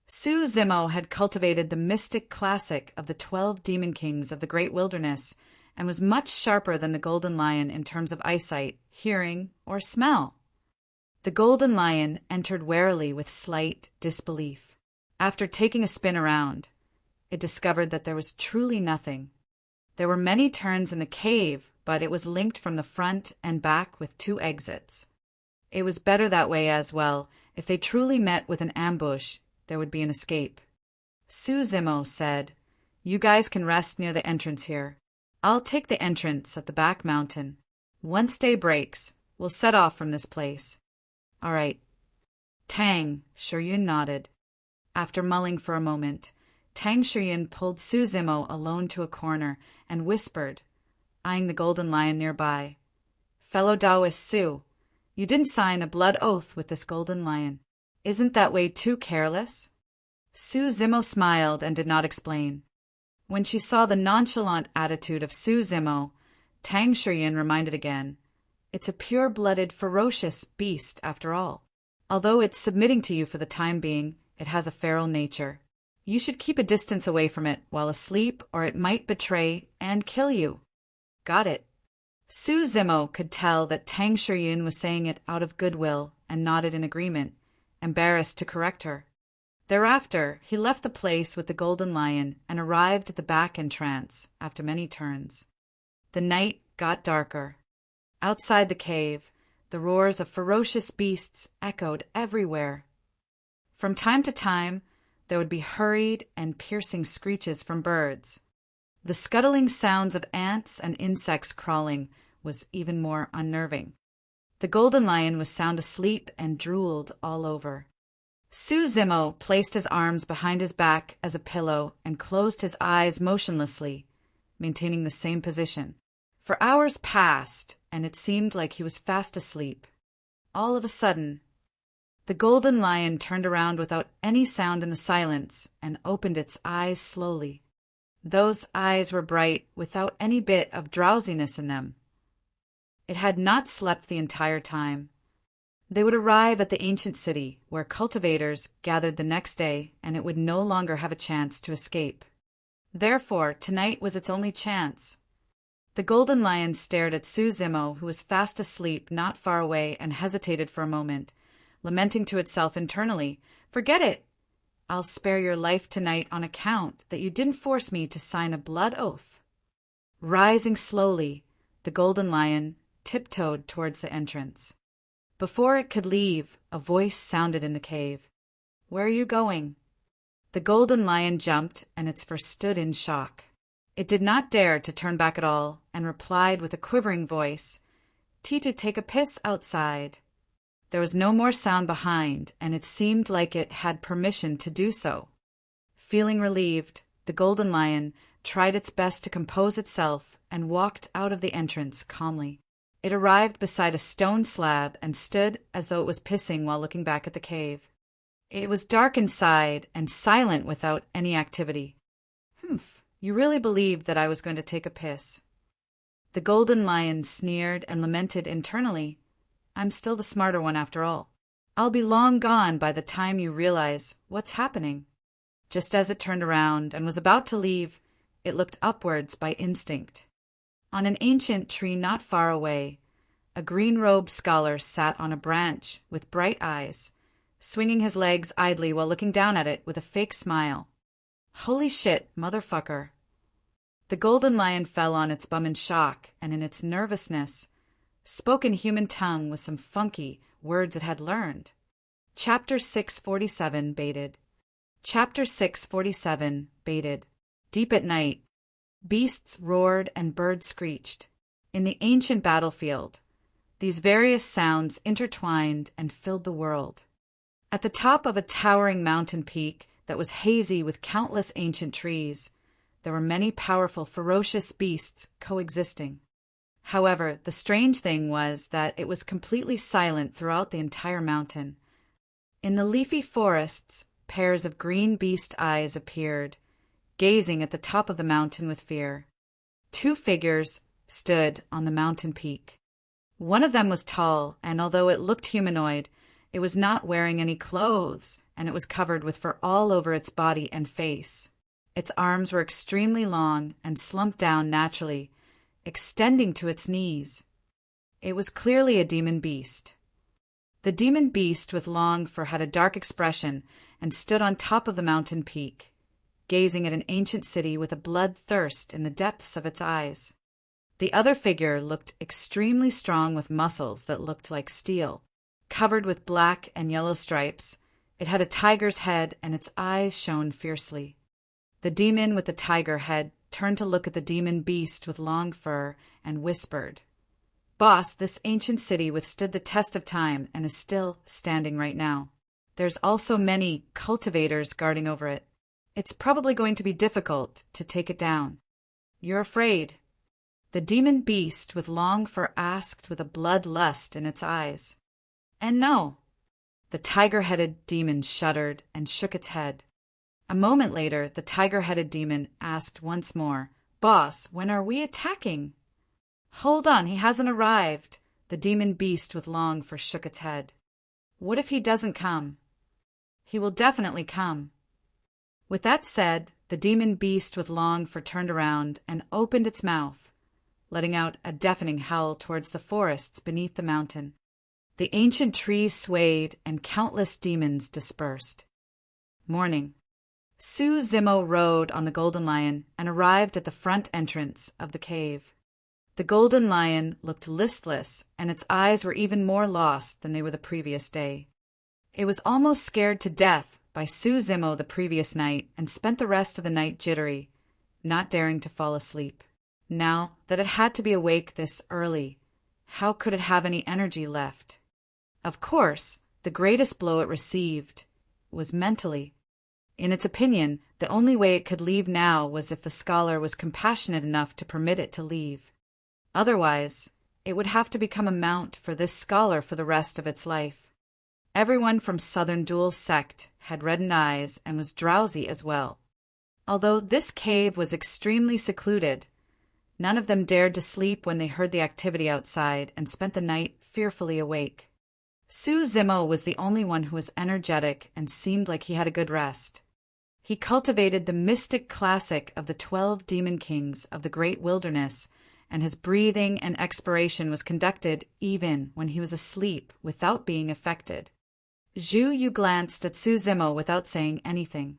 Su Zimo had cultivated the mystic classic of the 12 demon kings of the great wilderness and was much sharper than the golden lion in terms of eyesight, hearing, or smell. The golden lion entered warily with slight disbelief. After taking a spin around, it discovered that there was truly nothing. There were many turns in the cave, but it was linked from the front and back with 2 exits. It was better that way as well. If they truly met with an ambush, there would be an escape. Su Zimo said, "You guys can rest near the entrance here. I'll take the entrance at the back mountain. Once day breaks, we'll set off from this place." "All right." Tang Shiryun nodded. After mulling for a moment, Tang Shiryun pulled Su Zimo alone to a corner and whispered, eyeing the golden lion nearby, "Fellow Taoist Su, you didn't sign a blood oath with this golden lion. Isn't that way too careless? Su Zimo smiled and did not explain. When she saw the nonchalant attitude of Su Zimo, Tang Shiyin reminded again, it's a pure-blooded, ferocious beast after all. Although it's submitting to you for the time being, it has a feral nature. You should keep a distance away from it while asleep, or it might betray and kill you. Got it. Su Zimo could tell that Tang Shiyin was saying it out of goodwill and nodded in agreement, embarrassed to correct her. Thereafter, he left the place with the golden lion and arrived at the back entrance after many turns. The night got darker. Outside the cave, the roars of ferocious beasts echoed everywhere. From time to time, there would be hurried and piercing screeches from birds. The scuttling sounds of ants and insects crawling was even more unnerving. The golden lion was sound asleep and drooled all over. Su Zimo placed his arms behind his back as a pillow and closed his eyes motionlessly, maintaining the same position. For hours passed, and it seemed like he was fast asleep. All of a sudden, the golden lion turned around without any sound in the silence and opened its eyes slowly. Those eyes were bright, without any bit of drowsiness in them. It had not slept the entire time. They would arrive at the ancient city, where cultivators gathered the next day, and it would no longer have a chance to escape. Therefore, tonight was its only chance. The golden lion stared at Su Zimo, who was fast asleep not far away, and hesitated for a moment, lamenting to itself internally, "Forget it! I'll spare your life tonight on account that you didn't force me to sign a blood oath." Rising slowly, the golden lion tiptoed towards the entrance. Before it could leave, a voice sounded in the cave. "Where are you going?" The golden lion jumped, and its fur stood in shock. It did not dare to turn back at all, and replied with a quivering voice, "To take a piss outside." There was no more sound behind, and it seemed like it had permission to do so. Feeling relieved, the golden lion tried its best to compose itself and walked out of the entrance calmly. It arrived beside a stone slab and stood as though it was pissing while looking back at the cave. It was dark inside and silent without any activity. "Humph, you really believed that I was going to take a piss." The golden lion sneered and lamented internally, "I'm still the smarter one after all. I'll be long gone by the time you realize what's happening." Just as it turned around and was about to leave, it looked upwards by instinct. On an ancient tree not far away, a green-robed scholar sat on a branch with bright eyes, swinging his legs idly while looking down at it with a fake smile. "Holy shit, motherfucker." The golden lion fell on its bum in shock, and in its nervousness, spoke in human tongue with some funky words it had learned. Chapter 647 baited. Chapter 647 baited. Deep at night, beasts roared and birds screeched. In the ancient battlefield, these various sounds intertwined and filled the world. At the top of a towering mountain peak that was hazy with countless ancient trees, there were many powerful, ferocious beasts coexisting. However, the strange thing was that it was completely silent throughout the entire mountain. In the leafy forests, pairs of green beast eyes appeared, gazing at the top of the mountain with fear. Two figures stood on the mountain peak. One of them was tall, and although it looked humanoid, it was not wearing any clothes, and it was covered with fur all over its body and face. Its arms were extremely long and slumped down naturally, extending to its knees. It was clearly a demon beast. The demon beast with long fur had a dark expression and stood on top of the mountain peak, gazing at an ancient city with a bloodthirst in the depths of its eyes. The other figure looked extremely strong with muscles that looked like steel. Covered with black and yellow stripes, it had a tiger's head and its eyes shone fiercely. The demon with the tiger head turned to look at the demon beast with long fur and whispered, "Boss, this ancient city withstood the test of time and is still standing right now. There's also many cultivators guarding over it. It's probably going to be difficult to take it down. You're afraid?" The demon beast with long fur asked with a bloodlust in its eyes. "And no." The tiger-headed demon shuddered and shook its head. A moment later, the tiger-headed demon asked once more, "Boss, when are we attacking?" "Hold on, he hasn't arrived." The demon beast with long fur shook its head. "What if he doesn't come?" "He will definitely come." With that said, the demon beast with long fur turned around and opened its mouth, letting out a deafening howl towards the forests beneath the mountain. The ancient trees swayed and countless demons dispersed. Morning. Su Zimo rode on the Golden Lion and arrived at the front entrance of the cave. The Golden Lion looked listless, and its eyes were even more lost than they were the previous day. It was almost scared to death by Su Zimo the previous night and spent the rest of the night jittery, not daring to fall asleep. Now that it had to be awake this early, how could it have any energy left? Of course, the greatest blow it received was mentally. In its opinion, the only way it could leave now was if the scholar was compassionate enough to permit it to leave. Otherwise, it would have to become a mount for this scholar for the rest of its life. Everyone from Southern Dual Sect had reddened eyes and was drowsy as well. Although this cave was extremely secluded, none of them dared to sleep when they heard the activity outside and spent the night fearfully awake. Su Zimo was the only one who was energetic and seemed like he had a good rest. He cultivated the mystic classic of the 12 demon kings of the great wilderness, and his breathing and expiration was conducted even when he was asleep without being affected. Zhu Yu glanced at Su Zimo without saying anything.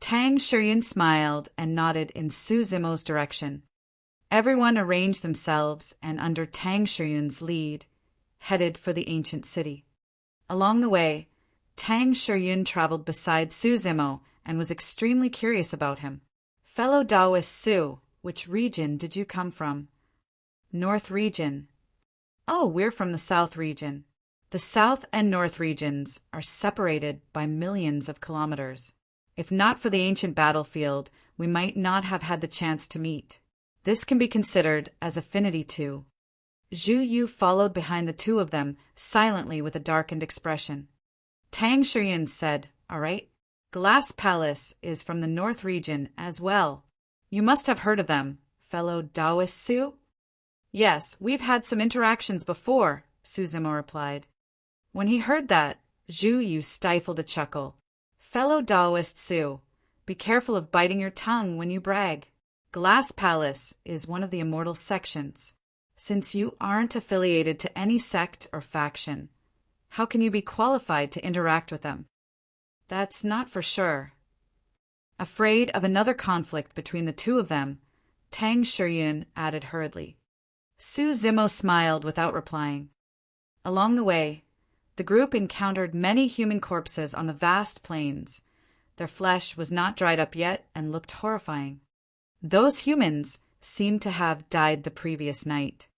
Tang Shiyun smiled and nodded in Su Zimo's direction. Everyone arranged themselves and, under Tang Shiyun's lead, headed for the ancient city. Along the way, Tang Shiyun traveled beside Su Zimo and was extremely curious about him. "Fellow Taoist Su, which region did you come from?" "North region." "Oh, we're from the South region." The South and North regions are separated by millions of kilometers. If not for the ancient battlefield, we might not have had the chance to meet. This can be considered as affinity too. Zhu Yu followed behind the two of them, silently with a darkened expression. Tang Shiyun said, "All right. Glass Palace is from the North region as well. You must have heard of them, fellow Taoist Su?" "Yes, we've had some interactions before," Su Zimo replied. When he heard that, Zhu Yu stifled a chuckle. "Fellow Taoist Su, be careful of biting your tongue when you brag. Glass Palace is one of the immortal sections. Since you aren't affiliated to any sect or faction, how can you be qualified to interact with them?" "That's not for sure." Afraid of another conflict between the two of them, Tang Shiyun added hurriedly. Su Zimo smiled without replying. Along the way, the group encountered many human corpses on the vast plains. Their flesh was not dried up yet and looked horrifying. Those humans seemed to have died the previous night.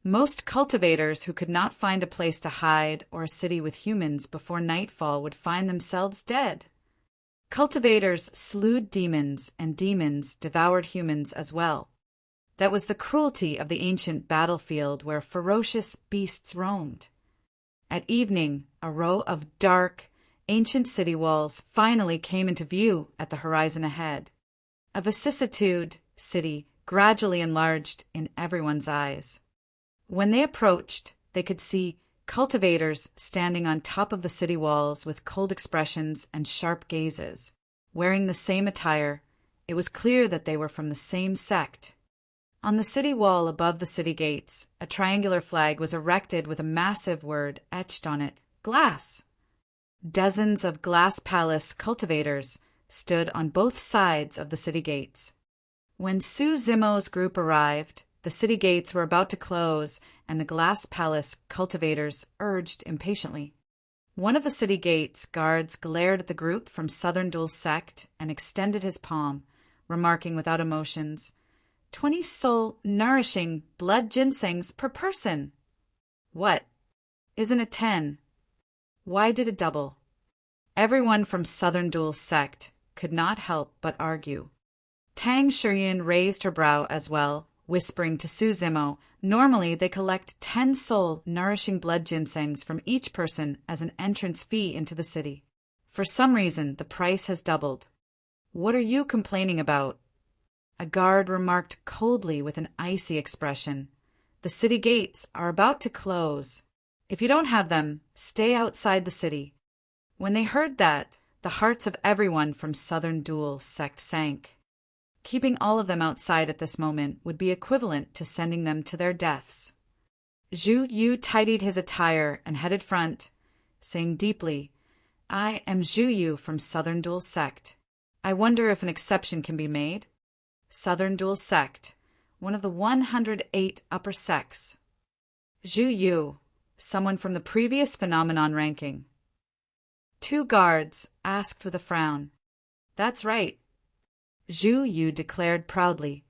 Most cultivators who could not find a place to hide or a city with humans before nightfall would find themselves dead. Cultivators slewed demons, and demons devoured humans as well. That was the cruelty of the ancient battlefield where ferocious beasts roamed. At evening, a row of dark, ancient city walls finally came into view at the horizon ahead. A vicissitude city gradually enlarged in everyone's eyes. When they approached, they could see cultivators standing on top of the city walls with cold expressions and sharp gazes. Wearing the same attire, it was clear that they were from the same sect. On the city wall above the city gates, a triangular flag was erected with a massive word etched on it, "Glass." Dozens of Glass Palace cultivators stood on both sides of the city gates. When Su Zimo's group arrived, the city gates were about to close, and the Glass Palace cultivators urged impatiently. One of the city gates guards glared at the group from Southern Dual Sect and extended his palm, remarking without emotions, 20 soul nourishing blood ginsengs per person." "What? Isn't it 10? Why did it double?" Everyone from Southern Dual Sect could not help but argue. Tang Shiyun raised her brow as well, whispering to Su Zimo. Normally, they collect 10 soul-nourishing blood ginsengs from each person as an entrance fee into the city. For some reason, the price has doubled. What are you complaining about? A guard remarked coldly with an icy expression. The city gates are about to close. If you don't have them, stay outside the city. When they heard that, the hearts of everyone from Southern Dual sect sank. Keeping all of them outside at this moment would be equivalent to sending them to their deaths. Zhu Yu tidied his attire and headed front, saying deeply, I am Zhu Yu from Southern Dual sect. I wonder if an exception can be made? Southern Dual sect, one of the 108 upper sects. Zhu Yu, someone from the previous phenomenon ranking. 2 guards asked with a frown. That's right, Zhu Yu declared proudly.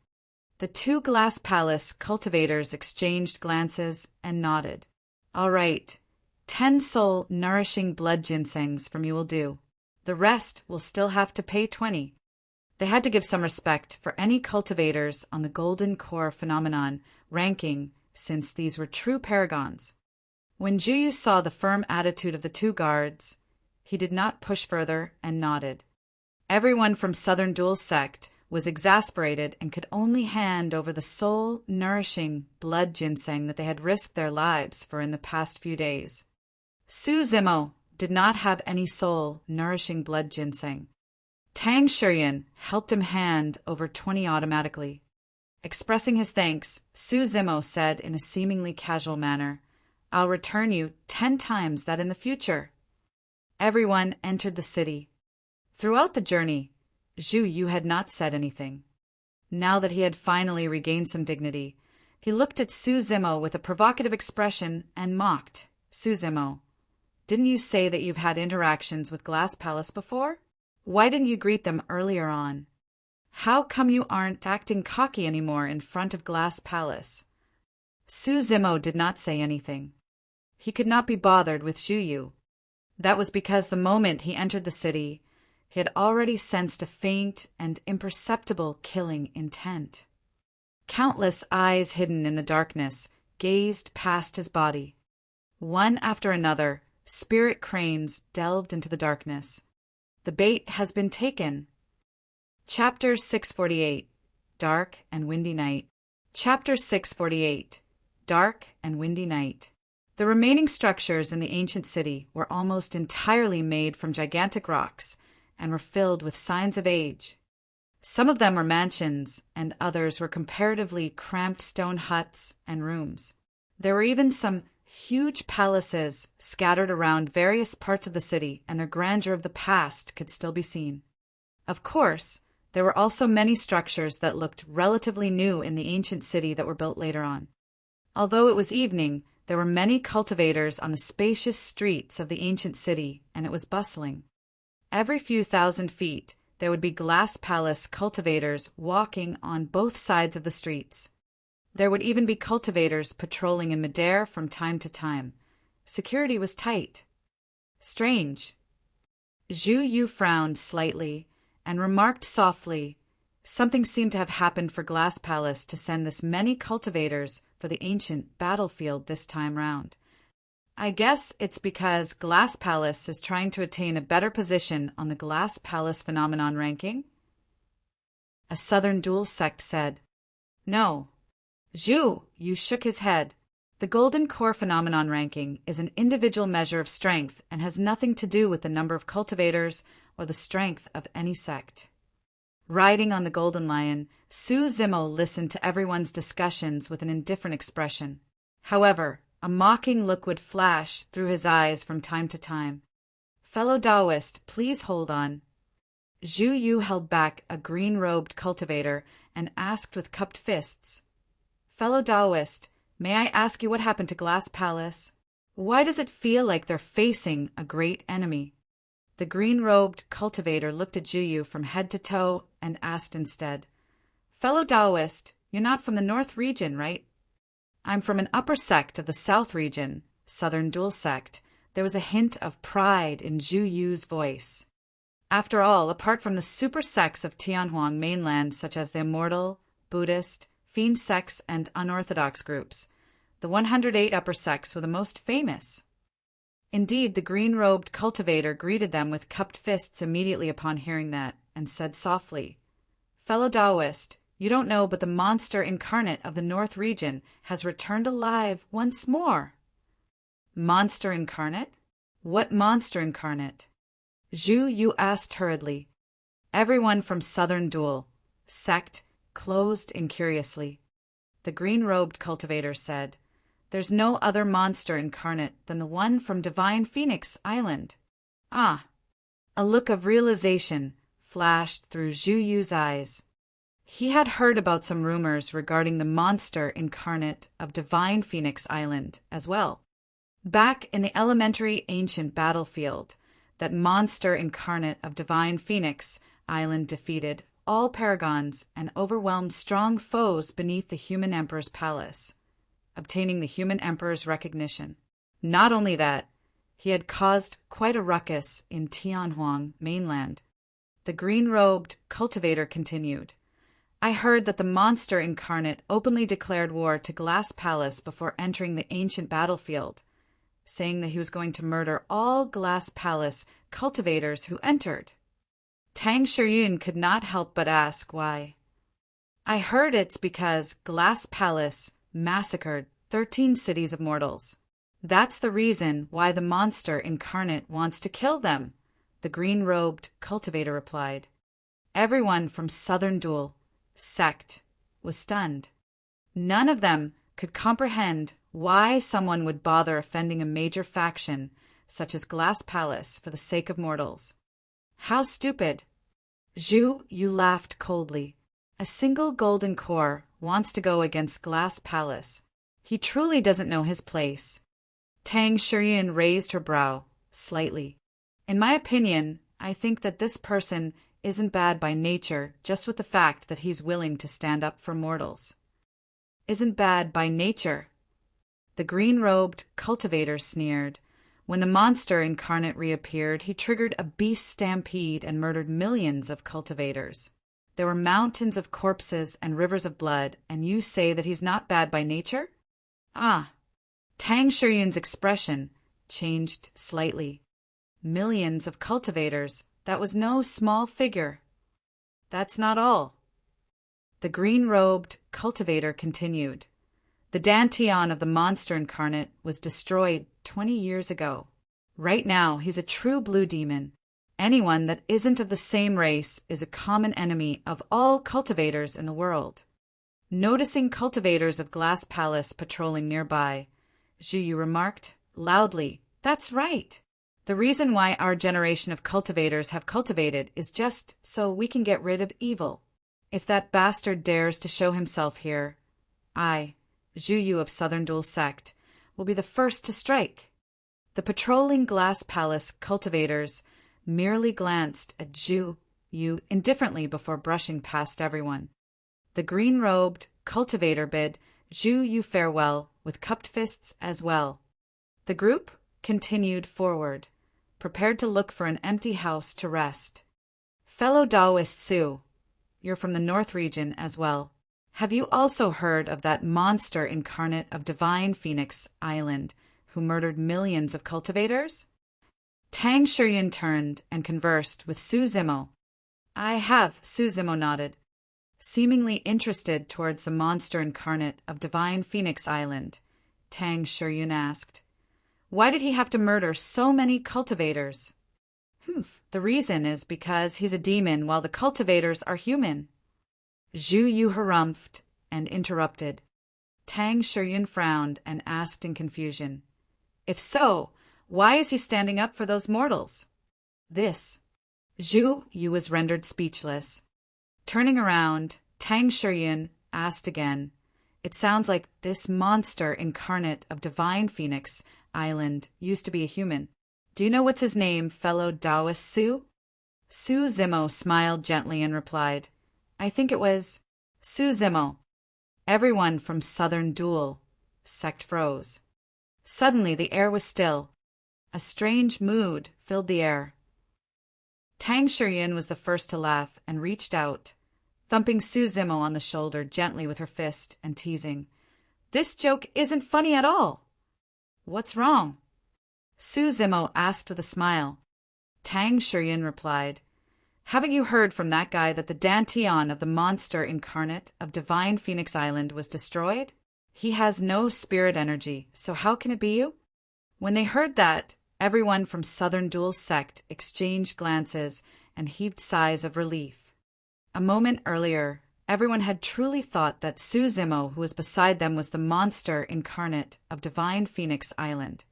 The 2 Glass Palace cultivators exchanged glances and nodded. All right, 10 soul-nourishing blood ginsengs from you will do. The rest will still have to pay 20. They had to give some respect for any cultivators on the Golden Core phenomenon ranking, since these were true paragons. When Zhu Yu saw the firm attitude of the 2 guards, he did not push further and nodded. Everyone from Southern Dual sect was exasperated and could only hand over the soul-nourishing blood ginseng that they had risked their lives for in the past few days. Su Zimo did not have any soul-nourishing blood ginseng. Tang Shurian helped him hand over 20 automatically. Expressing his thanks, Su Zimo said in a seemingly casual manner, I'll return you 10 times that in the future. Everyone entered the city. Throughout the journey, Zhu Yu had not said anything. Now that he had finally regained some dignity, he looked at Su Zimo with a provocative expression and mocked. Su Zimo, didn't you say that you've had interactions with Glass Palace before? Why didn't you greet them earlier on? How come you aren't acting cocky anymore in front of Glass Palace? Su Zimo did not say anything. He could not be bothered with Zhu Yu. That was because the moment he entered the city, he had already sensed a faint and imperceptible killing intent. Countless eyes hidden in the darkness gazed past his body. One after another, spirit cranes delved into the darkness. The bait has been taken. Chapter 648, Dark and Windy Night. Chapter 648, Dark and Windy Night. The remaining structures in the ancient city were almost entirely made from gigantic rocks and were filled with signs of age. Some of them were mansions, and others were comparatively cramped stone huts and rooms. There were even some huge palaces scattered around various parts of the city, and their grandeur of the past could still be seen. Of course, there were also many structures that looked relatively new in the ancient city that were built later on. Although it was evening, there were many cultivators on the spacious streets of the ancient city, and it was bustling. Every few thousand feet, there would be Glass Palace cultivators walking on both sides of the streets. There would even be cultivators patrolling in midair from time to time. Security was tight. Strange. Zhu Yu frowned slightly and remarked softly, something seemed to have happened for Glass Palace to send this many cultivators for the ancient battlefield this time round. I guess it's because Glass Palace is trying to attain a better position on the Glass Palace phenomenon ranking? A Southern Dual sect said. No. Zhu Yu shook his head. The Golden Core phenomenon ranking is an individual measure of strength and has nothing to do with the number of cultivators or the strength of any sect. Riding on the Golden Lion, Su Zimo listened to everyone's discussions with an indifferent expression. However, a mocking look would flash through his eyes from time to time. Fellow Taoist, please hold on. Zhu Yu held back a green-robed cultivator and asked with cupped fists, Fellow Taoist, may I ask you what happened to Glass Palace? Why does it feel like they're facing a great enemy? The green-robed cultivator looked at Zhu Yu from head to toe and asked instead, Fellow Taoist, you're not from the North region, right? I'm from an upper sect of the South region, Southern Dual sect. There was a hint of pride in Zhu Yu's voice. After all, apart from the super sects of Tianhuang mainland such as the Immortal, Buddhist, fiend sects, and unorthodox groups. The 108 upper sects were the most famous. Indeed, the green-robed cultivator greeted them with cupped fists immediately upon hearing that, and said softly, "Fellow Taoist, you don't know, but the monster incarnate of the North region has returned alive once more." Monster incarnate? What monster incarnate? Zhu Yu asked hurriedly. Everyone from Southern Dual sect closed incuriously. The green-robed cultivator said, "There's no other monster incarnate than the one from Divine Phoenix Island." Ah! A look of realization flashed through Zhu Yu's eyes. He had heard about some rumors regarding the monster incarnate of Divine Phoenix Island as well. Back in the elementary ancient battlefield, that monster incarnate of Divine Phoenix Island defeated all paragons and overwhelmed strong foes beneath the human emperor's palace, obtaining the human emperor's recognition. Not only that, he had caused quite a ruckus in Tianhuang mainland. The green-robed cultivator continued, "I heard that the monster incarnate openly declared war to Glass Palace before entering the ancient battlefield, saying that he was going to murder all Glass Palace cultivators who entered." Tang Shiyun could not help but ask why. "I heard it's because Glass Palace massacred 13 cities of mortals. That's the reason why the monster incarnate wants to kill them," the green-robed cultivator replied. Everyone from Southern Dual sect was stunned. None of them could comprehend why someone would bother offending a major faction such as Glass Palace for the sake of mortals. How stupid! Zhu Yu laughed coldly. A single golden core wants to go against Glass Palace. He truly doesn't know his place. Tang Shiyun raised her brow slightly. "In my opinion, I think that this person isn't bad by nature, just with the fact that he's willing to stand up for mortals." "Isn't bad by nature?" The green-robed cultivator sneered. When the monster incarnate reappeared, he triggered a beast stampede and murdered millions of cultivators. There were mountains of corpses and rivers of blood, and you say that he's not bad by nature? Ah! Tang Shiyun's expression changed slightly. Millions of cultivators, that was no small figure. That's not all. The green-robed cultivator continued. The Dantian of the monster incarnate was destroyed 20 years ago. Right now, he's a true blue demon. Anyone that isn't of the same race is a common enemy of all cultivators in the world. Noticing cultivators of Glass Palace patrolling nearby, Zhu Yu remarked loudly, "That's right. The reason why our generation of cultivators have cultivated is just so we can get rid of evil. If that bastard dares to show himself here, I, Zhu Yu of Southern Dual Sect, will be the first to strike." The patrolling Glass Palace cultivators merely glanced at Zhu Yu indifferently before brushing past everyone. The green-robed cultivator bid Zhu Yu farewell with cupped fists as well. The group continued forward, prepared to look for an empty house to rest. "Fellow Taoist Su, you're from the North region as well. Have you also heard of that monster incarnate of Divine Phoenix Island who murdered millions of cultivators?" Tang Shiyun turned and conversed with Su Zimo. "I have," Su Zimo nodded, seemingly interested towards the monster incarnate of Divine Phoenix Island. Tang Shiyun asked, "Why did he have to murder so many cultivators?" "The reason is because he's a demon while the cultivators are human." Zhu Yu harumphed and interrupted. Tang Shiyun frowned and asked in confusion, "If so, why is he standing up for those mortals?" This. Zhu Yu was rendered speechless. Turning around, Tang Shiyun asked again, "It sounds like this monster incarnate of Divine Phoenix Island used to be a human. Do you know what's his name, fellow Taoist Su?" Su Zimo smiled gently and replied, "I think it was Su Zimo." Everyone from Southern Dual sect froze. Suddenly the air was still. A strange mood filled the air. Tang Shiyun was the first to laugh and reached out, thumping Su Zimo on the shoulder gently with her fist and teasing. "This joke isn't funny at all." "What's wrong?" Su Zimo asked with a smile. Tang Shiyin replied, "Haven't you heard from that guy that the Dantian of the monster incarnate of Divine Phoenix Island was destroyed? He has no spirit energy, so how can it be you?" When they heard that, everyone from Southern Duel's sect exchanged glances and heaved sighs of relief. A moment earlier, everyone had truly thought that Su Zimo, who was beside them, was the monster incarnate of Divine Phoenix Island.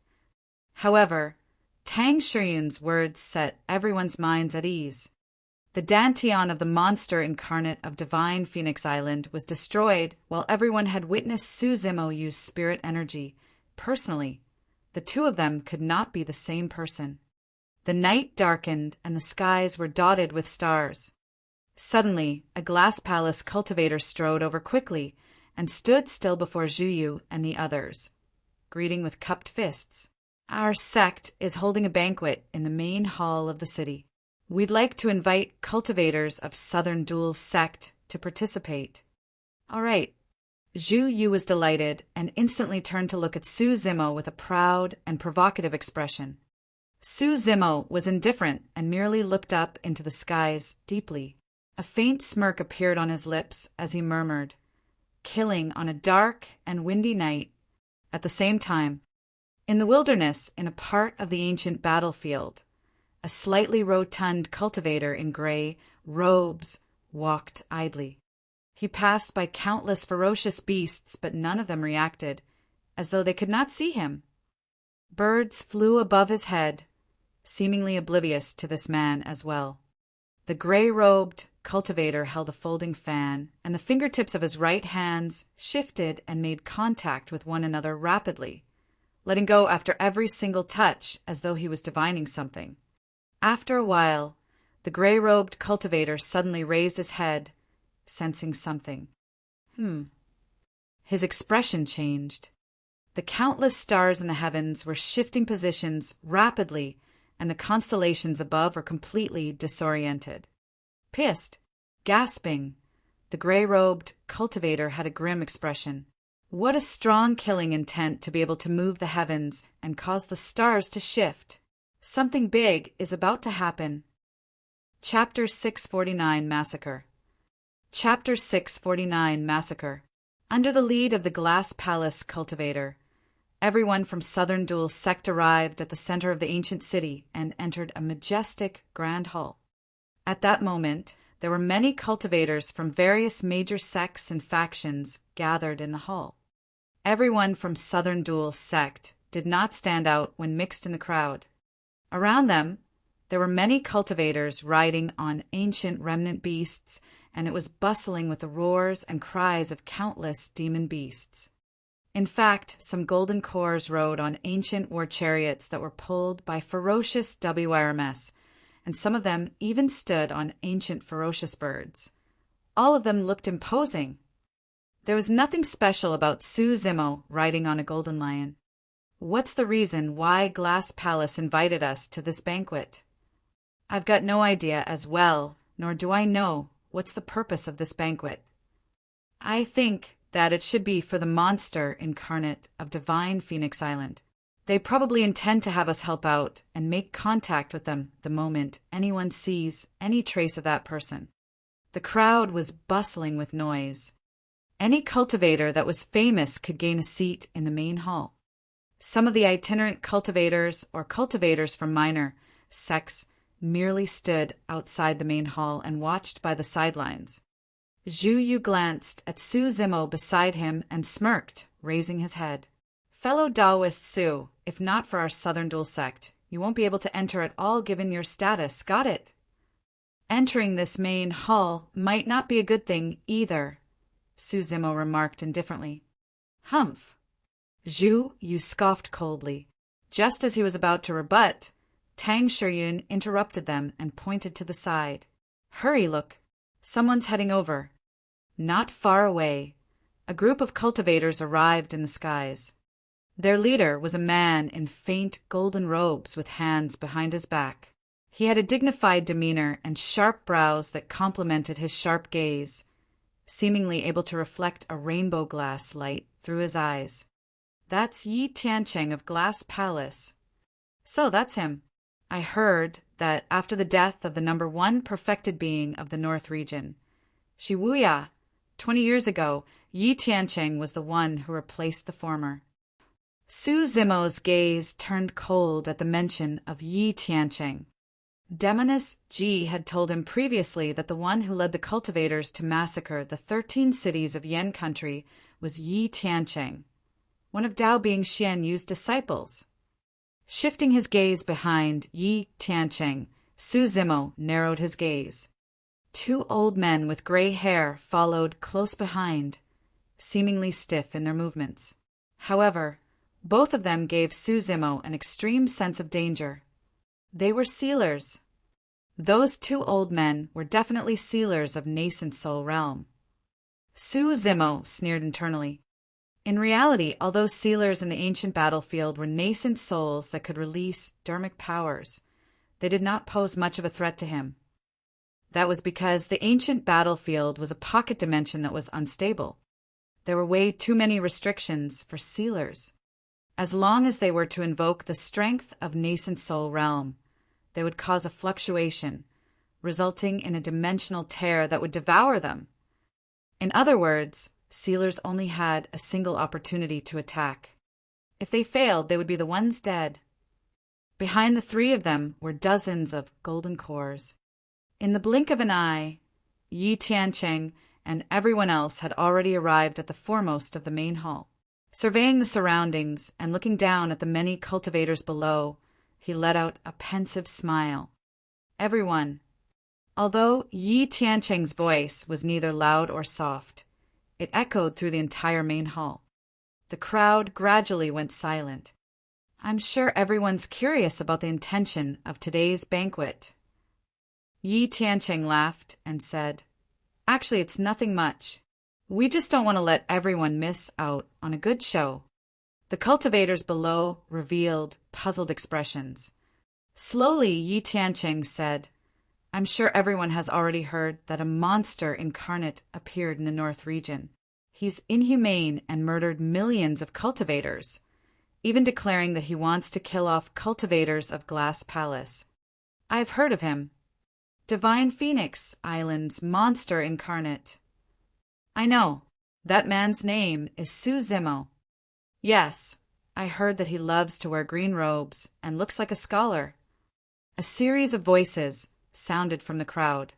However, Tang Shiyun's words set everyone's minds at ease. The Dantian of the monster incarnate of Divine Phoenix Island was destroyed while everyone had witnessed Su Zimo use spirit energy. Personally, the two of them could not be the same person. The night darkened and the skies were dotted with stars. Suddenly, a glass palace cultivator strode over quickly and stood still before Zhuyu and the others, greeting with cupped fists. "Our sect is holding a banquet in the main hall of the city. We'd like to invite cultivators of Southern Duel's sect to participate." "All right." Zhu Yu was delighted and instantly turned to look at Su Zimo with a proud and provocative expression. Su Zimo was indifferent and merely looked up into the skies deeply. A faint smirk appeared on his lips as he murmured, "Killing on a dark and windy night." At the same time, in the wilderness, in a part of the ancient battlefield, a slightly rotund cultivator in gray robes walked idly. He passed by countless ferocious beasts, but none of them reacted, as though they could not see him. Birds flew above his head, seemingly oblivious to this man as well. The gray-robed cultivator held a folding fan, and the fingertips of his right hands shifted and made contact with one another rapidly, letting go after every single touch as though he was divining something. After a while, the gray-robed cultivator suddenly raised his head, sensing something. His expression changed. The countless stars in the heavens were shifting positions rapidly, and the constellations above were completely disoriented. Pissed, gasping, the gray-robed cultivator had a grim expression. What a strong killing intent to be able to move the heavens and cause the stars to shift. Something big is about to happen. Chapter 649 Massacre. Chapter 649 Massacre. Under the lead of the Glass Palace cultivator, everyone from Southern Duel's sect arrived at the center of the ancient city and entered a majestic grand hall. At that moment, there were many cultivators from various major sects and factions gathered in the hall. Everyone from Southern Duel's sect did not stand out when mixed in the crowd. Around them, there were many cultivators riding on ancient remnant beasts, and it was bustling with the roars and cries of countless demon beasts. In fact, some golden cores rode on ancient war chariots that were pulled by ferocious WRMS, and some of them even stood on ancient ferocious birds. All of them looked imposing. There was nothing special about Su Zimo riding on a golden lion. What's the reason why Glass Palace invited us to this banquet? I've got no idea as well, nor do I know what's the purpose of this banquet. I think that it should be for the monster incarnate of Divine Phoenix Island. They probably intend to have us help out and make contact with them the moment anyone sees any trace of that person. The crowd was bustling with noise. Any cultivator that was famous could gain a seat in the main hall. Some of the itinerant cultivators or cultivators from minor sects merely stood outside the main hall and watched by the sidelines. Zhu Yu glanced at Su Zimo beside him and smirked, raising his head. "Fellow Taoist Su, if not for our Southern Duel sect, you won't be able to enter at all given your status, got it? Entering this main hall might not be a good thing either," Su Zimo remarked indifferently. "Humph." Zhu Yu scoffed coldly. Just as he was about to rebut, Tang Shiyun interrupted them and pointed to the side. "Hurry, look. Someone's heading over." Not far away, a group of cultivators arrived in the skies. Their leader was a man in faint golden robes with hands behind his back. He had a dignified demeanor and sharp brows that complemented his sharp gaze, seemingly able to reflect a rainbow glass light through his eyes. "That's Yi Tiancheng of Glass Palace." "So that's him. I heard that after the death of the #1 perfected being of the North region, Shi Wuya, 20 years ago, Yi Tiancheng was the one who replaced the former." Su Zimo's gaze turned cold at the mention of Yi Tiancheng. Demoness Ji had told him previously that the one who led the cultivators to massacre the 13 cities of Yan country was Yi Tiancheng, one of Dao Bingxian Yu's disciples. Shifting his gaze behind Yi Tiancheng, Su Zimo narrowed his gaze. 2 old men with gray hair followed close behind, seemingly stiff in their movements. However, both of them gave Su Zimo an extreme sense of danger. They were sealers. Those 2 old men were definitely sealers of nascent soul realm. Su Zimo sneered internally. In reality, although sealers in the ancient battlefield were nascent souls that could release dharmic powers, they did not pose much of a threat to him. That was because the ancient battlefield was a pocket dimension that was unstable. There were way too many restrictions for sealers. As long as they were to invoke the strength of nascent soul realm, they would cause a fluctuation, resulting in a dimensional tear that would devour them. In other words, sealers only had a single opportunity to attack. If they failed, they would be the ones dead. Behind the 3 of them were dozens of golden cores. In the blink of an eye, Yi Tiancheng and everyone else had already arrived at the foremost of the main hall. Surveying the surroundings and looking down at the many cultivators below, he let out a pensive smile. Everyone. Although Yi Tiancheng's voice was neither loud or soft, it echoed through the entire main hall. The crowd gradually went silent. "I'm sure everyone's curious about the intention of today's banquet." Yi Tiancheng laughed and said, "Actually, it's nothing much. We just don't want to let everyone miss out on a good show." The cultivators below revealed puzzled expressions. Slowly, Yi Tiancheng said, "I'm sure everyone has already heard that a monster incarnate appeared in the North region. He's inhumane and murdered millions of cultivators, even declaring that he wants to kill off cultivators of Glass Palace. I've heard of him. Divine Phoenix Island's monster incarnate. I know. That man's name is Su Zimo. Yes, I heard that he loves to wear green robes and looks like a scholar." A series of voices sounded from the crowd.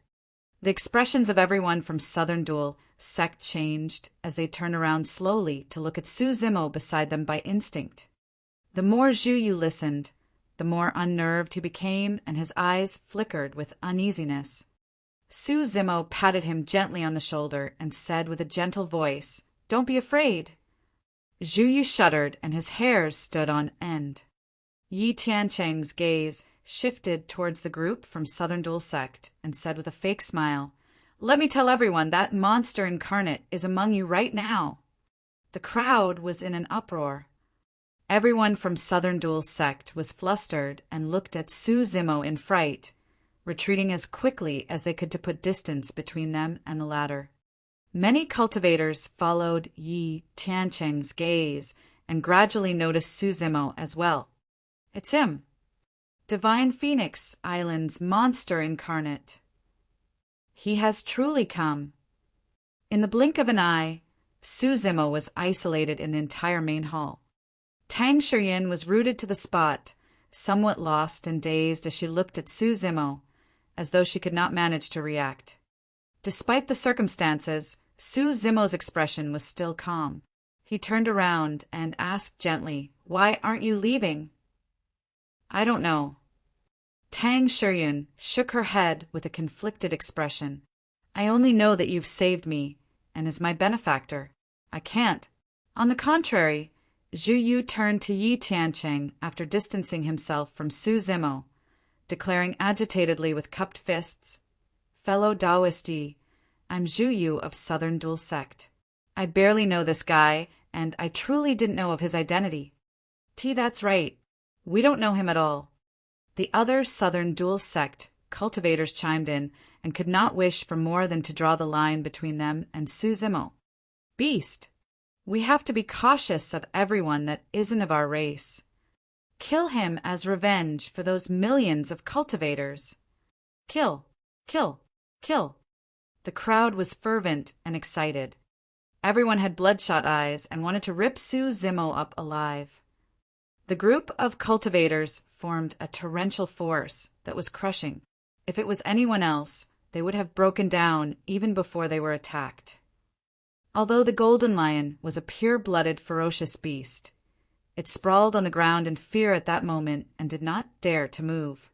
The expressions of everyone from Southern Dual sect changed as they turned around slowly to look at Su Zimo beside them by instinct. The more Zhu Yu listened, the more unnerved he became, and his eyes flickered with uneasiness. Su Zimo patted him gently on the shoulder and said with a gentle voice, "Don't be afraid." Zhu Yu shuddered and his hairs stood on end. Yi Tiancheng's gaze shifted towards the group from Southern Dual Sect and said with a fake smile, "Let me tell everyone that monster incarnate is among you right now." The crowd was in an uproar. Everyone from Southern Dual Sect was flustered and looked at Su Zimo in fright, retreating as quickly as they could to put distance between them and the latter. Many cultivators followed Yi Tiancheng's gaze and gradually noticed Su Zimo as well. "It's him. Divine Phoenix Island's monster incarnate. He has truly come." In the blink of an eye, Su Zimo was isolated in the entire main hall. Tang Shiyin was rooted to the spot, somewhat lost and dazed as she looked at Su Zimo, as though she could not manage to react. Despite the circumstances, Su Zimo's expression was still calm. He turned around and asked gently, "Why aren't you leaving?" "I don't know." Tang Shiyin shook her head with a conflicted expression. "I only know that you've saved me, and as my benefactor, I can't." On the contrary, Zhu Yu turned to Yi Tiancheng after distancing himself from Su Zimo, declaring agitatedly with cupped fists, "Fellow Taoist Yi, I'm Zhu Yu of Southern Dual Sect. I barely know this guy, and I truly didn't know of his identity." "That's right. We don't know him at all. The other southern dual sect cultivators chimed in and could not wish for more than to draw the line between them and Suzimo. Beast! We have to be cautious of everyone that isn't of our race. Kill him as revenge for those millions of cultivators. Kill! Kill! Kill! The crowd was fervent and excited. Everyone had bloodshot eyes and wanted to rip Suzimo up alive. The group of cultivators formed a torrential force that was crushing. If it was anyone else, they would have broken down even before they were attacked. Although the golden lion was a pure-blooded, ferocious beast, it sprawled on the ground in fear at that moment and did not dare to move.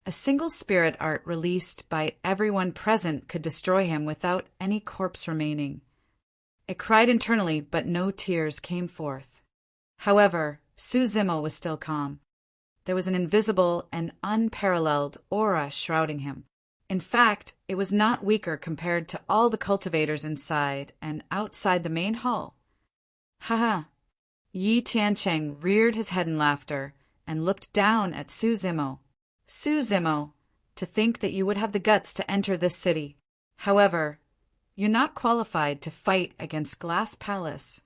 A single spirit art released by everyone present could destroy him without any corpse remaining. It cried internally, but no tears came forth. However, Suzimo was still calm. There was an invisible and unparalleled aura shrouding him. In fact, it was not weaker compared to all the cultivators inside and outside the main hall. Ha ha! Yi Tiancheng reared his head in laughter and looked down at Suzimo. Suzimo, to think that you would have the guts to enter this city. However, you're not qualified to fight against Glass Palace.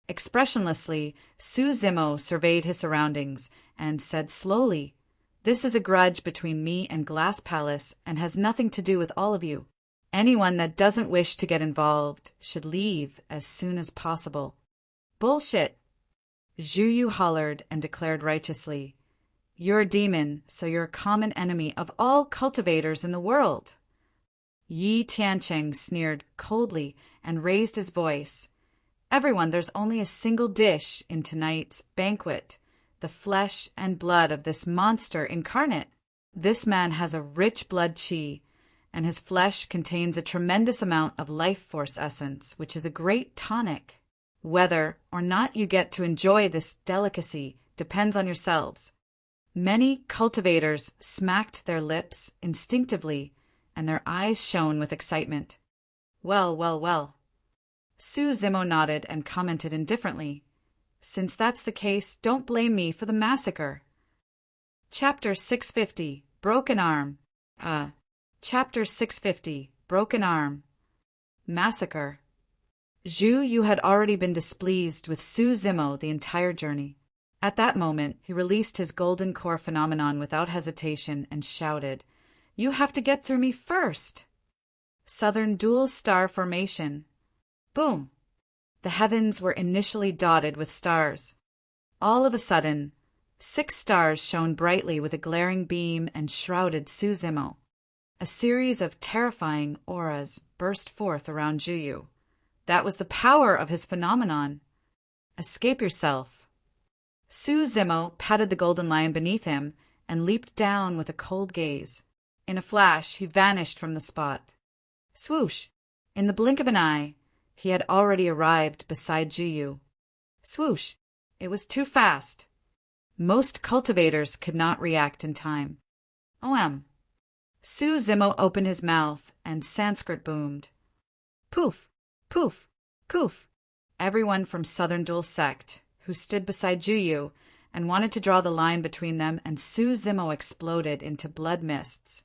Expressionlessly, Suzimo surveyed his surroundings and said slowly, "This is a grudge between me and Glass Palace and has nothing to do with all of you. Anyone that doesn't wish to get involved should leave as soon as possible." "Bullshit!" Zhu Yu hollered and declared righteously, "You're a demon, so you're a common enemy of all cultivators in the world." Yi Tiancheng sneered coldly and raised his voice. "Everyone, there's only a single dish in tonight's banquet, the flesh and blood of this monster incarnate. This man has a rich blood qi, and his flesh contains a tremendous amount of life force essence, which is a great tonic. Whether or not you get to enjoy this delicacy depends on yourselves." Many cultivators smacked their lips instinctively, and their eyes shone with excitement. "Well, well, well." Suzimo nodded and commented indifferently, "Since that's the case, don't blame me for the massacre." Chapter 650, Broken Arm. Chapter 650, Broken Arm. Massacre. Zhu Yu had already been displeased with Suzimo the entire journey. At that moment, he released his golden core phenomenon without hesitation and shouted, "You have to get through me first!" Southern dual star formation. Boom! The heavens were initially dotted with stars. All of a sudden, 6 stars shone brightly with a glaring beam and shrouded Suzimo. A series of terrifying auras burst forth around Zhu Yu. That was the power of his phenomenon. Escape yourself. Suzimo patted the golden lion beneath him and leaped down with a cold gaze. In a flash, he vanished from the spot. Swoosh! In the blink of an eye, he had already arrived beside Zhu Yu. Swoosh! It was too fast. Most cultivators could not react in time. OM. Suzimo opened his mouth, and Sanskrit boomed. Poof! Poof! Poof! Everyone from Southern Dual Sect, who stood beside Zhu Yu and wanted to draw the line between them and Suzimo, exploded into blood mists.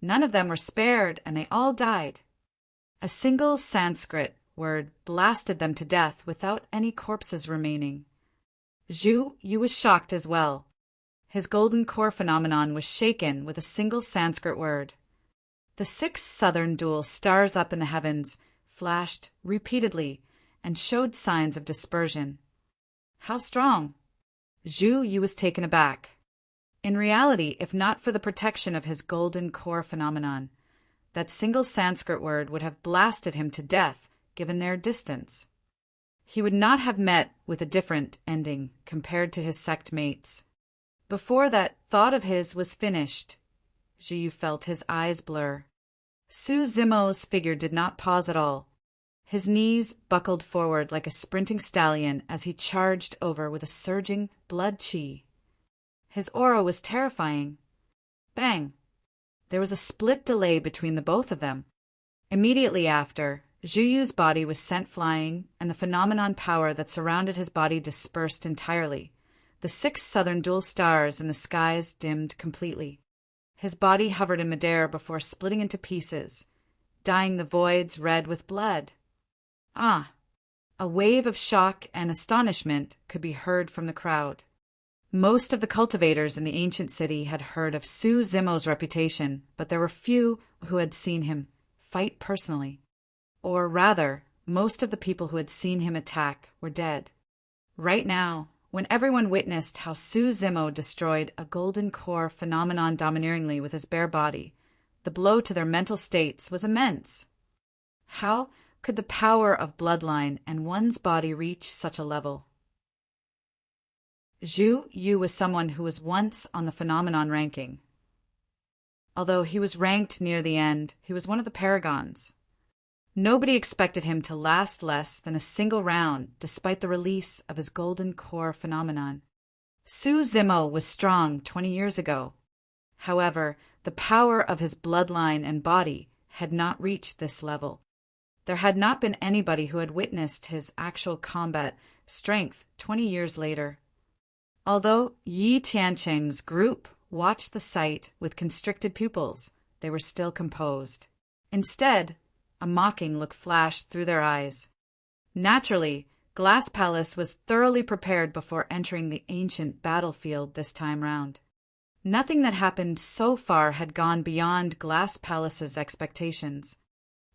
None of them were spared, and they all died. A single Sanskrit word blasted them to death without any corpses remaining. Zhu Yu was shocked as well. His golden core phenomenon was shaken with a single Sanskrit word. The 6 southern dual stars up in the heavens flashed repeatedly and showed signs of dispersion. How strong? Zhu Yu was taken aback. In reality, if not for the protection of his golden core phenomenon, that single Sanskrit word would have blasted him to death, given their distance. He would not have met with a different ending compared to his sect mates. Before that thought of his was finished, Zhu Yu felt his eyes blur. Suzimo's figure did not pause at all. His knees buckled forward like a sprinting stallion as he charged over with a surging blood qi. His aura was terrifying. Bang! There was a split delay between the both of them. Immediately after, Zhu Yu's body was sent flying, and the phenomenon power that surrounded his body dispersed entirely, the 6 southern dual stars in the skies dimmed completely. His body hovered in midair before splitting into pieces, dyeing the voids red with blood. Ah! A wave of shock and astonishment could be heard from the crowd. Most of the cultivators in the ancient city had heard of Su Zimo's reputation, but there were few who had seen him fight personally. Or rather, most of the people who had seen him attack were dead. Right now, when everyone witnessed how Su Zimo destroyed a golden core phenomenon domineeringly with his bare body, the blow to their mental states was immense. How could the power of bloodline and one's body reach such a level? Zhu Yu was someone who was once on the phenomenon ranking. Although he was ranked near the end, he was one of the paragons. Nobody expected him to last less than a single round despite the release of his golden core phenomenon. Su Zimo was strong 20 years ago. However, the power of his bloodline and body had not reached this level. There had not been anybody who had witnessed his actual combat strength 20 years later. Although Yi Tiancheng's group watched the sight with constricted pupils, they were still composed. Instead, a mocking look flashed through their eyes. Naturally, Glass Palace was thoroughly prepared before entering the ancient battlefield this time round. Nothing that happened so far had gone beyond Glass Palace's expectations.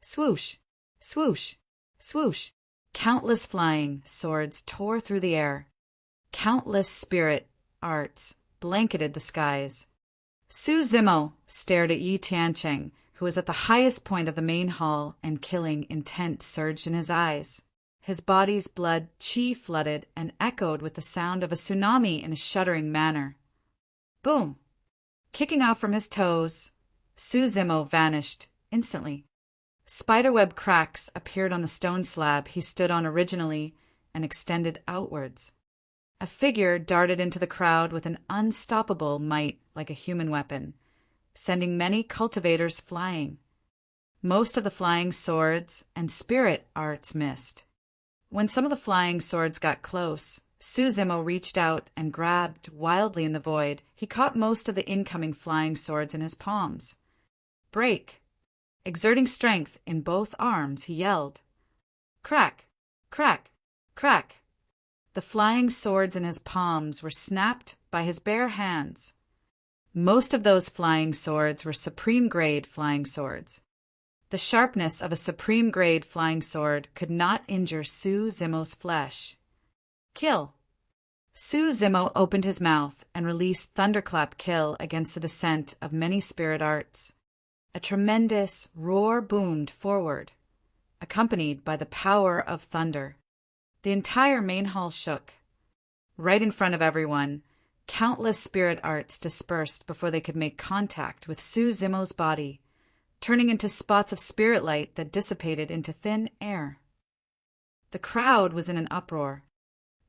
Swoosh, swoosh, swoosh. Countless flying swords tore through the air. Countless spirit arts blanketed the skies. Su Zimo stared at Yi Tiancheng, who was at the highest point of the main hall, and killing intent surged in his eyes. His body's blood chi flooded and echoed with the sound of a tsunami in a shuddering manner. Boom! Kicking off from his toes, Su Zimo vanished instantly. Spiderweb cracks appeared on the stone slab he stood on originally and extended outwards. A figure darted into the crowd with an unstoppable might like a human weapon, sending many cultivators flying. Most of the flying swords and spirit arts missed. When some of the flying swords got close, Su Zimo reached out and grabbed wildly in the void. He caught most of the incoming flying swords in his palms. Break! Exerting strength in both arms, he yelled. Crack! Crack! Crack! The flying swords in his palms were snapped by his bare hands. Most of those flying swords were supreme-grade flying swords. The sharpness of a supreme-grade flying sword could not injure Su Zimo's flesh. Kill! Su Zimo opened his mouth and released Thunderclap Kill against the descent of many spirit arts. A tremendous roar boomed forward, accompanied by the power of thunder. The entire main hall shook. Right in front of everyone, countless spirit arts dispersed before they could make contact with Su Zimo's body, turning into spots of spirit light that dissipated into thin air. The crowd was in an uproar.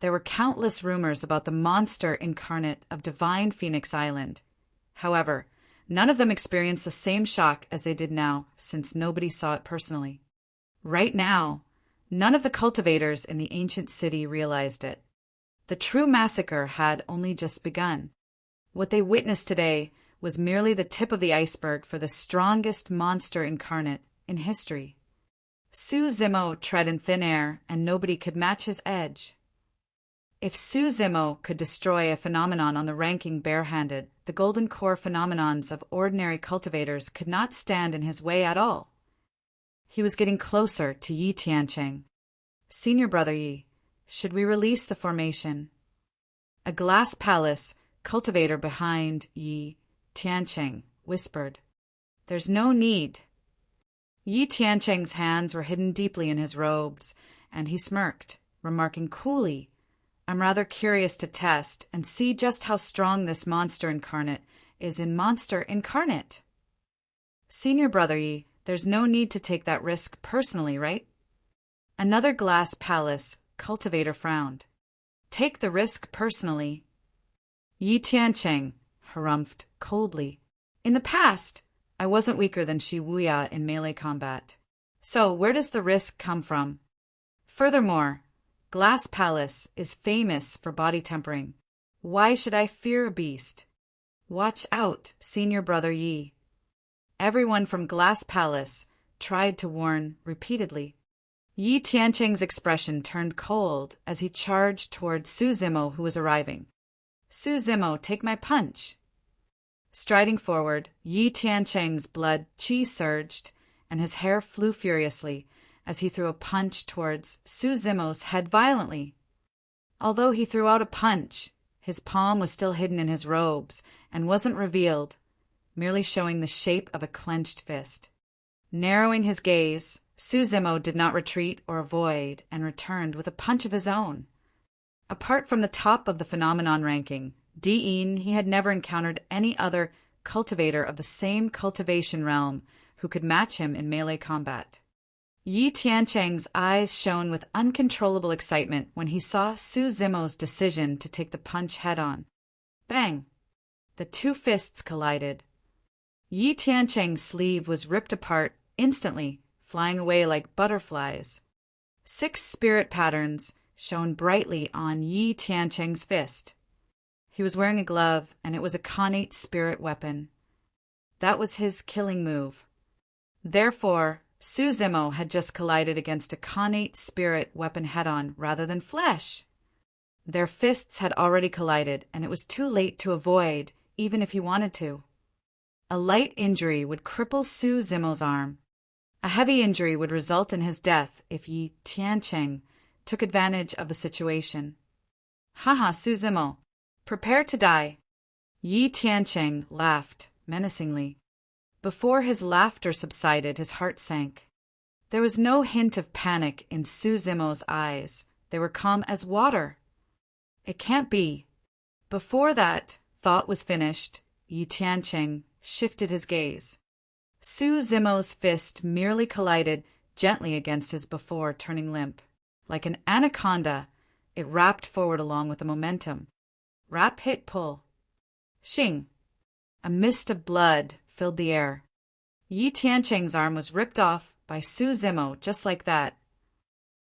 There were countless rumors about the monster incarnate of Divine Phoenix Island. However, none of them experienced the same shock as they did now, since nobody saw it personally. Right now, none of the cultivators in the ancient city realized it. The true massacre had only just begun. What they witnessed today was merely the tip of the iceberg for the strongest monster incarnate in history. Su Zimo tread in thin air, and nobody could match his edge. If Su Zimo could destroy a phenomenon on the ranking barehanded, the golden core phenomenons of ordinary cultivators could not stand in his way at all. He was getting closer to Yi Tiancheng. Senior Brother Yi, should we release the formation? A Glass Palace cultivator behind Yi Tiancheng whispered. There's no need. Yi Tiancheng's hands were hidden deeply in his robes, and he smirked, remarking coolly, I'm rather curious to test and see just how strong this monster incarnate is in Monster Incarnate. Senior Brother Yi, there's no need to take that risk personally, right? Another Glass Palace cultivator frowned. Take the risk personally. Yi Tiancheng harumphed coldly. In the past, I wasn't weaker than Shi Wuya in melee combat. So where does the risk come from? Furthermore, Glass Palace is famous for body tempering. Why should I fear a beast? Watch out, senior brother Yi. Everyone from Glass Palace tried to warn repeatedly. Yi Tiancheng's expression turned cold as he charged toward Su Zimo, who was arriving. Su Zimo, take my punch. Striding forward, Yi Tiancheng's blood qi surged, and his hair flew furiously as he threw a punch towards Su Zimo's head violently. Although he threw out a punch, his palm was still hidden in his robes and wasn't revealed, merely showing the shape of a clenched fist. Narrowing his gaze, Su Zimo did not retreat or avoid and returned with a punch of his own. Apart from the top of the phenomenon ranking, Di'in, he had never encountered any other cultivator of the same cultivation realm who could match him in melee combat. Yi Tiancheng's eyes shone with uncontrollable excitement when he saw Su Zimo's decision to take the punch head-on. Bang! The two fists collided. Yi Tiancheng's sleeve was ripped apart instantly, flying away like butterflies. 6 spirit patterns shone brightly on Yi Tiancheng's fist. He was wearing a glove, and it was a connate spirit weapon. That was his killing move. Therefore, Su Zimo had just collided against a connate spirit weapon head-on rather than flesh. Their fists had already collided, and it was too late to avoid, even if he wanted to. A light injury would cripple Su Zimo's arm. A heavy injury would result in his death if Yi Tiancheng took advantage of the situation. Haha, Su Zimo, prepare to die. Yi Tiancheng laughed menacingly. Before his laughter subsided, his heart sank. There was no hint of panic in Su Zimo's eyes. They were calm as water. It can't be. Before that thought was finished, Yi Tiancheng shifted his gaze. Su Zimo's fist merely collided gently against his before turning limp. Like an anaconda, it wrapped forward along with the momentum. Rap, hit, pull. Shing! A mist of blood filled the air. Yi Tiancheng's arm was ripped off by Su Zimo just like that,